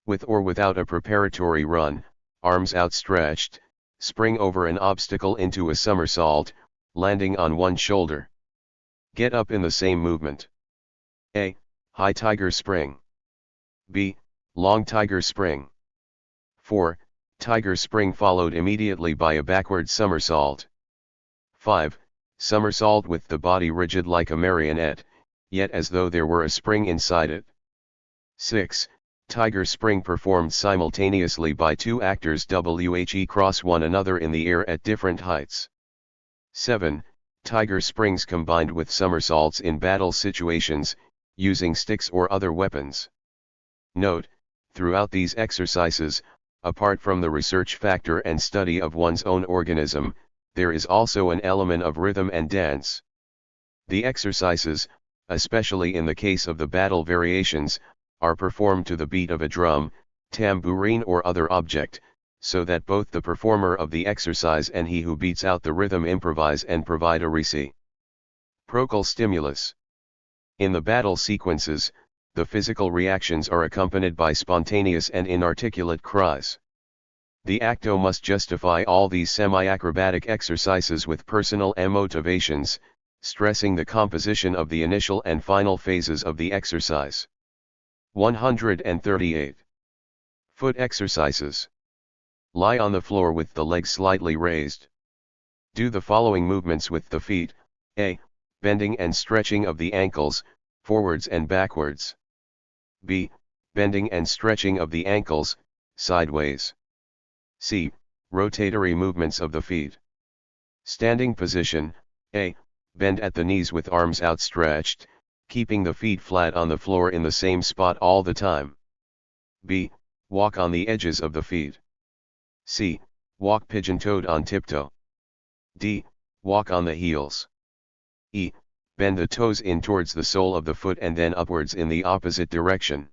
With or without a preparatory run, arms outstretched, spring over an obstacle into a somersault, landing on one shoulder. Get up in the same movement. A. High tiger spring. B. Long tiger spring. 4. Tiger spring followed immediately by a backward somersault. 5. Somersault with the body rigid like a marionette, yet as though there were a spring inside it. 6. Tiger spring performed simultaneously by two actors which cross one another in the air at different heights. 7. Tiger springs combined with somersaults in battle situations, using sticks or other weapons. Note, throughout these exercises, apart from the research factor and study of one's own organism, there is also an element of rhythm and dance. The exercises, especially in the case of the battle variations, are performed to the beat of a drum, tambourine or other object, so that both the performer of the exercise and he who beats out the rhythm improvise and provide a reciprocal stimulus. In the battle sequences, the physical reactions are accompanied by spontaneous and inarticulate cries. The acto must justify all these semi-acrobatic exercises with personal motivations, stressing the composition of the initial and final phases of the exercise. 138. Foot exercises. Lie on the floor with the legs slightly raised. Do the following movements with the feet. A. Bending and stretching of the ankles, forwards and backwards. B. Bending and stretching of the ankles, sideways. C. Rotatory movements of the feet. Standing position. A. Bend at the knees with arms outstretched, keeping the feet flat on the floor in the same spot all the time. B. Walk on the edges of the feet. C. Walk pigeon-toed on tiptoe. D. Walk on the heels. E. Bend the toes in towards the sole of the foot and then upwards in the opposite direction.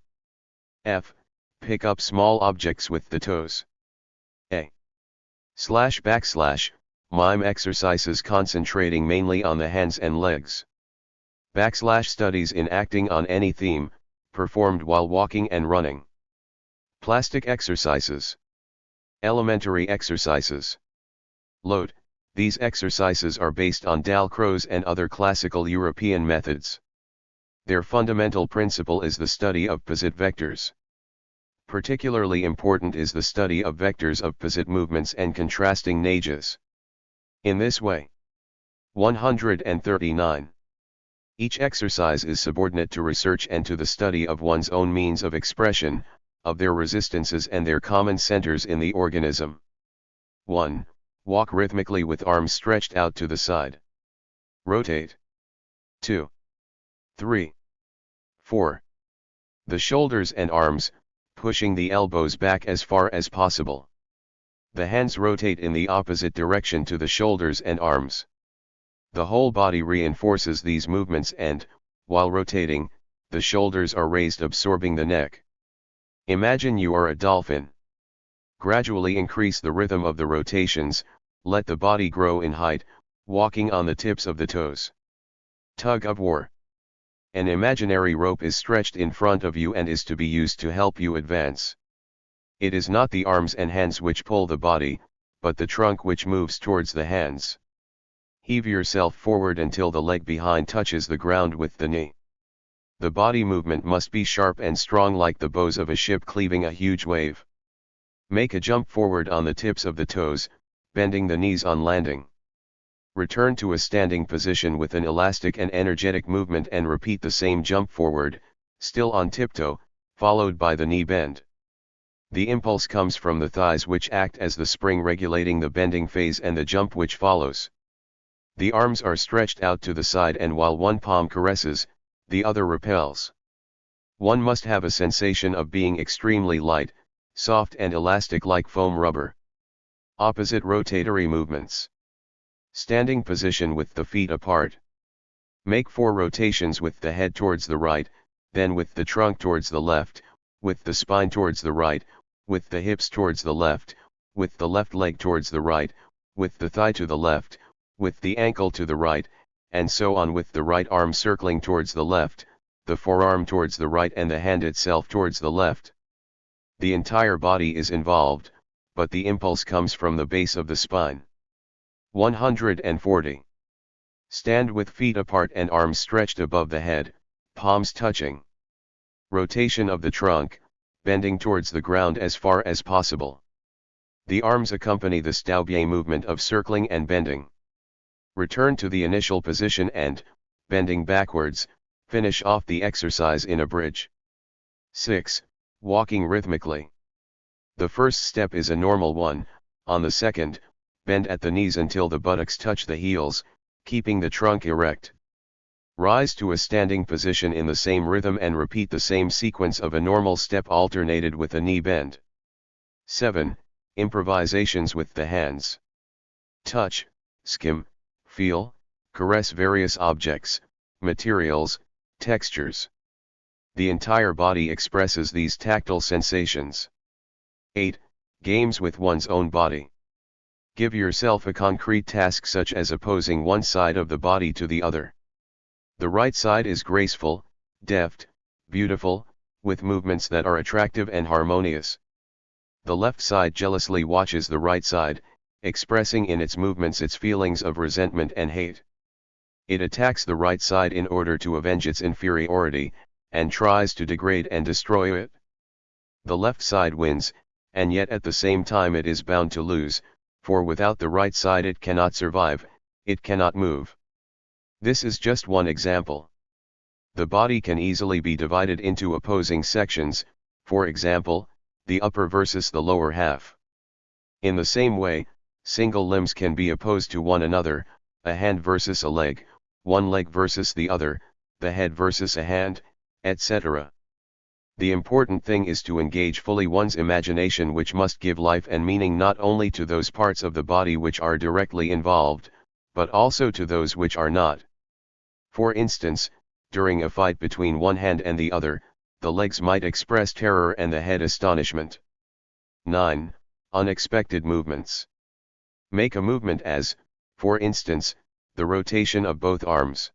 F. Pick up small objects with the toes. A. / mime exercises concentrating mainly on the hands and legs. / studies in acting on any theme, performed while walking and running. Plastic exercises. Elementary exercises. Load. These exercises are based on Dalcroze and other classical European methods. Their fundamental principle is the study of posit vectors. Particularly important is the study of vectors of posit movements and contrasting nages. In this way. 139. Each exercise is subordinate to research and to the study of one's own means of expression, of their resistances and their common centers in the organism. 1. Walk rhythmically with arms stretched out to the side. Rotate. 2. 3. 4. The shoulders and arms, pushing the elbows back as far as possible. The hands rotate in the opposite direction to the shoulders and arms. The whole body reinforces these movements and, while rotating, the shoulders are raised absorbing the neck. Imagine you are a dolphin. Gradually increase the rhythm of the rotations, let the body grow in height, walking on the tips of the toes. Tug of war. An imaginary rope is stretched in front of you and is to be used to help you advance. It is not the arms and hands which pull the body, but the trunk which moves towards the hands. Heave yourself forward until the leg behind touches the ground with the knee. The body movement must be sharp and strong like the bows of a ship cleaving a huge wave. Make a jump forward on the tips of the toes, bending the knees on landing. Return to a standing position with an elastic and energetic movement and repeat the same jump forward, still on tiptoe, followed by the knee bend. The impulse comes from the thighs which act as the spring regulating the bending phase and the jump which follows. The arms are stretched out to the side and while one palm caresses, the other repels. One must have a sensation of being extremely light, soft and elastic like foam rubber. Opposite rotatory movements. Standing position with the feet apart. Make 4 rotations with the head towards the right, then with the trunk towards the left, with the spine towards the right, with the hips towards the left, with the left leg towards the right, with the thigh to the left, with the ankle to the right, and so on, with the right arm circling towards the left, the forearm towards the right and the hand itself towards the left. The entire body is involved, but the impulse comes from the base of the spine. 140. Stand with feet apart and arms stretched above the head, palms touching. Rotation of the trunk, bending towards the ground as far as possible. The arms accompany the Staubier movement of circling and bending. Return to the initial position and, bending backwards, finish off the exercise in a bridge. 6. Walking rhythmically. The first step is a normal one. On the second, bend at the knees until the buttocks touch the heels, keeping the trunk erect. Rise to a standing position in the same rhythm and repeat the same sequence of a normal step alternated with a knee bend. 7. Improvisations with the hands. Touch, skim, feel, caress various objects, materials, textures. The entire body expresses these tactile sensations. 8. Games with one's own body. Give yourself a concrete task such as opposing one side of the body to the other. The right side is graceful, deft, beautiful, with movements that are attractive and harmonious. The left side jealously watches the right side, expressing in its movements its feelings of resentment and hate. It attacks the right side in order to avenge its inferiority, and tries to degrade and destroy it. The left side wins, and yet at the same time it is bound to lose, for without the right side it cannot survive, it cannot move. This is just one example. The body can easily be divided into opposing sections, for example, the upper versus the lower half. In the same way, single limbs can be opposed to one another, a hand versus a leg, one leg versus the other, the head versus a hand, etc. The important thing is to engage fully one's imagination, which must give life and meaning not only to those parts of the body which are directly involved, but also to those which are not. For instance, during a fight between one hand and the other, the legs might express terror and the head astonishment. 9. Unexpected movements. Make a movement as, for instance, the rotation of both arms.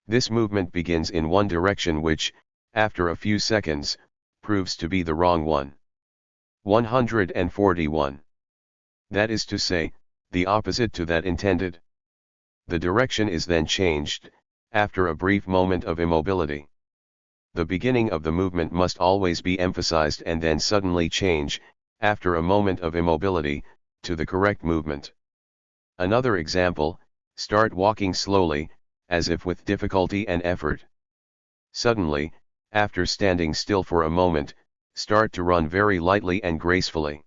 This movement begins in one direction which, after a few seconds, proves to be the wrong one. 141. That is to say, the opposite to that intended. The direction is then changed, after a brief moment of immobility. The beginning of the movement must always be emphasized and then suddenly change, after a moment of immobility, to the correct movement. Another example, start walking slowly, as if with difficulty and effort. Suddenly, after standing still for a moment, start to run very lightly and gracefully.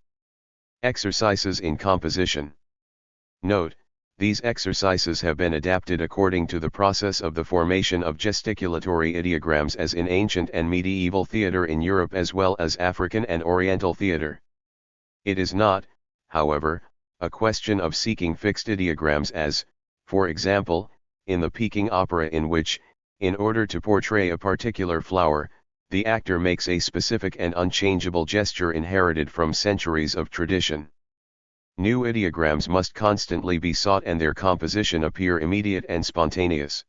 Exercises in composition. Note, these exercises have been adapted according to the process of the formation of gesticulatory ideograms as in ancient and medieval theater in Europe as well as African and Oriental theater. It is not, however, a question of seeking fixed ideograms as, for example, in the Peking opera, in which, in order to portray a particular flower, the actor makes a specific and unchangeable gesture inherited from centuries of tradition. New ideograms must constantly be sought and their composition appear immediate and spontaneous.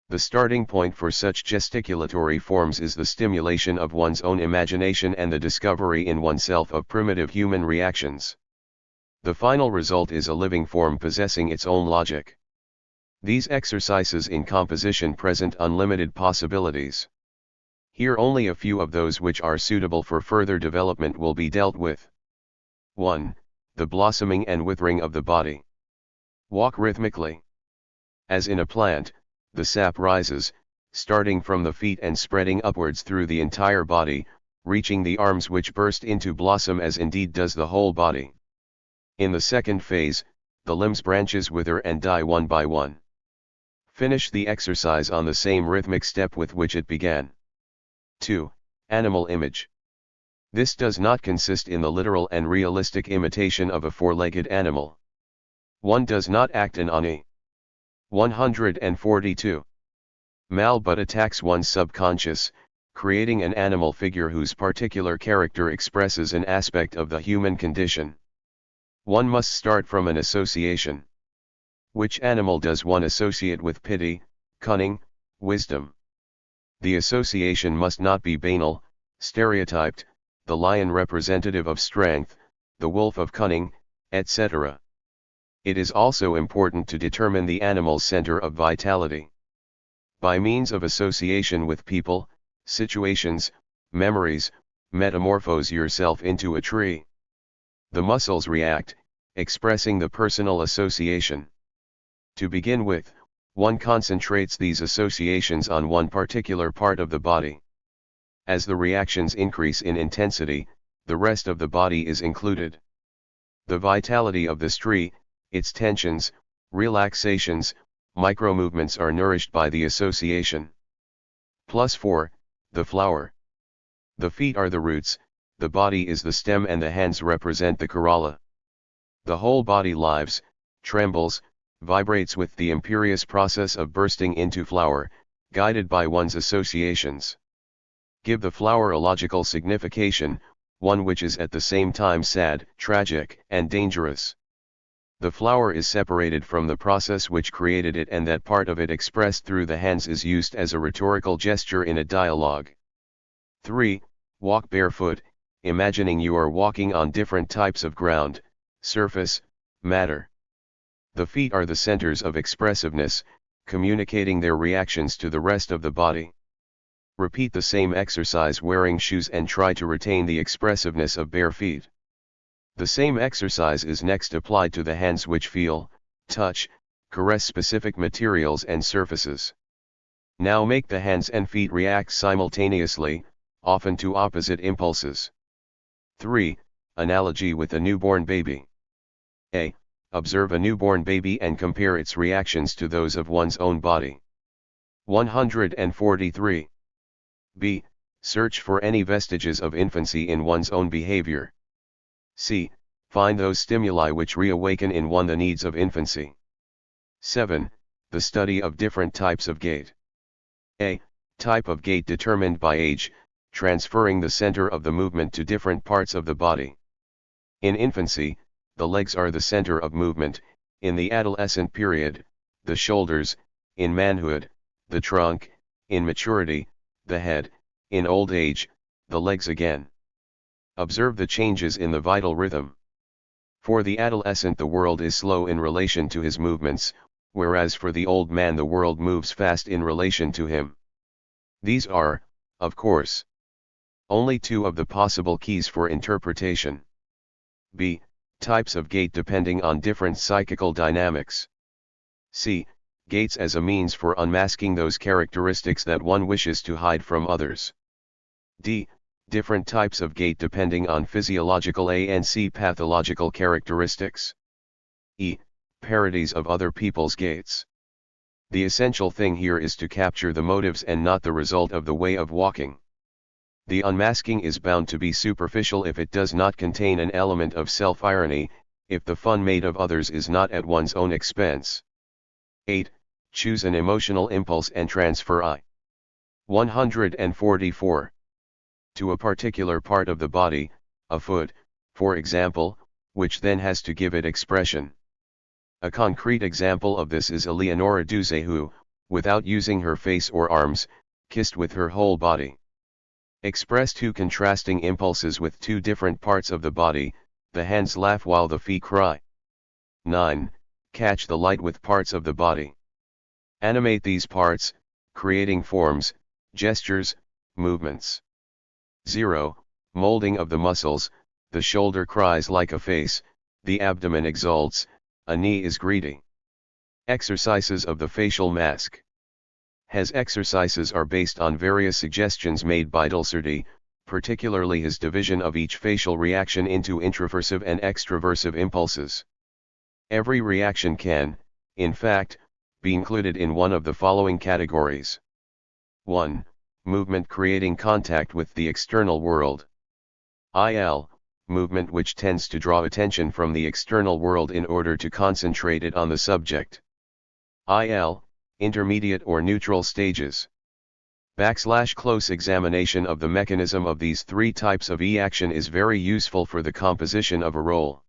The starting point for such gesticulatory forms is the stimulation of one's own imagination and the discovery in oneself of primitive human reactions. The final result is a living form possessing its own logic. These exercises in composition present unlimited possibilities. Here only a few of those which are suitable for further development will be dealt with. 1. The blossoming and withering of the body. Walk rhythmically. As in a plant, the sap rises, starting from the feet and spreading upwards through the entire body, reaching the arms which burst into blossom as indeed does the whole body. In the second phase, the limbs branches wither and die one by one. Finish the exercise on the same rhythmic step with which it began. 2. Animal image. This does not consist in the literal and realistic imitation of a four-legged animal. One does not act an ani. 142. Mal but attacks one's subconscious, creating an animal figure whose particular character expresses an aspect of the human condition. One must start from an association. Which animal does one associate with pity, cunning, wisdom? The association must not be banal, stereotyped, the lion representative of strength, the wolf of cunning, etc. It is also important to determine the animal's center of vitality. By means of association with people, situations, memories, metamorphose yourself into a tree. The muscles react, expressing the personal association. To begin with, one concentrates these associations on one particular part of the body. As the reactions increase in intensity, the rest of the body is included. The vitality of this tree, its tensions, relaxations, micromovements are nourished by the association. +4, the flower. The feet are the roots, the body is the stem and the hands represent the corolla. The whole body lives, trembles, vibrates with the imperious process of bursting into flower, guided by one's associations. Give the flower a logical signification, one which is at the same time sad, tragic, and dangerous. The flower is separated from the process which created it, and that part of it expressed through the hands is used as a rhetorical gesture in a dialogue. 3. Walk barefoot, imagining you are walking on different types of ground, surface, matter. The feet are the centers of expressiveness, communicating their reactions to the rest of the body. Repeat the same exercise wearing shoes and try to retain the expressiveness of bare feet. The same exercise is next applied to the hands, which feel, touch, caress specific materials and surfaces. Now make the hands and feet react simultaneously, often to opposite impulses. 3. Analogy with a newborn baby. A. Observe a newborn baby and compare its reactions to those of one's own body. 143. B. Search for any vestiges of infancy in one's own behavior. C. Find those stimuli which reawaken in one the needs of infancy. 7. The study of different types of gait. A. Type of gait determined by age, transferring the center of the movement to different parts of the body. In infancy, the legs are the center of movement, in the adolescent period, the shoulders, in manhood, the trunk, in maturity, the head, in old age, the legs again. Observe the changes in the vital rhythm. For the adolescent the world is slow in relation to his movements, whereas for the old man the world moves fast in relation to him. These are, of course, only two of the possible keys for interpretation. B. Types of gait depending on different psychical dynamics. C. Gaits as a means for unmasking those characteristics that one wishes to hide from others. D. Different types of gait depending on physiological and C. Pathological characteristics. E. Parodies of other people's gaits. The essential thing here is to capture the motives and not the result of the way of walking. The unmasking is bound to be superficial if it does not contain an element of self-irony, if the fun made of others is not at one's own expense. 8. Choose an emotional impulse and transfer I. 144. To a particular part of the body, a foot, for example, which then has to give it expression. A concrete example of this is Eleonora Duse who, without using her face or arms, kissed with her whole body. Express two contrasting impulses with two different parts of the body, the hands laugh while the feet cry. 9. Catch the light with parts of the body. Animate these parts, creating forms, gestures, movements. 0. Molding of the muscles, the shoulder cries like a face, the abdomen exults, a knee is greedy. Exercises of the facial mask. His exercises are based on various suggestions made by Dulcerdi, particularly his division of each facial reaction into introversive and extroversive impulses. Every reaction can, in fact, be included in one of the following categories. 1. Movement creating contact with the external world. Il. Movement which tends to draw attention from the external world in order to concentrate it on the subject. Il. intermediate or neutral stages. Close examination of the mechanism of these three types of E-action is very useful for the composition of a role.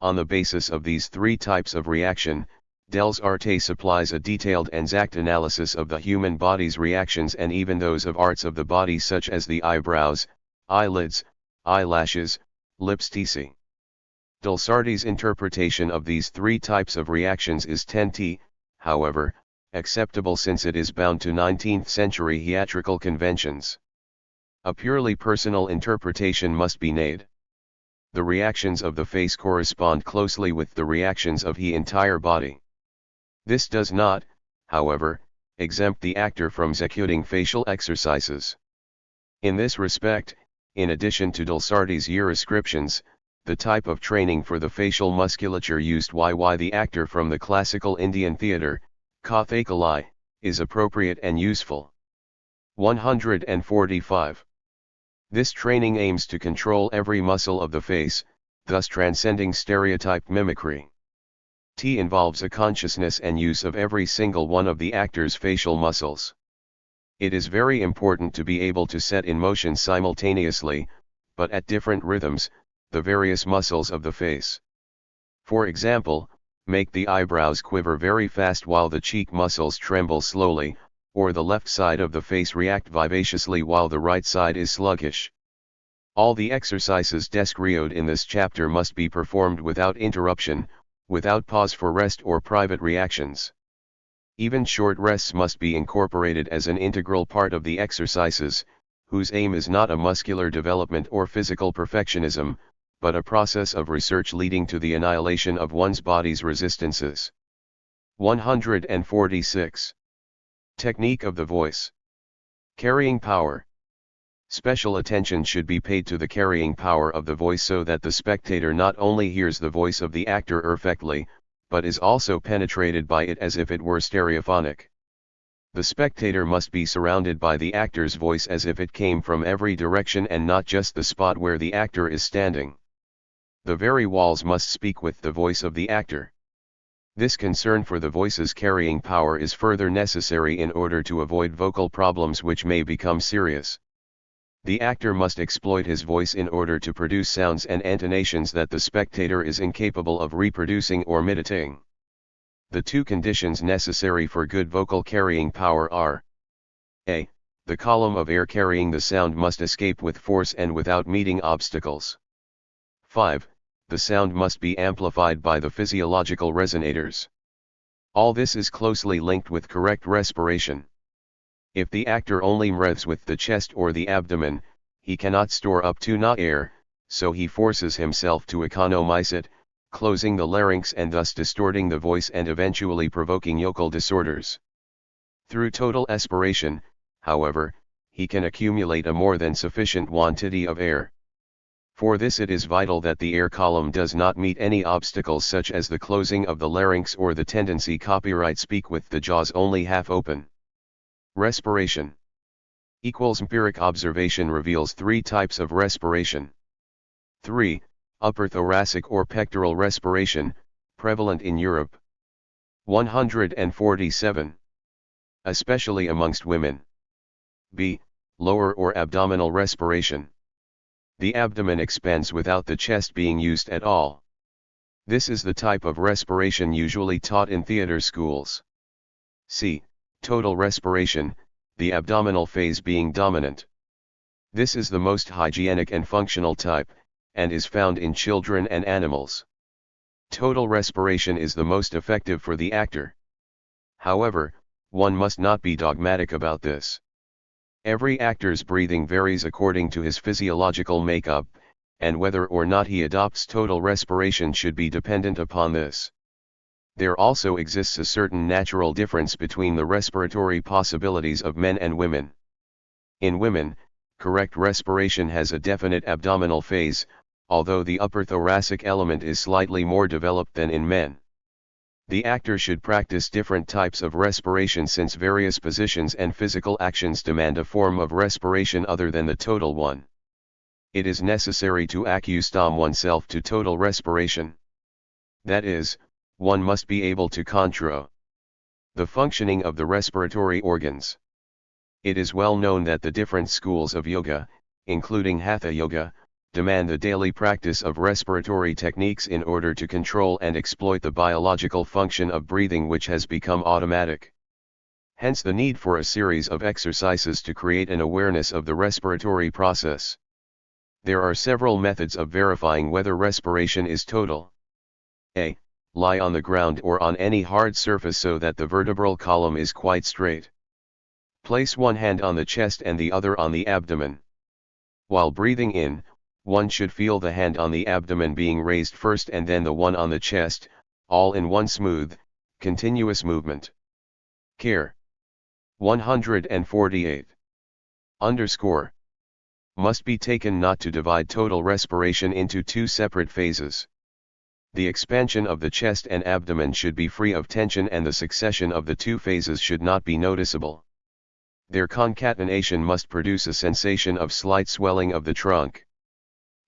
On the basis of these three types of reaction, Descartes supplies a detailed and exact analysis of the human body's reactions and even those of parts of the body such as the eyebrows, eyelids, eyelashes, lips etc. Descartes' interpretation of these three types of reactions is tentative, however, acceptable since it is bound to 19th century theatrical conventions. A purely personal interpretation must be made. The reactions of the face correspond closely with the reactions of the entire body. This does not, however, exempt the actor from executing facial exercises. In this respect, in addition to Descartes' prescriptions, the type of training for the facial musculature used by the actor from the classical Indian theatre, Kathakali, is appropriate and useful. 145. This training aims to control every muscle of the face, thus transcending stereotype mimicry. T involves a consciousness and use of every single one of the actor's facial muscles. It is very important to be able to set in motion simultaneously, but at different rhythms, the various muscles of the face. For example, make the eyebrows quiver very fast while the cheek muscles tremble slowly, or the left side of the face react vivaciously while the right side is sluggish. All the exercises described in this chapter must be performed without interruption, without pause for rest or private reactions. Even short rests must be incorporated as an integral part of the exercises, whose aim is not a muscular development or physical perfectionism, but a process of research leading to the annihilation of one's body's resistances. 146. Technique of the voice. Carrying power. Special attention should be paid to the carrying power of the voice so that the spectator not only hears the voice of the actor perfectly, but is also penetrated by it as if it were stereophonic. The spectator must be surrounded by the actor's voice as if it came from every direction and not just the spot where the actor is standing. The very walls must speak with the voice of the actor. This concern for the voice's carrying power is further necessary in order to avoid vocal problems which may become serious. The actor must exploit his voice in order to produce sounds and intonations that the spectator is incapable of reproducing or imitating. The two conditions necessary for good vocal carrying power are: a. The column of air carrying the sound must escape with force and without meeting obstacles. 5. The sound must be amplified by the physiological resonators. All this is closely linked with correct respiration. If the actor only breathes with the chest or the abdomen, he cannot store up enough air, so he forces himself to economize it, closing the larynx and thus distorting the voice and eventually provoking vocal disorders. Through total aspiration, however, he can accumulate a more than sufficient quantity of air. For this it is vital that the air column does not meet any obstacles such as the closing of the larynx or the tendency copyright speak with the jaws only half open. Respiration. Empiric observation reveals three types of respiration. 3. Upper thoracic or pectoral respiration, prevalent in Europe. 147. Especially amongst women. B. Lower or abdominal respiration. The abdomen expands without the chest being used at all. This is the type of respiration usually taught in theater schools. C. Total respiration, the abdominal phase being dominant. This is the most hygienic and functional type, and is found in children and animals. Total respiration is the most effective for the actor. However, one must not be dogmatic about this. Every actor's breathing varies according to his physiological makeup, and whether or not he adopts total respiration should be dependent upon this. There also exists a certain natural difference between the respiratory possibilities of men and women. In women, correct respiration has a definite abdominal phase, although the upper thoracic element is slightly more developed than in men. The actor should practice different types of respiration since various positions and physical actions demand a form of respiration other than the total one. It is necessary to accustom oneself to total respiration. That is, one must be able to control The functioning of the respiratory organs. It is well known that the different schools of yoga, including Hatha Yoga, demand the daily practice of respiratory techniques in order to control and exploit the biological function of breathing, which has become automatic. Hence the need for a series of exercises to create an awareness of the respiratory process. There are several methods of verifying whether respiration is total. A. Lie on the ground or on any hard surface so that the vertebral column is quite straight. Place one hand on the chest and the other on the abdomen. While breathing in, one should feel the hand on the abdomen being raised first and then the one on the chest, all in one smooth, continuous movement. Care. 148. Underscore. Must be taken not to divide total respiration into two separate phases. The expansion of the chest and abdomen should be free of tension and the succession of the two phases should not be noticeable. Their concatenation must produce a sensation of slight swelling of the trunk.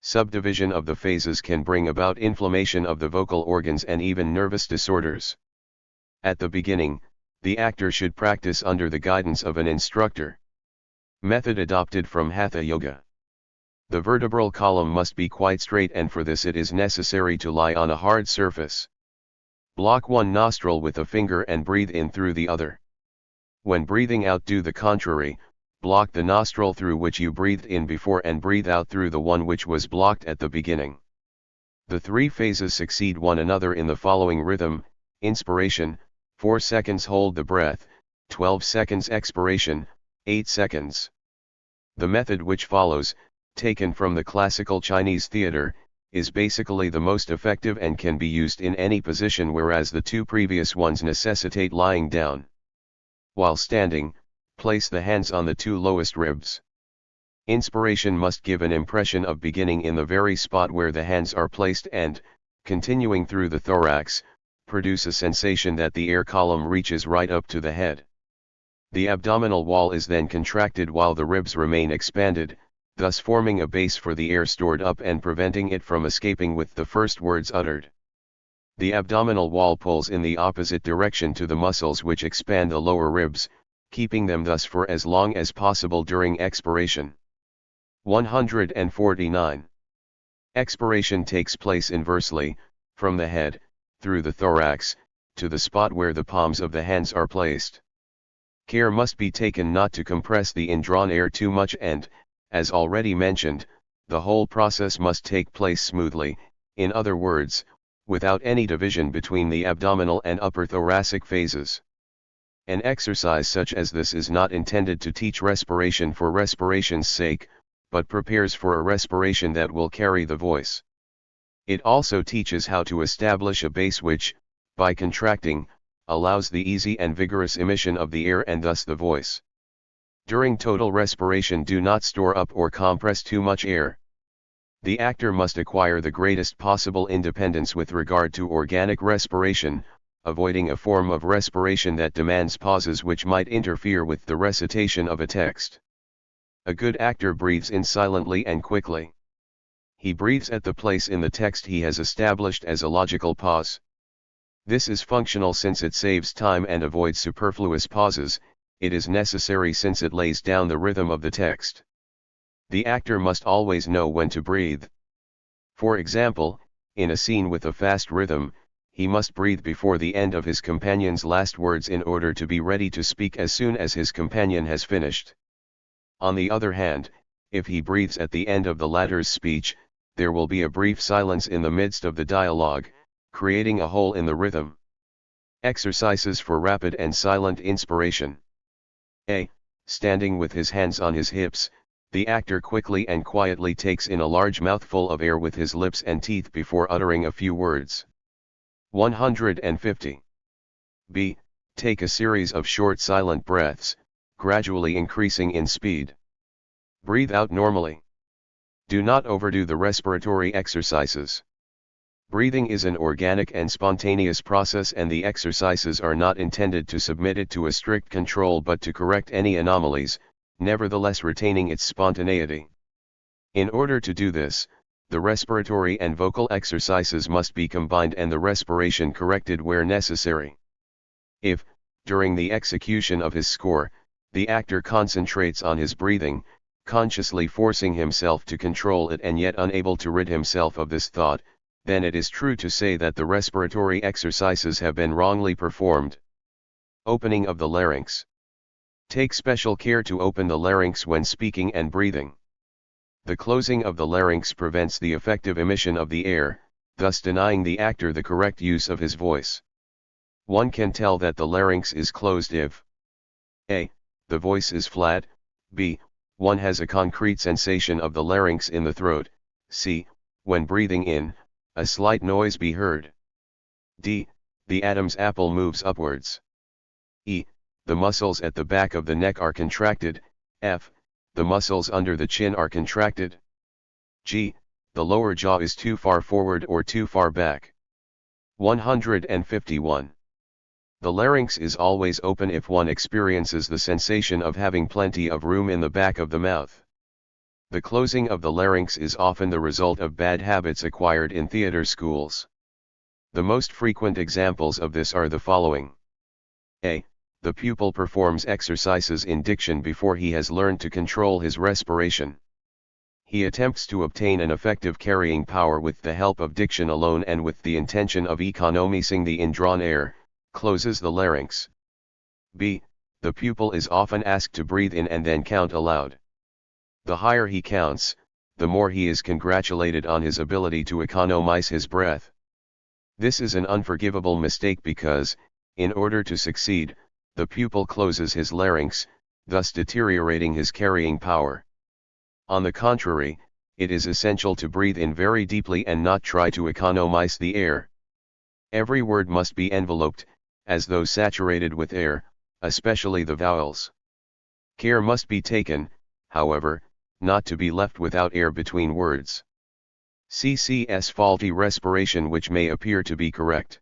Subdivision of the phases can bring about inflammation of the vocal organs and even nervous disorders. At the beginning, the actor should practice under the guidance of an instructor. Method adopted from Hatha Yoga. The vertebral column must be quite straight, and for this it is necessary to lie on a hard surface. Block one nostril with a finger and breathe in through the other. When breathing out, do the contrary, block the nostril through which you breathed in before and breathe out through the one which was blocked at the beginning. The three phases succeed one another in the following rhythm: inspiration, 4 seconds hold the breath, 12 seconds expiration, 8 seconds. The method which follows, taken from the classical Chinese theater, is basically the most effective and can be used in any position, whereas the two previous ones necessitate lying down. While standing, place the hands on the two lowest ribs. Inspiration must give an impression of beginning in the very spot where the hands are placed and, continuing through the thorax, produce a sensation that the air column reaches right up to the head. The abdominal wall is then contracted while the ribs remain expanded, thus forming a base for the air stored up and preventing it from escaping with the first words uttered. The abdominal wall pulls in the opposite direction to the muscles which expand the lower ribs, keeping them thus for as long as possible during expiration. 149. Expiration takes place inversely, from the head, through the thorax, to the spot where the palms of the hands are placed. Care must be taken not to compress the indrawn air too much and, as already mentioned, the whole process must take place smoothly, in other words, without any division between the abdominal and upper thoracic phases. An exercise such as this is not intended to teach respiration for respiration's sake, but prepares for a respiration that will carry the voice. It also teaches how to establish a base which, by contracting, allows the easy and vigorous emission of the air and thus the voice. During total respiration, do not store up or compress too much air. The actor must acquire the greatest possible independence with regard to organic respiration, avoiding a form of respiration that demands pauses which might interfere with the recitation of a text. A good actor breathes in silently and quickly. He breathes at the place in the text he has established as a logical pause. This is functional since it saves time and avoids superfluous pauses. It is necessary since it lays down the rhythm of the text. The actor must always know when to breathe. For example, in a scene with a fast rhythm, he must breathe before the end of his companion's last words in order to be ready to speak as soon as his companion has finished. On the other hand, if he breathes at the end of the latter's speech, there will be a brief silence in the midst of the dialogue, creating a hole in the rhythm. Exercises for rapid and silent inspiration. A. Standing with his hands on his hips, the actor quickly and quietly takes in a large mouthful of air with his lips and teeth before uttering a few words. 150. B. Take a series of short silent breaths, gradually increasing in speed. Breathe out normally. Do not overdo the respiratory exercises. Breathing is an organic and spontaneous process, and the exercises are not intended to submit it to a strict control but to correct any anomalies, nevertheless retaining its spontaneity. In order to do this, the respiratory and vocal exercises must be combined and the respiration corrected where necessary. If, During the execution of his score, the actor concentrates on his breathing, consciously forcing himself to control it and yet unable to rid himself of this thought. Then it is true to say that the respiratory exercises have been wrongly performed. Opening of the larynx. Take special care to open the larynx when speaking and breathing. The closing of the larynx prevents the effective emission of the air, thus denying the actor the correct use of his voice. One can tell that the larynx is closed if a. The voice is flat, b. One has a concrete sensation of the larynx in the throat, c. When breathing in, a slight noise be heard. D. The Adam's apple moves upwards. E. The muscles at the back of the neck are contracted. F. The muscles under the chin are contracted. G. The lower jaw is too far forward or too far back. 151. The larynx is always open if one experiences the sensation of having plenty of room in the back of the mouth. The closing of the larynx is often the result of bad habits acquired in theater schools. The most frequent examples of this are the following. A. The pupil performs exercises in diction before he has learned to control his respiration. He attempts to obtain an effective carrying power with the help of diction alone and with the intention of economizing the indrawn air, closes the larynx. B. The pupil is often asked to breathe in and then count aloud. The higher he counts, the more he is congratulated on his ability to economize his breath. This is an unforgivable mistake because, in order to succeed, the pupil closes his larynx, thus deteriorating his carrying power. On the contrary, it is essential to breathe in very deeply and not try to economize the air. Every word must be enveloped, as though saturated with air, especially the vowels. Care must be taken, however, not to be left without air between words. CCS faulty respiration which may appear to be correct.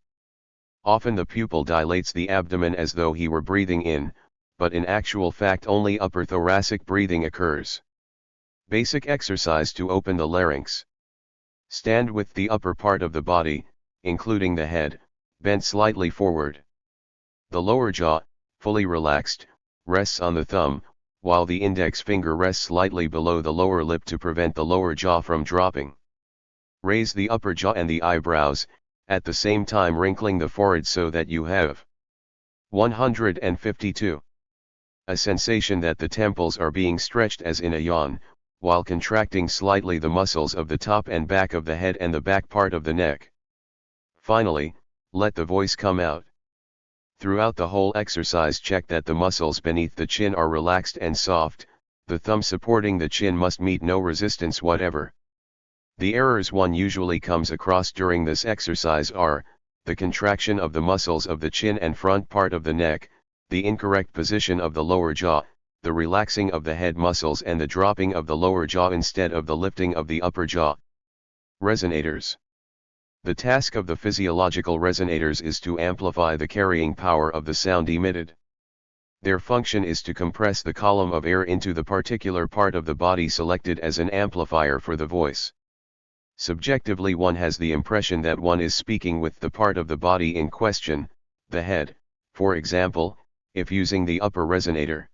Often the pupil dilates the abdomen as though he were breathing in, but in actual fact only upper thoracic breathing occurs. Basic exercise to open the larynx. Stand with the upper part of the body, including the head, bent slightly forward. The lower jaw, fully relaxed, rests on the thumb, while the index finger rests slightly below the lower lip to prevent the lower jaw from dropping. Raise the upper jaw and the eyebrows, at the same time wrinkling the forehead so that you have 152. A sensation that the temples are being stretched as in a yawn, while contracting slightly the muscles of the top and back of the head and the back part of the neck. Finally, let the voice come out. Throughout the whole exercise check that the muscles beneath the chin are relaxed and soft, the thumb supporting the chin must meet no resistance whatever. The errors one usually comes across during this exercise are, the contraction of the muscles of the chin and front part of the neck, the incorrect position of the lower jaw, the relaxing of the head muscles and the dropping of the lower jaw instead of the lifting of the upper jaw. Resonators. The task of the physiological resonators is to amplify the carrying power of the sound emitted. Their function is to compress the column of air into the particular part of the body selected as an amplifier for the voice. Subjectively one has the impression that one is speaking with the part of the body in question, the head, for example, if using the upper resonator.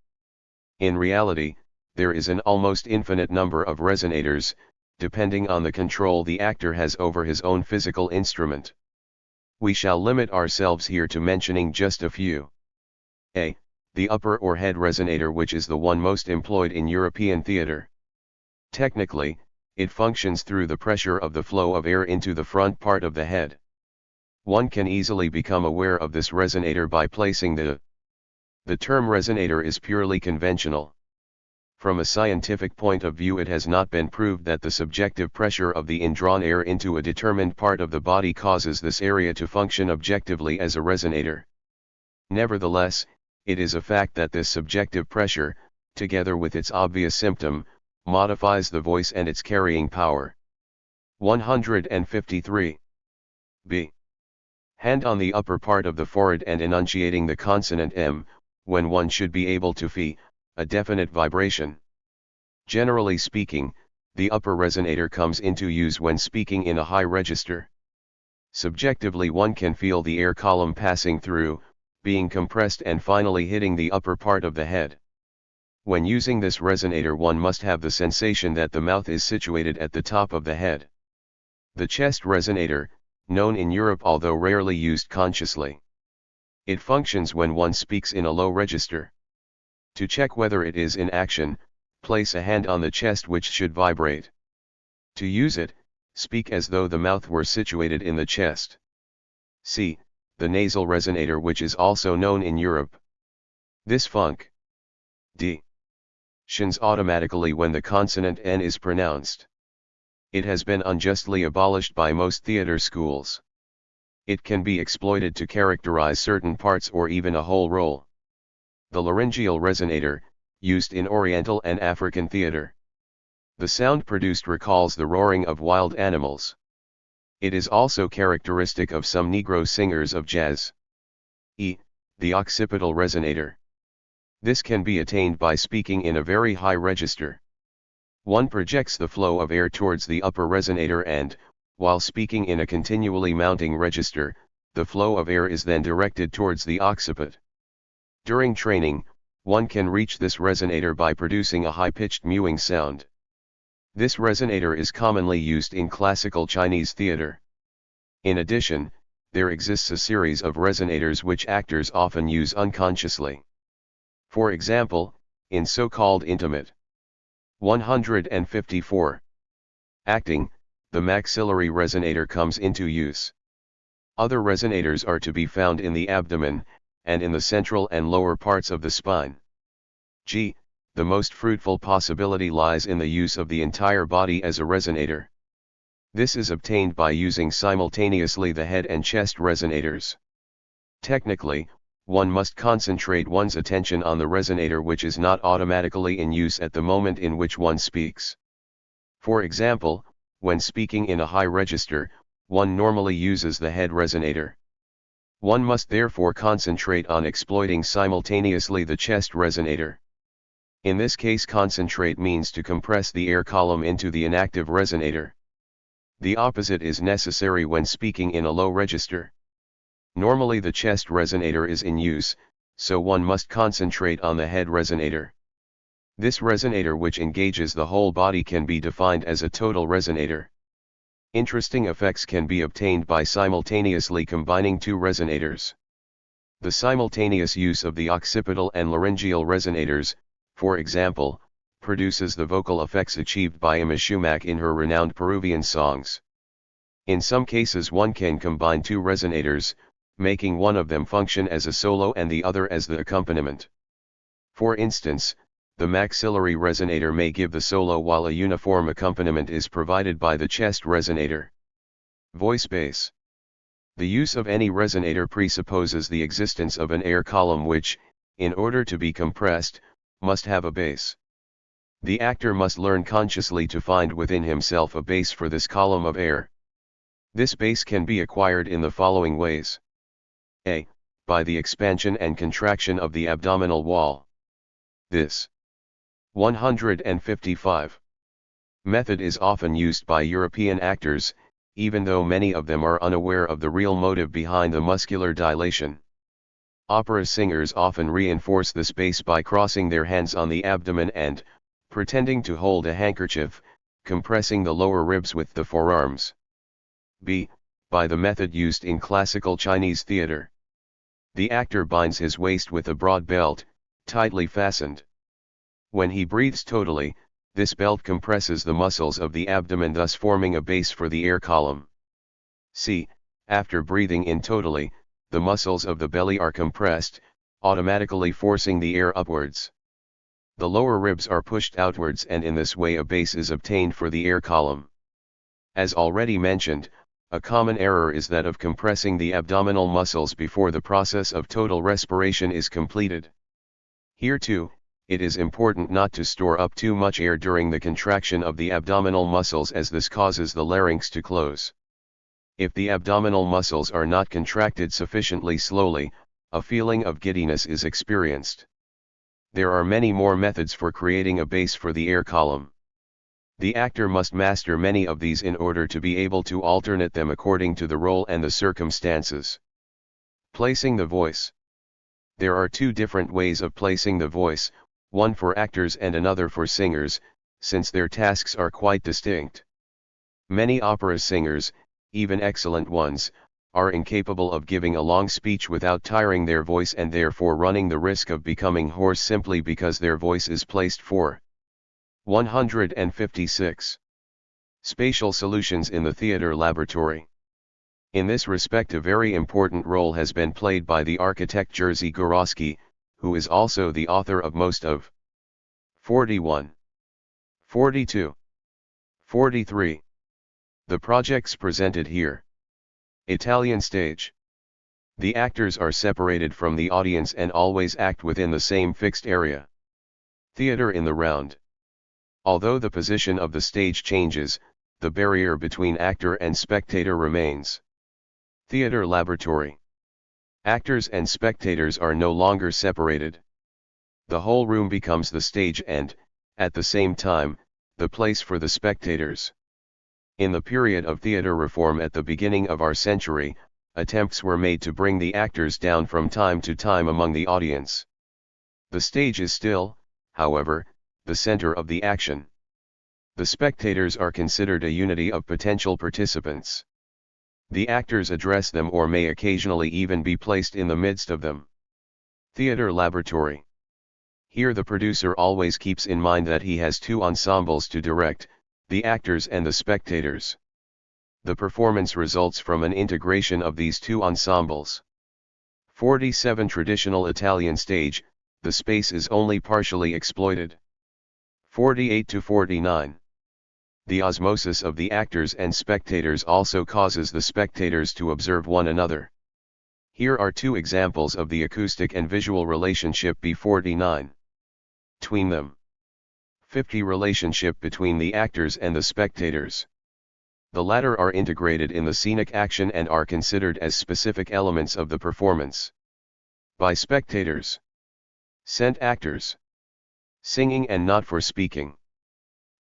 In reality, there is an almost infinite number of resonators, depending on the control the actor has over his own physical instrument. We shall limit ourselves here to mentioning just a few. A. The upper or head resonator, which is the one most employed in European theater. Technically, it functions through the pressure of the flow of air into the front part of the head. One can easily become aware of this resonator by placing the term resonator is purely conventional. From a scientific point of view, it has not been proved that the subjective pressure of the indrawn air into a determined part of the body causes this area to function objectively as a resonator. Nevertheless, it is a fact that this subjective pressure, together with its obvious symptom, modifies the voice and its carrying power. 153. B. Hand on the upper part of the forehead and enunciating the consonant M, when one should be able to feel a definite vibration. Generally speaking, the upper resonator comes into use when speaking in a high register. Subjectively one can feel the air column passing through, being compressed and finally hitting the upper part of the head. When using this resonator, one must have the sensation that the mouth is situated at the top of the head. The chest resonator, known in Europe although rarely used consciously. It functions when one speaks in a low register. To check whether it is in action, place a hand on the chest which should vibrate. To use it, speak as though the mouth were situated in the chest. C. The nasal resonator, which is also known in Europe. This func. D. Shins automatically when the consonant N is pronounced. It has been unjustly abolished by most theater schools. It can be exploited to characterize certain parts or even a whole role. The laryngeal resonator, used in Oriental and African theater. The sound produced recalls the roaring of wild animals. It is also characteristic of some Negro singers of jazz. E. The occipital resonator. This can be attained by speaking in a very high register. One projects the flow of air towards the upper resonator and, while speaking in a continually mounting register, the flow of air is then directed towards the occiput. During training, one can reach this resonator by producing a high-pitched mewing sound. This resonator is commonly used in classical Chinese theater. In addition, there exists a series of resonators which actors often use unconsciously. For example, in so-called intimate 154 acting, the maxillary resonator comes into use. Other resonators are to be found in the abdomen, and in the central and lower parts of the spine. G. The most fruitful possibility lies in the use of the entire body as a resonator. This is obtained by using simultaneously the head and chest resonators. Technically, one must concentrate one's attention on the resonator which is not automatically in use at the moment in which one speaks. For example, when speaking in a high register, one normally uses the head resonator. One must therefore concentrate on exploiting simultaneously the chest resonator. In this case, concentrate means to compress the air column into the inactive resonator. The opposite is necessary when speaking in a low register. Normally the chest resonator is in use, so one must concentrate on the head resonator. This resonator, which engages the whole body, can be defined as a total resonator. Interesting effects can be obtained by simultaneously combining two resonators. The simultaneous use of the occipital and laryngeal resonators, for example, produces the vocal effects achieved by Emma Schumack in her renowned Peruvian songs. In some cases one can combine two resonators, making one of them function as a solo and the other as the accompaniment. For instance, the maxillary resonator may give the solo while a uniform accompaniment is provided by the chest resonator. Voice base. The use of any resonator presupposes the existence of an air column which, in order to be compressed, must have a base. The actor must learn consciously to find within himself a base for this column of air. This base can be acquired in the following ways. A. By the expansion and contraction of the abdominal wall. This 155 method is often used by European actors, even though many of them are unaware of the real motive behind the muscular dilation. Opera singers often reinforce this base by crossing their hands on the abdomen and, pretending to hold a handkerchief, compressing the lower ribs with the forearms. B. By the method used in classical Chinese theater. The actor binds his waist with a broad belt, tightly fastened. When he breathes totally, this belt compresses the muscles of the abdomen, thus forming a base for the air column. C. After breathing in totally, the muscles of the belly are compressed, automatically forcing the air upwards. The lower ribs are pushed outwards, and in this way a base is obtained for the air column. As already mentioned, a common error is that of compressing the abdominal muscles before the process of total respiration is completed. Here too, it is important not to store up too much air during the contraction of the abdominal muscles, as this causes the larynx to close. If the abdominal muscles are not contracted sufficiently slowly, a feeling of giddiness is experienced. There are many more methods for creating a base for the air column. The actor must master many of these in order to be able to alternate them according to the role and the circumstances. Placing the voice. There are two different ways of placing the voice, one for actors and another for singers, since their tasks are quite distinct. Many opera singers, even excellent ones, are incapable of giving a long speech without tiring their voice and therefore running the risk of becoming hoarse simply because their voice is placed for 156. Spatial solutions in the theater laboratory. In this respect, a very important role has been played by the architect Jerzy Grotowski, who is also the author of most of 41, 42, 43. The projects presented here. Italian stage. The actors are separated from the audience and always act within the same fixed area. Theater in the round. Although the position of the stage changes, the barrier between actor and spectator remains. Theater laboratory. Actors and spectators are no longer separated. The whole room becomes the stage and, at the same time, the place for the spectators. In the period of theater reform at the beginning of our century, attempts were made to bring the actors down from time to time among the audience. The stage is still, however, the center of the action. The spectators are considered a unity of potential participants. The actors address them or may occasionally even be placed in the midst of them. Theater laboratory. Here the producer always keeps in mind that he has two ensembles to direct, the actors and the spectators. The performance results from an integration of these two ensembles. 47. Traditional Italian stage, the space is only partially exploited. 48 to 49. The osmosis of the actors and spectators also causes the spectators to observe one another. Here are two examples of the acoustic and visual relationship B49. Between them. 50. Relationship between the actors and the spectators. The latter are integrated in the scenic action and are considered as specific elements of the performance. By spectators. Sent actors. Singing and not for speaking.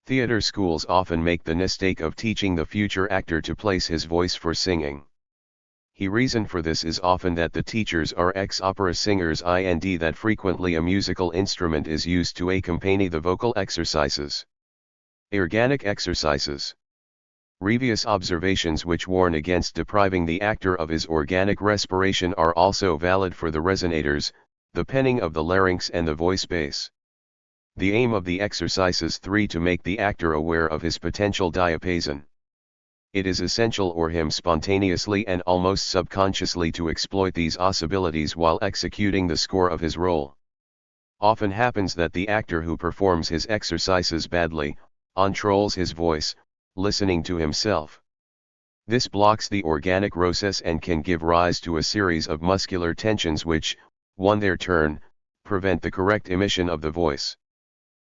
Theater schools often make the mistake of teaching the future actor to place his voice for singing. The reason for this is often that the teachers are ex-opera singers and that frequently a musical instrument is used to accompany the vocal exercises. Organic exercises. Previous observations which warn against depriving the actor of his organic respiration are also valid for the resonators, the penning of the larynx and the voice base. The aim of the exercises 3 to make the actor aware of his potential diapason. It is essential for him spontaneously and almost subconsciously to exploit these possibilities while executing the score of his role. Often happens that the actor who performs his exercises badly, controls his voice, listening to himself. This blocks the organic process and can give rise to a series of muscular tensions which, on their turn, prevent the correct emission of the voice.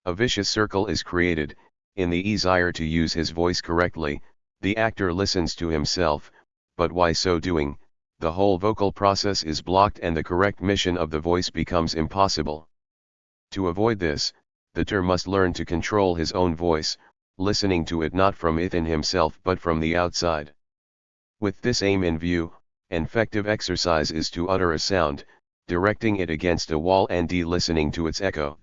A vicious circle is created. In the desire to use his voice correctly, the actor listens to himself, but by so doing, the whole vocal process is blocked and the correct mission of the voice becomes impossible. To avoid this, the actor must learn to control his own voice, listening to it not from within himself but from the outside. With this aim in view, an effective exercise is to utter a sound, directing it against a wall and listening to its echo.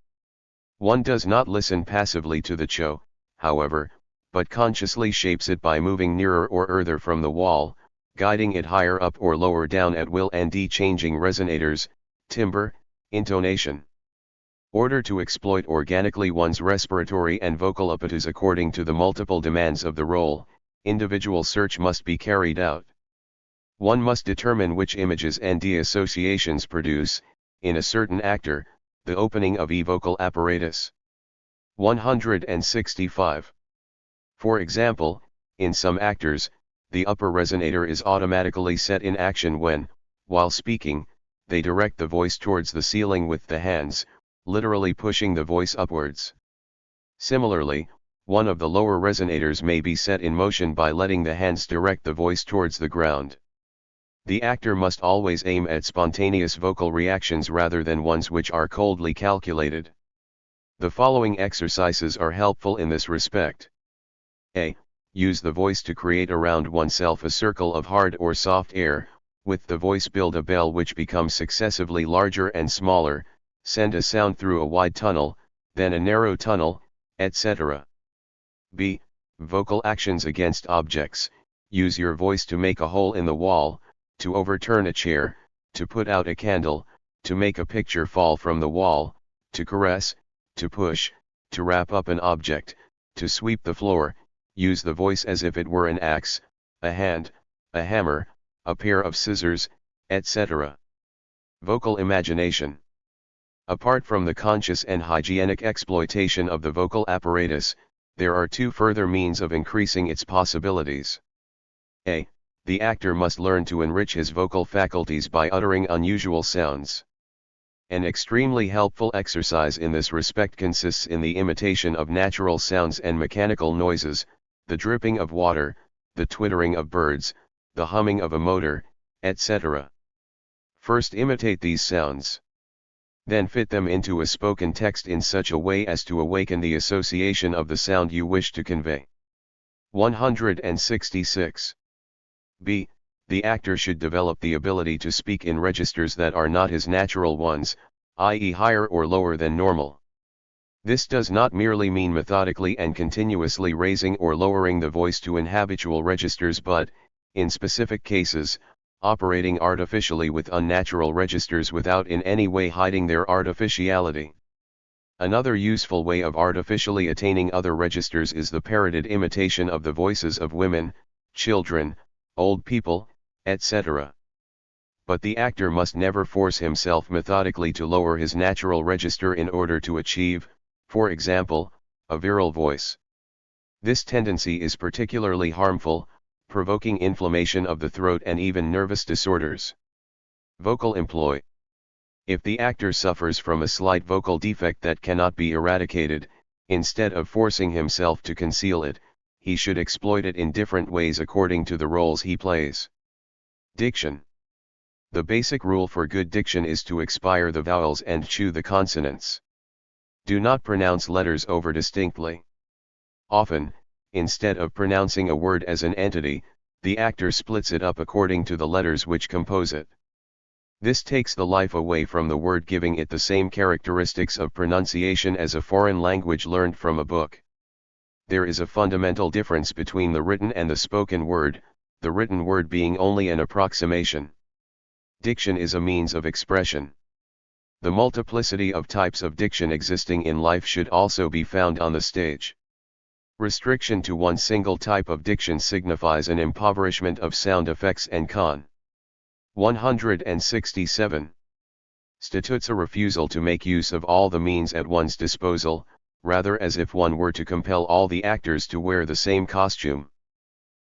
One does not listen passively to the show, however, but consciously shapes it by moving nearer or further from the wall, guiding it higher up or lower down at will and changing resonators, timbre, intonation. Order to exploit organically one's respiratory and vocal apparatus according to the multiple demands of the role, individual search must be carried out. One must determine which images and associations produce, in a certain actor, the opening of a vocal apparatus. 165. For example, in some actors, the upper resonator is automatically set in action when, while speaking, they direct the voice towards the ceiling with the hands, literally pushing the voice upwards. Similarly, one of the lower resonators may be set in motion by letting the hands direct the voice towards the ground. The actor must always aim at spontaneous vocal reactions rather than ones which are coldly calculated. The following exercises are helpful in this respect. A. Use the voice to create around oneself a circle of hard or soft air, With the voice build a bell which becomes successively larger and smaller, send a sound through a wide tunnel, then a narrow tunnel, etc. B. Vocal actions against objects. Use your voice to make a hole in the wall, to overturn a chair, to put out a candle, to make a picture fall from the wall, to caress, to push, to wrap up an object, to sweep the floor. Use the voice as if it were an axe, a hand, a hammer, a pair of scissors, etc. Vocal imagination. Apart from the conscious and hygienic exploitation of the vocal apparatus, there are two further means of increasing its possibilities. A. The actor must learn to enrich his vocal faculties by uttering unusual sounds. An extremely helpful exercise in this respect consists in the imitation of natural sounds and mechanical noises, the dripping of water, the twittering of birds, the humming of a motor, etc. First imitate these sounds. Then fit them into a spoken text in such a way as to awaken the association of the sound you wish to convey. 166. B. The actor should develop the ability to speak in registers that are not his natural ones, i.e. higher or lower than normal. This does not merely mean methodically and continuously raising or lowering the voice to inhabitual registers but, in specific cases, operating artificially with unnatural registers without in any way hiding their artificiality. Another useful way of artificially attaining other registers is the parroted imitation of the voices of women, children, old people, etc. But the actor must never force himself methodically to lower his natural register in order to achieve, for example, a virile voice. This tendency is particularly harmful, provoking inflammation of the throat and even nervous disorders. Vocal employ. If the actor suffers from a slight vocal defect that cannot be eradicated, instead of forcing himself to conceal it, he should exploit it in different ways according to the roles he plays. Diction. The basic rule for good diction is to expire the vowels and chew the consonants. Do not pronounce letters over distinctly. Often, instead of pronouncing a word as an entity, the actor splits it up according to the letters which compose it. This takes the life away from the word, giving it the same characteristics of pronunciation as a foreign language learned from a book. There is a fundamental difference between the written and the spoken word, the written word being only an approximation. Diction is a means of expression. The multiplicity of types of diction existing in life should also be found on the stage. Restriction to one single type of diction signifies an impoverishment of sound effects and con. 167. Statutes a refusal to make use of all the means at one's disposal, rather as if one were to compel all the actors to wear the same costume.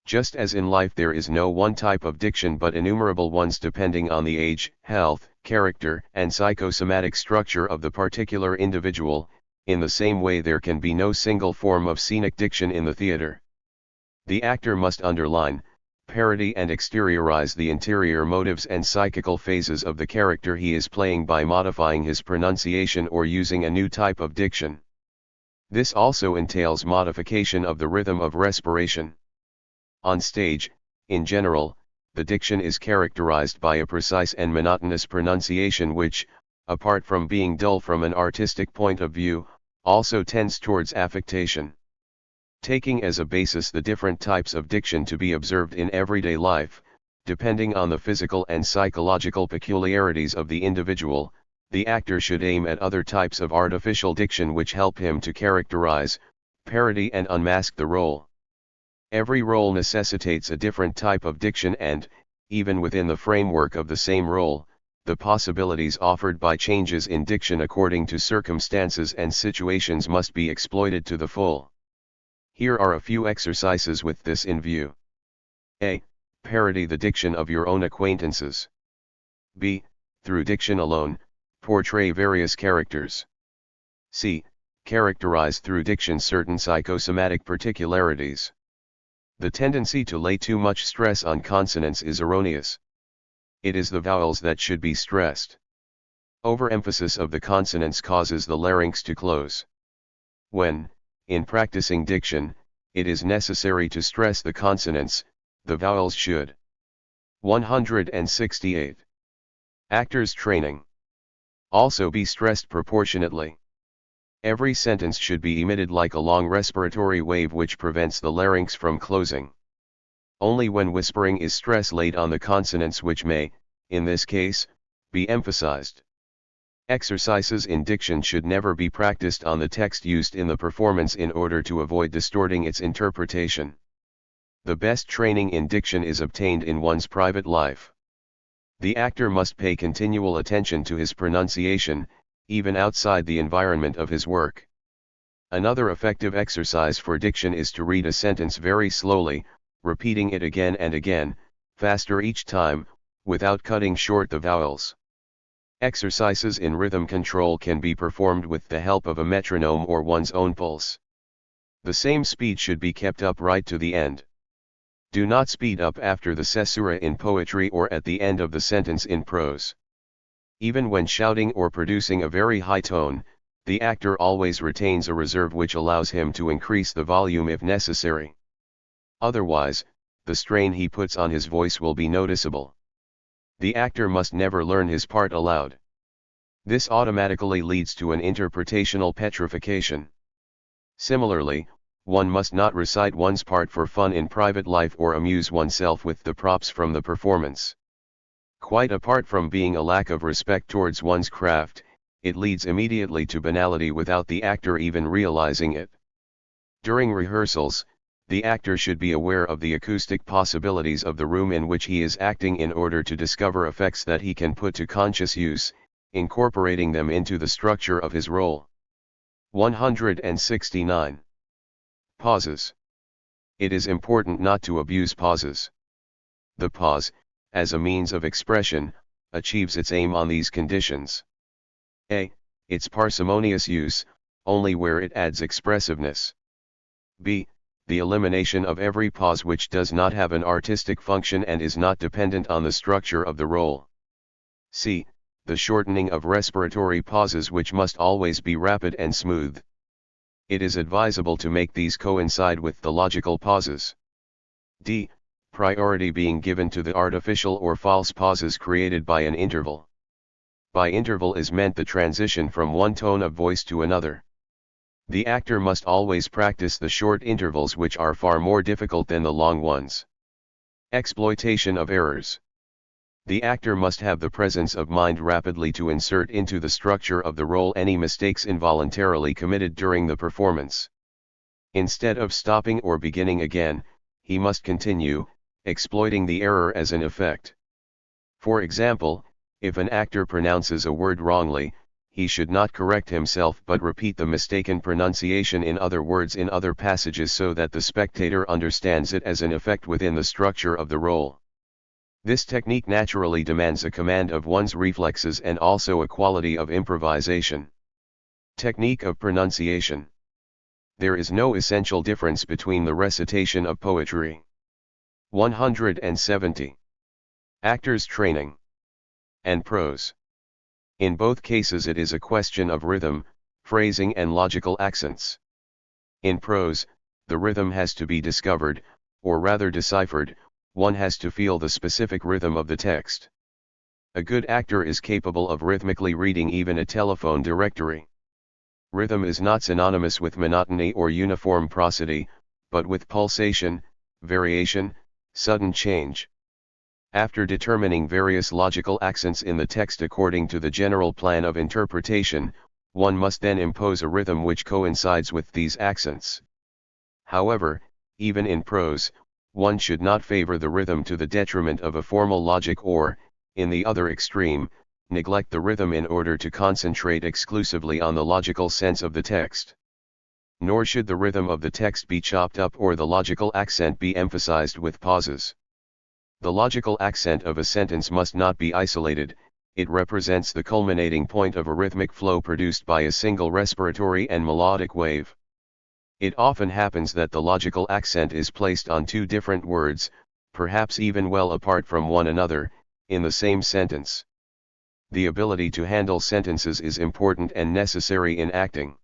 Just as in life there is no one type of diction but innumerable ones depending on the age, health, character, and psychosomatic structure of the particular individual, in the same way there can be no single form of scenic diction in the theater. The actor must underline, parody and exteriorize the interior motives and psychical phases of the character he is playing by modifying his pronunciation or using a new type of diction. This also entails modification of the rhythm of respiration. On stage, in general, the diction is characterized by a precise and monotonous pronunciation which, apart from being dull from an artistic point of view, also tends towards affectation. Taking as a basis the different types of diction to be observed in everyday life, depending on the physical and psychological peculiarities of the individual, the actor should aim at other types of artificial diction which help him to characterize, parody and unmask the role. Every role necessitates a different type of diction and, even within the framework of the same role, the possibilities offered by changes in diction according to circumstances and situations must be exploited to the full. Here are a few exercises with this in view. A. Parody the diction of your own acquaintances. B. Through diction alone, portray various characters. C. Characterize through diction certain psychosomatic particularities. The tendency to lay too much stress on consonants is erroneous. It is the vowels that should be stressed. Overemphasis of the consonants causes the larynx to close. When, in practicing diction, it is necessary to stress the consonants, the vowels should 168. Actors training. Also be stressed proportionately. Every sentence should be emitted like a long respiratory wave which prevents the larynx from closing. Only when whispering is stress laid on the consonants which may, in this case, be emphasized. Exercises in diction should never be practiced on the text used in the performance in order to avoid distorting its interpretation. The best training in diction is obtained in one's private life. The actor must pay continual attention to his pronunciation, even outside the environment of his work. Another effective exercise for diction is to read a sentence very slowly, repeating it again and again, faster each time, without cutting short the vowels. Exercises in rhythm control can be performed with the help of a metronome or one's own pulse. The same speed should be kept up right to the end. Do not speed up after the caesura in poetry or at the end of the sentence in prose. Even when shouting or producing a very high tone, the actor always retains a reserve which allows him to increase the volume if necessary. Otherwise, the strain he puts on his voice will be noticeable. The actor must never learn his part aloud. This automatically leads to an interpretational petrification. Similarly, one must not recite one's part for fun in private life or amuse oneself with the props from the performance. Quite apart from being a lack of respect towards one's craft, it leads immediately to banality without the actor even realizing it. During rehearsals, the actor should be aware of the acoustic possibilities of the room in which he is acting in order to discover effects that he can put to conscious use, incorporating them into the structure of his role. 169. Pauses. It is important not to abuse pauses. The pause, as a means of expression, achieves its aim on these conditions. A. Its parsimonious use, only where it adds expressiveness. B. The elimination of every pause which does not have an artistic function and is not dependent on the structure of the role. C. The shortening of respiratory pauses which must always be rapid and smooth. It is advisable to make these coincide with the logical pauses. D. Priority being given to the artificial or false pauses created by an interval. By interval is meant the transition from one tone of voice to another. The actor must always practice the short intervals which are far more difficult than the long ones. Exploitation of errors. The actor must have the presence of mind rapidly to insert into the structure of the role any mistakes involuntarily committed during the performance. Instead of stopping or beginning again, he must continue, exploiting the error as an effect. For example, if an actor pronounces a word wrongly, he should not correct himself but repeat the mistaken pronunciation in other words in other passages so that the spectator understands it as an effect within the structure of the role. This technique naturally demands a command of one's reflexes and also a quality of improvisation. Technique of pronunciation. There is no essential difference between the recitation of poetry. 170. Actors training. And prose. In both cases it is a question of rhythm, phrasing and logical accents. In prose, the rhythm has to be discovered, or rather deciphered. One has to feel the specific rhythm of the text. A good actor is capable of rhythmically reading even a telephone directory. Rhythm is not synonymous with monotony or uniform prosody, but with pulsation, variation, sudden change. After determining various logical accents in the text according to the general plan of interpretation, one must then impose a rhythm which coincides with these accents. However, even in prose, one should not favor the rhythm to the detriment of a formal logic or, in the other extreme, neglect the rhythm in order to concentrate exclusively on the logical sense of the text. Nor should the rhythm of the text be chopped up or the logical accent be emphasized with pauses. The logical accent of a sentence must not be isolated, it represents the culminating point of a rhythmic flow produced by a single respiratory and melodic wave. It often happens that the logical accent is placed on two different words, perhaps even well apart from one another, in the same sentence. The ability to handle sentences is important and necessary in acting.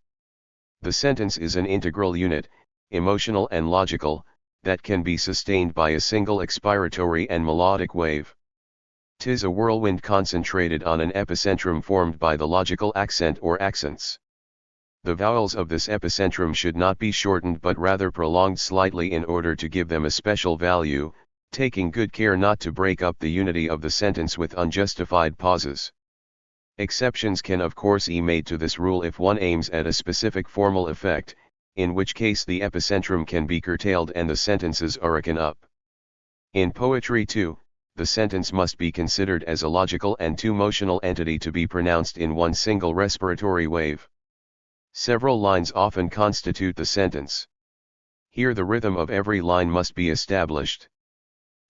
The sentence is an integral unit, emotional and logical, that can be sustained by a single expiratory and melodic wave. 'Tis a whirlwind concentrated on an epicentrum formed by the logical accent or accents. The vowels of this epicentrum should not be shortened but rather prolonged slightly in order to give them a special value, taking good care not to break up the unity of the sentence with unjustified pauses. Exceptions can of course be made to this rule if one aims at a specific formal effect, in which case the epicentrum can be curtailed and the sentences are broken up. In poetry too, the sentence must be considered as a logical and two-motional entity to be pronounced in one single respiratory wave. Several lines often constitute the sentence. Here the rhythm of every line must be established.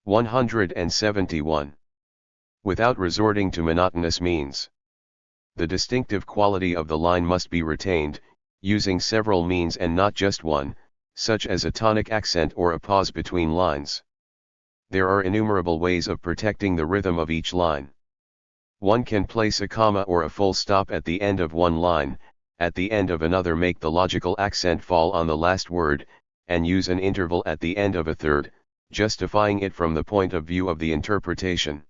171. Without resorting to monotonous means. The distinctive quality of the line must be retained, using several means and not just one, such as a tonic accent or a pause between lines. There are innumerable ways of protecting the rhythm of each line. One can place a comma or a full stop at the end of one line, at the end of another make the logical accent fall on the last word, and use an interval at the end of a third, justifying it from the point of view of the interpretation.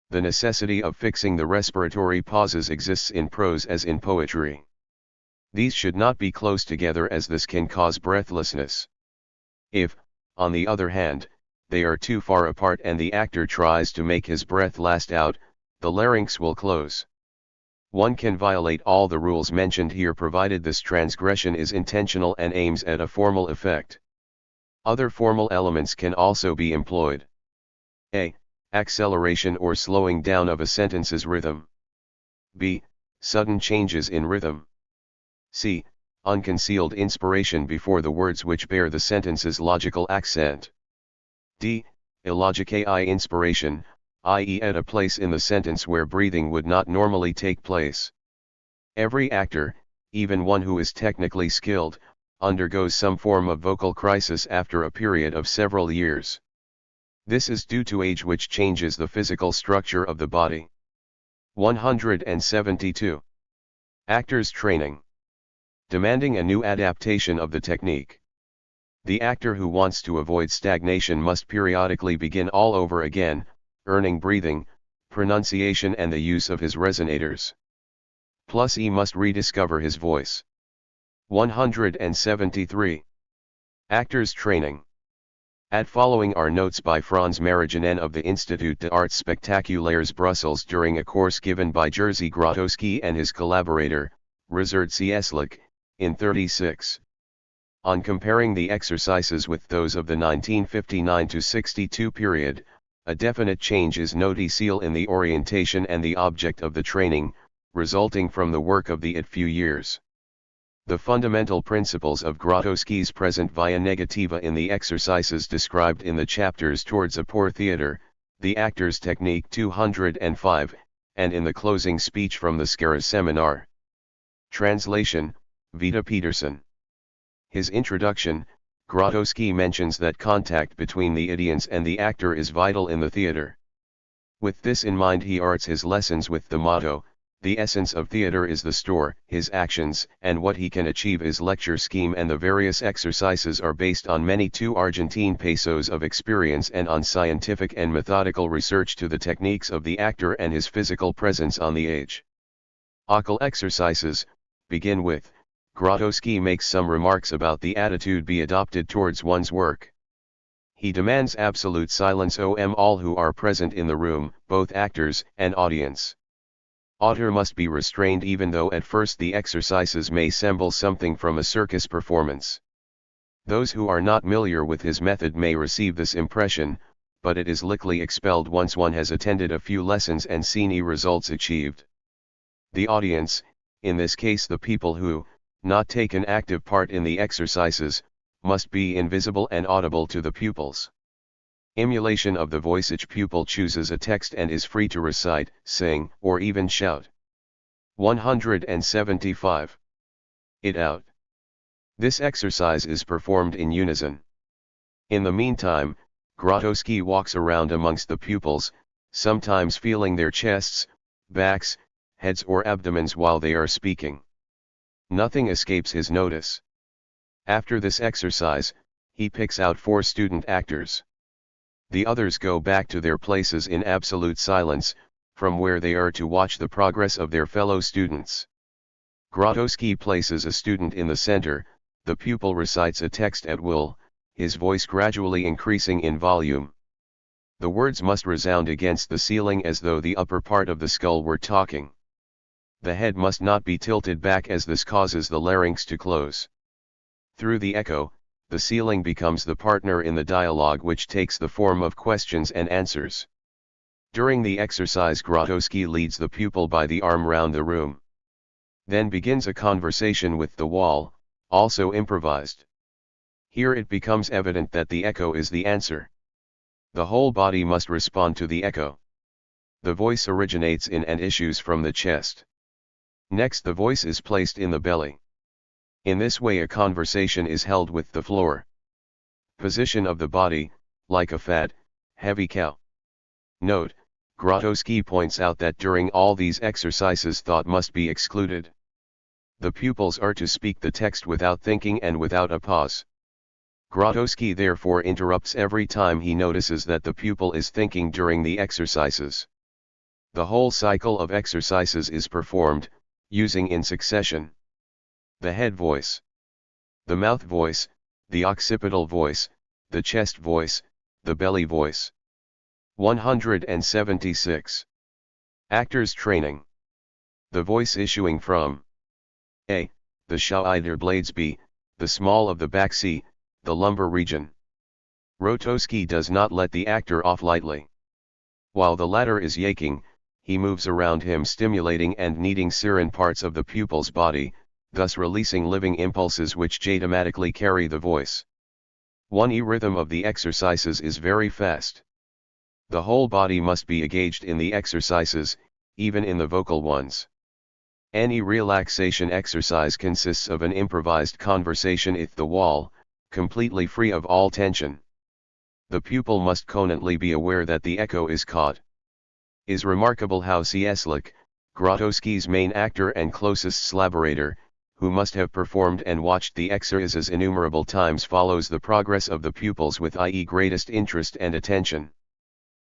The necessity of fixing the respiratory pauses exists in prose as in poetry. These should not be close together as this can cause breathlessness. If, on the other hand, they are too far apart and the actor tries to make his breath last out, the larynx will close. One can violate all the rules mentioned here provided this transgression is intentional and aims at a formal effect. Other formal elements can also be employed. A. Acceleration or slowing down of a sentence's rhythm. B. Sudden changes in rhythm. C. Unconcealed inspiration before the words which bear the sentence's logical accent. D. Illogical inspiration, i.e. at a place in the sentence where breathing would not normally take place. Every actor, even one who is technically skilled, undergoes some form of vocal crisis after a period of several years. This is due to age, which changes the physical structure of the body. 172. Actors' training. Demanding a new adaptation of the technique. The actor who wants to avoid stagnation must periodically begin all over again, earning breathing, pronunciation and the use of his resonators. Plus he must rediscover his voice. 173. Actors' training. At following are notes by Franz Marijanen of the Institut des Arts Spectaculaires Brussels during a course given by Jerzy Grotowski and his collaborator, Richard Cieslik, in 36. On comparing the exercises with those of the 1959-62 period, a definite change is noticeable in the orientation and the object of the training, resulting from the work of the few years. The fundamental principles of Grotowski's present via negativa in the exercises described in the chapters Towards a Poor Theatre, The Actor's Technique 205, and in the closing speech from the Skara seminar. Translation, Vita Peterson. His introduction, Grotowski mentions that contact between the audience and the actor is vital in the theatre. With this in mind he starts his lessons with the motto, "The essence of theatre is the store." His actions and what he can achieve is lecture scheme, and the various exercises are based on many 2 Argentine pesos of experience and on scientific and methodical research to the techniques of the actor and his physical presence on the stage. Vocal exercises begin with, Grotowski makes some remarks about the attitude be adopted towards one's work. He demands absolute silence om all who are present in the room, both actors and audience. Auteur must be restrained even though at first the exercises may resemble something from a circus performance. Those who are not familiar with his method may receive this impression, but it is lickly expelled once one has attended a few lessons and seen the results achieved. The audience, in this case the people who, not take an active part in the exercises, must be invisible and audible to the pupils. Emulation of the voice. Each pupil chooses a text and is free to recite, sing, or even shout. 175. It out. This exercise is performed in unison. In the meantime, Grotowski walks around amongst the pupils, sometimes feeling their chests, backs, heads or abdomens while they are speaking. Nothing escapes his notice. After this exercise, He picks out 4 student actors. The others go back to their places in absolute silence, from where they are to watch the progress of their fellow students. Grotowski places a student in the center, the pupil recites a text at will, his voice gradually increasing in volume. The words must resound against the ceiling as though the upper part of the skull were talking. The head must not be tilted back as this causes the larynx to close. Through the echo, the ceiling becomes the partner in the dialogue, which takes the form of questions and answers. During the exercise, Grotowski leads the pupil by the arm round the room. Then begins a conversation with the wall, also improvised. Here it becomes evident that the echo is the answer. The whole body must respond to the echo. The voice originates in and issues from the chest. Next, the voice is placed in the belly. In this way a conversation is held with the floor. Position of the body, like a fat, heavy cow. Note, Grotowski points out that during all these exercises thought must be excluded. The pupils are to speak the text without thinking and without a pause. Grotowski therefore interrupts every time he notices that the pupil is thinking during the exercises. The whole cycle of exercises is performed, using in succession the head voice, the mouth voice, the occipital voice, the chest voice, the belly voice. 176. Actors training. The voice issuing from a. the Scheider blades, b. the small of the back, c. the lumbar region. Grotowski does not let the actor off lightly. While the latter is yaking, he moves around him, stimulating and kneading serine parts of the pupil's body, thus releasing living impulses which automatically carry the voice. 1. Rhythm of the exercises is very fast. The whole body must be engaged in the exercises, even in the vocal ones. Any relaxation exercise consists of an improvised conversation with the wall, completely free of all tension. The pupil must constantly be aware that the echo is caught. Is remarkable how Cieslik, Grotowski's main actor and closest collaborator, who must have performed and watched the exercises innumerable times, follows the progress of the pupils with i.e. greatest interest and attention.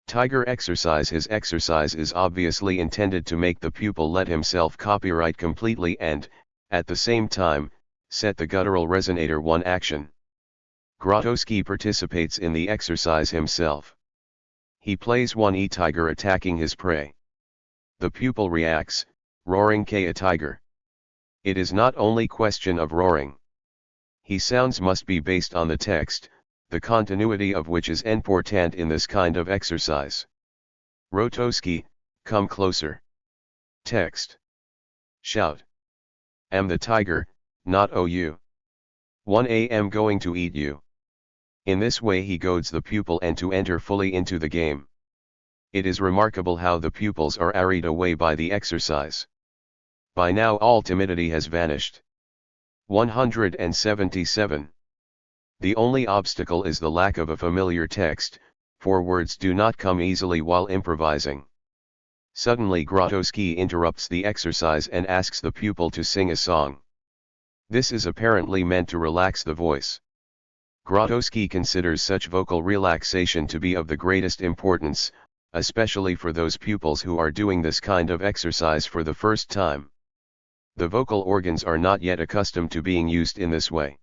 Tiger exercise. His exercise is obviously intended to make the pupil let himself copyright completely and, at the same time, set the guttural resonator 1 action. Grotowski participates in the exercise himself. He plays 1 tiger attacking his prey. The pupil reacts, roaring K a tiger. It is not only question of roaring. His sounds must be based on the text, the continuity of which is important in this kind of exercise. Grotowski, come closer. Text. Shout. Am the tiger, not you. 1 am going to eat you. In this way he goads the pupil and to enter fully into the game. It is remarkable how the pupils are carried away by the exercise. By now all timidity has vanished. 177. The only obstacle is the lack of a familiar text, for words do not come easily while improvising. Suddenly Grotowski interrupts the exercise and asks the pupil to sing a song. This is apparently meant to relax the voice. Grotowski considers such vocal relaxation to be of the greatest importance, especially for those pupils who are doing this kind of exercise for the first time. The vocal organs are not yet accustomed to being used in this way.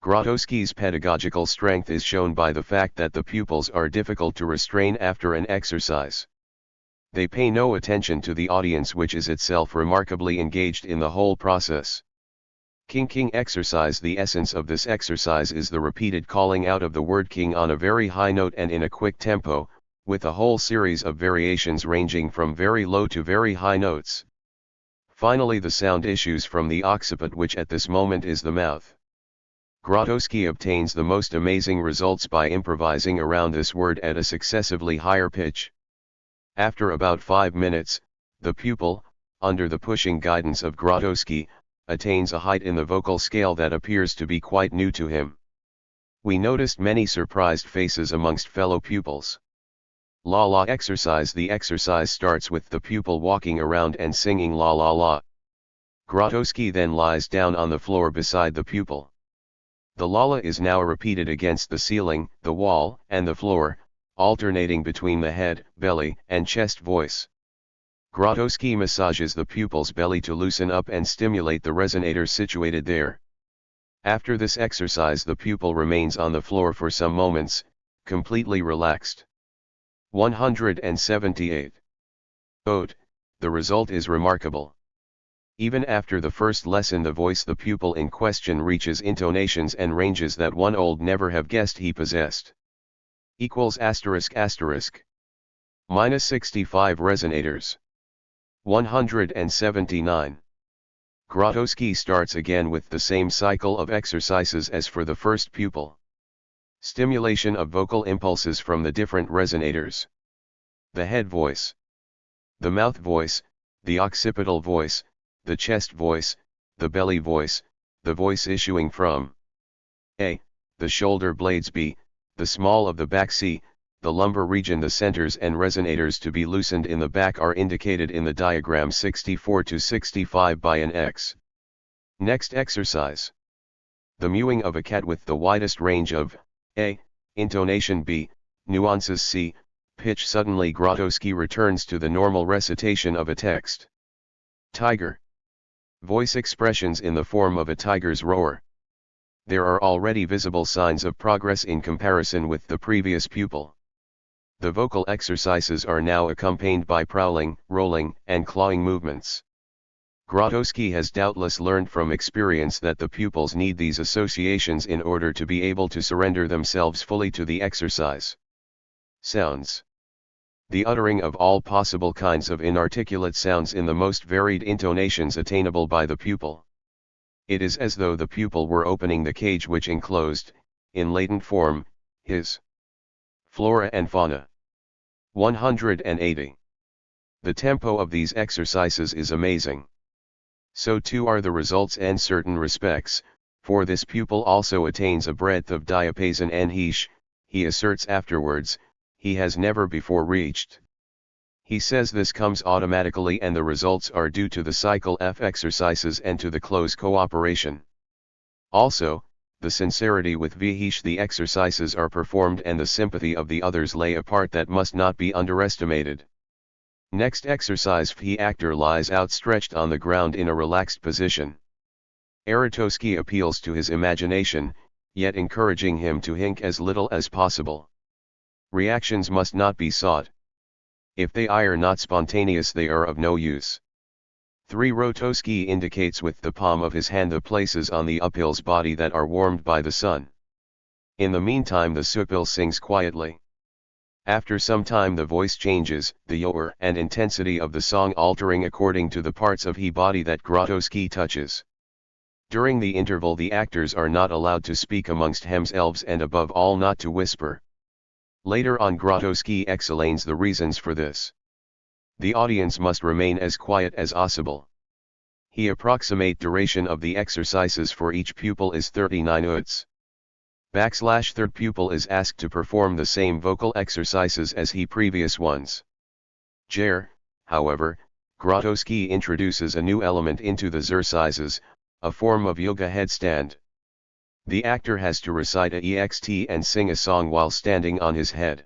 Grotowski's pedagogical strength is shown by the fact that the pupils are difficult to restrain after an exercise. They pay no attention to the audience, which is itself remarkably engaged in the whole process. King exercise. The essence of this exercise is the repeated calling out of the word king on a very high note and in a quick tempo, with a whole series of variations ranging from very low to very high notes. Finally the sound issues from the occiput, which at this moment is the mouth. Grotowski obtains the most amazing results by improvising around this word at a successively higher pitch. After about 5 minutes, the pupil, under the pushing guidance of Grotowski, attains a height in the vocal scale that appears to be quite new to him. We noticed many surprised faces amongst fellow pupils. La la exercise. The exercise starts with the pupil walking around and singing la la la. Grotowski then lies down on the floor beside the pupil. The lala is now repeated against the ceiling, the wall, and the floor, alternating between the head, belly, and chest voice. Grotowski massages the pupil's belly to loosen up and stimulate the resonators situated there. After this exercise, the pupil remains on the floor for some moments, completely relaxed. 178. Ode. The result is remarkable. Even after the first lesson, the pupil in question reaches intonations and ranges that one would never have guessed he possessed. Minus 65 resonators. 179. Grotowski starts again with the same cycle of exercises as for the first pupil. Stimulation of vocal impulses from the different resonators. The head voice, the mouth voice, the occipital voice, the chest voice, the belly voice, the voice issuing from A, the shoulder blades, B, the small of the back, C, the lumbar region. The centers and resonators to be loosened in the back are indicated in the diagram 64 to 65 by an X. Next exercise. The mewing of a cat with the widest range of A, intonation, B, nuances, C, pitch. Suddenly Grotowski returns to the normal recitation of a text. Tiger. Voice expressions in the form of a tiger's roar. There are already visible signs of progress in comparison with the previous pupil. The vocal exercises are now accompanied by prowling, rolling, and clawing movements. Grotowski has doubtless learned from experience that the pupils need these associations in order to be able to surrender themselves fully to the exercise. Sounds. The uttering of all possible kinds of inarticulate sounds in the most varied intonations attainable by the pupil. It is as though the pupil were opening the cage which enclosed, in latent form, his flora and fauna. 180. The tempo of these exercises is amazing. So too are the results in certain respects, for this pupil also attains a breadth of diapason and he asserts afterwards, he has never before reached. He says this comes automatically, and the results are due to the cycle F exercises and to the close cooperation. Also, the sincerity with which the exercises are performed and the sympathy of the others lay apart that must not be underestimated. Next exercise. The actor lies outstretched on the ground in a relaxed position. Grotowski appeals to his imagination, yet encouraging him to think as little as possible. Reactions must not be sought. If they are not spontaneous, they are of no use. 3. Grotowski indicates with the palm of his hand the places on the upill's body that are warmed by the sun. In the meantime the supil sings quietly. After some time the voice changes, the yower and intensity of the song altering according to the parts of his body that Grotowski touches. During the interval the actors are not allowed to speak amongst themselves, and above all not to whisper. Later on Grotowski explains the reasons for this. The audience must remain as quiet as possible. The approximate duration of the exercises for each pupil is 39 minutes. Third pupil is asked to perform the same vocal exercises as he previous ones. However, Grotowski introduces a new element into the exercises, a form of yoga headstand. The actor has to recite a text and sing a song while standing on his head.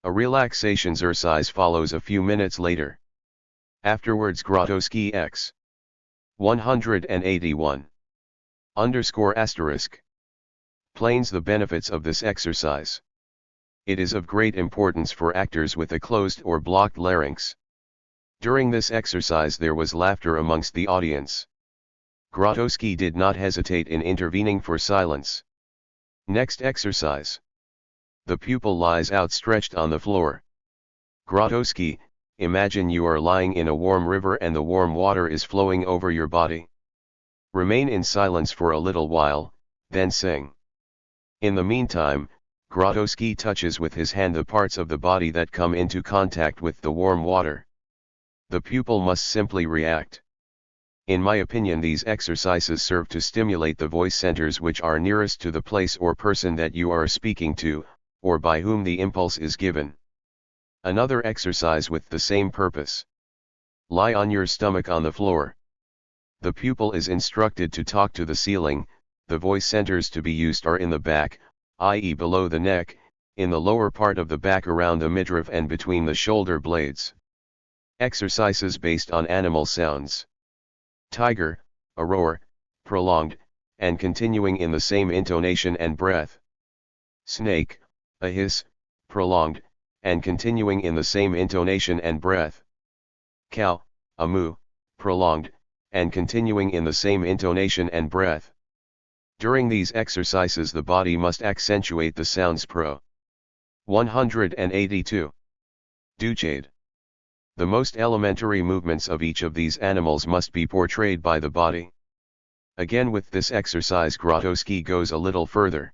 A relaxation exercise follows a few minutes later. Afterwards Grotowski x. 181. Explains the benefits of this exercise. It is of great importance for actors with a closed or blocked larynx. During this exercise there was laughter amongst the audience. Grotowski did not hesitate in intervening for silence. Next exercise. The pupil lies outstretched on the floor. Grotowski, imagine you are lying in a warm river and the warm water is flowing over your body. Remain in silence for a little while, then sing. In the meantime, Grotowski touches with his hand the parts of the body that come into contact with the warm water. The pupil must simply react. In my opinion, these exercises serve to stimulate the voice centers which are nearest to the place or person that you are speaking to, or by whom the impulse is given. Another exercise with the same purpose. Lie on your stomach on the floor. The pupil is instructed to talk to the ceiling, the voice centers to be used are in the back, i.e. below the neck, in the lower part of the back around the midriff and between the shoulder blades. Exercises based on animal sounds. Tiger, a roar, prolonged, and continuing in the same intonation and breath. Snake, a hiss, prolonged, and continuing in the same intonation and breath. Cow, a moo, prolonged, and continuing in the same intonation and breath. During these exercises the body must accentuate the sounds. 182. Duchade. The most elementary movements of each of these animals must be portrayed by the body. Again with this exercise Grotowski goes a little further.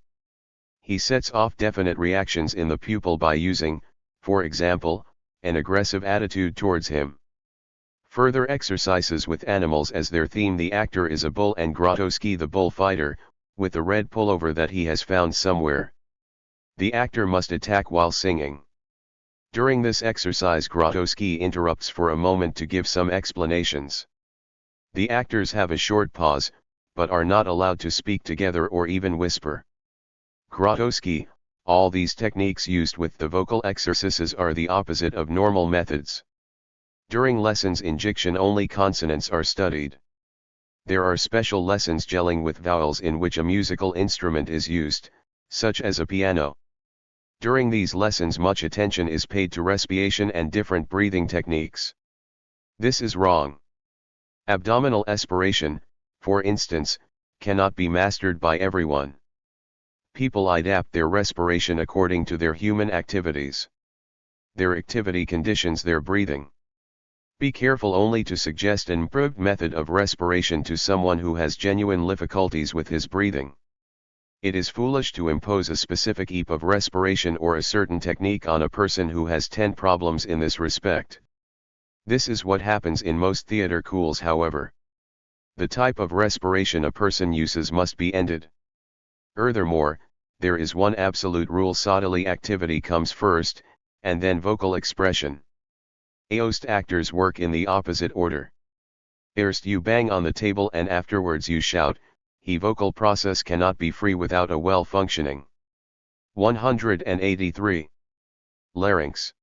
He sets off definite reactions in the pupil by using, for example, an aggressive attitude towards him. Further exercises with animals as their theme. The actor is a bull and Grotowski the bullfighter, with a red pullover that he has found somewhere. The actor must attack while singing. During this exercise Grotowski interrupts for a moment to give some explanations. The actors have a short pause, but are not allowed to speak together or even whisper. Grotowski, all these techniques used with the vocal exercises are the opposite of normal methods. During lessons in diction only consonants are studied. There are special lessons gelling with vowels in which a musical instrument is used, such as a piano. During these lessons much attention is paid to respiration and different breathing techniques. This is wrong. Abdominal aspiration, for instance, cannot be mastered by everyone. People adapt their respiration according to their human activities. Their activity conditions their breathing. Be careful only to suggest an improved method of respiration to someone who has genuine difficulties with his breathing. It is foolish to impose a specific type of respiration or a certain technique on a person who has 10 problems in this respect. This is what happens in most theater schools. However, the type of respiration a person uses must be ended. Furthermore, there is one absolute rule: bodily activity comes first, and then vocal expression. Most actors work in the opposite order. First you bang on the table and afterwards you shout. The vocal process cannot be free without a well-functioning. 183. Larynx.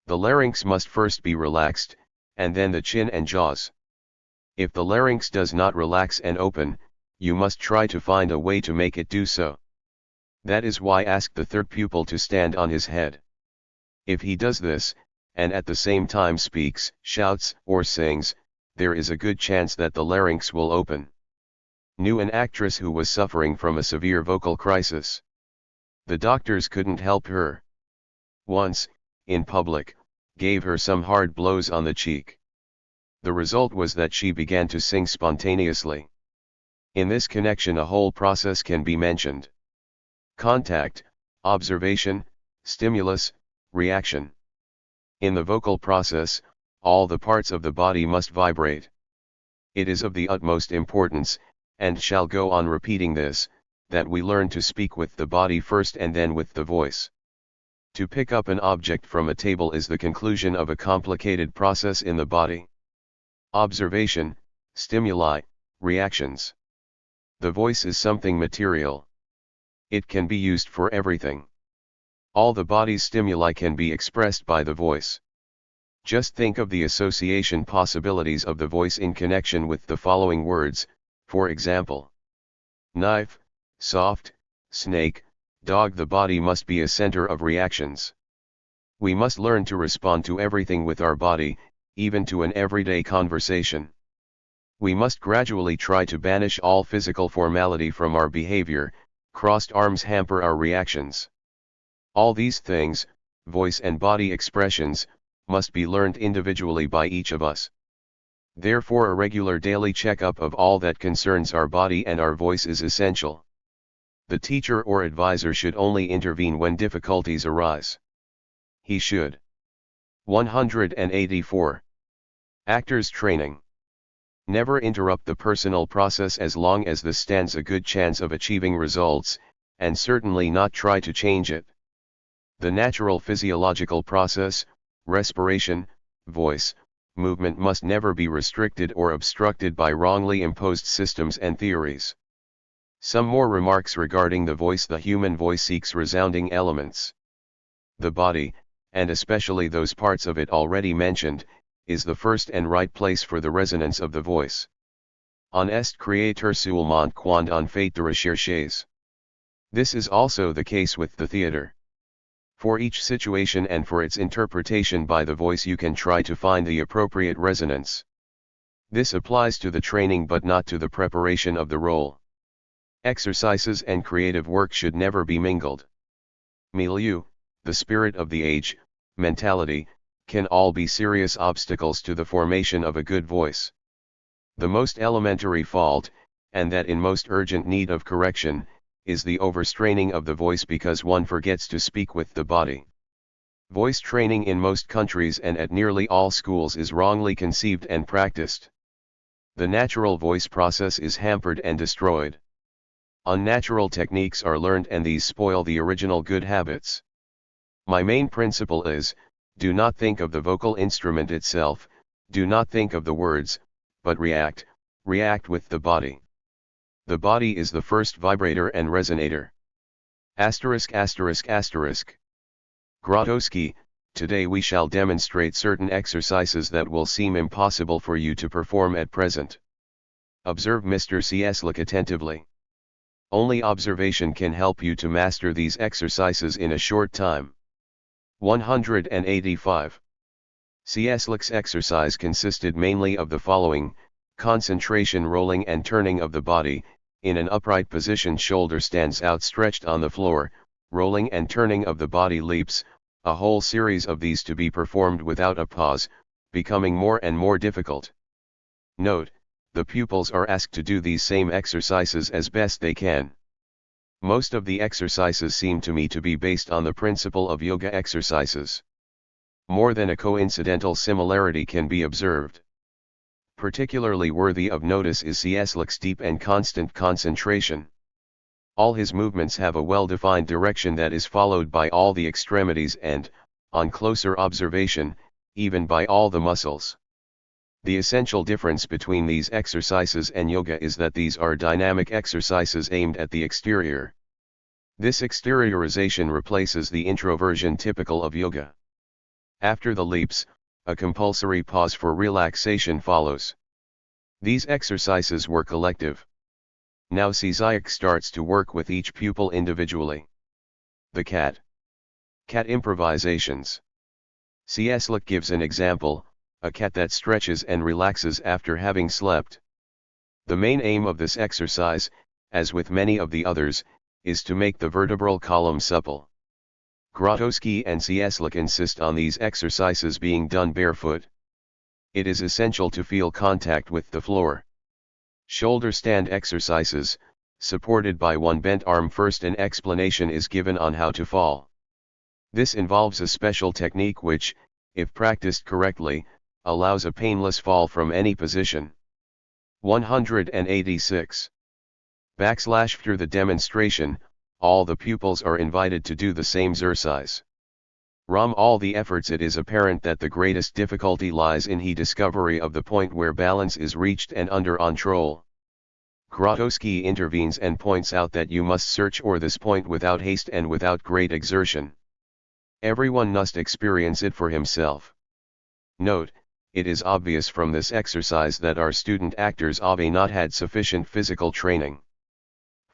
The larynx must first be relaxed, and then the chin and jaws. If the larynx does not relax and open, you must try to find a way to make it do so. That is why ask the third pupil to stand on his head. If he does this, and at the same time speaks, shouts, or sings, there is a good chance that the larynx will open. Knew an actress who was suffering from a severe vocal crisis. The doctors couldn't help her. Once, in public, gave her some hard blows on the cheek. The result was that she began to sing spontaneously. In this connection a whole process can be mentioned. Contact, observation, stimulus, reaction. In the vocal process, all the parts of the body must vibrate. It is of the utmost importance, and shall go on repeating this, that we learn to speak with the body first and then with the voice. To pick up an object from a table is the conclusion of a complicated process in the body. Observation, stimuli, reactions. The voice is something material. It can be used for everything. All the body's stimuli can be expressed by the voice. Just think of the association possibilities of the voice in connection with the following words, for example: knife, soft, snake, dog. The body must be a center of reactions. We must learn to respond to everything with our body, even to an everyday conversation. We must gradually try to banish all physical formality from our behavior. Crossed arms hamper our reactions. All these things, voice and body expressions, must be learned individually by each of us. Therefore a regular daily checkup of all that concerns our body and our voice is essential. The teacher or advisor should only intervene when difficulties arise. He should. 184. Actors training. Never interrupt the personal process as long as this stands a good chance of achieving results, and certainly not try to change it. The natural physiological process, respiration, voice, movement must never be restricted or obstructed by wrongly imposed systems and theories. Some more remarks regarding the voice. The human voice seeks resounding elements. The body, and especially those parts of it already mentioned, is the first and right place for the resonance of the voice. On est créateur seulement quand on fait de recherches. This is also the case with the theater. For each situation and for its interpretation by the voice you can try to find the appropriate resonance. This applies to the training but not to the preparation of the role. Exercises and creative work should never be mingled. Milieu, the spirit of the age, mentality, can all be serious obstacles to the formation of a good voice. The most elementary fault, and that in most urgent need of correction, is the overstraining of the voice because one forgets to speak with the body. Voice training in most countries and at nearly all schools is wrongly conceived and practiced. The natural voice process is hampered and destroyed. Unnatural techniques are learned and these spoil the original good habits. My main principle is, do not think of the vocal instrument itself, do not think of the words, but react with the body. The body is the first vibrator and resonator. Grotowski, today we shall demonstrate certain exercises that will seem impossible for you to perform at present. Observe Mr. Cieslak attentively. Only observation can help you to master these exercises in a short time. 185. Cieslak's exercise consisted mainly of the following: concentration, rolling and turning of the body, in an upright position, shoulder stands outstretched on the floor, rolling and turning of the body leaps, a whole series of these to be performed without a pause, becoming more and more difficult. Note, the pupils are asked to do these same exercises as best they can. Most of the exercises seem to me to be based on the principle of yoga exercises. More than a coincidental similarity can be observed. Particularly worthy of notice is Cieslak's deep and constant concentration. All his movements have a well-defined direction that is followed by all the extremities and, on closer observation, even by all the muscles. The essential difference between these exercises and yoga is that these are dynamic exercises aimed at the exterior. This exteriorization replaces the introversion typical of yoga. After the leaps, a compulsory pause for relaxation follows. These exercises were collective. Now Cieslak starts to work with each pupil individually. The cat improvisations. Cieslak gives an example: a cat that stretches and relaxes after having slept. The main aim of this exercise, as with many of the others, is to make the vertebral column supple. Grotowski and Cieslak insist on these exercises being done barefoot. It is essential to feel contact with the floor. Shoulder stand exercises, supported by one bent arm. First, an explanation is given on how to fall. This involves a special technique which, if practiced correctly, allows a painless fall from any position. 186. Through the demonstration, all the pupils are invited to do the same exercise. From all the efforts it is apparent that the greatest difficulty lies in the discovery of the point where balance is reached and under control. Grotowski intervenes and points out that you must search for this point without haste and without great exertion. Everyone must experience it for himself. Note, it is obvious from this exercise that our student actors have not had sufficient physical training.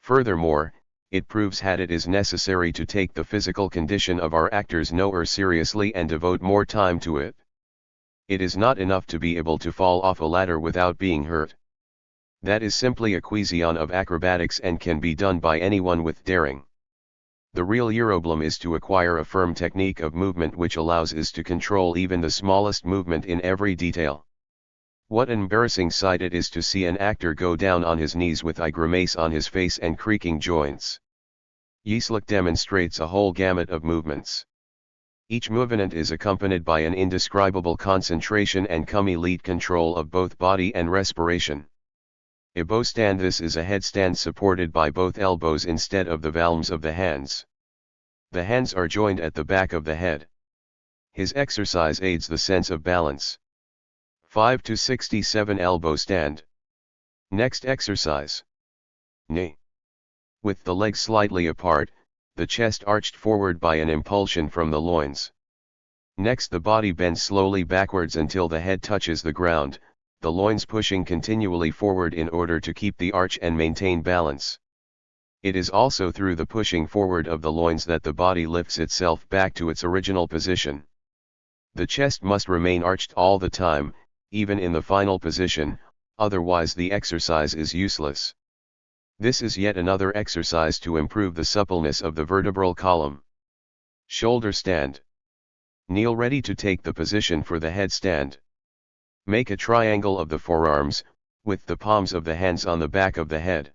Furthermore, it proves that it is necessary to take the physical condition of our actors more seriously and devote more time to it. It is not enough to be able to fall off a ladder without being hurt. That is simply a question of acrobatics and can be done by anyone with daring. The real problem is to acquire a firm technique of movement which allows us to control even the smallest movement in every detail. What an embarrassing sight it is to see an actor go down on his knees with a grimace on his face and creaking joints. Cieslak demonstrates a whole gamut of movements. Each movement is accompanied by an indescribable concentration and complete control of both body and respiration. A bow stand. This is a headstand supported by both elbows instead of the palms of the hands. The hands are joined at the back of the head. His exercise aids the sense of balance. 5 to 67 elbow stand. Next exercise. Knee. with the legs slightly apart, the chest arched forward by an impulsion from the loins. Next the body bends slowly backwards until the head touches the ground, the loins pushing continually forward in order to keep the arch and maintain balance. It is also through the pushing forward of the loins that the body lifts itself back to its original position. The chest must remain arched all the time, even in the final position, otherwise the exercise is useless. This is yet another exercise to improve the suppleness of the vertebral column. Shoulder stand. Kneel ready to take the position for the headstand. Make a triangle of the forearms, with the palms of the hands on the back of the head.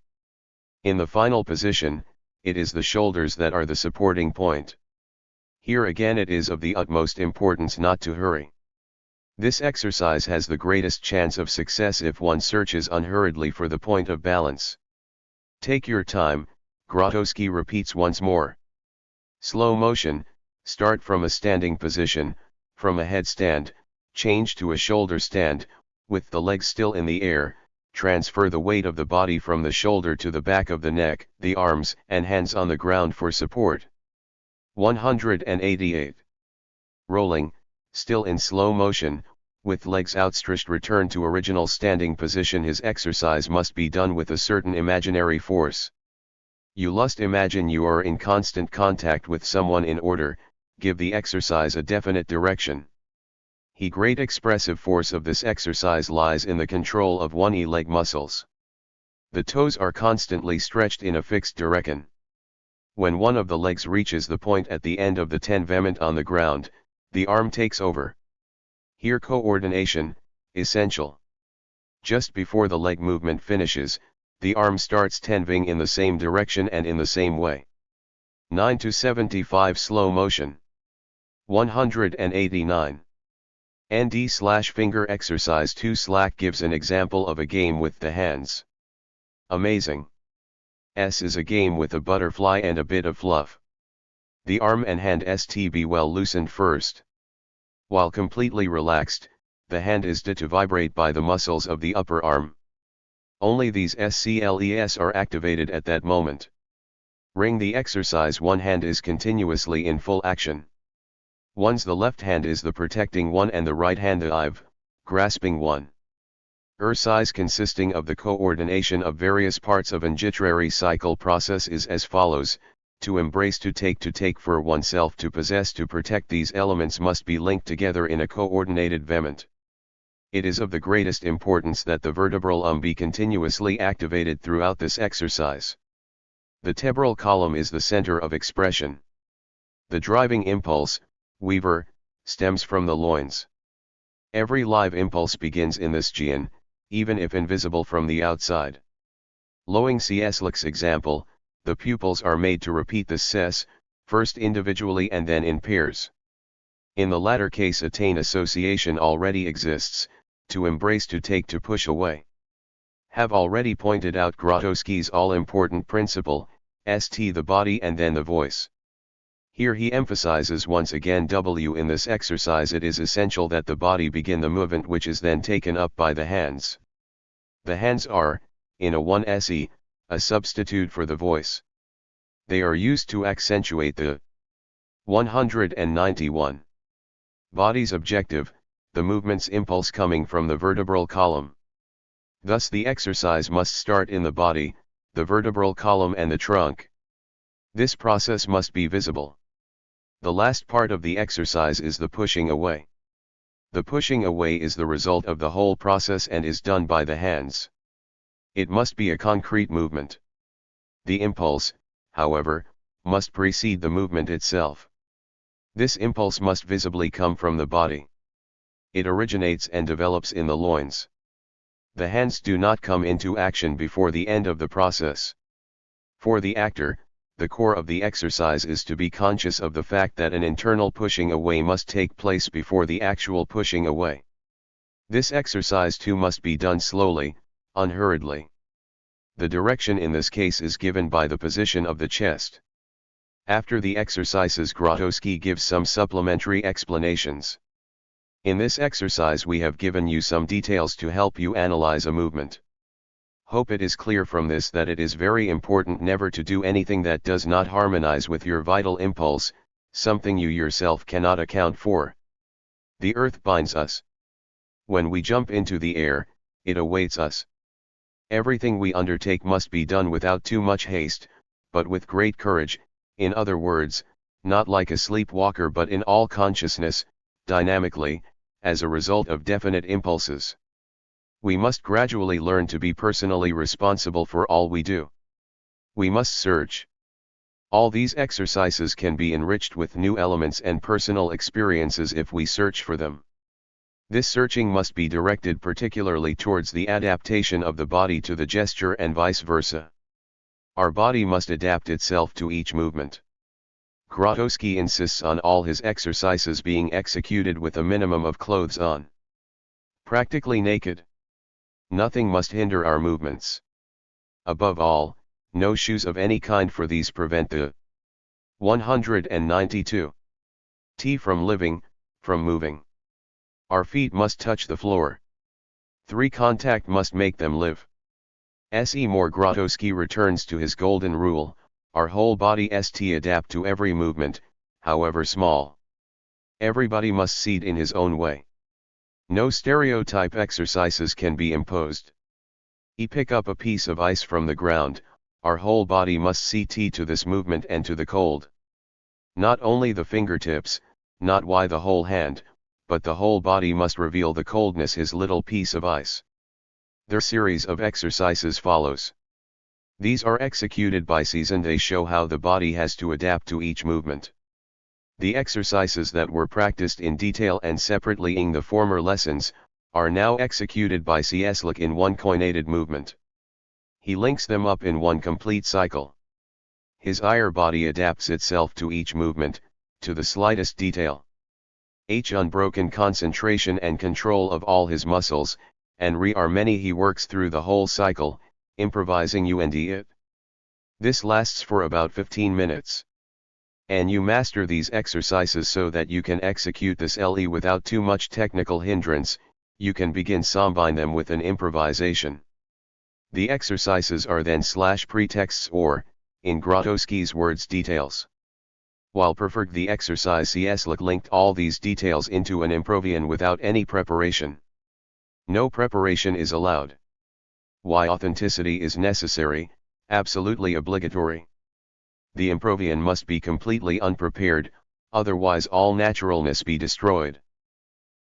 In the final position, it is the shoulders that are the supporting point. Here again it is of the utmost importance not to hurry. This exercise has the greatest chance of success if one searches unhurriedly for the point of balance. Take your time, Grotowski repeats once more. Slow motion, start from a standing position, from a headstand, change to a shoulder stand, with the legs still in the air, transfer the weight of the body from the shoulder to the back of the neck, the arms and hands on the ground for support. 188. Rolling, still in slow motion, with legs outstretched return to original standing position. His exercise must be done with a certain imaginary force. You must imagine you are in constant contact with someone in order, give the exercise a definite direction. The great expressive force of this exercise lies in the control of one's leg muscles. The toes are constantly stretched in a fixed direction. When one of the legs reaches the point at the end of the tenvement on the ground, the arm takes over. Here coordination, essential. Just before the leg movement finishes, the arm starts tenving in the same direction and in the same way. 9-75 slow motion. 189. ND/finger exercise 2 slack gives an example of a game with the hands. Amazing. S is a game with a butterfly and a bit of fluff. The arm and hand st be well loosened first. While completely relaxed, the hand is to vibrate by the muscles of the upper arm. Only these SCLES are activated at that moment. Ring the exercise. One hand is continuously in full action. The left hand is the protecting one and the right hand the grasping one. Exercise consisting of the coordination of various parts of an gyratory cycle process is as follows: to embrace, to take for oneself, to possess, to protect. These elements must be linked together in a coordinated movement. It is of the greatest importance that the vertebral be continuously activated throughout this exercise. The vertebral column is the center of expression. The driving impulse, Weaver, stems from the loins. Every live impulse begins in this region, even if invisible from the outside. Lowing Cieslak's example, the pupils are made to repeat the ses, first individually and then in pairs. In the latter case attain association already exists, to embrace, to take, to push away. Have already pointed out Grotowski's all-important principle, st the body and then the voice. Here he emphasizes once again W. In this exercise it is essential that the body begin the movement which is then taken up by the hands. The hands are, in a 1se, a substitute for the voice. They are used to accentuate the 191. Body's objective, the movement's impulse coming from the vertebral column. Thus the exercise must start in the body, the vertebral column and the trunk. This process must be visible. The last part of the exercise is the pushing away. The pushing away is the result of the whole process and is done by the hands. It must be a concrete movement. The impulse, however, must precede the movement itself. This impulse must visibly come from the body. It originates and develops in the loins. The hands do not come into action before the end of the process. For the actor, the core of the exercise is to be conscious of the fact that an internal pushing away must take place before the actual pushing away. This exercise too must be done slowly, unhurriedly. The direction in this case is given by the position of the chest. After the exercises Grotowski gives some supplementary explanations. In this exercise we have given you some details to help you analyze a movement. Hope it is clear from this that it is very important never to do anything that does not harmonize with your vital impulse, something you yourself cannot account for. The earth binds us. When we jump into the air, it awaits us. Everything we undertake must be done without too much haste, but with great courage, in other words, not like a sleepwalker but in all consciousness, dynamically, as a result of definite impulses. We must gradually learn to be personally responsible for all we do. We must search. All these exercises can be enriched with new elements and personal experiences if we search for them. This searching must be directed particularly towards the adaptation of the body to the gesture and vice versa. Our body must adapt itself to each movement. Grotowski insists on all his exercises being executed with a minimum of clothes on. Practically naked. Nothing must hinder our movements. Above all, no shoes of any kind, for these prevent the 192 T from living, from moving. Our feet must touch the floor. 3 Contact must make them live. Se more Grotowski returns to his golden rule, our whole body st adapt to every movement, however small. Everybody must seed in his own way. No stereotype exercises can be imposed. Pick up a piece of ice from the ground, our whole body must ct to this movement and to the cold. Not only the fingertips, not why the whole hand, but the whole body must reveal the coldness his little piece of ice. Their series of exercises follows. These are executed by Cs and they show how the body has to adapt to each movement. The exercises that were practiced in detail and separately in the former lessons, are now executed by CS in one coordinated movement. He links them up in one complete cycle. His entire body adapts itself to each movement, to the slightest detail. Unbroken concentration and control of all his muscles, and are many. He works through the whole cycle, improvising it. This lasts for about 15 minutes. And you master these exercises so that you can execute this LE without too much technical hindrance. You can begin combine them with an improvisation. The exercises are then pretexts or, in Grotowski's words, details. While preferred the exercise CS linked all these details into an improvian without any preparation. No preparation is allowed. Why authenticity is necessary, absolutely obligatory. The improvian must be completely unprepared, otherwise all naturalness be destroyed.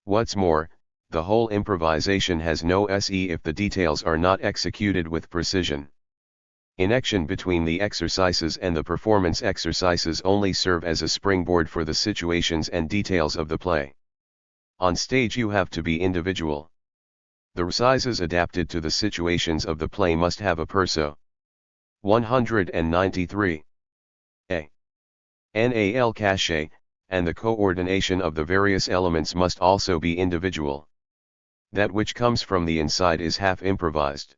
What's more, the whole improvisation has no SE if the details are not executed with precision. Connection between the exercises and the performance exercises only serve as a springboard for the situations and details of the play. On stage you have to be individual. The exercises adapted to the situations of the play must have a perso. 193. NAL cachet, and the coordination of the various elements must also be individual. That which comes from the inside is half improvised.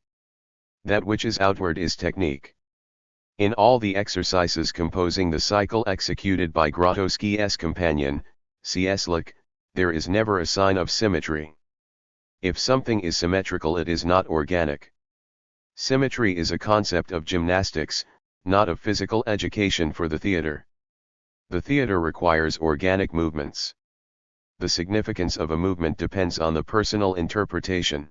That which is outward is technique. In all the exercises composing the cycle executed by Grotowski's companion, Cieslik, there is never a sign of symmetry. If something is symmetrical, it is not organic. Symmetry is a concept of gymnastics, not of physical education for the theater. The theater requires organic movements. The significance of a movement depends on the personal interpretation.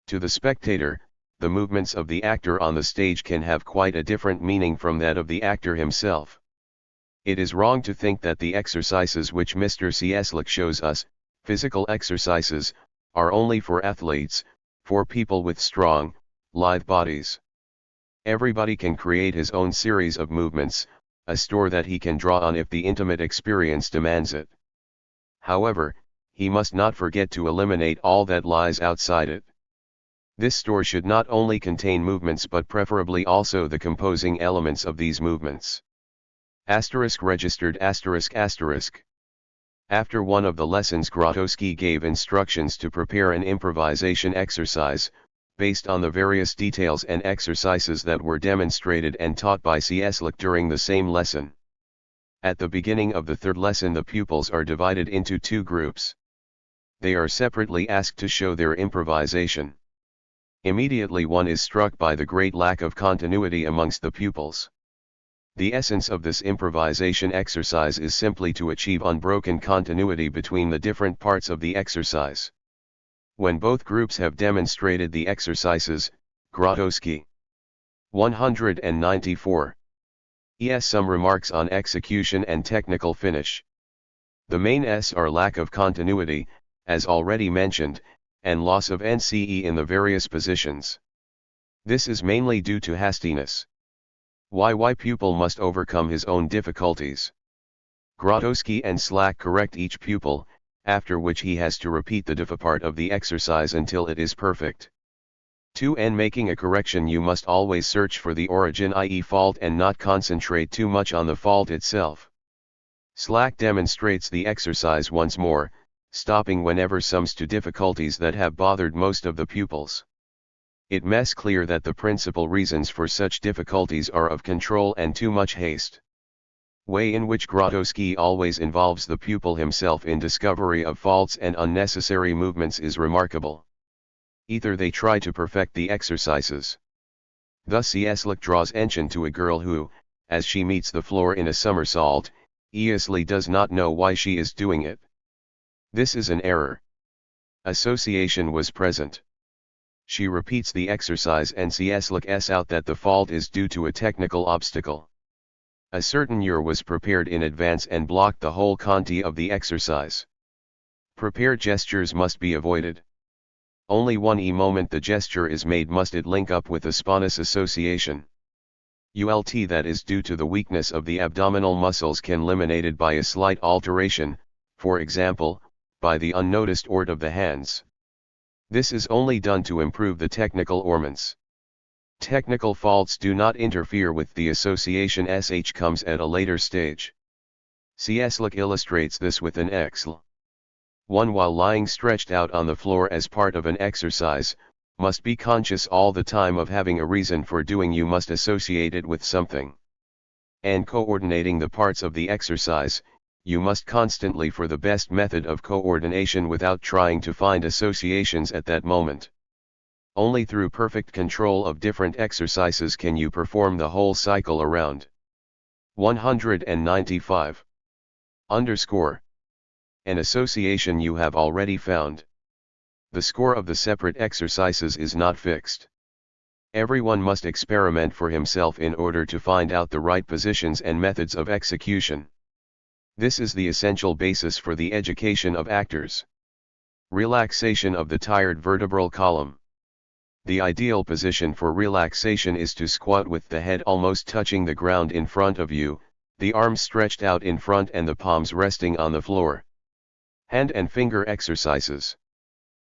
To the spectator, the movements of the actor on the stage can have quite a different meaning from that of the actor himself. It is wrong to think that the exercises which Mr. Cieslik shows us, physical exercises, are only for athletes, for people with strong, lithe bodies. Everybody can create his own series of movements, a store that he can draw on if the intimate experience demands it. However, he must not forget to eliminate all that lies outside it. This store should not only contain movements but preferably also the composing elements of these movements. Registered ****. After one of the lessons, Grotowski gave instructions to prepare an improvisation exercise, based on the various details and exercises that were demonstrated and taught by Cieslik during the same lesson. At the beginning of the third lesson, the pupils are divided into 2 groups. They are separately asked to show their improvisation. Immediately one is struck by the great lack of continuity amongst the pupils. The essence of this improvisation exercise is simply to achieve unbroken continuity between the different parts of the exercise. When both groups have demonstrated the exercises, Grotowski. 194. Some remarks on execution and technical finish. The main S are lack of continuity, as already mentioned, and loss of NCE in the various positions. This is mainly due to hastiness. Why pupil must overcome his own difficulties. Grotowski and Slack correct each pupil, after which he has to repeat the diff part of the exercise until it is perfect. In making a correction you must always search for the origin, i.e. fault, and not concentrate too much on the fault itself. Slack demonstrates the exercise once more, stopping whenever sums to difficulties that have bothered most of the pupils. It makes clear that the principal reasons for such difficulties are of control and too much haste. Way in which Grotowski always involves the pupil himself in discovery of faults and unnecessary movements is remarkable. Either they try to perfect the exercises. Thus Slack draws attention to a girl who, as she meets the floor in a somersault, easily does not know why she is doing it. This is an error. Association was present. She repeats the exercise and Slack's out that the fault is due to a technical obstacle. A certain year was prepared in advance and blocked the whole conti of the exercise. Prepared gestures must be avoided. Only one moment the gesture is made must it link up with the spontaneous association. ULT that is due to the weakness of the abdominal muscles can eliminated by a slight alteration, for example, by the unnoticed ort of the hands. This is only done to improve the technical ornaments. Technical faults do not interfere with the association. SH comes at a later stage. Slack illustrates this with an XL. One while lying stretched out on the floor as part of an exercise, must be conscious all the time of having a reason for doing. You must associate it with something. And coordinating the parts of the exercise, you must constantly for the best method of coordination without trying to find associations at that moment. Only through perfect control of different exercises can you perform the whole cycle around. 195. An association you have already found. The score of the separate exercises is not fixed. Everyone must experiment for himself in order to find out the right positions and methods of execution. This is the essential basis for the education of actors. Relaxation of the tired vertebral column. The ideal position for relaxation is to squat with the head almost touching the ground in front of you, the arms stretched out in front and the palms resting on the floor. Hand and finger exercises.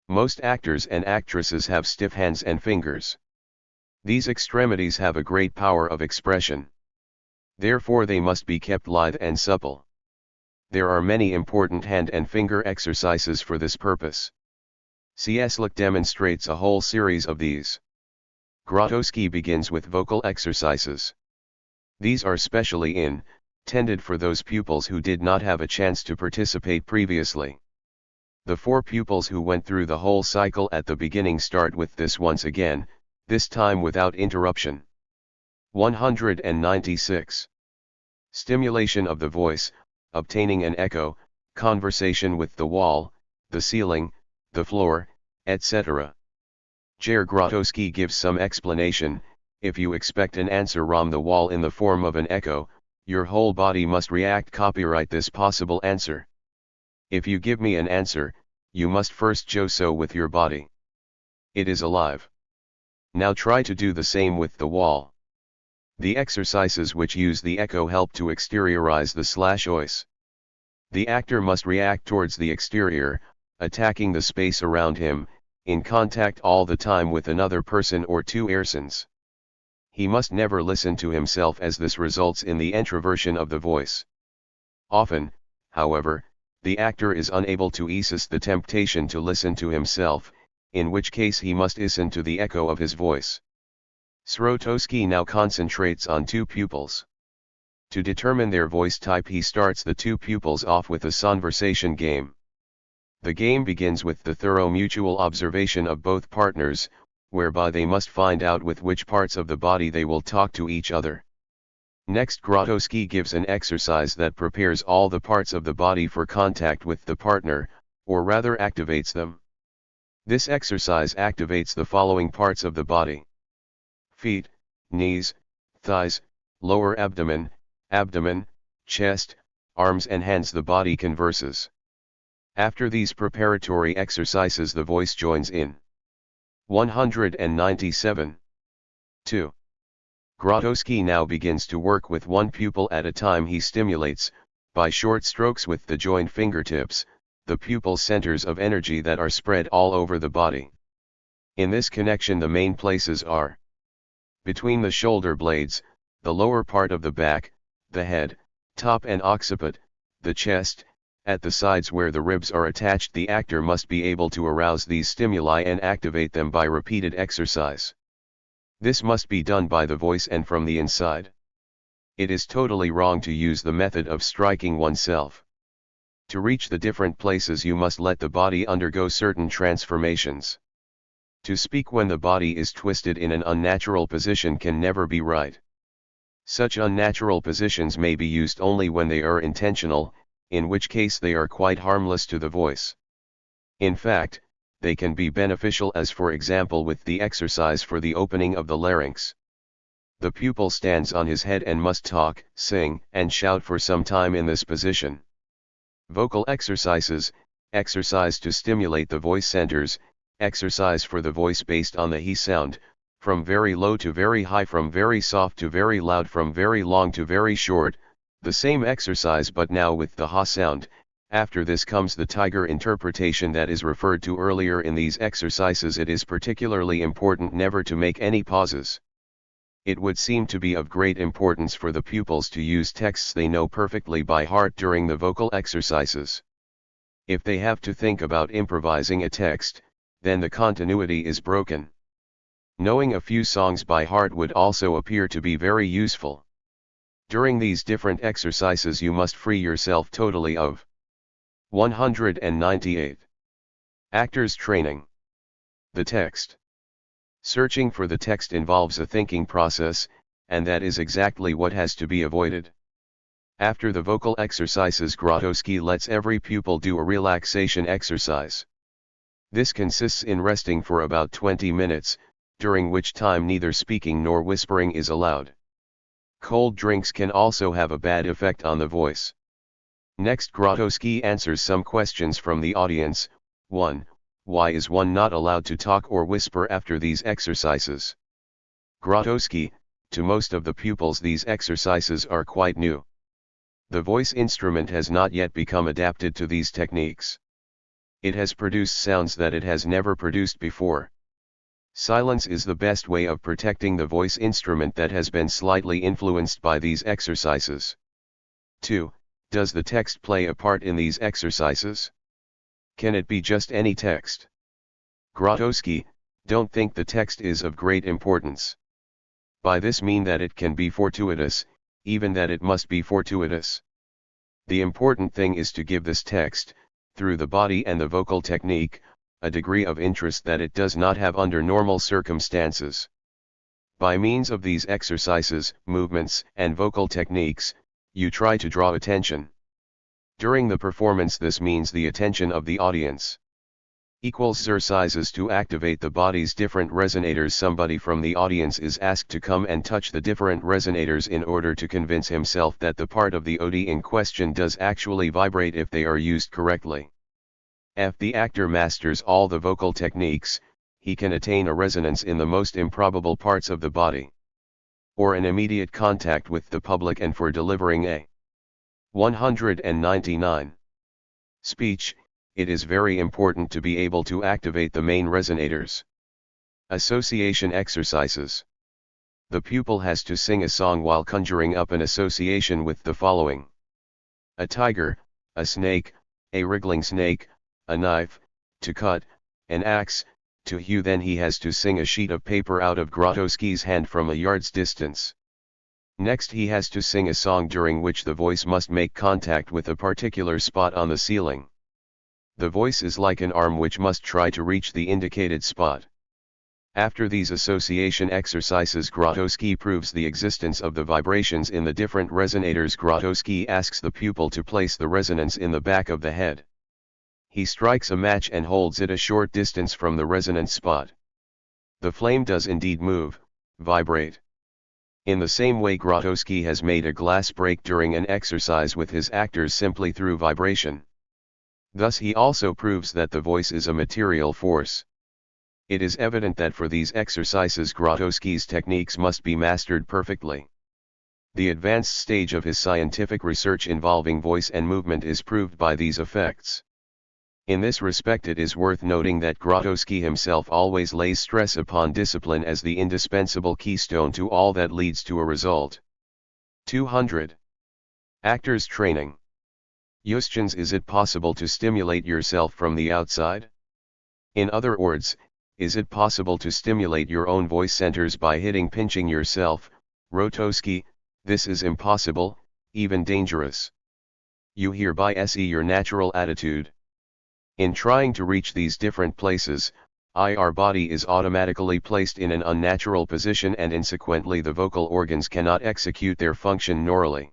Most actors and actresses have stiff hands and fingers. These extremities have a great power of expression. Therefore they must be kept lithe and supple. There are many important hand and finger exercises for this purpose. Slack demonstrates a whole series of these. Grotowski begins with vocal exercises. These are specially intended for those pupils who did not have a chance to participate previously. The 4 pupils who went through the whole cycle at the beginning start with this once again, this time without interruption. 196. Stimulation of the voice, obtaining an echo, conversation with the wall, the ceiling, the floor, etc. Jerzy Grotowski gives some explanation. If you expect an answer from the wall in the form of an echo, your whole body must react copyright this possible answer. If you give me an answer, you must first do so with your body. It is alive. Now try to do the same with the wall. The exercises which use the echo help to exteriorize the /voice. The actor must react towards the exterior, attacking the space around him, in contact all the time with another person or 2 persons. He must never listen to himself as this results in the introversion of the voice. Often, however, the actor is unable to resist the temptation to listen to himself, in which case he must listen to the echo of his voice. Grotowski now concentrates on 2 pupils. To determine their voice type he starts the 2 pupils off with a conversation game. The game begins with the thorough mutual observation of both partners, whereby they must find out with which parts of the body they will talk to each other. Next, Grotowski gives an exercise that prepares all the parts of the body for contact with the partner, or rather activates them. This exercise activates the following parts of the body: feet, knees, thighs, lower abdomen, chest, arms and hands. The body converses. After these preparatory exercises, the voice joins in. 197. 2. Grotowski now begins to work with one pupil at a time. He stimulates, by short strokes with the joined fingertips, the pupil centers of energy that are spread all over the body. In this connection, the main places are between the shoulder blades, the lower part of the back, the head, top and occiput, the chest, at the sides where the ribs are attached. The actor must be able to arouse these stimuli and activate them by repeated exercise. This must be done by the voice and from the inside. It is totally wrong to use the method of striking oneself. To reach the different places, you must let the body undergo certain transformations. To speak when the body is twisted in an unnatural position can never be right. Such unnatural positions may be used only when they are intentional, in which case they are quite harmless to the voice. In fact, they can be beneficial, as for example with the exercise for the opening of the larynx. The pupil stands on his head and must talk, sing, and shout for some time in this position. Vocal exercises: exercise to stimulate the voice centers, exercise for the voice based on the he sound, from very low to very high, from very soft to very loud, from very long to very short, the same exercise but now with the ha sound. After this comes the tiger interpretation that is referred to earlier. In these exercises it is particularly important never to make any pauses. It would seem to be of great importance for the pupils to use texts they know perfectly by heart during the vocal exercises. If they have to think about improvising a text, then the continuity is broken. Knowing a few songs by heart would also appear to be very useful. During these different exercises you must free yourself totally of 198. Actors training. The text. Searching for the text involves a thinking process, and that is exactly what has to be avoided. After the vocal exercises, Grotowski lets every pupil do a relaxation exercise. This consists in resting for about 20 minutes, during which time neither speaking nor whispering is allowed. Cold drinks can also have a bad effect on the voice. Next, Grotowski answers some questions from the audience. 1. Why is one not allowed to talk or whisper after these exercises? Grotowski: to most of the pupils these exercises are quite new. The voice instrument has not yet become adapted to these techniques. It has produced sounds that it has never produced before. Silence is the best way of protecting the voice instrument that has been slightly influenced by these exercises. 2. Does the text play a part in these exercises? Can it be just any text? Grotowski: don't think the text is of great importance. By this mean that it can be fortuitous, even that it must be fortuitous. The important thing is to give this text, through the body and the vocal technique, a degree of interest that it does not have under normal circumstances. By means of these exercises, movements, and vocal techniques, you try to draw attention. During the performance this means the attention of the audience. Exercises to activate the body's different resonators. Somebody from the audience is asked to come and touch the different resonators in order to convince himself that the part of the OD in question does actually vibrate if they are used correctly. If the actor masters all the vocal techniques, he can attain a resonance in the most improbable parts of the body, or an immediate contact with the public, and for delivering a 199. Speech. It is very important to be able to activate the main resonators. Association exercises. The pupil has to sing a song while conjuring up an association with the following: a tiger, a snake, a wriggling snake, a knife, to cut, an axe, to hew. Then he has to sing a sheet of paper out of Grotowski's hand from a yard's distance. Next he has to sing a song during which the voice must make contact with a particular spot on the ceiling. The voice is like an arm which must try to reach the indicated spot. After these association exercises, Grotowski proves the existence of the vibrations in the different resonators. Grotowski asks the pupil to place the resonance in the back of the head. He strikes a match and holds it a short distance from the resonance spot. The flame does indeed move, vibrate. In the same way, Grotowski has made a glass break during an exercise with his actors simply through vibration. Thus he also proves that the voice is a material force. It is evident that for these exercises Grotowski's techniques must be mastered perfectly. The advanced stage of his scientific research involving voice and movement is proved by these effects. In this respect, it is worth noting that Grotowski himself always lays stress upon discipline as the indispensable keystone to all that leads to a result. 200. Actors training. Questions: is it possible to stimulate yourself from the outside? In other words, is it possible to stimulate your own voice centers by pinching yourself? Grotowski: this is impossible, even dangerous. You hereby see your natural attitude. In trying to reach these different places, our body is automatically placed in an unnatural position, and consequently the vocal organs cannot execute their function normally.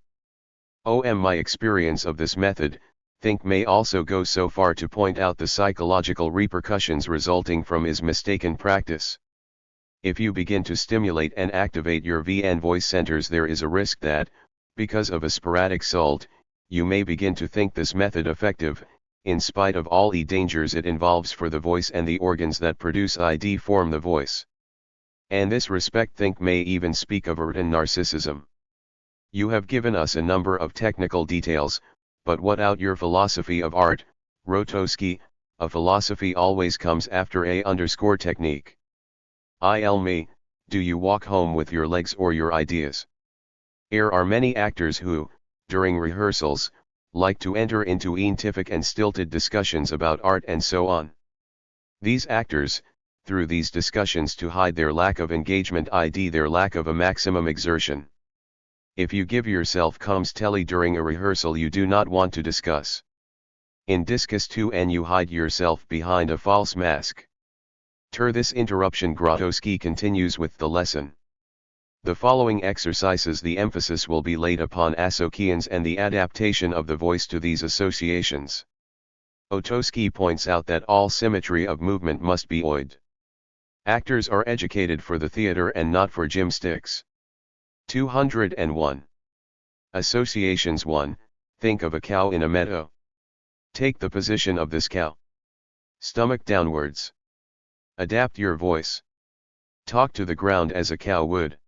My experience of this method, think, may also go so far to point out the psychological repercussions resulting from his mistaken practice. If you begin to stimulate and activate your VN voice centers, there is a risk that, because of a sporadic salt, you may begin to think this method effective, in spite of all the dangers it involves for the voice and the organs that produce form the voice. In this respect, think may even speak of written narcissism. You have given us a number of technical details, but what out your philosophy of art, Grotowski? A philosophy always comes after technique. Me, do you walk home with your legs or your ideas? There are many actors who, during rehearsals, like to enter into scientific and stilted discussions about art and so on. These actors, through these discussions, to hide their lack of engagement, their lack of a maximum exertion. If you give yourself telly during a rehearsal you do not want to discuss. In discuss too, and you hide yourself behind a false mask. This interruption, Grotowski continues with the lesson. The following exercises, the emphasis will be laid upon associations and the adaptation of the voice to these associations. Grotowski points out that all symmetry of movement must be avoided. Actors are educated for the theater and not for gymnastics. 201. Associations. 1. Think of a cow in a meadow. Take the position of this cow. Stomach downwards. Adapt your voice. Talk to the ground as a cow would.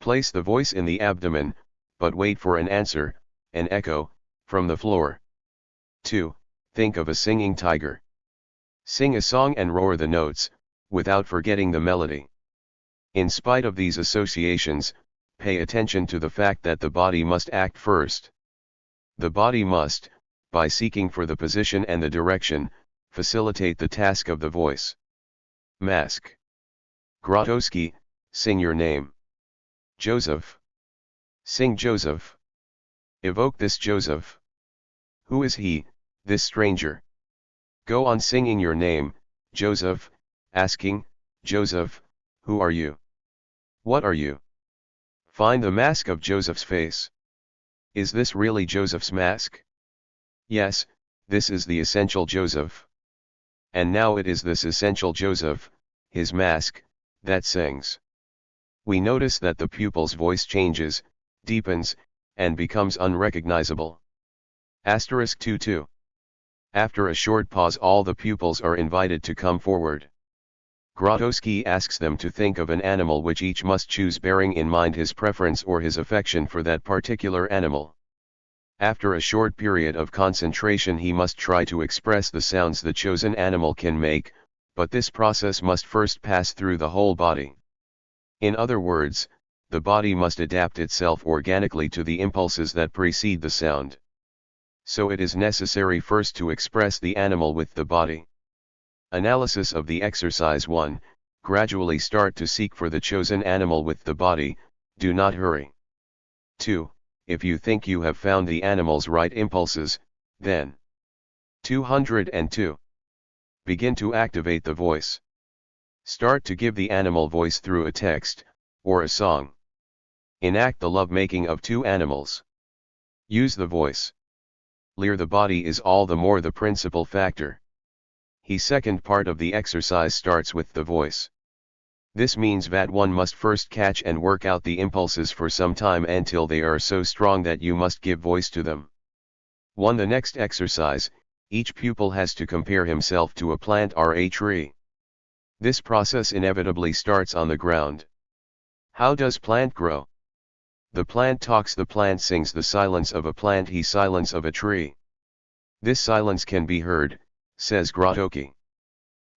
Place the voice in the abdomen, but wait for an answer, an echo, from the floor. 2. Think of a singing tiger. Sing a song and roar the notes, without forgetting the melody. In spite of these associations, pay attention to the fact that the body must act first. The body must, by seeking for the position and the direction, facilitate the task of the voice. Mask. Grotowski: sing your name. Joseph. Sing Joseph. Evoke this Joseph. Who is he, this stranger? Go on singing your name, Joseph, asking, Joseph, who are you? What are you? Find the mask of Joseph's face. Is this really Joseph's mask? Yes, this is the essential Joseph. And now it is this essential Joseph, his mask, that sings. We notice that the pupil's voice changes, deepens, and becomes unrecognizable. Asterisk 2:2. After a short pause, all the pupils are invited to come forward. Grotowski asks them to think of an animal which each must choose, bearing in mind his preference or his affection for that particular animal. After a short period of concentration, he must try to express the sounds the chosen animal can make, but this process must first pass through the whole body. In other words, the body must adapt itself organically to the impulses that precede the sound. So it is necessary first to express the animal with the body. Analysis of the exercise. 1. Gradually start to seek for the chosen animal with the body, do not hurry. 2. If you think you have found the animal's right impulses, then 202. Begin to activate the voice. Start to give the animal voice through a text, or a song. Enact the love-making of two animals. Use the voice. Leer the body is all the more the principal factor. The second part of the exercise starts with the voice. This means that one must first catch and work out the impulses for some time until they are so strong that you must give voice to them. The next exercise, each pupil has to compare himself to a plant or a tree. This process inevitably starts on the ground. How does plant grow? The plant talks, the plant sings, the silence of a plant, the silence of a tree. This silence can be heard, says Grotowski.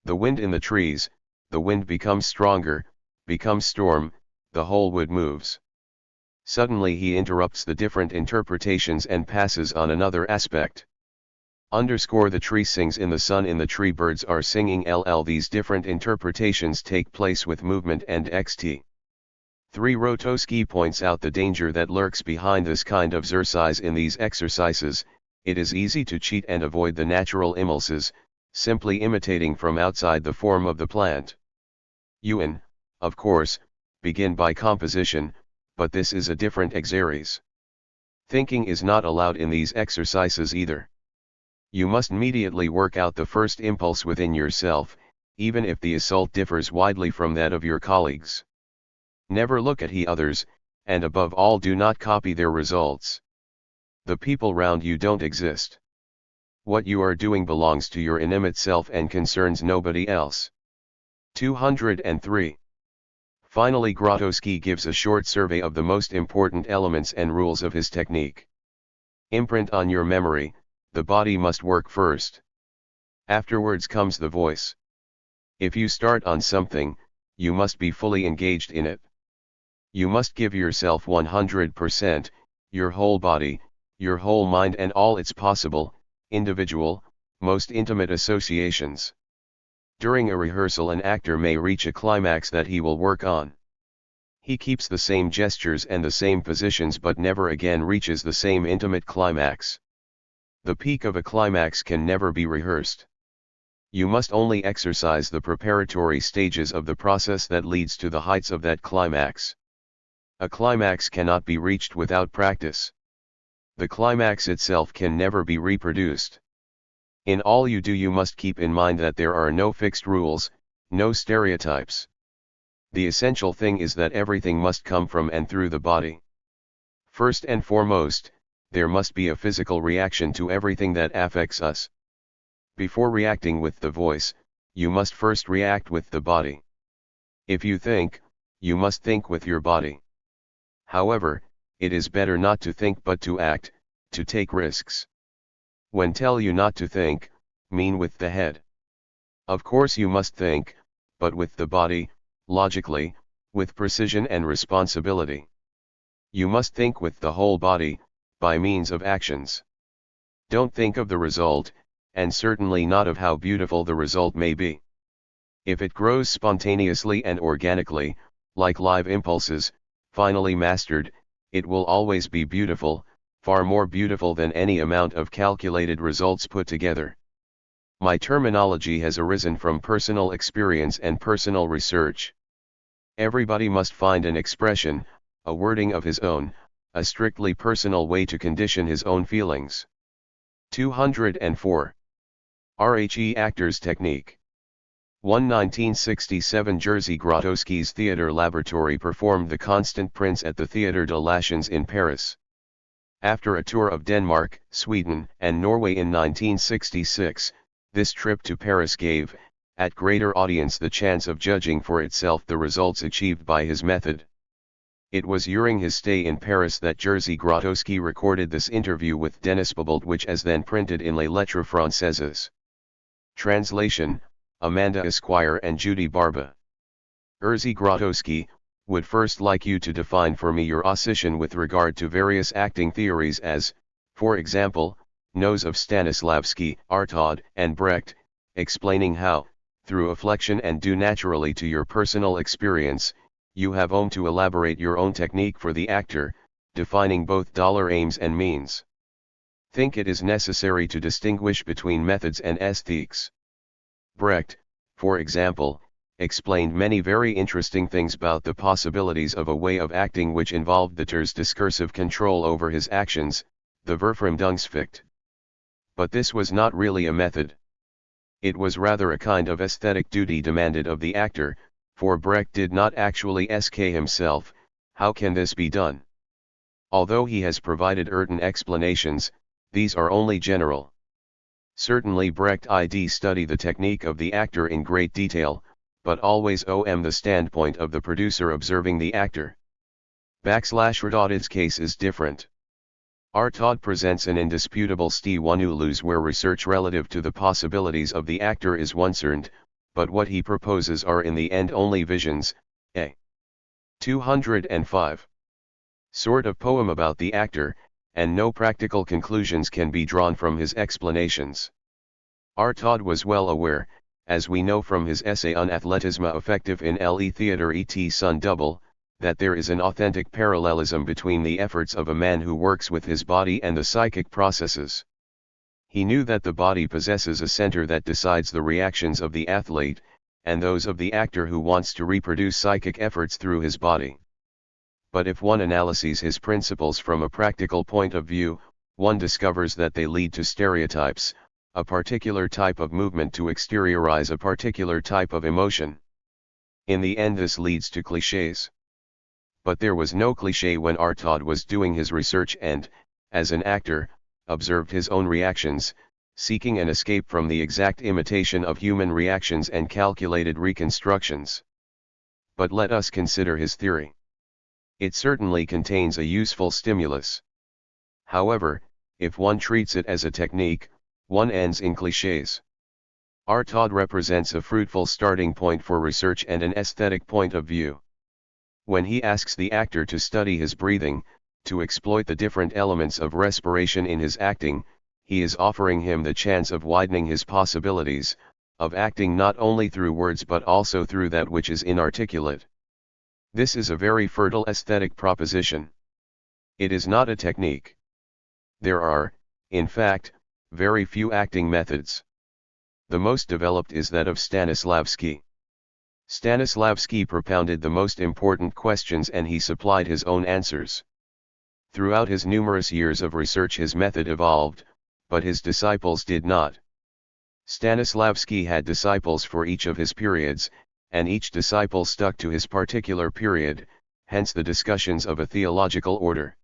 The wind in the trees, the wind becomes stronger, becomes storm, the whole wood moves. Suddenly he interrupts the different interpretations and passes on another aspect. The tree sings in the sun, in the tree birds are singing ll. These different interpretations take place with movement and xt. 3. Grotowski points out the danger that lurks behind this kind of exercise. In these exercises, it is easy to cheat and avoid the natural impulses, simply imitating from outside the form of the plant. You, of course, begin by composition, but this is a different exercise. Thinking is not allowed in these exercises either. You must immediately work out the first impulse within yourself, even if the assault differs widely from that of your colleagues. Never look at others, and above all do not copy their results. The people round you don't exist. What you are doing belongs to your intimate self and concerns nobody else. 203. Finally, Grotowski gives a short survey of the most important elements and rules of his technique. Imprint on your memory, the body must work first. Afterwards comes the voice. If you start on something, you must be fully engaged in it. You must give yourself 100%, your whole body, your whole mind and all its possible, individual, most intimate associations. During a rehearsal, an actor may reach a climax that he will work on. He keeps the same gestures and the same positions but never again reaches the same intimate climax. The peak of a climax can never be rehearsed. You must only exercise the preparatory stages of the process that leads to the heights of that climax. A climax cannot be reached without practice. The climax itself can never be reproduced. In all you do, you must keep in mind that there are no fixed rules, no stereotypes. The essential thing is that everything must come from and through the body. First and foremost, there must be a physical reaction to everything that affects us. Before reacting with the voice, you must first react with the body. If you think, you must think with your body. However, it is better not to think but to act, to take risks. When tell you not to think, mean with the head. Of course you must think, but with the body, logically, with precision and responsibility. You must think with the whole body, by means of actions. Don't think of the result, and certainly not of how beautiful the result may be. If it grows spontaneously and organically, like live impulses, finally mastered, it will always be beautiful, far more beautiful than any amount of calculated results put together. My terminology has arisen from personal experience and personal research. Everybody must find an expression, a wording of his own, a strictly personal way to condition his own feelings. 204. RHE Actor's Technique. 1967 Jerzy Grotowski's theater laboratory performed The Constant Prince at the Théâtre de la Chance in Paris. After a tour of Denmark, Sweden, and Norway in 1966, this trip to Paris gave, at greater audience, the chance of judging for itself the results achieved by his method. It was during his stay in Paris that Jerzy Grotowski recorded this interview with Denis Babolt, which is then printed in Les Lettres Françaises. Translation, Amanda Esquire and Judy Barba. Jerzy Grotowski, would first like you to define for me your position with regard to various acting theories as, for example, those of Stanislavski, Artaud, and Brecht, explaining how, through afflection and due naturally to your personal experience, you have to elaborate your own technique for the actor, defining both aims and means. Think it is necessary to distinguish between methods and aesthetics. Brecht, for example, explained many very interesting things about the possibilities of a way of acting which involved the Ter's discursive control over his actions, the Verfremdungsficht. But this was not really a method. It was rather a kind of aesthetic duty demanded of the actor, for Brecht did not actually sk himself. How can this be done? Although he has provided certain explanations, these are only general. Certainly Brecht id study the technique of the actor in great detail, but always the standpoint of the producer observing the actor. /Rodot's case is different. Todd presents an indisputable stimulus where research relative to the possibilities of the actor is concerned, but what he proposes are in the end only visions, a 205 sort of poem about the actor, and no practical conclusions can be drawn from his explanations. Todd was well aware, as we know from his essay on Athletisme effective in le theatre et son double, that there is an authentic parallelism between the efforts of a man who works with his body and the psychic processes. He knew that the body possesses a center that decides the reactions of the athlete, and those of the actor who wants to reproduce psychic efforts through his body. But if one analyses his principles from a practical point of view, one discovers that they lead to stereotypes, a particular type of movement to exteriorize a particular type of emotion. In the end this leads to clichés. But there was no cliché when Todd was doing his research and, as an actor, observed his own reactions, seeking an escape from the exact imitation of human reactions and calculated reconstructions. But let us consider his theory. It certainly contains a useful stimulus. However, if one treats it as a technique, one ends in clichés. Todd represents a fruitful starting point for research and an aesthetic point of view. When he asks the actor to study his breathing, to exploit the different elements of respiration in his acting, he is offering him the chance of widening his possibilities, of acting not only through words but also through that which is inarticulate. This is a very fertile aesthetic proposition. It is not a technique. There are, in fact, very few acting methods. The most developed is that of Stanislavski. Stanislavski propounded the most important questions and he supplied his own answers. Throughout his numerous years of research his method evolved, but his disciples did not. Stanislavski had disciples for each of his periods, and each disciple stuck to his particular period, hence the discussions of a theological order.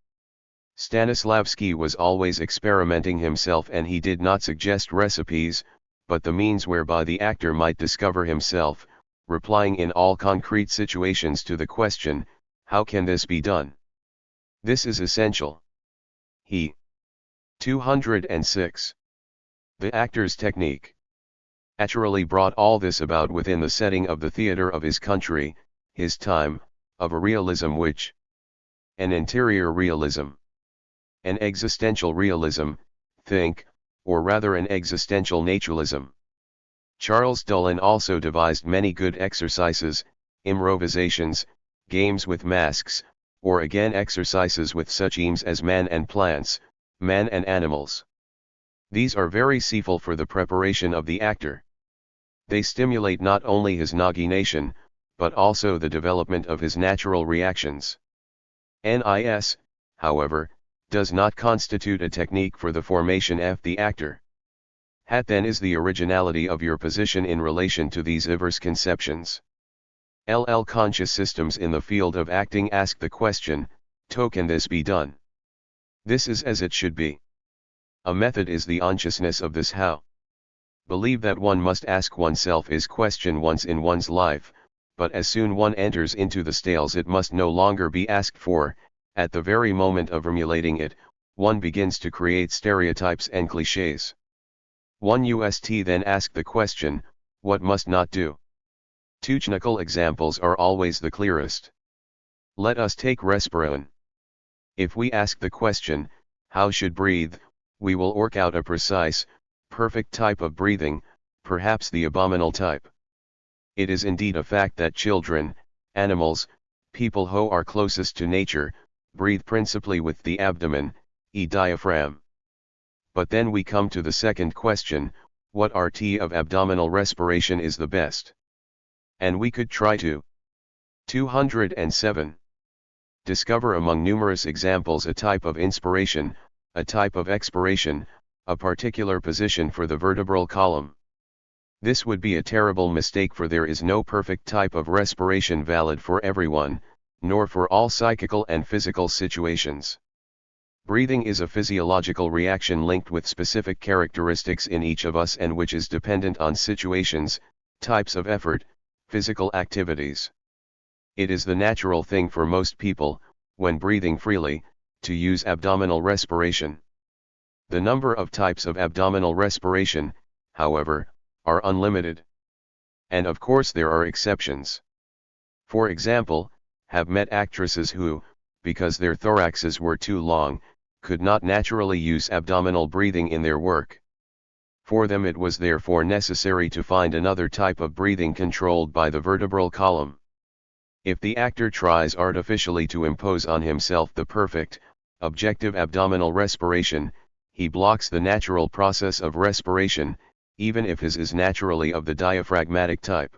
Stanislavski was always experimenting himself and he did not suggest recipes, but the means whereby the actor might discover himself, replying in all concrete situations to the question, how can this be done? This is essential. He 206. The actor's technique naturally brought all this about within the setting of the theater of his country, his time, of a realism which, an interior realism, an existential realism, or rather an existential naturalism. Charles Dullin also devised many good exercises, improvisations, games with masks, or again exercises with such aims as man and plants, man and animals. These are very useful for the preparation of the actor. They stimulate not only his imagination, but also the development of his natural reactions. NIS, however, does not constitute a technique for the formation of the actor. What then is the originality of your position in relation to these diverse conceptions? Conscious systems in the field of acting ask the question, how can this be done? This is as it should be. A method is the consciousness of this how. Believe that one must ask oneself this question once in one's life, but as soon one enters into the stales it must no longer be asked for. At the very moment of formulating it, one begins to create stereotypes and clichés. One must then ask the question, what must not do? Technical examples are always the clearest. Let us take respiration. If we ask the question, how should breathe, we will work out a precise, perfect type of breathing, perhaps the abominable type. It is indeed a fact that children, animals, people who are closest to nature, breathe principally with the abdomen, diaphragm. But then we come to the second question, what art of abdominal respiration is the best? And we could try to. 207. Discover among numerous examples a type of inspiration, a type of expiration, a particular position for the vertebral column. This would be a terrible mistake, for there is no perfect type of respiration valid for everyone, nor for all psychical and physical situations. Breathing is a physiological reaction linked with specific characteristics in each of us and which is dependent on situations, types of effort, physical activities. It is the natural thing for most people, when breathing freely, to use abdominal respiration. The number of types of abdominal respiration, however, are unlimited. And of course there are exceptions. For example, have met actresses who, because their thoraxes were too long, could not naturally use abdominal breathing in their work. For them it was therefore necessary to find another type of breathing controlled by the vertebral column. If the actor tries artificially to impose on himself the perfect, objective abdominal respiration, he blocks the natural process of respiration, even if his is naturally of the diaphragmatic type.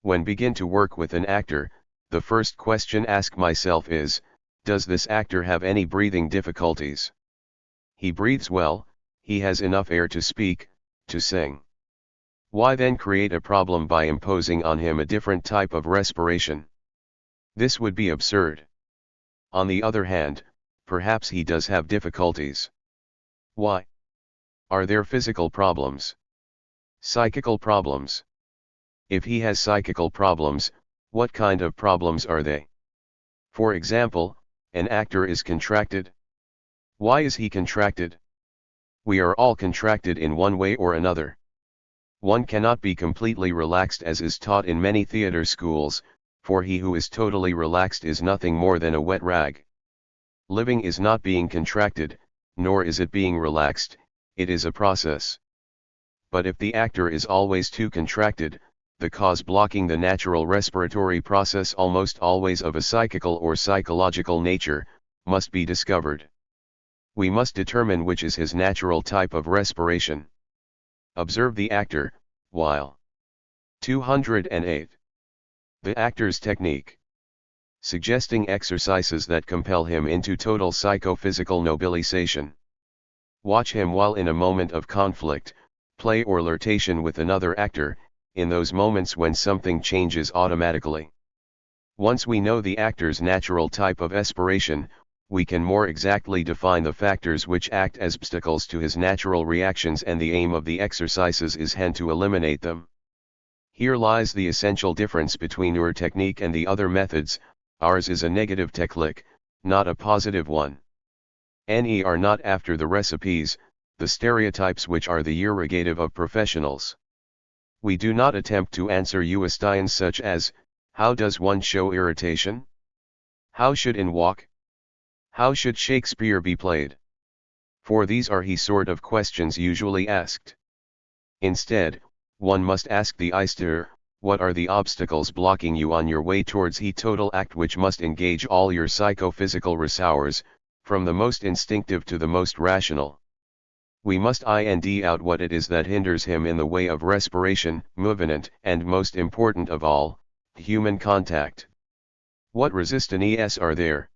When begin to work with an actor, the first question ask myself is, does this actor have any breathing difficulties? He breathes well, he has enough air to speak, to sing. Why then create a problem by imposing on him a different type of respiration? This would be absurd. On the other hand, perhaps he does have difficulties. Why? Are there physical problems? Psychical problems? If he has psychical problems, what kind of problems are they? For example, an actor is contracted. Why is he contracted? We are all contracted in one way or another. One cannot be completely relaxed as is taught in many theater schools, for he who is totally relaxed is nothing more than a wet rag. Living is not being contracted, nor is it being relaxed, it is a process. But if the actor is always too contracted, the cause blocking the natural respiratory process, almost always of a psychical or psychological nature, must be discovered. We must determine which is his natural type of respiration. Observe the actor, while 208. The actor's technique. Suggesting exercises that compel him into total psychophysical mobilization. Watch him while in a moment of conflict, play or flirtation with another actor, in those moments when something changes automatically. Once we know the actor's natural type of aspiration, we can more exactly define the factors which act as obstacles to his natural reactions, and the aim of the exercises is hence to eliminate them. Here lies the essential difference between your technique and the other methods. Ours is a negative technique, not a positive one. We are not after the recipes, the stereotypes which are the irrigative of professionals. We do not attempt to answer questions such as, how does one show irritation? How should one walk? How should Shakespeare be played? For these are he sort of questions usually asked. Instead, one must ask the Easter, what are the obstacles blocking you on your way towards he total act which must engage all your psychophysical resources, from the most instinctive to the most rational. We must find out what it is that hinders him in the way of respiration, movement, and most important of all, human contact. What resistance are there?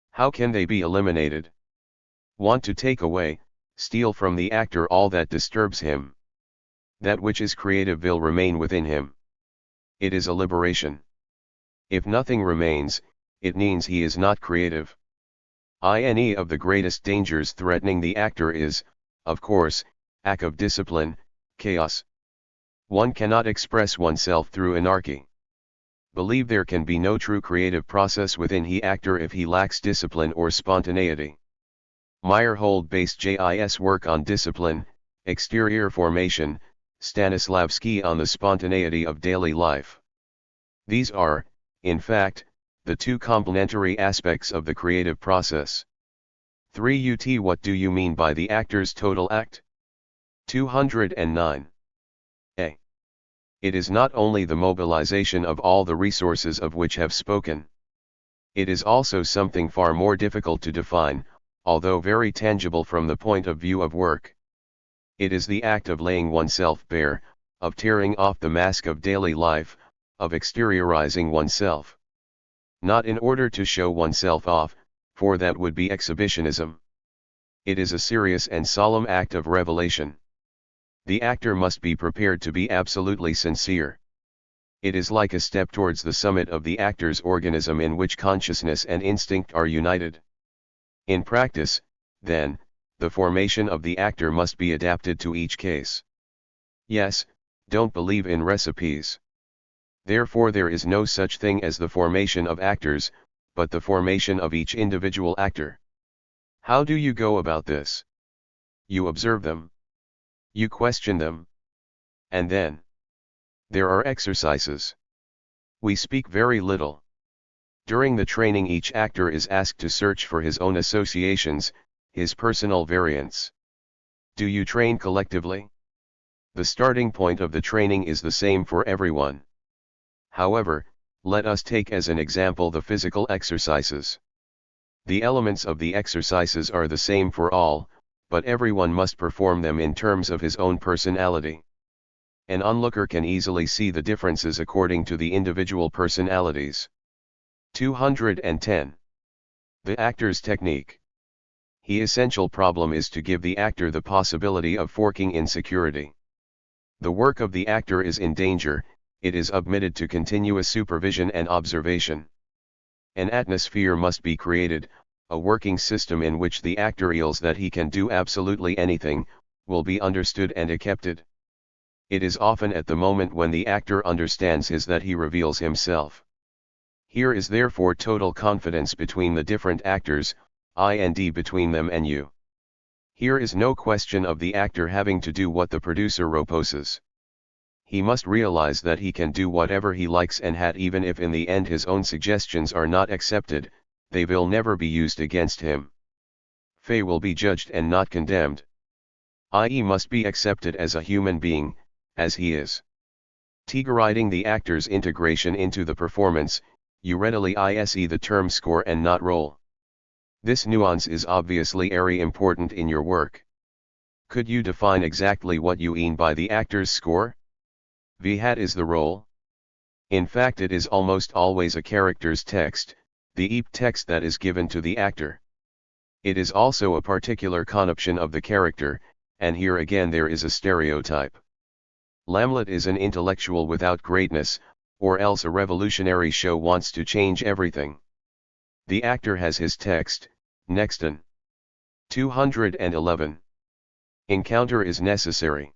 How can they be eliminated? Want to take away, steal from the actor all that disturbs him. That which is creative will remain within him. It is a liberation. If nothing remains, it means he is not creative. One of the greatest dangers threatening the actor is, of course, lack of discipline, chaos. One cannot express oneself through anarchy. Believe there can be no true creative process within the actor if he lacks discipline or spontaneity. Meyerhold based JIS work on discipline, exterior formation, Stanislavski on the spontaneity of daily life. These are, in fact, the two complementary aspects of the creative process. 3. What do you mean by the actor's total act? 209. A. It is not only the mobilization of all the resources of which have spoken. It is also something far more difficult to define, although very tangible from the point of view of work. It is the act of laying oneself bare, of tearing off the mask of daily life, of exteriorizing oneself. Not in order to show oneself off, for that would be exhibitionism. It is a serious and solemn act of revelation. The actor must be prepared to be absolutely sincere. It is like a step towards the summit of the actor's organism in which consciousness and instinct are united. In practice, then, the formation of the actor must be adapted to each case. Yes, don't believe in recipes. Therefore there is no such thing as the formation of actors, but the formation of each individual actor. How do you go about this? You observe them. You question them. And then there are exercises. We speak very little. During the training each actor is asked to search for his own associations, his personal variants. Do you train collectively? The starting point of the training is the same for everyone. However, let us take as an example the physical exercises. The elements of the exercises are the same for all, but everyone must perform them in terms of his own personality. An onlooker can easily see the differences according to the individual personalities. 210. The actor's technique. The essential problem is to give the actor the possibility of forking in security. The work of the actor is in danger, it is admitted to continuous supervision and observation. An atmosphere must be created, a working system in which the actor feels that he can do absolutely anything, will be understood and accepted. It is often at the moment when the actor understands his that he reveals himself. Here is therefore total confidence between the different actors, and between them and you. Here is no question of the actor having to do what the producer proposes. He must realize that he can do whatever he likes and that even if in the end his own suggestions are not accepted, they will never be used against him. Fay will be judged and not condemned. I.e. must be accepted as a human being, as he is. Guiding the actor's integration into the performance, you readily see the term score and not role. This nuance is obviously very important in your work. Could you define exactly what you mean by the actor's score? What is the role? In fact it is almost always a character's text, the text that is given to the actor. It is also a particular conception of the character, and here again there is a stereotype. Hamlet is an intellectual without greatness, or else a revolutionary show wants to change everything. The actor has his text, Nexton. 211. Encounter is necessary.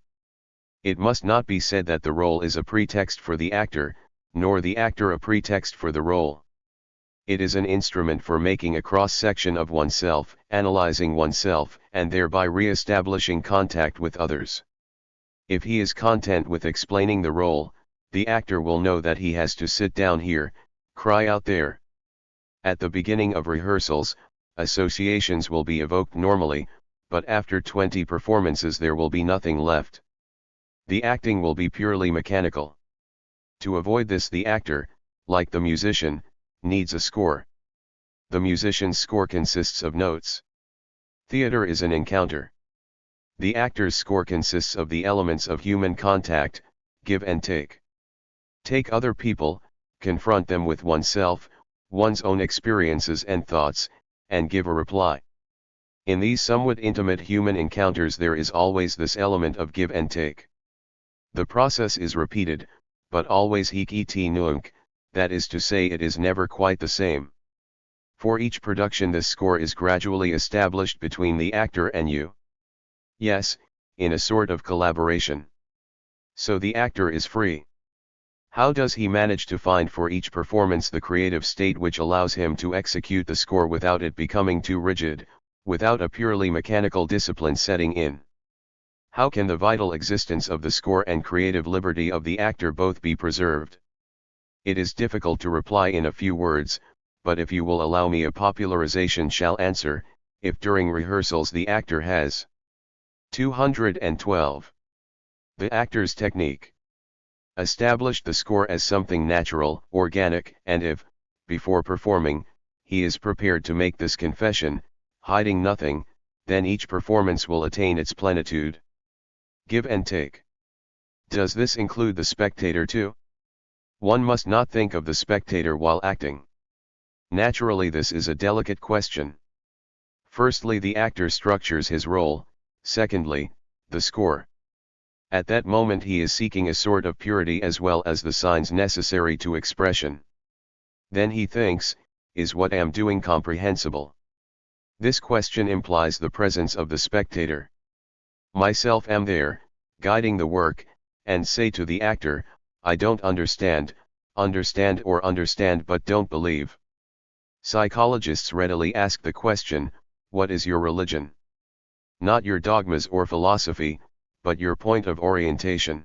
It must not be said that the role is a pretext for the actor, nor the actor a pretext for the role. It is an instrument for making a cross-section of oneself, analyzing oneself, and thereby re-establishing contact with others. If he is content with explaining the role, the actor will know that he has to sit down here, cry out there. At the beginning of rehearsals, associations will be evoked normally, but after 20 performances there will be nothing left. The acting will be purely mechanical. To avoid this the actor, like the musician, needs a score. The musician's score consists of notes. Theater is an encounter. The actor's score consists of the elements of human contact, give and take. Take other people, confront them with oneself, one's own experiences and thoughts, and give a reply. In these somewhat intimate human encounters there is always this element of give and take. The process is repeated, but always hic et nunc, that is to say it is never quite the same. For each production this score is gradually established between the actor and you. Yes, in a sort of collaboration. So the actor is free. How does he manage to find for each performance the creative state which allows him to execute the score without it becoming too rigid, without a purely mechanical discipline setting in? How can the vital existence of the score and creative liberty of the actor both be preserved? It is difficult to reply in a few words, but if you will allow me a popularization shall answer, if during rehearsals the actor has 212. The actor's technique. Establish the score as something natural, organic, and if, before performing, he is prepared to make this confession, hiding nothing, then each performance will attain its plenitude. Give and take. Does this include the spectator too? One must not think of the spectator while acting. Naturally, this is a delicate question. Firstly, the actor structures his role, secondly, the score. At that moment he is seeking a sort of purity as well as the signs necessary to expression. Then he thinks, is what I am doing comprehensible? This question implies the presence of the spectator. Myself am there, guiding the work, and say to the actor, I don't understand, understand but don't believe. Psychologists readily ask the question, what is your religion? Not your dogmas or philosophy, but your point of orientation.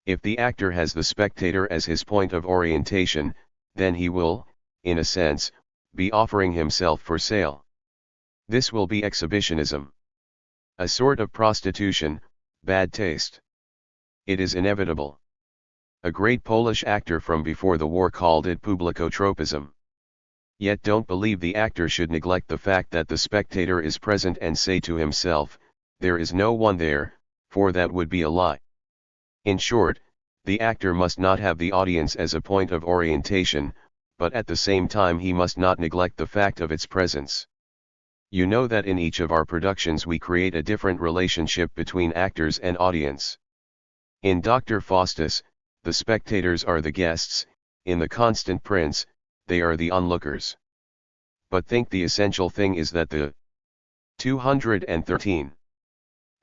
If the actor has the spectator as his point of orientation, then he will, in a sense, be offering himself for sale. This will be exhibitionism. A sort of prostitution, bad taste. It is inevitable. A great Polish actor from before the war called it publicotropism. Yet don't believe the actor should neglect the fact that the spectator is present and say to himself, there is no one there, for that would be a lie. In short, the actor must not have the audience as a point of orientation, but at the same time he must not neglect the fact of its presence. You know that in each of our productions we create a different relationship between actors and audience. In Dr. Faustus, the spectators are the guests, in The Constant Prince, they are the onlookers. But think the essential thing is that the 213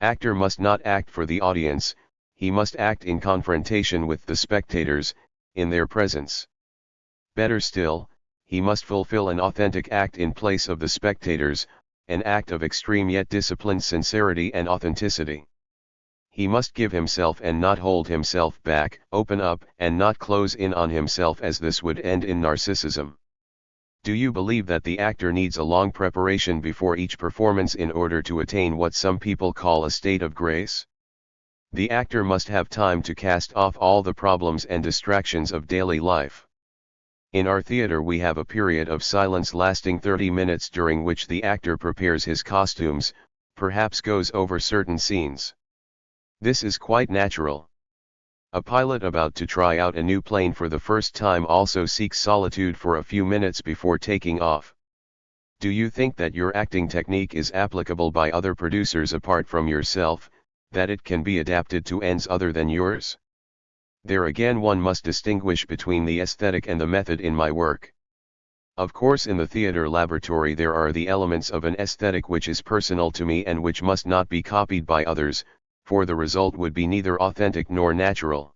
actor must not act for the audience, he must act in confrontation with the spectators, in their presence. Better still, he must fulfill an authentic act in place of the spectators, an act of extreme yet disciplined sincerity and authenticity. He must give himself and not hold himself back, open up and not close in on himself, as this would end in narcissism. Do you believe that the actor needs a long preparation before each performance in order to attain what some people call a state of grace? The actor must have time to cast off all the problems and distractions of daily life. In our theater we have a period of silence lasting 30 minutes during which the actor prepares his costumes, perhaps goes over certain scenes. This is quite natural. A pilot about to try out a new plane for the first time also seeks solitude for a few minutes before taking off. Do you think that your acting technique is applicable by other producers apart from yourself, that it can be adapted to ends other than yours? There again one must distinguish between the aesthetic and the method in my work. Of course, in the theater laboratory there are the elements of an aesthetic which is personal to me and which must not be copied by others, for the result would be neither authentic nor natural.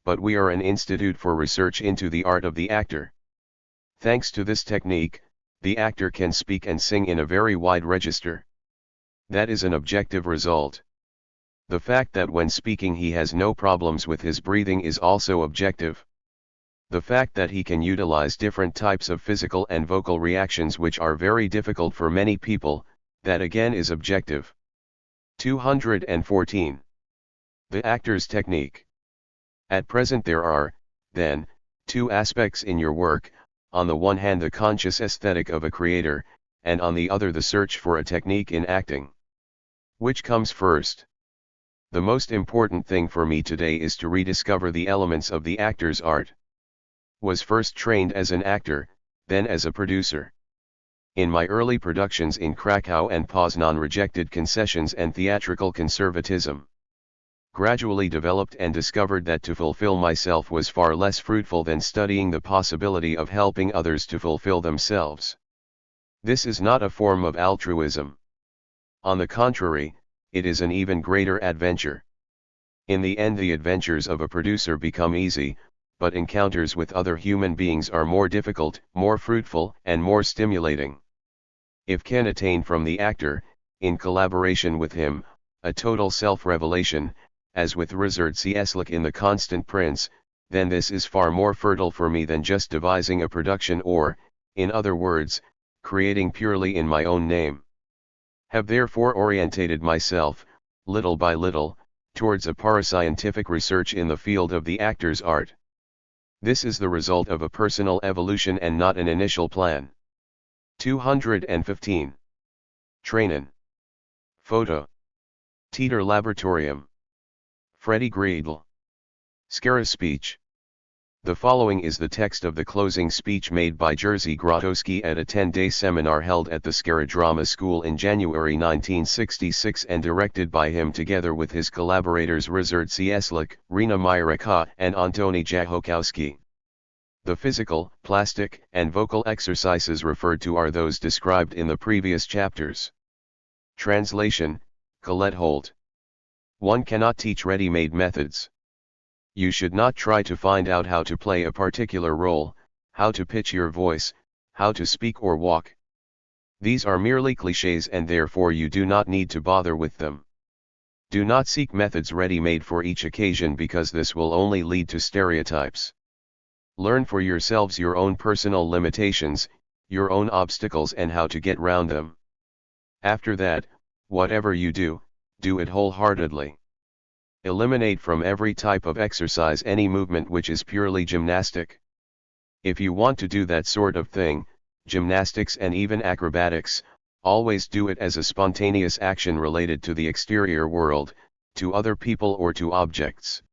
But we are an institute for research into the art of the actor. Thanks to this technique, the actor can speak and sing in a very wide register. That is an objective result. The fact that when speaking he has no problems with his breathing is also objective. The fact that he can utilize different types of physical and vocal reactions which are very difficult for many people, that again is objective. 214. The actor's technique. At present there are, then, two aspects in your work, on the one hand the conscious aesthetic of a creator, and on the other the search for a technique in acting. Which comes first? The most important thing for me today is to rediscover the elements of the actor's art. Was first trained as an actor, then as a producer. In my early productions in Krakow and Poznan rejected concessions and theatrical conservatism. Gradually developed and discovered that to fulfill myself was far less fruitful than studying the possibility of helping others to fulfill themselves. This is not a form of altruism. On the contrary, it is an even greater adventure. In the end the adventures of a producer become easy, but encounters with other human beings are more difficult, more fruitful, and more stimulating. If can attain from the actor, in collaboration with him, a total self-revelation, as with Richard Cieslik in The Constant Prince, then this is far more fertile for me than just devising a production or, in other words, creating purely in my own name. Have therefore orientated myself, little by little, towards a parascientific research in the field of the actor's art. This is the result of a personal evolution and not an initial plan. 215. Trainin. Photo. Teeter Laboratorium. Freddie Greedle. Scara Speech. The following is the text of the closing speech made by Jerzy Grotowski at a 10-day seminar held at the Skara Drama School in January 1966 and directed by him together with his collaborators Ryszard Cieslak, Rena Myraka and Antoni Jachokowski. The physical, plastic, and vocal exercises referred to are those described in the previous chapters. Translation, Colette Holt. One cannot teach ready-made methods. You should not try to find out how to play a particular role, how to pitch your voice, how to speak or walk. These are merely clichés and therefore you do not need to bother with them. Do not seek methods ready-made for each occasion because this will only lead to stereotypes. Learn for yourselves your own personal limitations, your own obstacles and how to get round them. After that, whatever you do, do it wholeheartedly. Eliminate from every type of exercise any movement which is purely gymnastic. If you want to do that sort of thing, gymnastics and even acrobatics, always do it as a spontaneous action related to the exterior world, to other people or to objects.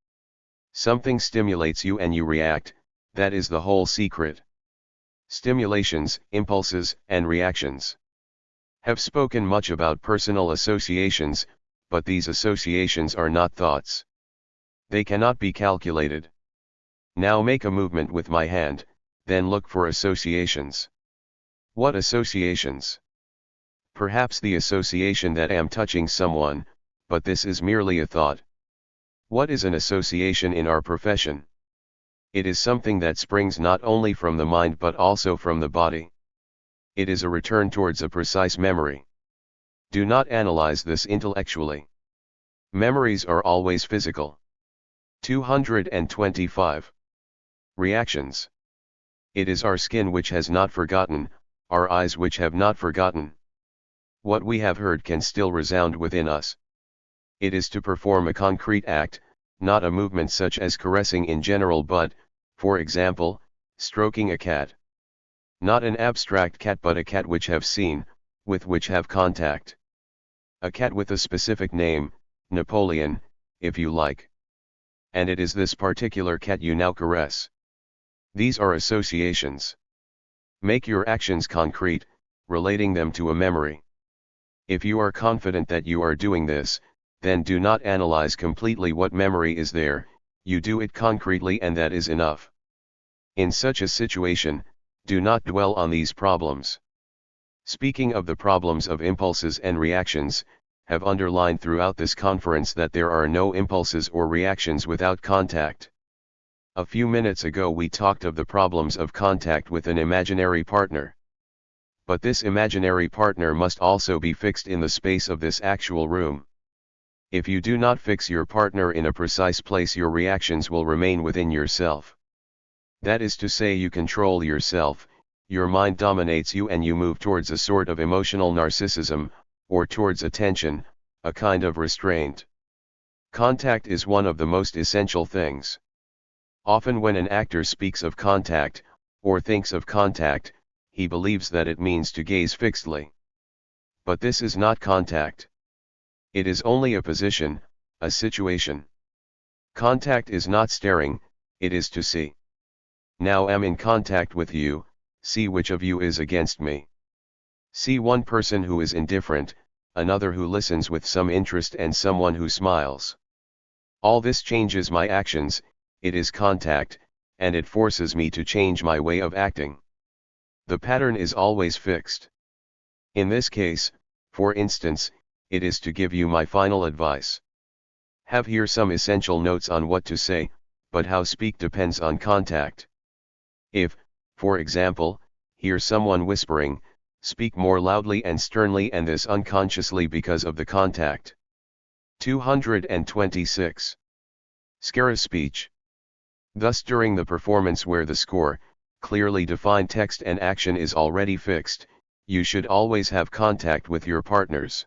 Something stimulates you and you react, that is the whole secret. Stimulations, impulses, and reactions. Have spoken much about personal associations, but these associations are not thoughts. They cannot be calculated. Now make a movement with my hand, then look for associations. What associations? Perhaps the association that I am touching someone, but this is merely a thought. What is an association in our profession? It is something that springs not only from the mind but also from the body. It is a return towards a precise memory. Do not analyze this intellectually. Memories are always physical. 225. Reactions. It is our skin which has not forgotten, our eyes which have not forgotten. What we have heard can still resound within us. It is to perform a concrete act, not a movement such as caressing in general but, for example, stroking a cat. Not an abstract cat but a cat which have seen, with which have contact. A cat with a specific name, Napoleon, if you like. And it is this particular cat you now caress. These are associations. Make your actions concrete, relating them to a memory. If you are confident that you are doing this, then do not analyze completely what memory is there, you do it concretely and that is enough. In such a situation, do not dwell on these problems. Speaking of the problems of impulses and reactions, have underlined throughout this conference that there are no impulses or reactions without contact. A few minutes ago we talked of the problems of contact with an imaginary partner. But this imaginary partner must also be fixed in the space of this actual room. If you do not fix your partner in a precise place, your reactions will remain within yourself. That is to say, you control yourself, your mind dominates you and you move towards a sort of emotional narcissism, or towards attention, a kind of restraint. Contact is one of the most essential things. Often when an actor speaks of contact, or thinks of contact, he believes that it means to gaze fixedly. But this is not contact. It is only a position, a situation. Contact is not staring, it is to see. Now I'm in contact with you, see which of you is against me. See one person who is indifferent, another who listens with some interest and someone who smiles. All this changes my actions, it is contact, and it forces me to change my way of acting. The pattern is always fixed. In this case, for instance, it is to give you my final advice. Have here some essential notes on what to say, but how speak depends on contact. If, for example, hear someone whispering, speak more loudly and sternly, and this unconsciously because of the contact. 226. Skara speech. Thus during the performance where the score, clearly defined text and action is already fixed, you should always have contact with your partners.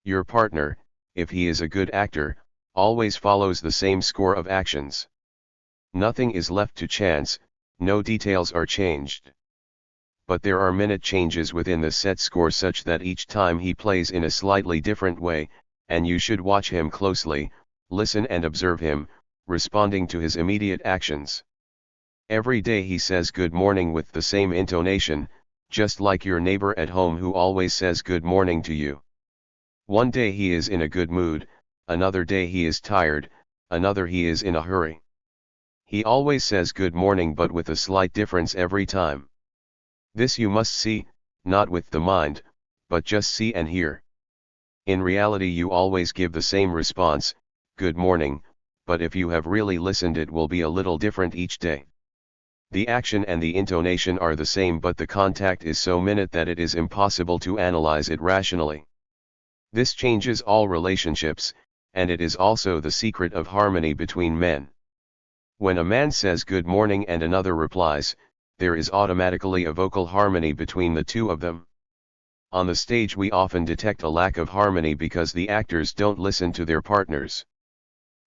Your partner, if he is a good actor, always follows the same score of actions. Nothing is left to chance, no details are changed. But there are minute changes within the set score such that each time he plays in a slightly different way, and you should watch him closely, listen and observe him, responding to his immediate actions. Every day he says good morning with the same intonation, just like your neighbor at home who always says good morning to you. One day he is in a good mood, another day he is tired, another he is in a hurry. He always says good morning but with a slight difference every time. This you must see, not with the mind, but just see and hear. In reality you always give the same response, good morning, but if you have really listened it will be a little different each day. The action and the intonation are the same but the contact is so minute that it is impossible to analyze it rationally. This changes all relationships, and it is also the secret of harmony between men. When a man says good morning and another replies, there is automatically a vocal harmony between the two of them. On the stage we often detect a lack of harmony because the actors don't listen to their partners.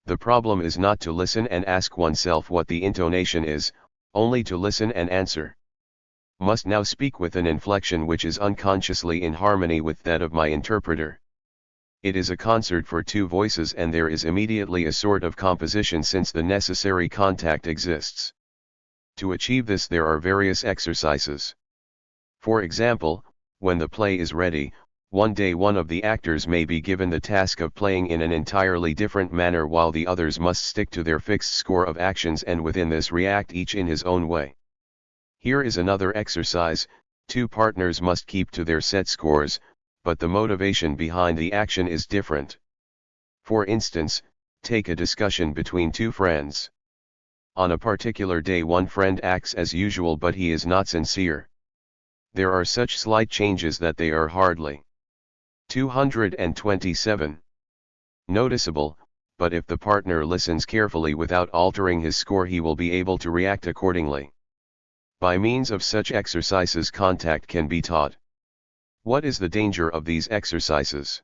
The problem is not to listen and ask oneself what the intonation is, only to listen and answer. Must now speak with an inflection which is unconsciously in harmony with that of my interpreter. It is a concert for two voices and there is immediately a sort of composition since the necessary contact exists. To achieve this there are various exercises. For example, when the play is ready, one day one of the actors may be given the task of playing in an entirely different manner while the others must stick to their fixed score of actions and within this react each in his own way. Here is another exercise, two partners must keep to their set scores, but the motivation behind the action is different. For instance, take a discussion between two friends. On a particular day one friend acts as usual but he is not sincere. There are such slight changes that they are hardly 227 noticeable, but if the partner listens carefully without altering his score he will be able to react accordingly. By means of such exercises contact can be taught. What is the danger of these exercises?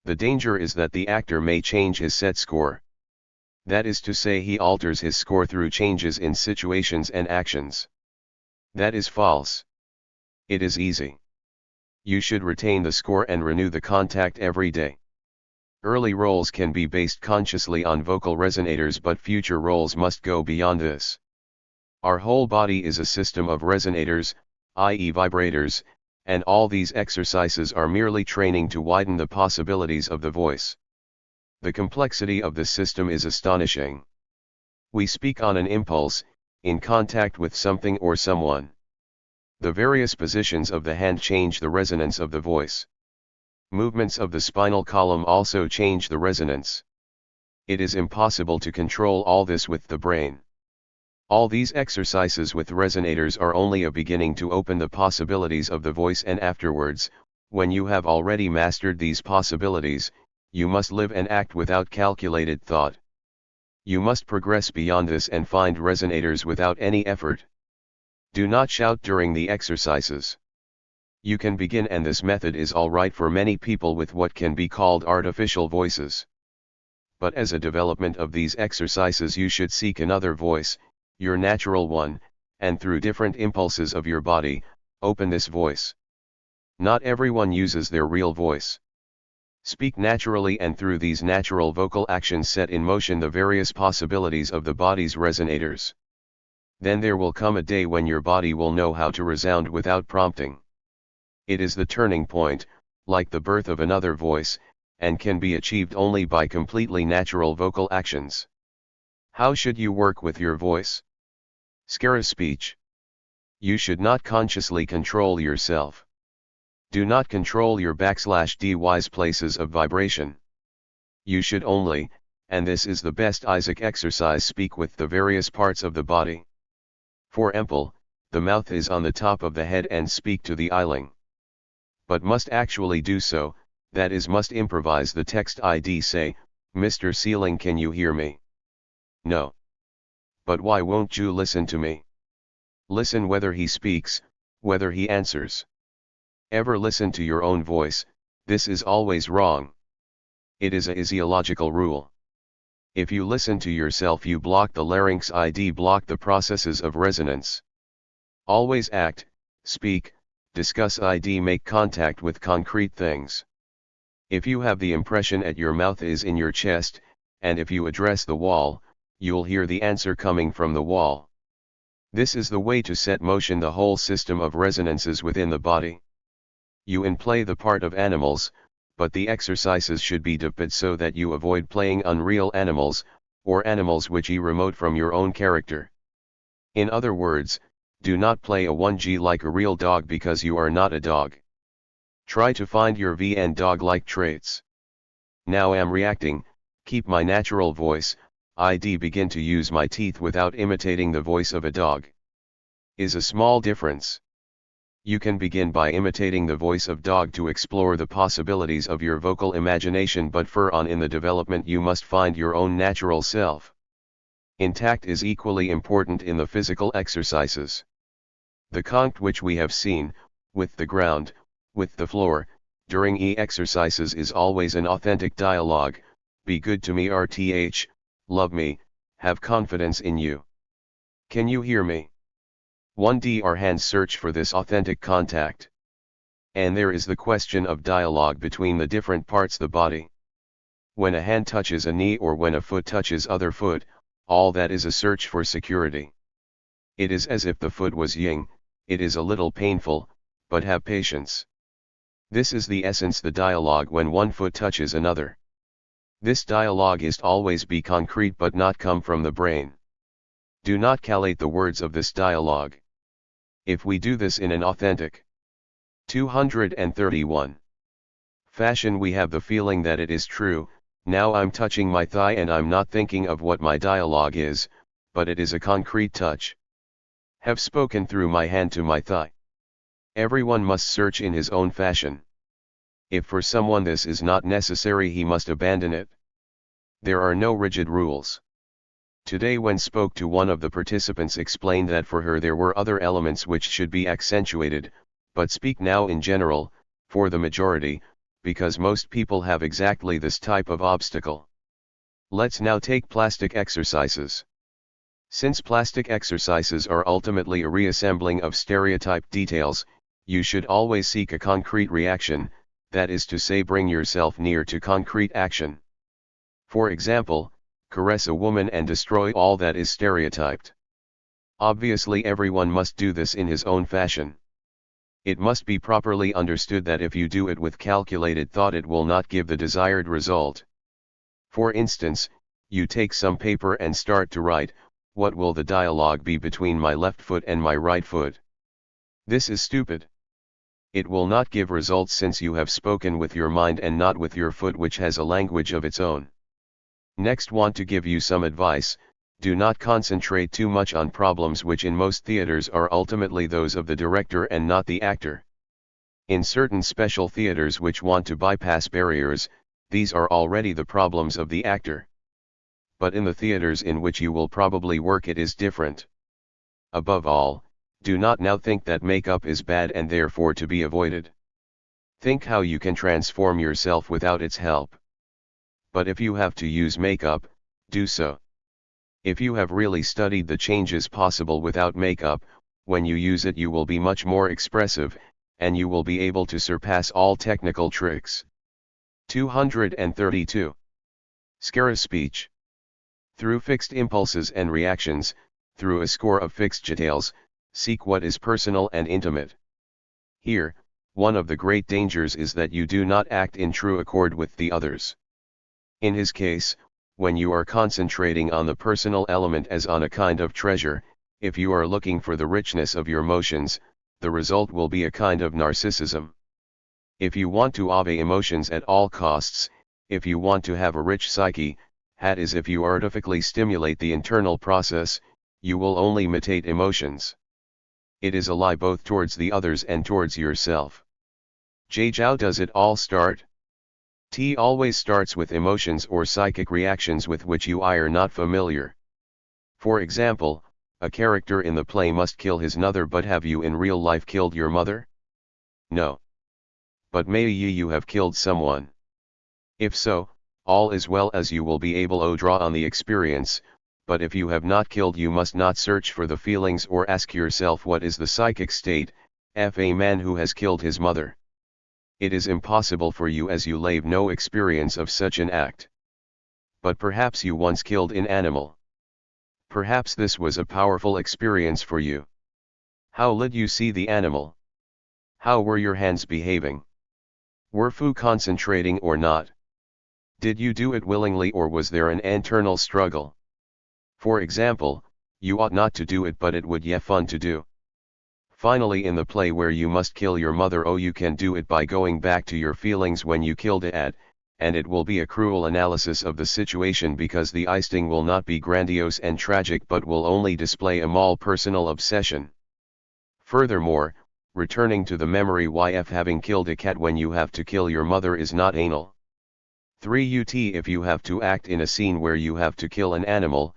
The danger is that the actor may change his set score. That is to say he alters his score through changes in situations and actions. That is false. It is easy. You should retain the score and renew the contact every day. Early roles can be based consciously on vocal resonators but future roles must go beyond this. Our whole body is a system of resonators, i.e. vibrators, and all these exercises are merely training to widen the possibilities of the voice. The complexity of the system is astonishing. We speak on an impulse, in contact with something or someone. The various positions of the hand change the resonance of the voice. Movements of the spinal column also change the resonance. It is impossible to control all this with the brain. All these exercises with resonators are only a beginning to open the possibilities of the voice, and afterwards, when you have already mastered these possibilities, you must live and act without calculated thought. You must progress beyond this and find resonators without any effort. Do not shout during the exercises. You can begin, and this method is all right for many people with what can be called artificial voices. But as a development of these exercises you should seek another voice, your natural one, and through different impulses of your body, open this voice. Not everyone uses their real voice. Speak naturally, and through these natural vocal actions set in motion the various possibilities of the body's resonators. Then there will come a day when your body will know how to resound without prompting. It is the turning point, like the birth of another voice, and can be achieved only by completely natural vocal actions. How should you work with your voice? Scare speech. You should not consciously control yourself. Do not control your /dy's places of vibration. You should only, and this is the best Isaac exercise, speak with the various parts of the body. For example, the mouth is on the top of the head and speak to the eyeling. But must actually do so, that is must improvise the text, id say, Mr. Ceiling, can you hear me? No. But why won't you listen to me? Listen whether he speaks, whether he answers. Ever listen to your own voice? This is always wrong. It is a physiological rule. If you listen to yourself you block the larynx, id block the processes of resonance. Always act, speak, discuss, id make contact with concrete things. If you have the impression at your mouth is in your chest, and if you address the wall, you'll hear the answer coming from the wall. This is the way to set motion the whole system of resonances within the body. You play the part of animals, but the exercises should be depicted so that you avoid playing unreal animals, or animals which are remote from your own character. In other words, do not play a 1G like a real dog because you are not a dog. Try to find your VN dog-like traits. Now am reacting, keep my natural voice, id begin to use my teeth without imitating the voice of a dog. Is a small difference. You can begin by imitating the voice of dog to explore the possibilities of your vocal imagination, but further on in the development you must find your own natural self. Intact is equally important in the physical exercises. The contact which we have seen, with the ground, with the floor, during exercises is always an authentic dialogue, be good to me RTH, love me, have confidence in you. Can you hear me? 1D our hands search for this authentic contact. And there is the question of dialogue between the different parts the body. When a hand touches a knee or when a foot touches other foot, all that is a search for security. It is as if the foot was yin, it is a little painful, but have patience. This is the essence the dialogue when one foot touches another. This dialogue is always be concrete but not come from the brain. Do not calculate the words of this dialogue. If we do this in an authentic 231 fashion, we have the feeling that it is true. Now I'm touching my thigh and I'm not thinking of what my dialogue is, but it is a concrete touch. Have spoken through my hand to my thigh. Everyone must search in his own fashion. If for someone this is not necessary, he must abandon it. There are no rigid rules. Today when spoke to, one of the participants explained that for her there were other elements which should be accentuated, but speak now in general, for the majority, because most people have exactly this type of obstacle. Let's now take plastic exercises. Since plastic exercises are ultimately a reassembling of stereotyped details, you should always seek a concrete reaction, that is to say bring yourself near to concrete action. For example, caress a woman and destroy all that is stereotyped. Obviously everyone must do this in his own fashion. It must be properly understood that if you do it with calculated thought it will not give the desired result. For instance, you take some paper and start to write, what will the dialogue be between my left foot and my right foot? This is stupid. It will not give results since you have spoken with your mind and not with your foot, which has a language of its own. Next, want to give you some advice. Do not concentrate too much on problems which in most theaters are ultimately those of the director and not the actor. In certain special theaters which want to bypass barriers, these are already the problems of the actor. But in the theaters in which you will probably work it is different. Above all, do not now think that makeup is bad and therefore to be avoided. Think how you can transform yourself without its help. But if you have to use makeup, do so. If you have really studied the changes possible without makeup, when you use it you will be much more expressive, and you will be able to surpass all technical tricks. 232. Scare speech. Through fixed impulses and reactions, through a score of fixed details, seek what is personal and intimate. Here, one of the great dangers is that you do not act in true accord with the others. In his case, when you are concentrating on the personal element as on a kind of treasure, if you are looking for the richness of your motions, the result will be a kind of narcissism. If you want to obey emotions at all costs, if you want to have a rich psyche, that is if you artificially stimulate the internal process, you will only imitate emotions. It is a lie both towards the others and towards yourself. How does it all start? T always starts with emotions or psychic reactions with which you are not familiar. For example, a character in the play must kill his mother, but have you in real life killed your mother? No. But may you have killed someone. If so, all is well, as you will be able to draw on the experience, but if you have not killed you must not search for the feelings or ask yourself what is the psychic state, of a man who has killed his mother. It is impossible for you as you have no experience of such an act. But perhaps you once killed an animal. Perhaps this was a powerful experience for you. How did you see the animal? How were your hands behaving? Were you concentrating or not? Did you do it willingly or was there an internal struggle? For example, you ought not to do it but it would be fun to do. Finally, in the play where you must kill your mother, you can do it by going back to your feelings when you killed it, and it will be a cruel analysis of the situation because the icing will not be grandiose and tragic but will only display a more personal obsession. Furthermore, returning to the memory of having killed a cat when you have to kill your mother is not anal. 3ut If you have to act in a scene where you have to kill an animal,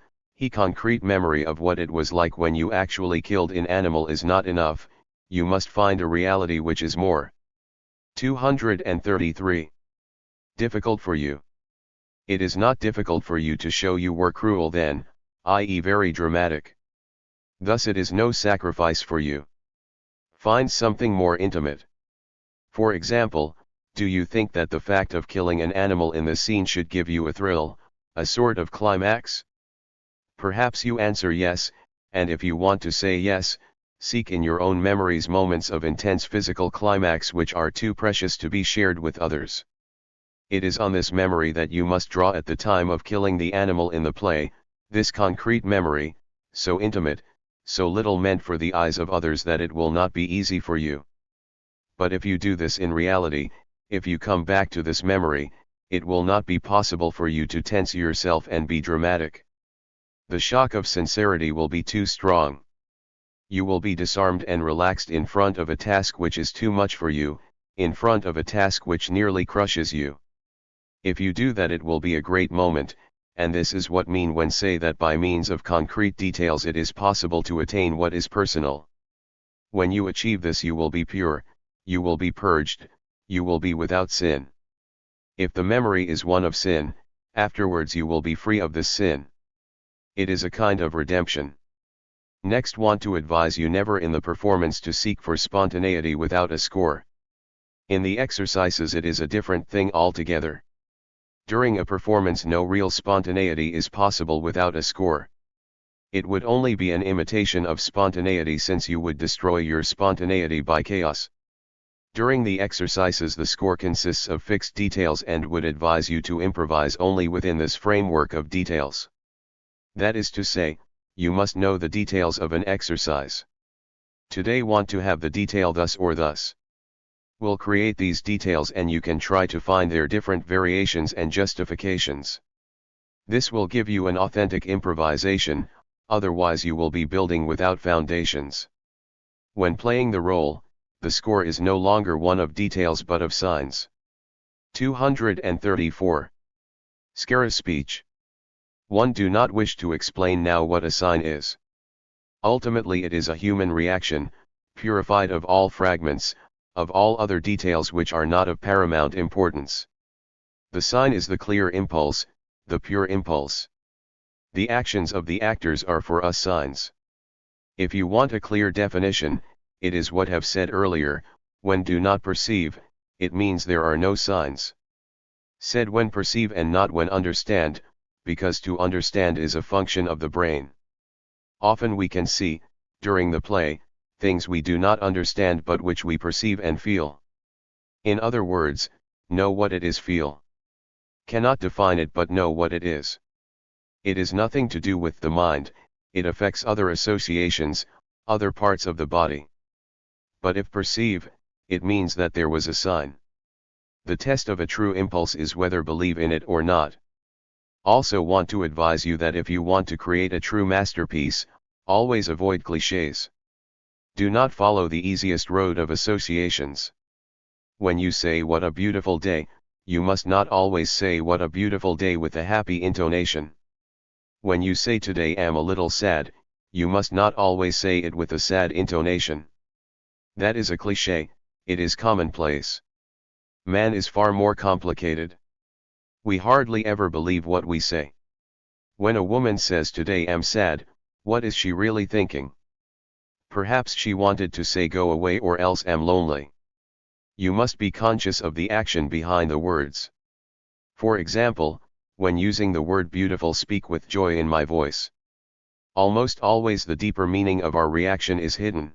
concrete memory of what it was like when you actually killed an animal is not enough, you must find a reality which is more. 233. Difficult for you. It is not difficult for you to show you were cruel then, i.e. very dramatic. Thus it is no sacrifice for you. Find something more intimate. For example, do you think that the fact of killing an animal in the scene should give you a thrill, a sort of climax? Perhaps you answer yes, and if you want to say yes, seek in your own memories moments of intense physical climax which are too precious to be shared with others. It is on this memory that you must draw at the time of killing the animal in the play, this concrete memory, so intimate, so little meant for the eyes of others that it will not be easy for you. But if you do this in reality, if you come back to this memory, it will not be possible for you to tense yourself and be dramatic. The shock of sincerity will be too strong. You will be disarmed and relaxed in front of a task which is too much for you, in front of a task which nearly crushes you. If you do that, it will be a great moment, and this is what mean when say that by means of concrete details it is possible to attain what is personal. When you achieve this, you will be pure, you will be purged, you will be without sin. If the memory is one of sin, afterwards you will be free of this sin. It is a kind of redemption. Next, want to advise you never in the performance to seek for spontaneity without a score. In the exercises it is a different thing altogether. During a performance no real spontaneity is possible without a score. It would only be an imitation of spontaneity since you would destroy your spontaneity by chaos. During the exercises the score consists of fixed details and would advise you to improvise only within this framework of details. That is to say, you must know the details of an exercise. Today want to have the detail thus or thus. We'll create these details and you can try to find their different variations and justifications. This will give you an authentic improvisation, otherwise you will be building without foundations. When playing the role, the score is no longer one of details but of signs. 234. Scare speech. One do not wish to explain now what a sign is. Ultimately it is a human reaction, purified of all fragments, of all other details which are not of paramount importance. The sign is the clear impulse, the pure impulse. The actions of the actors are for us signs. If you want a clear definition, it is what have said earlier, when do not perceive, it means there are no signs. Said when perceive and not when understand, because to understand is a function of the brain. Often we can see, during the play, things we do not understand but which we perceive and feel. In other words, know what it is, feel. Cannot define it but know what it is. It is nothing to do with the mind, it affects other associations, other parts of the body. But if perceive, it means that there was a sign. The test of a true impulse is whether believe in it or not. Also want to advise you that if you want to create a true masterpiece, always avoid clichés. Do not follow the easiest road of associations. When you say what a beautiful day, you must not always say what a beautiful day with a happy intonation. When you say today am a little sad, you must not always say it with a sad intonation. That is a cliché, it is commonplace. Man is far more complicated. We hardly ever believe what we say. When a woman says today am sad, what is she really thinking? Perhaps she wanted to say go away or else am lonely. You must be conscious of the action behind the words. For example, when using the word beautiful, speak with joy in my voice. Almost always the deeper meaning of our reaction is hidden.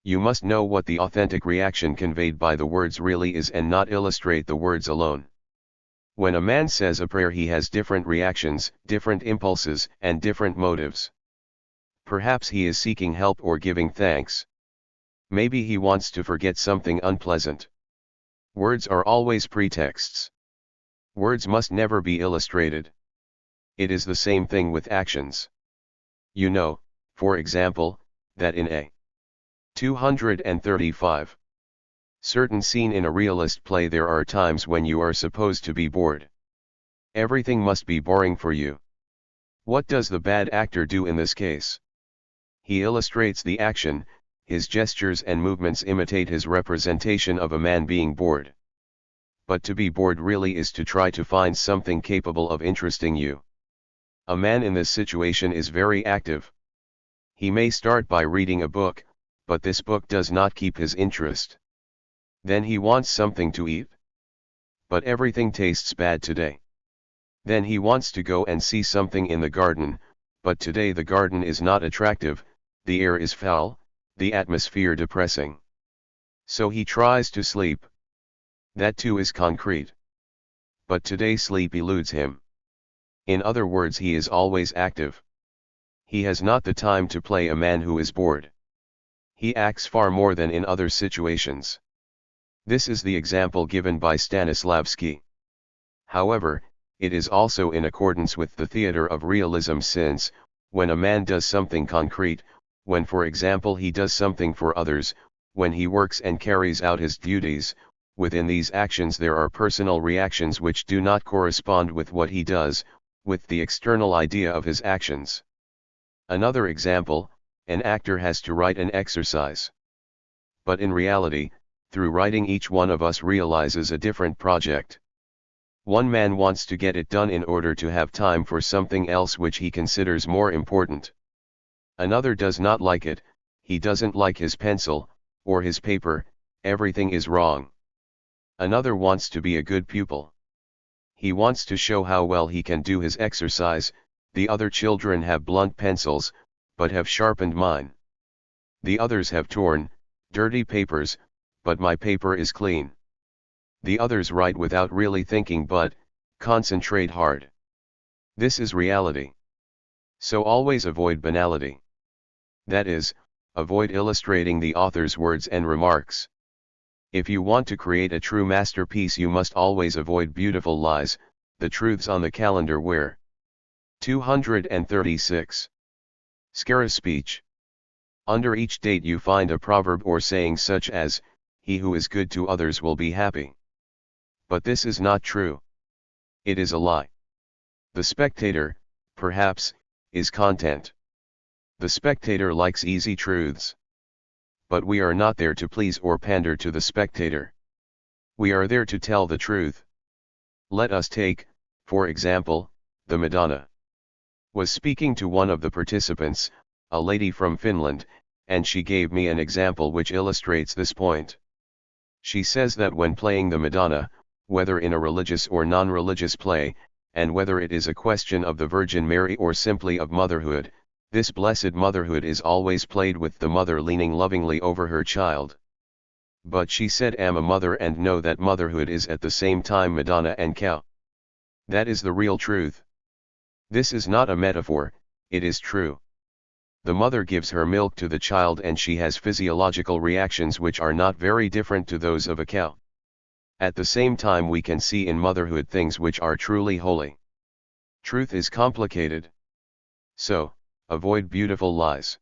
You must know what the authentic reaction conveyed by the words really is and not illustrate the words alone. When a man says a prayer, he has different reactions, different impulses, and different motives. Perhaps he is seeking help or giving thanks. Maybe he wants to forget something unpleasant. Words are always pretexts. Words must never be illustrated. It is the same thing with actions. You know, for example, that in a 235 certain scene in a realist play there are times when you are supposed to be bored. Everything must be boring for you. What does the bad actor do in this case? He illustrates the action, his gestures and movements imitate his representation of a man being bored. But to be bored really is to try to find something capable of interesting you. A man in this situation is very active. He may start by reading a book, but this book does not keep his interest. Then he wants something to eat. But everything tastes bad today. Then he wants to go and see something in the garden, but today the garden is not attractive, the air is foul, the atmosphere depressing. So he tries to sleep. That too is concrete. But today sleep eludes him. In other words, he is always active. He has not the time to play a man who is bored. He acts far more than in other situations. This is the example given by Stanislavski. However, it is also in accordance with the theater of realism, since, when a man does something concrete, when for example he does something for others, when he works and carries out his duties, within these actions there are personal reactions which do not correspond with what he does, with the external idea of his actions. Another example, an actor has to write an exercise. But in reality, through writing each one of us realizes a different project. One man wants to get it done in order to have time for something else which he considers more important. Another does not like it, he doesn't like his pencil, or his paper, everything is wrong. Another wants to be a good pupil. He wants to show how well he can do his exercise. The other children have blunt pencils, but have sharpened mine. The others have torn, dirty papers, but my paper is clean. The others write without really thinking but concentrate hard. This is reality. So always avoid banality. That is, avoid illustrating the author's words and remarks. If you want to create a true masterpiece, you must always avoid beautiful lies, the truths on the calendar where 236. Scare speech. Under each date you find a proverb or saying such as, "He who is good to others will be happy." But this is not true. It is a lie. The spectator, perhaps, is content. The spectator likes easy truths. But we are not there to please or pander to the spectator. We are there to tell the truth. Let us take, for example, the Madonna. Was speaking to one of the participants, a lady from Finland, and she gave me an example which illustrates this point. She says that when playing the Madonna, whether in a religious or non-religious play, and whether it is a question of the Virgin Mary or simply of motherhood, this blessed motherhood is always played with the mother leaning lovingly over her child. But she said, "Am a mother and know that motherhood is at the same time Madonna and cow." That is the real truth. This is not a metaphor, it is true. The mother gives her milk to the child and she has physiological reactions which are not very different to those of a cow. At the same time we can see in motherhood things which are truly holy. Truth is complicated. So, avoid beautiful lies.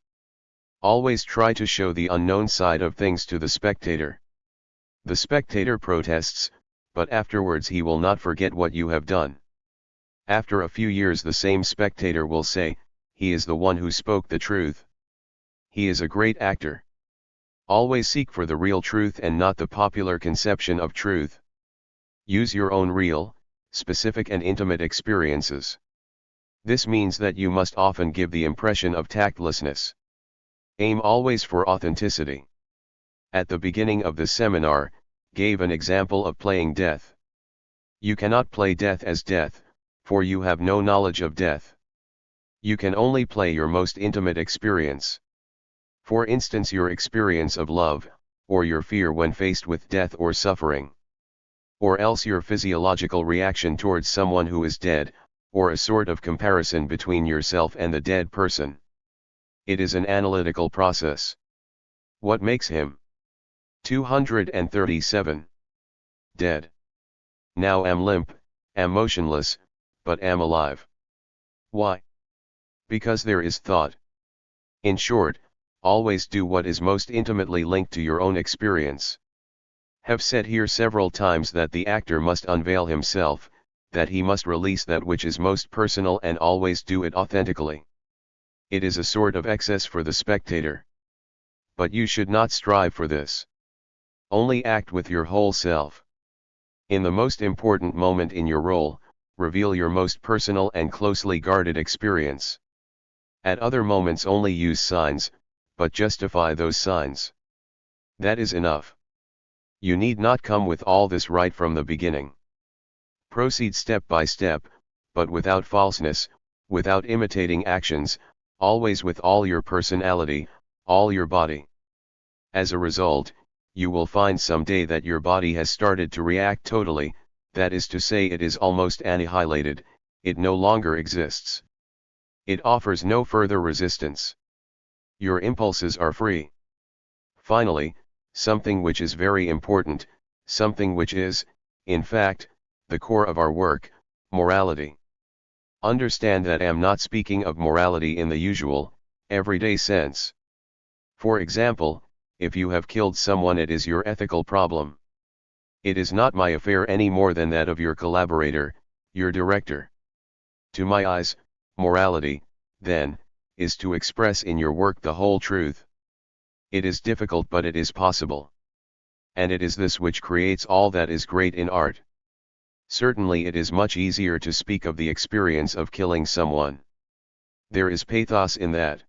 Always try to show the unknown side of things to the spectator. The spectator protests, but afterwards he will not forget what you have done. After a few years the same spectator will say, "He is the one who spoke the truth. He is a great actor." Always seek for the real truth and not the popular conception of truth. Use your own real, specific and intimate experiences. This means that you must often give the impression of tactlessness. Aim always for authenticity. At the beginning of the seminar, gave an example of playing death. You cannot play death as death, for you have no knowledge of death. You can only play your most intimate experience. For instance, your experience of love, or your fear when faced with death or suffering. Or else your physiological reaction towards someone who is dead, or a sort of comparison between yourself and the dead person. It is an analytical process. What makes him? 237. Dead. Now am limp, am motionless, but am alive. Why? Because there is thought. In short, always do what is most intimately linked to your own experience. Have said here several times that the actor must unveil himself, that he must release that which is most personal and always do it authentically. It is a sort of excess for the spectator. But you should not strive for this. Only act with your whole self. In the most important moment in your role, reveal your most personal and closely guarded experience. At other moments only use signs, but justify those signs. That is enough. You need not come with all this right from the beginning. Proceed step by step, but without falseness, without imitating actions, always with all your personality, all your body. As a result, you will find someday that your body has started to react totally, that is to say, it is almost annihilated, it no longer exists. It offers no further resistance. Your impulses are free. Finally, something which is very important, something which is, in fact, the core of our work, morality. Understand that I am not speaking of morality in the usual, everyday sense. For example, if you have killed someone, it is your ethical problem. It is not my affair any more than that of your collaborator, your director. To my eyes, morality, then, is to express in your work the whole truth. It is difficult, but it is possible. And it is this which creates all that is great in art. Certainly it is much easier to speak of the experience of killing someone. There is pathos in that.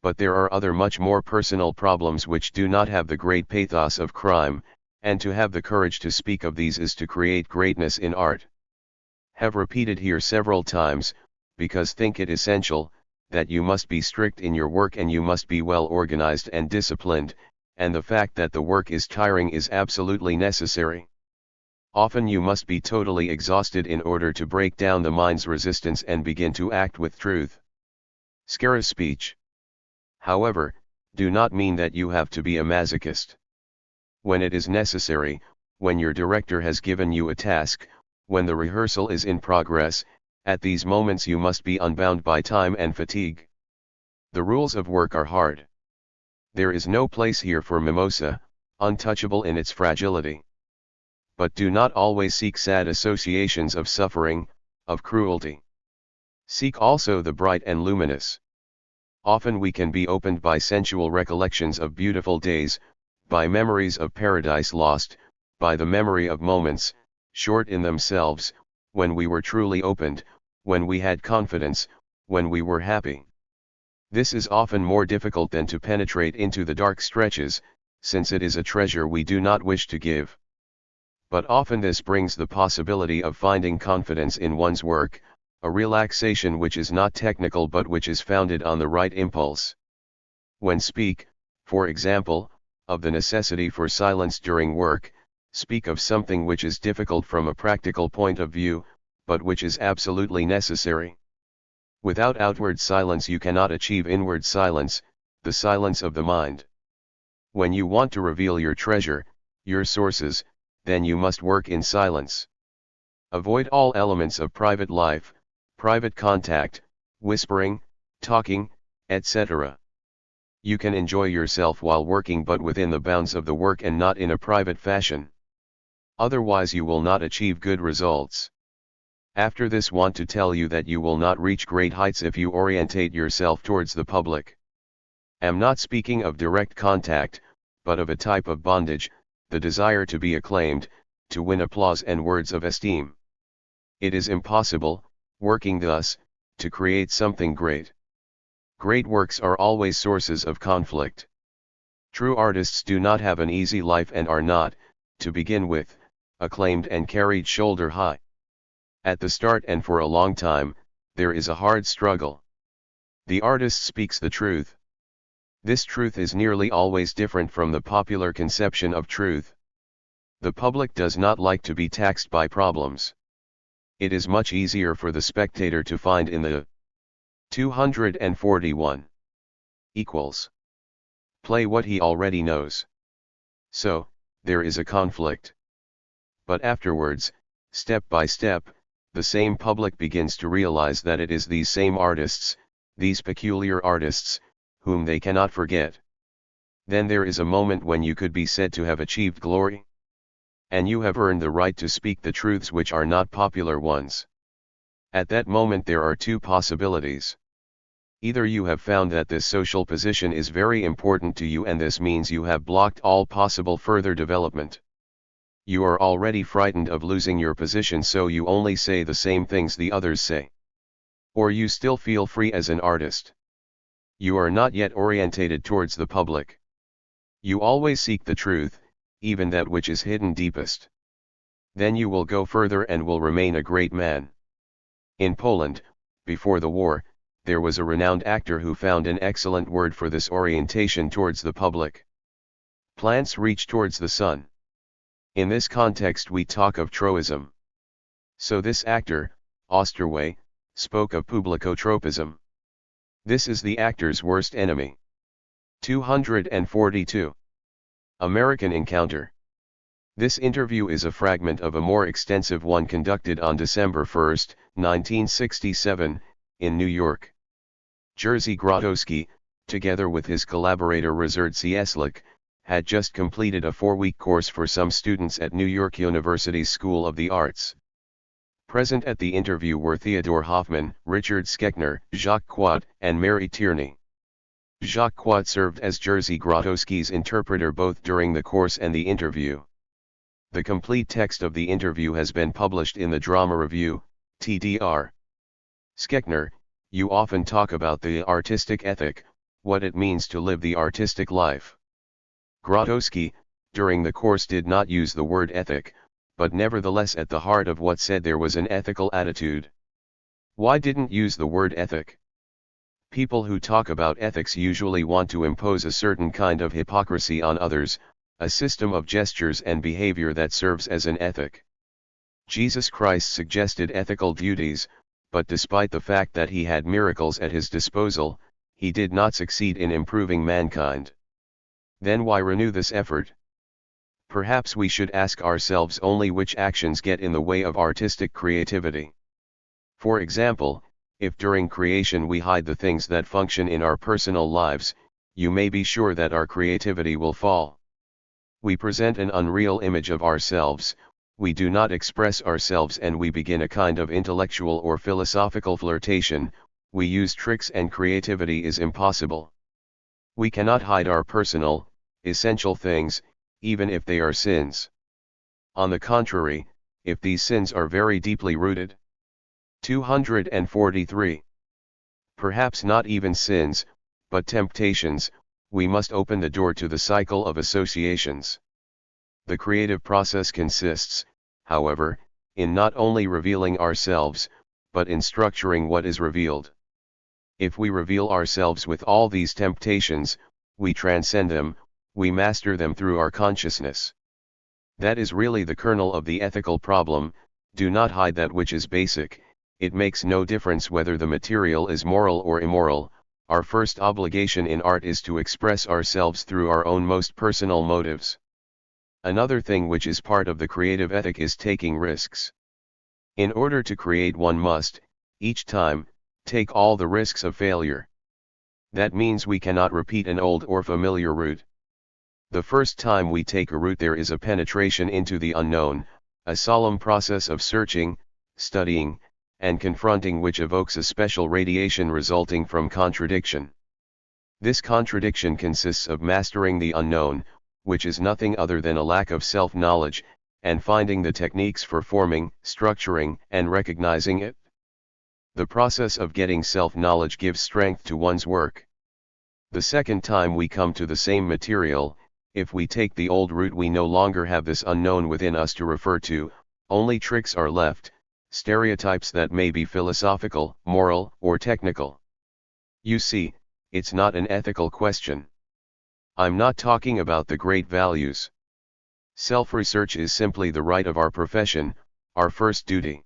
But there are other much more personal problems which do not have the great pathos of crime, and to have the courage to speak of these is to create greatness in art. Have repeated here several times, because think it essential, that you must be strict in your work and you must be well organized and disciplined, and the fact that the work is tiring is absolutely necessary. Often you must be totally exhausted in order to break down the mind's resistance and begin to act with truth. Scare speech. However, do not mean that you have to be a masochist. When it is necessary, when your director has given you a task, when the rehearsal is in progress, at these moments you must be unbound by time and fatigue. The rules of work are hard. There is no place here for mimosa, untouchable in its fragility. But do not always seek sad associations of suffering, of cruelty. Seek also the bright and luminous. Often we can be opened by sensual recollections of beautiful days, by memories of paradise lost, by the memory of moments, short in themselves, when we were truly opened, when we had confidence, when we were happy. This is often more difficult than to penetrate into the dark stretches, since it is a treasure we do not wish to give. But often this brings the possibility of finding confidence in one's work, a relaxation which is not technical but which is founded on the right impulse. When speak, for example, of the necessity for silence during work, speak of something which is difficult from a practical point of view, but which is absolutely necessary. Without outward silence you cannot achieve inward silence, the silence of the mind. When you want to reveal your treasure, your sources, then you must work in silence. Avoid all elements of private life, private contact, whispering, talking, etc. You can enjoy yourself while working, but within the bounds of the work and not in a private fashion. Otherwise you will not achieve good results. After this, want to tell you that you will not reach great heights if you orientate yourself towards the public. Am not speaking of direct contact, but of a type of bondage, the desire to be acclaimed, to win applause and words of esteem. It is impossible, working thus, to create something great. Great works are always sources of conflict. True artists do not have an easy life and are not, to begin with, acclaimed and carried shoulder high. At the start and for a long time, there is a hard struggle. The artist speaks the truth. This truth is nearly always different from the popular conception of truth. The public does not like to be taxed by problems. It is much easier for the spectator to find in the 241 equals play what he already knows. So, there is a conflict. But afterwards, step by step, the same public begins to realize that it is these same artists, these peculiar artists, whom they cannot forget. Then there is a moment when you could be said to have achieved glory. And you have earned the right to speak the truths which are not popular ones. At that moment there are two possibilities. Either you have found that this social position is very important to you and this means you have blocked all possible further development. You are already frightened of losing your position, so you only say the same things the others say. Or you still feel free as an artist. You are not yet orientated towards the public. You always seek the truth, even that which is hidden deepest. Then you will go further and will remain a great man. In Poland, before the war, there was a renowned actor who found an excellent word for this orientation towards the public. Plants reach towards the sun. In this context we talk of troism. So this actor, Osterwey, spoke of publicotropism. This is the actor's worst enemy. 242. American Encounter. This interview is a fragment of a more extensive one conducted on December 1, 1967, in New York. Jerzy Grotowski, together with his collaborator Ryszard Cieślik, had just completed a 4-week course for some students at New York University's School of the Arts. Present at the interview were Theodore Hoffman, Richard Schechner, Jacques Quat, and Mary Tierney. Jacques Quat served as Jerzy Grotowski's interpreter both during the course and the interview. The complete text of the interview has been published in the Drama Review, TDR. Schechner, you often talk about the artistic ethic, what it means to live the artistic life. Grotowski, during the course did not use the word ethic, but nevertheless at the heart of what said there was an ethical attitude. Why didn't use the word ethic? People who talk about ethics usually want to impose a certain kind of hypocrisy on others, a system of gestures and behavior that serves as an ethic. Jesus Christ suggested ethical duties, but despite the fact that he had miracles at his disposal, he did not succeed in improving mankind. Then why renew this effort? Perhaps we should ask ourselves only which actions get in the way of artistic creativity. For example, if during creation we hide the things that function in our personal lives, you may be sure that our creativity will fall. We present an unreal image of ourselves, we do not express ourselves and we begin a kind of intellectual or philosophical flirtation, we use tricks and creativity is impossible. We cannot hide our personal, essential things, even if they are sins. On the contrary, if these sins are very deeply rooted. 243. Perhaps not even sins, but temptations, we must open the door to the cycle of associations. The creative process consists, however, in not only revealing ourselves, but in structuring what is revealed. If we reveal ourselves with all these temptations, we transcend them, we master them through our consciousness. That is really the kernel of the ethical problem. Do not hide that which is basic. It makes no difference whether the material is moral or immoral. Our first obligation in art is to express ourselves through our own most personal motives. Another thing which is part of the creative ethic is taking risks. In order to create, one must, each time, take all the risks of failure. That means we cannot repeat an old or familiar route. The first time we take a route there is a penetration into the unknown, a solemn process of searching, studying, and confronting which evokes a special radiation resulting from contradiction. This contradiction consists of mastering the unknown, which is nothing other than a lack of self-knowledge, and finding the techniques for forming, structuring, and recognizing it. The process of getting self-knowledge gives strength to one's work. The second time we come to the same material, if we take the old route we no longer have this unknown within us to refer to, only tricks are left, stereotypes that may be philosophical, moral, or technical. You see, it's not an ethical question. I'm not talking about the great values. Self-research is simply the right of our profession, our first duty.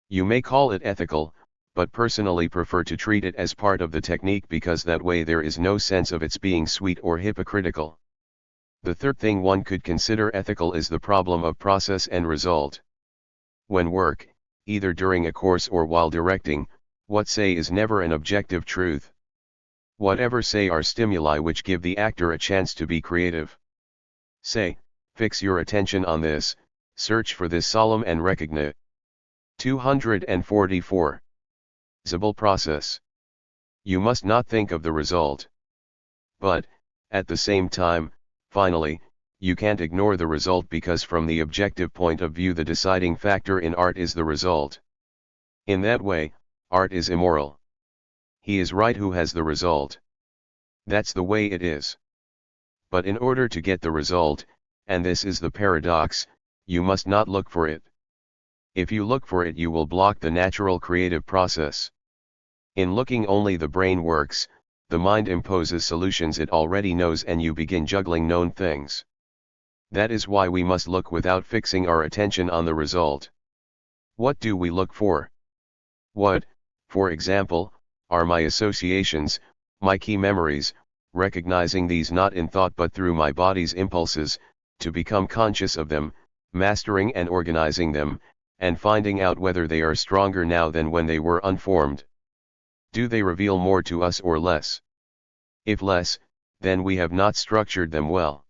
You may call it ethical, but personally prefer to treat it as part of the technique because that way there is no sense of its being sweet or hypocritical. The third thing one could consider ethical is the problem of process and result. When work, either during a course or while directing, what say is never an objective truth. Whatever say are stimuli which give the actor a chance to be creative. Say, fix your attention on this, search for this solemn and recognize. 244. Visible process. You must not think of the result. But, at the same time, finally, you can't ignore the result because from the objective point of view the deciding factor in art is the result. In that way, art is immoral. He is right who has the result. That's the way it is. But in order to get the result, and this is the paradox, you must not look for it. If you look for it you will block the natural creative process. In looking only the brain works, the mind imposes solutions it already knows and you begin juggling known things. That is why we must look without fixing our attention on the result. What do we look for? What, for example, are my associations, my key memories, recognizing these not in thought but through my body's impulses, to become conscious of them, mastering and organizing them, and finding out whether they are stronger now than when they were unformed. Do they reveal more to us or less? If less, then we have not structured them well.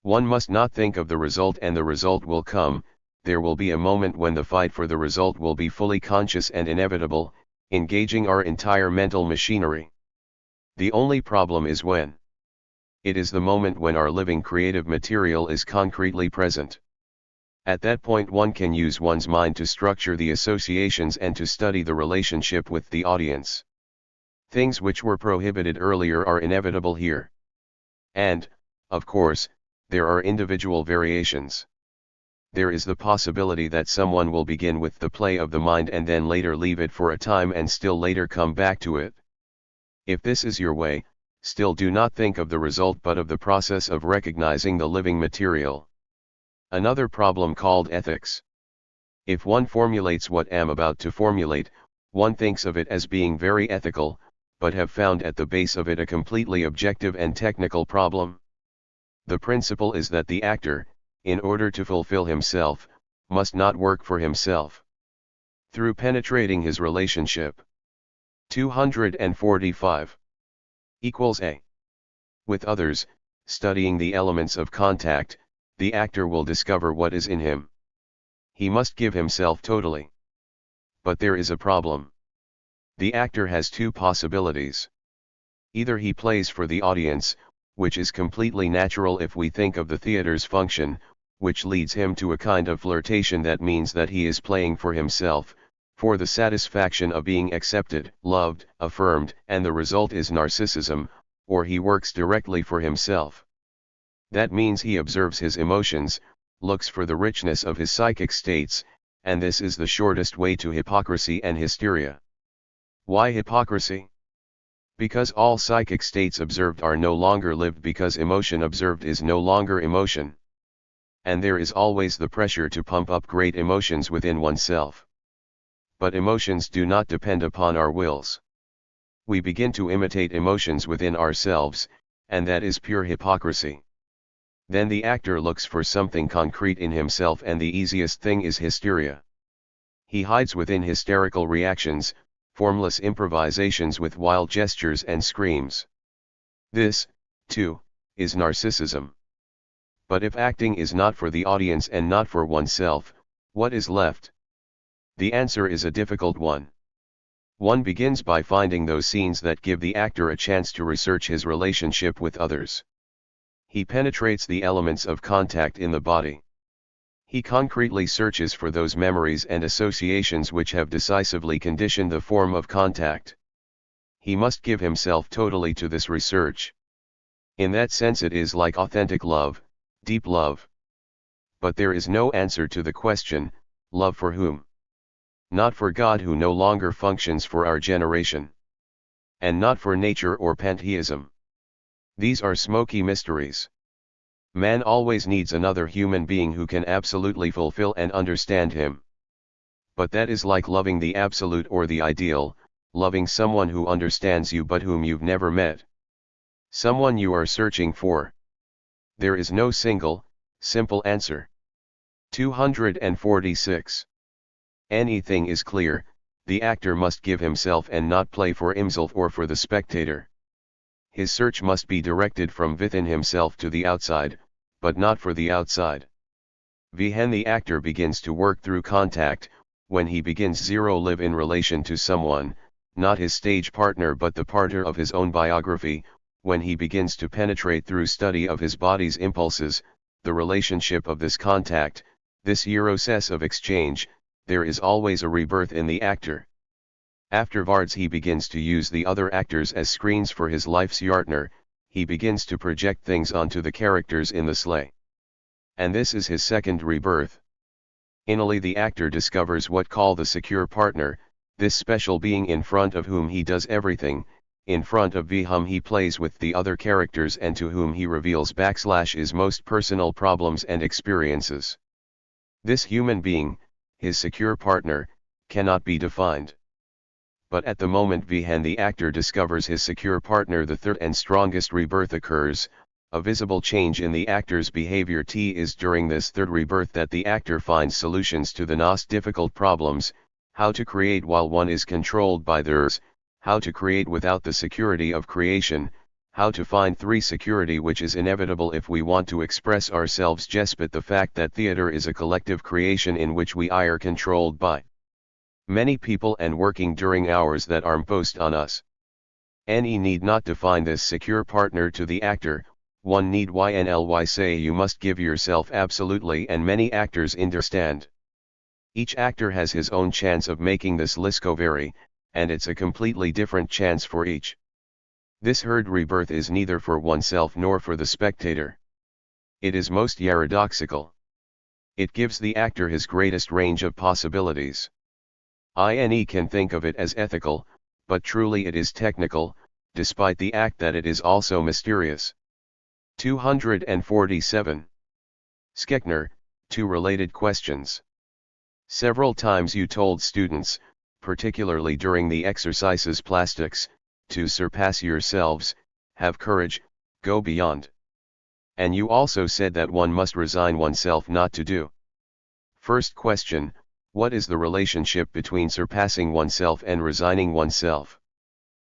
One must not think of the result and the result will come. There will be a moment when the fight for the result will be fully conscious and inevitable, engaging our entire mental machinery. The only problem is when. It is the moment when our living creative material is concretely present. At that point one can use one's mind to structure the associations and to study the relationship with the audience. Things which were prohibited earlier are inevitable here. And, of course, there are individual variations. There is the possibility that someone will begin with the play of the mind and then later leave it for a time and still later come back to it. If this is your way, still do not think of the result but of the process of recognizing the living material. Another problem called ethics. If one formulates what I'm about to formulate, one thinks of it as being very ethical, but have found at the base of it a completely objective and technical problem. The principle is that the actor, in order to fulfill himself, must not work for himself. Through penetrating his relationship. 245. Equals A. With others, studying the elements of contact, the actor will discover what is in him. He must give himself totally. But there is a problem. The actor has two possibilities. Either he plays for the audience, which is completely natural if we think of the theater's function, which leads him to a kind of flirtation that means that he is playing for himself, for the satisfaction of being accepted, loved, affirmed, and the result is narcissism, or he works directly for himself. That means he observes his emotions, looks for the richness of his psychic states, and this is the shortest way to hypocrisy and hysteria. Why hypocrisy? Because all psychic states observed are no longer lived because emotion observed is no longer emotion. And there is always the pressure to pump up great emotions within oneself. But emotions do not depend upon our wills. We begin to imitate emotions within ourselves, and that is pure hypocrisy. Then the actor looks for something concrete in himself and the easiest thing is hysteria. He hides within hysterical reactions, formless improvisations with wild gestures and screams. This, too, is narcissism. But if acting is not for the audience and not for oneself, what is left? The answer is a difficult one. One begins by finding those scenes that give the actor a chance to research his relationship with others. He penetrates the elements of contact in the body. He concretely searches for those memories and associations which have decisively conditioned the form of contact. He must give himself totally to this research. In that sense it is like authentic love, deep love. But there is no answer to the question, love for whom? Not for God who no longer functions for our generation. and not for nature or pantheism. These are smoky mysteries. Man always needs another human being who can absolutely fulfill and understand him. But that is like loving the absolute or the ideal, loving someone who understands you but whom you've never met. Someone you are searching for. There is no single, simple answer. 246. Anything is clear, the actor must give himself and not play for himself or for the spectator. His search must be directed from within himself to the outside, but not for the outside. When the actor begins to work through contact, when he begins zero live in relation to someone, not his stage partner but the partner of his own biography, when he begins to penetrate through study of his body's impulses, the relationship of this contact, this process of exchange, there is always a rebirth in the actor. Afterwards he begins to use the other actors as screens for his life's partner, he begins to project things onto the characters in the sleigh. And this is his second rebirth. Initially the actor discovers what call the secure partner, this special being in front of whom he does everything, in front of whom he plays with the other characters and to whom he reveals his most personal problems and experiences. This human being, his secure partner, cannot be defined. But at the moment when the actor discovers his secure partner, the third and strongest rebirth occurs, a visible change in the actor's behavior. It is during this third rebirth that the actor finds solutions to the most difficult problems, how to create while one is controlled by others, how to create without the security of creation, how to find security which is inevitable if we want to express ourselves. Despite the fact that theater is a collective creation in which we are controlled by many people and working during hours that are imposed on us. Any need not define this secure partner to the actor, one need ynly say you must give yourself absolutely, and many actors understand. Each actor has his own chance of making this lisko vary, and it's a completely different chance for each. This third rebirth is neither for oneself nor for the spectator. It is most paradoxical. It gives the actor his greatest range of possibilities. INE can think of it as ethical, but truly it is technical, despite the act that it is also mysterious. 247. Schechner, 2 related questions. Several times you told students, particularly during the exercises plastics, to surpass yourselves, have courage, go beyond. And you also said that one must resign oneself not to do. First question, what is the relationship between surpassing oneself and resigning oneself?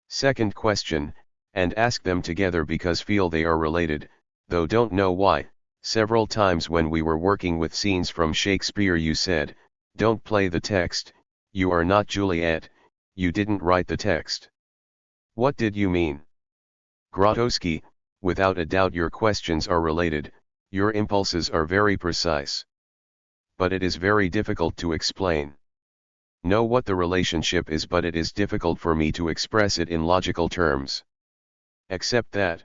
Second question, and ask them together because feel they are related, though don't know why. Several times when we were working with scenes from Shakespeare you said, don't play the text, you are not Juliet, you didn't write the text. What did you mean? Grotowski, without a doubt your questions are related, your impulses are very precise. But it is very difficult to explain. Know what the relationship is, but it is difficult for me to express it in logical terms. Except that,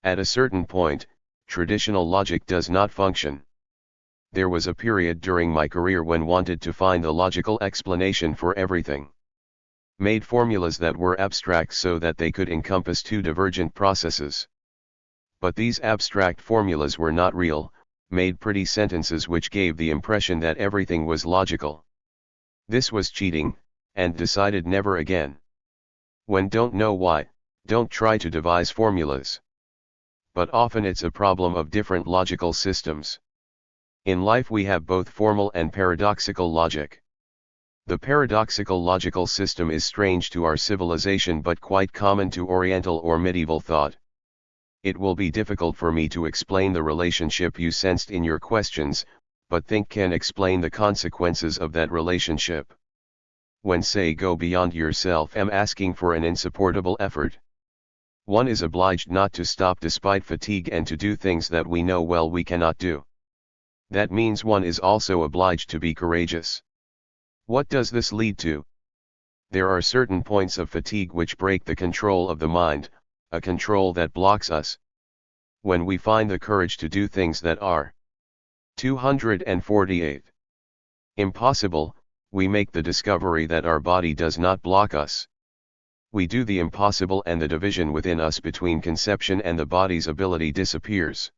at a certain point, traditional logic does not function. There was a period during my career when wanted to find a logical explanation for everything. Made formulas that were abstract so that they could encompass two divergent processes. But these abstract formulas were not real, made pretty sentences which gave the impression that everything was logical. This was cheating, and decided never again. When don't know why, don't try to devise formulas. But often it's a problem of different logical systems. In life we have both formal and paradoxical logic. The paradoxical logical system is strange to our civilization but quite common to Oriental or medieval thought. It will be difficult for me to explain the relationship you sensed in your questions, but think can explain the consequences of that relationship. When say go beyond yourself, am asking for an insupportable effort. One is obliged not to stop despite fatigue and to do things that we know well we cannot do. That means one is also obliged to be courageous. What does this lead to? There are certain points of fatigue which break the control of the mind, a control that blocks us. When we find the courage to do things that are 248 impossible, we make the discovery that our body does not block us. We do the impossible and the division within us between conception and the body's ability disappears.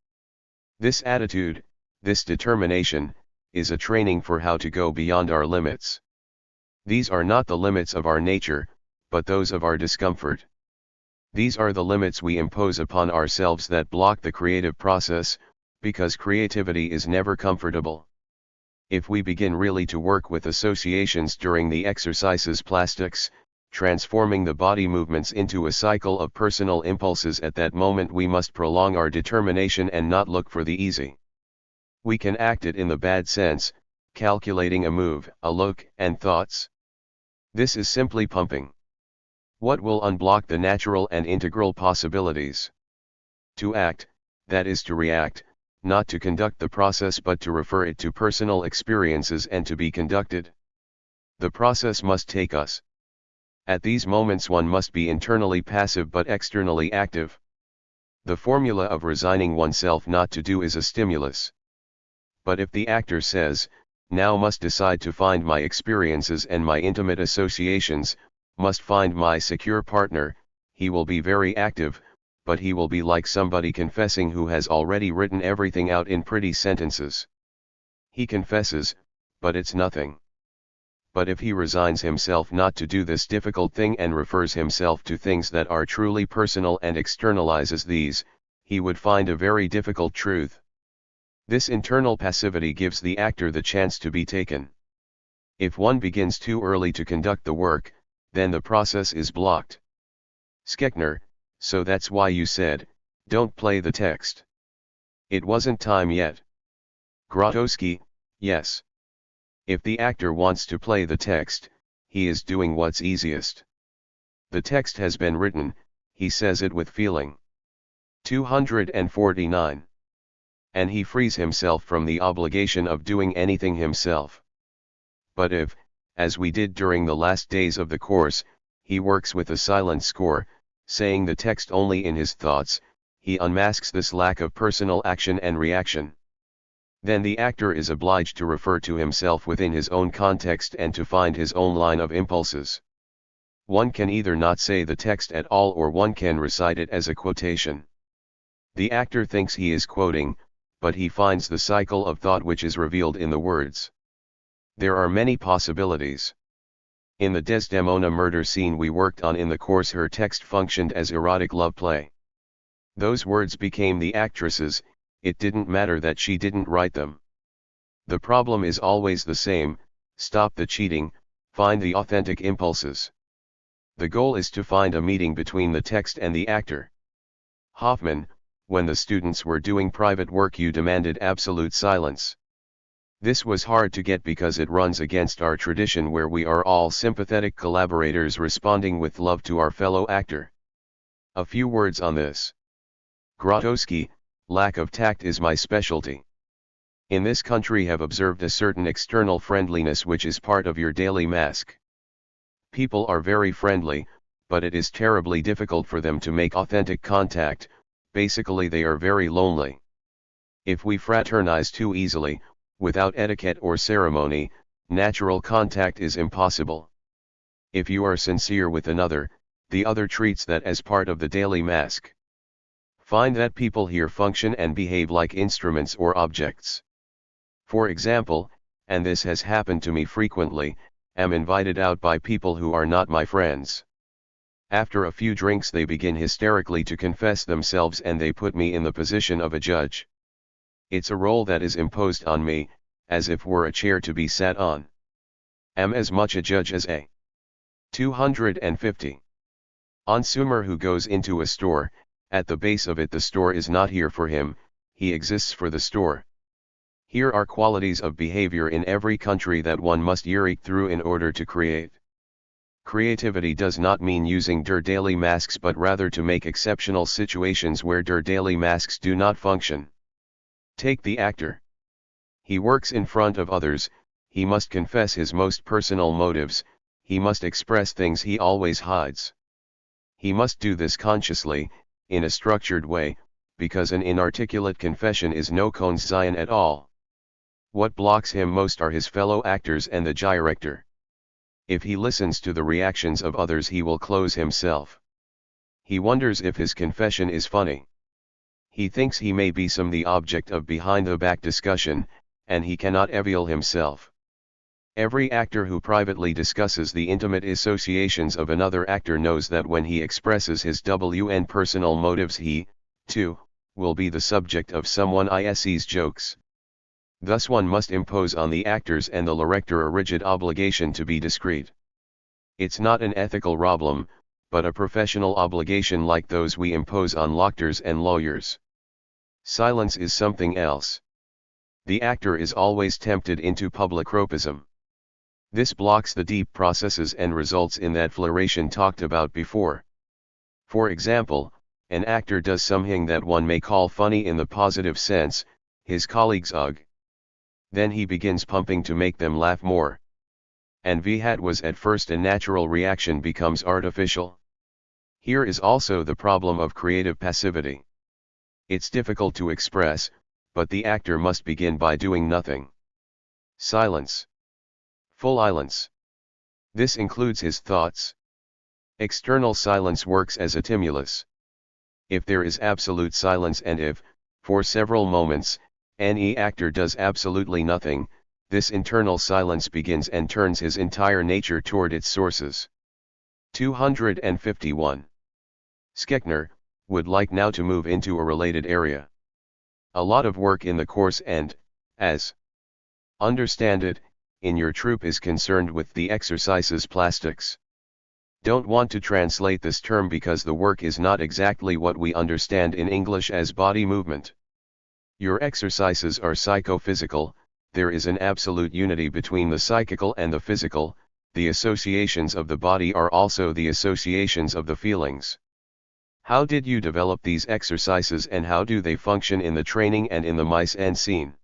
This attitude, this determination, is a training for how to go beyond our limits. These are not the limits of our nature, but those of our discomfort. These are the limits we impose upon ourselves that block the creative process, because creativity is never comfortable. If we begin really to work with associations during the exercises plastics, transforming the body movements into a cycle of personal impulses, at that moment we must prolong our determination and not look for the easy. We can act it in the bad sense, calculating a move, a look, and thoughts. This is simply pumping. What will unblock the natural and integral possibilities? To act, that is to react, not to conduct the process but to refer it to personal experiences and to be conducted. The process must take us. At these moments one must be internally passive but externally active. The formula of resigning oneself not to do is a stimulus. But if the actor says, now must decide to find my experiences and my intimate associations, must find my secure partner, he will be very active, but he will be like somebody confessing who has already written everything out in pretty sentences. He confesses, but it's nothing. But if he resigns himself not to do this difficult thing and refers himself to things that are truly personal and externalizes these, he would find a very difficult truth. This internal passivity gives the actor the chance to be taken. If one begins too early to conduct the work, then the process is blocked. Schechner, so that's why you said, don't play the text. It wasn't time yet. Grotowski, yes. If the actor wants to play the text, he is doing what's easiest. The text has been written, he says it with feeling. 249. And he frees himself from the obligation of doing anything himself. But if, as we did during the last days of the course, he works with a silent score, saying the text only in his thoughts, he unmasks this lack of personal action and reaction. Then the actor is obliged to refer to himself within his own context and to find his own line of impulses. One can either not say the text at all or one can recite it as a quotation. The actor thinks he is quoting, but he finds the cycle of thought which is revealed in the words. There are many possibilities. In the Desdemona murder scene we worked on in the course, her text functioned as erotic love play. Those words became the actress's. It didn't matter that she didn't write them. The problem is always the same: stop the cheating, find the authentic impulses. The goal is to find a meeting between the text and the actor. Hoffman, when the students were doing private work you demanded absolute silence. This was hard to get because it runs against our tradition where we are all sympathetic collaborators responding with love to our fellow actor. A few words on this. Grotowski, lack of tact is my specialty. In this country have observed a certain external friendliness which is part of your daily mask. People are very friendly, but it is terribly difficult for them to make authentic contact. Basically they are very lonely. If we fraternize too easily, without etiquette or ceremony, natural contact is impossible. If you are sincere with another, the other treats that as part of the daily mask. Find that people here function and behave like instruments or objects. For example, and this has happened to me frequently, am invited out by people who are not my friends. After a few drinks they begin hysterically to confess themselves and they put me in the position of a judge. It's a role that is imposed on me, as if were a chair to be sat on. Am as much a judge as a 250. Consumer who goes into a store, at the base of it the store is not here for him, he exists for the store. Here are qualities of behavior in every country that one must yearn through in order to create. Creativity does not mean using der daily masks but rather to make exceptional situations where der daily masks do not function. Take the actor. He works in front of others, he must confess his most personal motives, he must express things he always hides. He must do this consciously, in a structured way, because an inarticulate confession is no Conscience at all. What blocks him most are his fellow actors and the director. If he listens to the reactions of others, he will close himself. He wonders if his confession is funny. He thinks he may be the object of behind-the-back discussion, and he cannot avail himself. Every actor who privately discusses the intimate associations of another actor knows that when he expresses his personal motives, he, too, will be the subject of someone else's jokes. Thus one must impose on the actors and the director a rigid obligation to be discreet. It's not an ethical problem, but a professional obligation like those we impose on doctors and lawyers. Silence is something else. The actor is always tempted into public tropism. This blocks the deep processes and results in that floration talked about before. For example, an actor does something that one may call funny in the positive sense, his colleagues ugh. Then he begins pumping to make them laugh more. And what was at first a natural reaction becomes artificial. Here is also the problem of creative passivity. It's difficult to express, but the actor must begin by doing nothing. Silence. Full silence. This includes his thoughts. External silence works as a stimulus. If there is absolute silence and if, for several moments, any actor does absolutely nothing, this internal silence begins and turns his entire nature toward its sources. 251. Schechner would like now to move into a related area. A lot of work in the course and, as understand it, in your troupe is concerned with the exercises plastics. Don't want to translate this term because the work is not exactly what we understand in English as body movement. Your exercises are psychophysical, there is an absolute unity between the psychical and the physical, the associations of the body are also the associations of the feelings. How did you develop these exercises and how do they function in the training and in the mise en scene?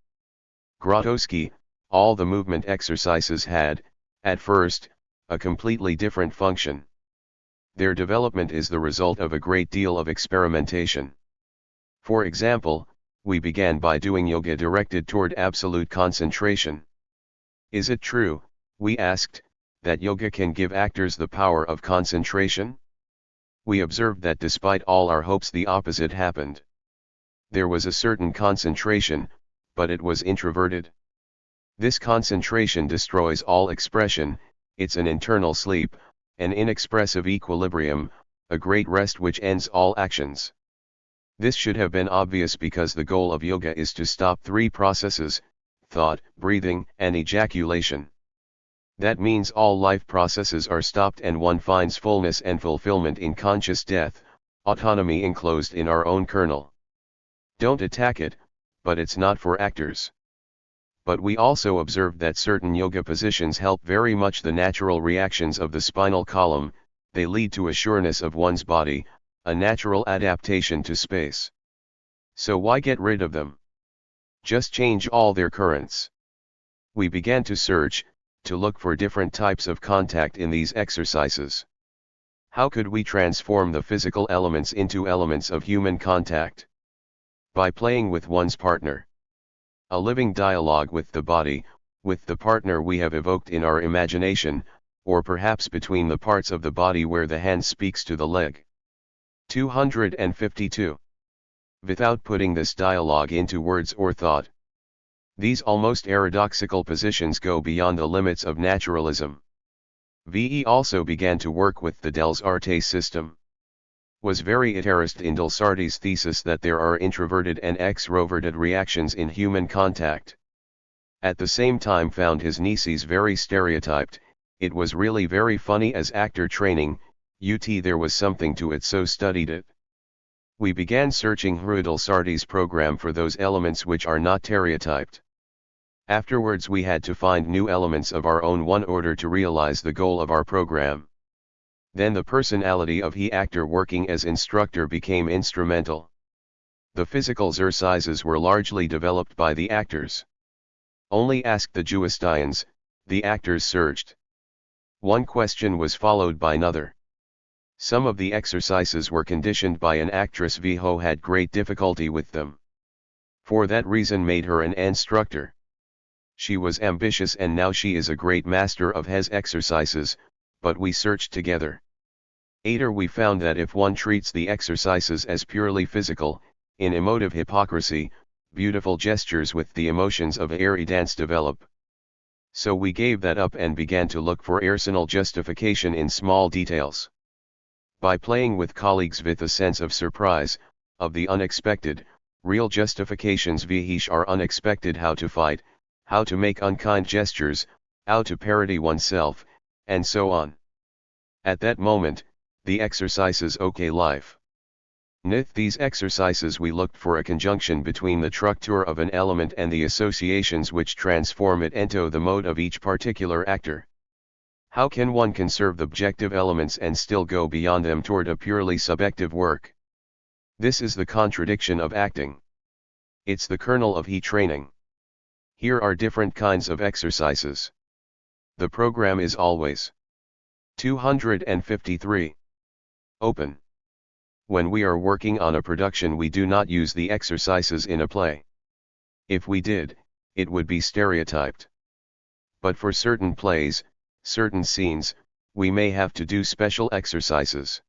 Grotowski, all the movement exercises had, at first, a completely different function. Their development is the result of a great deal of experimentation. For example, we began by doing yoga directed toward absolute concentration. Is it true, we asked, that yoga can give actors the power of concentration? We observed that despite all our hopes the opposite happened. There was a certain concentration, but it was introverted. This concentration destroys all expression, it's an internal sleep, an inexpressive equilibrium, a great rest which ends all actions. This should have been obvious because the goal of yoga is to stop three processes: thought, breathing, and ejaculation. That means all life processes are stopped and one finds fullness and fulfillment in conscious death, autonomy enclosed in our own kernel. Don't attack it, but it's not for actors. But we also observed that certain yoga positions help very much the natural reactions of the spinal column, they lead to a sureness of one's body, a natural adaptation to space. So why get rid of them? Just change all their currents. We began to search, to look for different types of contact in these exercises. How could we transform the physical elements into elements of human contact? By playing with one's partner. A living dialogue with the body, with the partner we have evoked in our imagination, or perhaps between the parts of the body where the hand speaks to the leg. 252. Without putting this dialogue into words or thought. These almost paradoxical positions go beyond the limits of naturalism. VE also began to work with the Dels Artes system. Was very interested in Delsarte's thesis that there are introverted and extroverted reactions in human contact. At the same time found his nieces very stereotyped, it was really very funny as actor training, there was something to it so studied it. We began searching through Delsarte's program for those elements which are not stereotyped. Afterwards we had to find new elements of our own in order to realize the goal of our program. Then the personality of the actor working as instructor became instrumental. The physical exercises were largely developed by the actors. Only ask the Jewistians, the actors searched. One question was followed by another. Some of the exercises were conditioned by an actress who had great difficulty with them. For that reason made her an instructor. She was ambitious and now she is a great master of his exercises, but we searched together. Later we found that if one treats the exercises as purely physical, in emotive hypocrisy, beautiful gestures with the emotions of airy dance develop. So we gave that up and began to look for personal justification in small details. By playing with colleagues with a sense of surprise, of the unexpected, real justifications vih are unexpected, how to fight, how to make unkind gestures, how to parody oneself, and so on. At that moment, the exercises okay life. With these exercises we looked for a conjunction between the structure of an element and the associations which transform it into the mode of each particular actor. How can one conserve the objective elements and still go beyond them toward a purely subjective work? This is the contradiction of acting. It's the kernel of training. Here are different kinds of exercises. The program is always 253. Open. When we are working on a production we do not use the exercises in a play. If we did, it would be stereotyped. But for certain plays, certain scenes, we may have to do special exercises.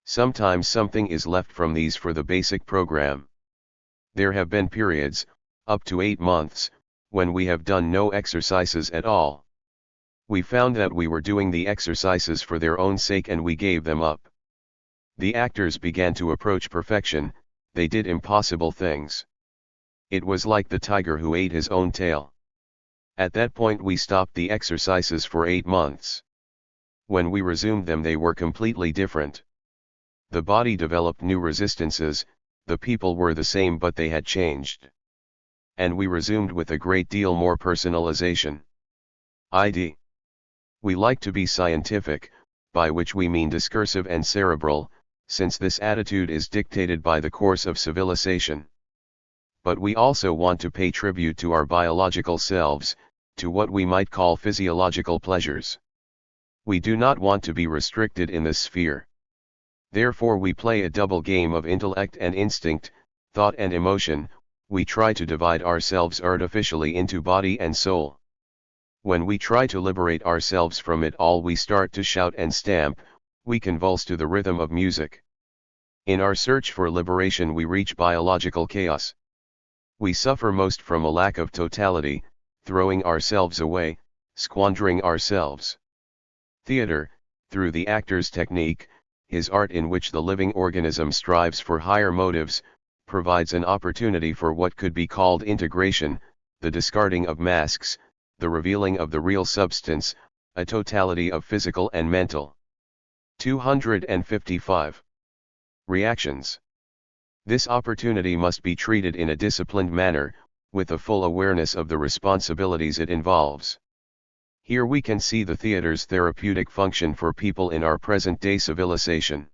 Sometimes something is left from these for the basic program. There have been periods, up to 8 months, when we have done no exercises at all. We found that we were doing the exercises for their own sake and we gave them up. The actors began to approach perfection, they did impossible things. It was like the tiger who ate his own tail. At that point we stopped the exercises for 8 months. When we resumed them they were completely different. The body developed new resistances, the people were the same but they had changed. And we resumed with a great deal more personalization. ID. We like to be scientific, by which we mean discursive and cerebral, since this attitude is dictated by the course of civilization. But we also want to pay tribute to our biological selves, to what we might call physiological pleasures. We do not want to be restricted in this sphere. Therefore we play a double game of intellect and instinct, thought and emotion, we try to divide ourselves artificially into body and soul. When we try to liberate ourselves from it all we start to shout and stamp, we convulse to the rhythm of music. In our search for liberation we reach biological chaos. We suffer most from a lack of totality, throwing ourselves away, squandering ourselves. Theater, through the actor's technique, his art in which the living organism strives for higher motives, provides an opportunity for what could be called integration, the discarding of masks, the revealing of the real substance, a totality of physical and mental. 255. Reactions. This opportunity must be treated in a disciplined manner, with a full awareness of the responsibilities it involves. Here we can see the theater's therapeutic function for people in our present-day civilization.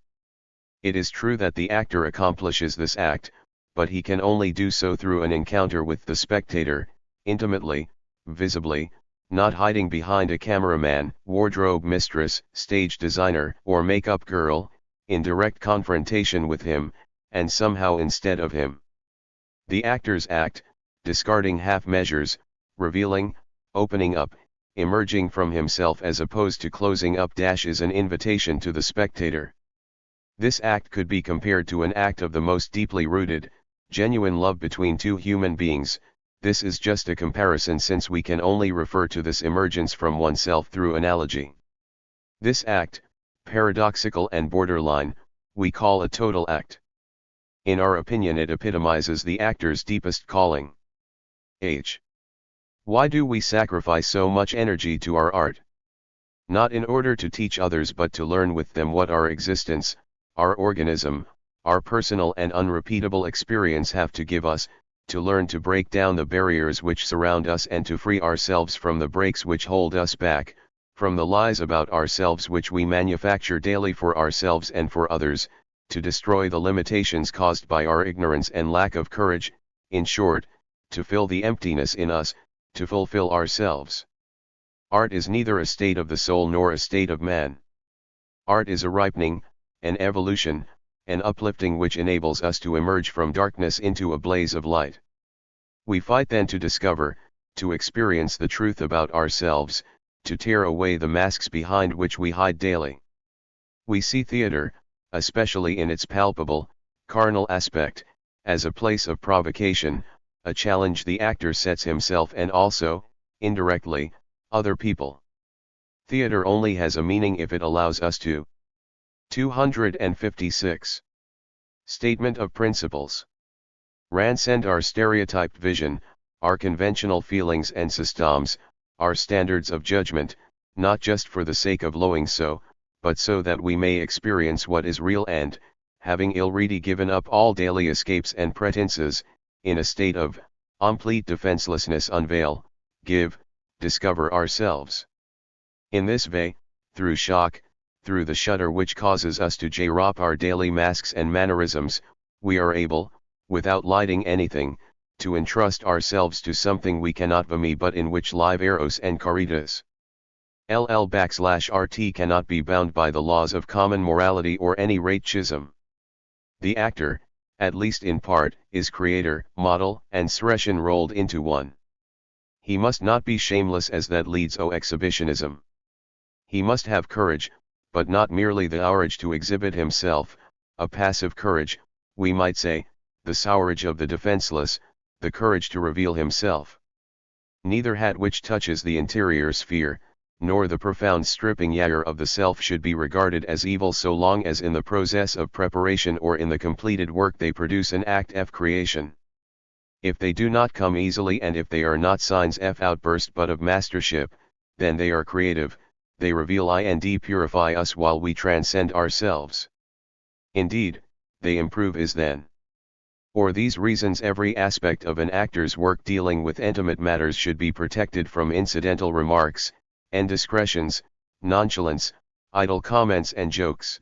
It is true that the actor accomplishes this act, but he can only do so through an encounter with the spectator, intimately, visibly, not hiding behind a cameraman, wardrobe mistress, stage designer, or makeup girl, in direct confrontation with him, and somehow instead of him. The actor's act, discarding half measures, revealing, opening up, emerging from himself as opposed to closing up is an invitation to the spectator. This act could be compared to an act of the most deeply rooted, genuine love between two human beings. This is just a comparison since we can only refer to this emergence from oneself through analogy. This act, paradoxical and borderline, we call a total act. In our opinion it epitomizes the actor's deepest calling. Why do we sacrifice so much energy to our art? Not in order to teach others but to learn with them what our existence, our organism, our personal and unrepeatable experience have to give us, to learn to break down the barriers which surround us and to free ourselves from the brakes which hold us back, from the lies about ourselves which we manufacture daily for ourselves and for others, to destroy the limitations caused by our ignorance and lack of courage, in short, to fill the emptiness in us, to fulfill ourselves. Art is neither a state of the soul nor a state of man. Art is a ripening, an evolution, an uplifting which enables us to emerge from darkness into a blaze of light. We fight then to discover, to experience the truth about ourselves, to tear away the masks behind which we hide daily. We see theater, especially in its palpable, carnal aspect, as a place of provocation, a challenge the actor sets himself and also, indirectly, other people. Theater only has a meaning if it allows us to. 256. Statement of Principles. Transcend our stereotyped vision, our conventional feelings and systems, our standards of judgment, not just for the sake of lowing so, but so that we may experience what is real and, having already given up all daily escapes and pretenses, in a state of complete defenselessness unveil, discover ourselves. In this way, through shock, through the shudder which causes us to drop our daily masks and mannerisms, we are able, without lighting anything, to entrust ourselves to something we cannot be but in which live eros and caritas. /RT cannot be bound by the laws of common morality or any rate schism. The actor, at least in part, is creator, model, and Sreshin rolled into one. He must not be shameless as that leads exhibitionism. He must have courage, but not merely the courage to exhibit himself, a passive courage, we might say, the courage of the defenseless, the courage to reveal himself. Neither hat which touches the interior sphere, nor the profound stripping yager of the self should be regarded as evil so long as in the process of preparation or in the completed work they produce an act of creation. If they do not come easily and if they are not signs of outburst but of mastership, then they are creative, they reveal and purify us while we transcend ourselves. Indeed, they improve us then. For these reasons every aspect of an actor's work dealing with intimate matters should be protected from incidental remarks, indiscretions, nonchalance, idle comments and jokes.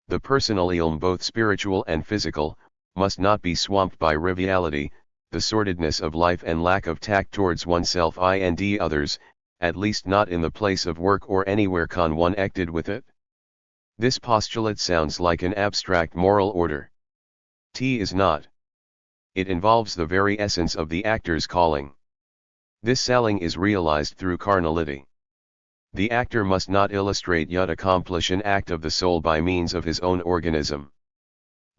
The personal ilm, both spiritual and physical, must not be swamped by triviality, the sordidness of life and lack of tact towards oneself and others, at least not in the place of work or anywhere one acted with it. This postulate sounds like an abstract moral order. It is not. It involves the very essence of the actor's calling. This selling is realized through carnality. The actor must not illustrate yet accomplish an act of the soul by means of his own organism.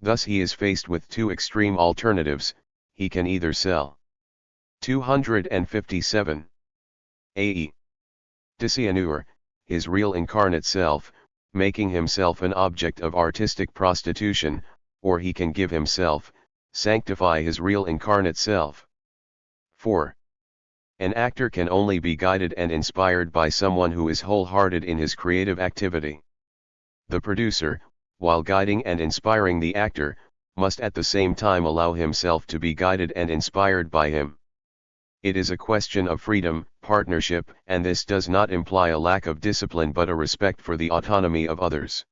Thus he is faced with two extreme alternatives: he can either sell 257. A.E. Disianur, his real incarnate self, making himself an object of artistic prostitution, or he can give himself, sanctify his real incarnate self. 4. An actor can only be guided and inspired by someone who is wholehearted in his creative activity. The producer, while guiding and inspiring the actor, must at the same time allow himself to be guided and inspired by him. It is a question of freedom, partnership, and this does not imply a lack of discipline but a respect for the autonomy of others.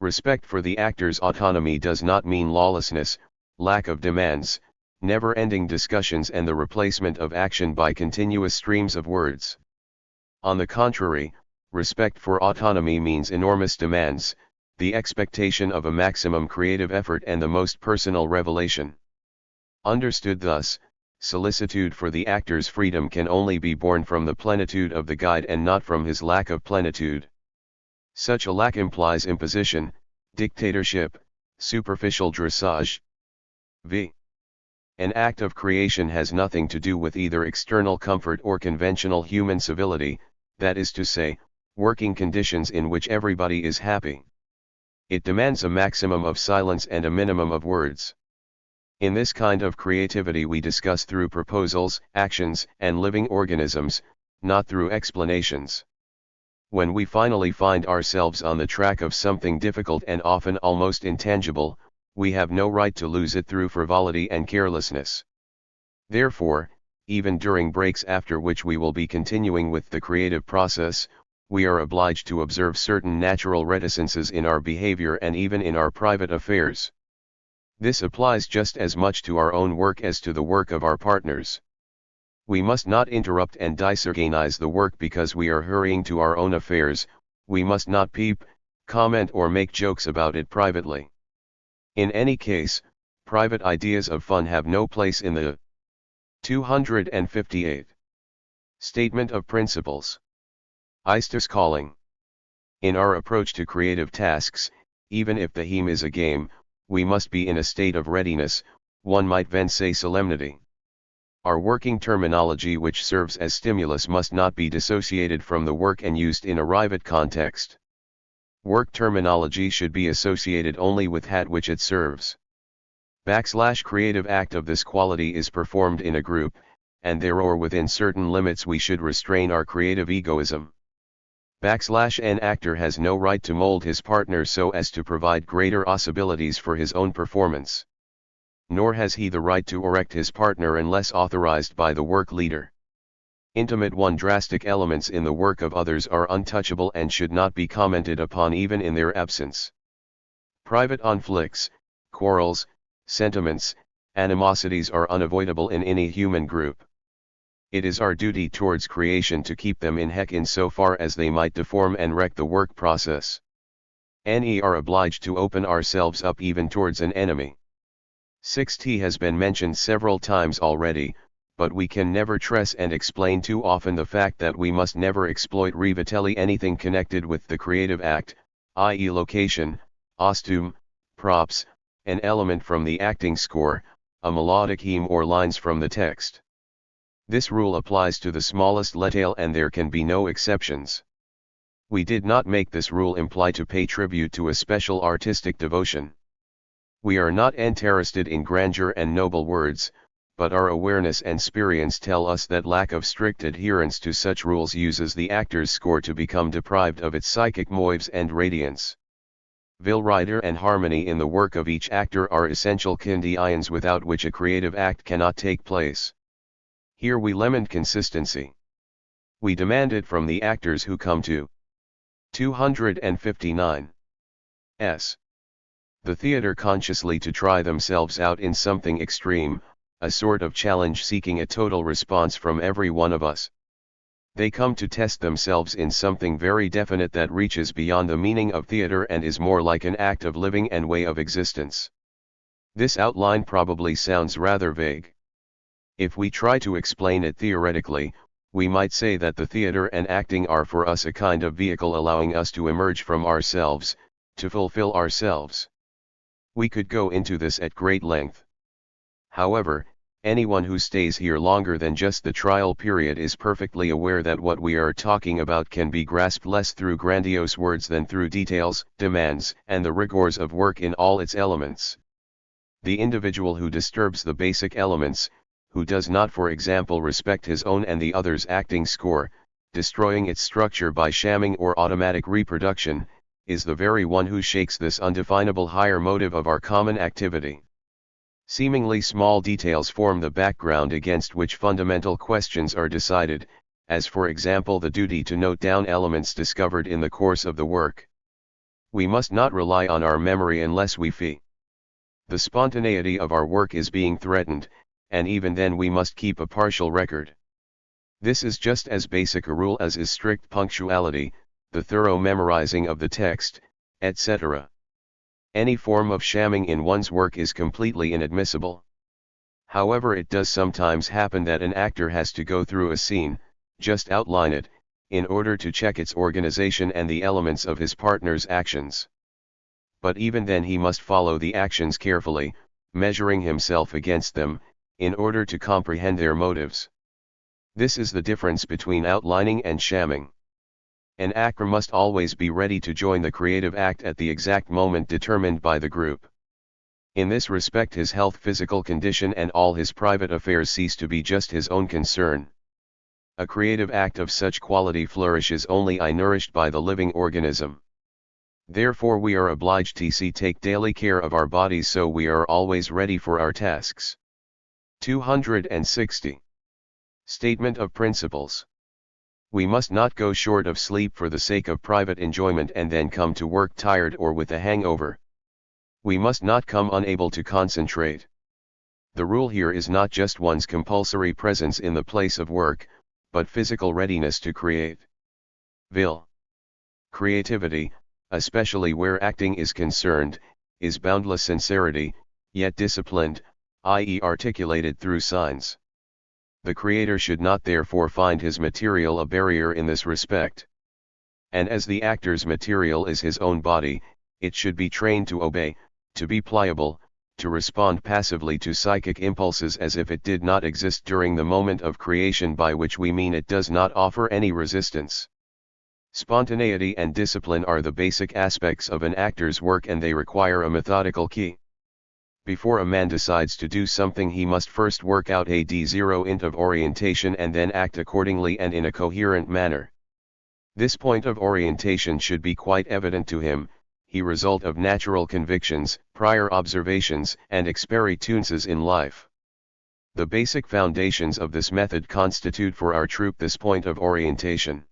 Respect for the actor's autonomy does not mean lawlessness, lack of demands, never-ending discussions and the replacement of action by continuous streams of words. On the contrary, respect for autonomy means enormous demands, the expectation of a maximum creative effort and the most personal revelation. Understood thus, solicitude for the actor's freedom can only be born from the plenitude of the guide and not from his lack of plenitude. Such a lack implies imposition, dictatorship, superficial dressage. V. An act of creation has nothing to do with either external comfort or conventional human civility, that is to say, working conditions in which everybody is happy. It demands a maximum of silence and a minimum of words. In this kind of creativity we discuss through proposals, actions, and living organisms, not through explanations. When we finally find ourselves on the track of something difficult and often almost intangible, we have no right to lose it through frivolity and carelessness. Therefore, even during breaks after which we will be continuing with the creative process, we are obliged to observe certain natural reticences in our behavior and even in our private affairs. This applies just as much to our own work as to the work of our partners. We must not interrupt and disorganize the work because we are hurrying to our own affairs, we must not peep, comment or make jokes about it privately. In any case, private ideas of fun have no place in the 258. Statement of principles. Istus calling. In our approach to creative tasks, even if the theme is a game, we must be in a state of readiness, one might then say solemnity. Our working terminology which serves as stimulus must not be dissociated from the work and used in a private context. Work terminology should be associated only with that which it serves. Creative act of this quality is performed in a group, and there or within certain limits we should restrain our creative egoism. An actor has no right to mold his partner so as to provide greater possibilities for his own performance. Nor has he the right to correct his partner unless authorized by the work leader. Intimate drastic elements in the work of others are untouchable and should not be commented upon even in their absence. Private conflicts, quarrels, sentiments, animosities are unavoidable in any human group. It is our duty towards creation to keep them in check insofar as they might deform and wreck the work process. We are obliged to open ourselves up even towards an enemy. 6T has been mentioned several times already, but we can never stress and explain too often the fact that we must never exploit rivatelli anything connected with the creative act, i.e. location, costume, props, an element from the acting score, a melodic theme or lines from the text. This rule applies to the smallest detail and there can be no exceptions. We did not make this rule imply to pay tribute to a special artistic devotion. We are not interested in grandeur and noble words, but our awareness and experience tell us that lack of strict adherence to such rules uses the actor's score to become deprived of its psychic moives and radiance. Valrider and harmony in the work of each actor are essential conditions without which a creative act cannot take place. Here we lament consistency. We demand it from the actors who come to 259 s. The theater consciously to try themselves out in something extreme, a sort of challenge seeking a total response from every one of us. They come to test themselves in something very definite that reaches beyond the meaning of theater and is more like an act of living and way of existence. This outline probably sounds rather vague. If we try to explain it theoretically, we might say that the theater and acting are for us a kind of vehicle allowing us to emerge from ourselves, to fulfill ourselves. We could go into this at great length. However, anyone who stays here longer than just the trial period is perfectly aware that what we are talking about can be grasped less through grandiose words than through details, demands, and the rigors of work in all its elements. The individual who disturbs the basic elements, who does not for example respect his own and the other's acting score, destroying its structure by shamming or automatic reproduction, is the very one who shakes this undefinable higher motive of our common activity. Seemingly small details form the background against which fundamental questions are decided, as for example the duty to note down elements discovered in the course of the work. We must not rely on our memory unless we feel the spontaneity of our work is being threatened, and even then we must keep a partial record. This is just as basic a rule as is strict punctuality, the thorough memorizing of the text, etc. Any form of shamming in one's work is completely inadmissible. However, it does sometimes happen that an actor has to go through a scene, just outline it, in order to check its organization and the elements of his partner's actions. But even then he must follow the actions carefully, measuring himself against them, in order to comprehend their motives. This is the difference between outlining and shamming. An actor must always be ready to join the creative act at the exact moment determined by the group. In this respect his health, physical condition and all his private affairs cease to be just his own concern. A creative act of such quality flourishes only nourished by the living organism. Therefore we are obliged to take daily care of our bodies so we are always ready for our tasks. 260. Statement of principles. We must not go short of sleep for the sake of private enjoyment and then come to work tired or with a hangover. We must not come unable to concentrate. The rule here is not just one's compulsory presence in the place of work, but physical readiness to create. Creativity, especially where acting is concerned, is boundless sincerity, yet disciplined, i.e. articulated through signs. The creator should not therefore find his material a barrier in this respect. And as the actor's material is his own body, it should be trained to obey, to be pliable, to respond passively to psychic impulses as if it did not exist during the moment of creation, by which we mean it does not offer any resistance. Spontaneity and discipline are the basic aspects of an actor's work, and they require a methodical key. Before a man decides to do something, he must first work out a D0 of orientation and then act accordingly and in a coherent manner. This point of orientation should be quite evident to him, the result of natural convictions, prior observations, and experiences in life. The basic foundations of this method constitute for our troupe this point of orientation.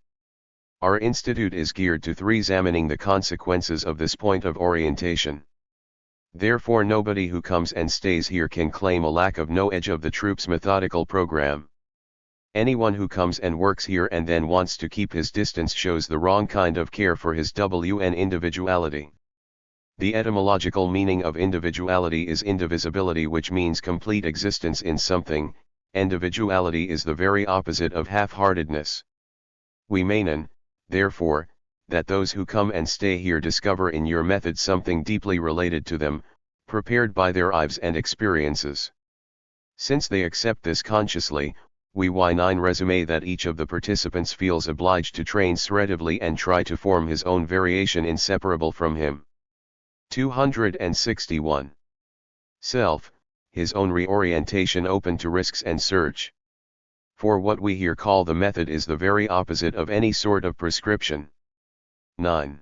Our institute is geared to examining the consequences of this point of orientation. Therefore nobody who comes and stays here can claim a lack of knowledge of the troupe's methodical program. Anyone who comes and works here and then wants to keep his distance shows the wrong kind of care for his individuality. The etymological meaning of individuality is indivisibility, which means complete existence in something. Individuality is the very opposite of half-heartedness. We mean, therefore, that those who come and stay here discover in your method something deeply related to them, prepared by their lives and experiences. Since they accept this consciously, we resume that each of the participants feels obliged to train threadively and try to form his own variation inseparable from him. 261. Self, his own reorientation open to risks and search. For what we here call the method is the very opposite of any sort of prescription. 9.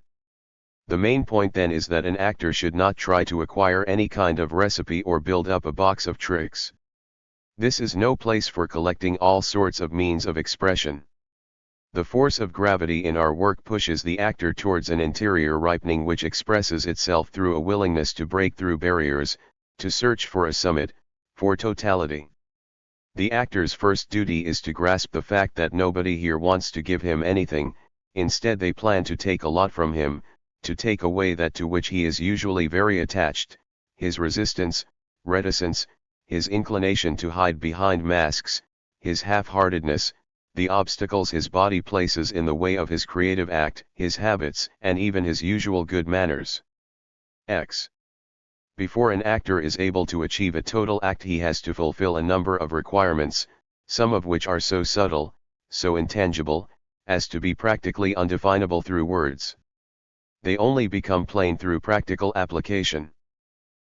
The main point then is that an actor should not try to acquire any kind of recipe or build up a box of tricks. This is no place for collecting all sorts of means of expression. The force of gravity in our work pushes the actor towards an interior ripening which expresses itself through a willingness to break through barriers, to search for a summit, for totality. The actor's first duty is to grasp the fact that nobody here wants to give him anything. Instead they plan to take a lot from him, to take away that to which he is usually very attached, his resistance, reticence, his inclination to hide behind masks, his half-heartedness, the obstacles his body places in the way of his creative act, his habits, and even his usual good manners. Before an actor is able to achieve a total act, he has to fulfill a number of requirements, some of which are so subtle, so intangible, as to be practically undefinable through words. They only become plain through practical application.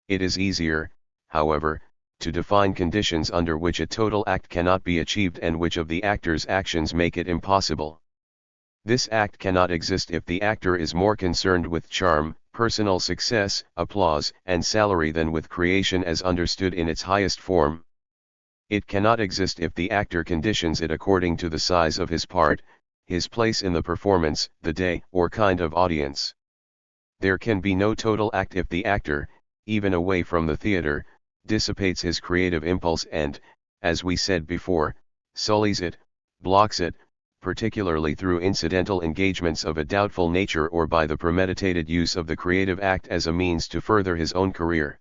It is easier, however, to define conditions under which a total act cannot be achieved and which of the actor's actions make it impossible. This act cannot exist if the actor is more concerned with charm, personal success, applause, and salary than with creation as understood in its highest form. It cannot exist if the actor conditions it according to the size of his part, his place in the performance, the day, or kind of audience. There can be no total act if the actor, even away from the theater, dissipates his creative impulse and, as we said before, sullies it, blocks it, particularly through incidental engagements of a doubtful nature or by the premeditated use of the creative act as a means to further his own career.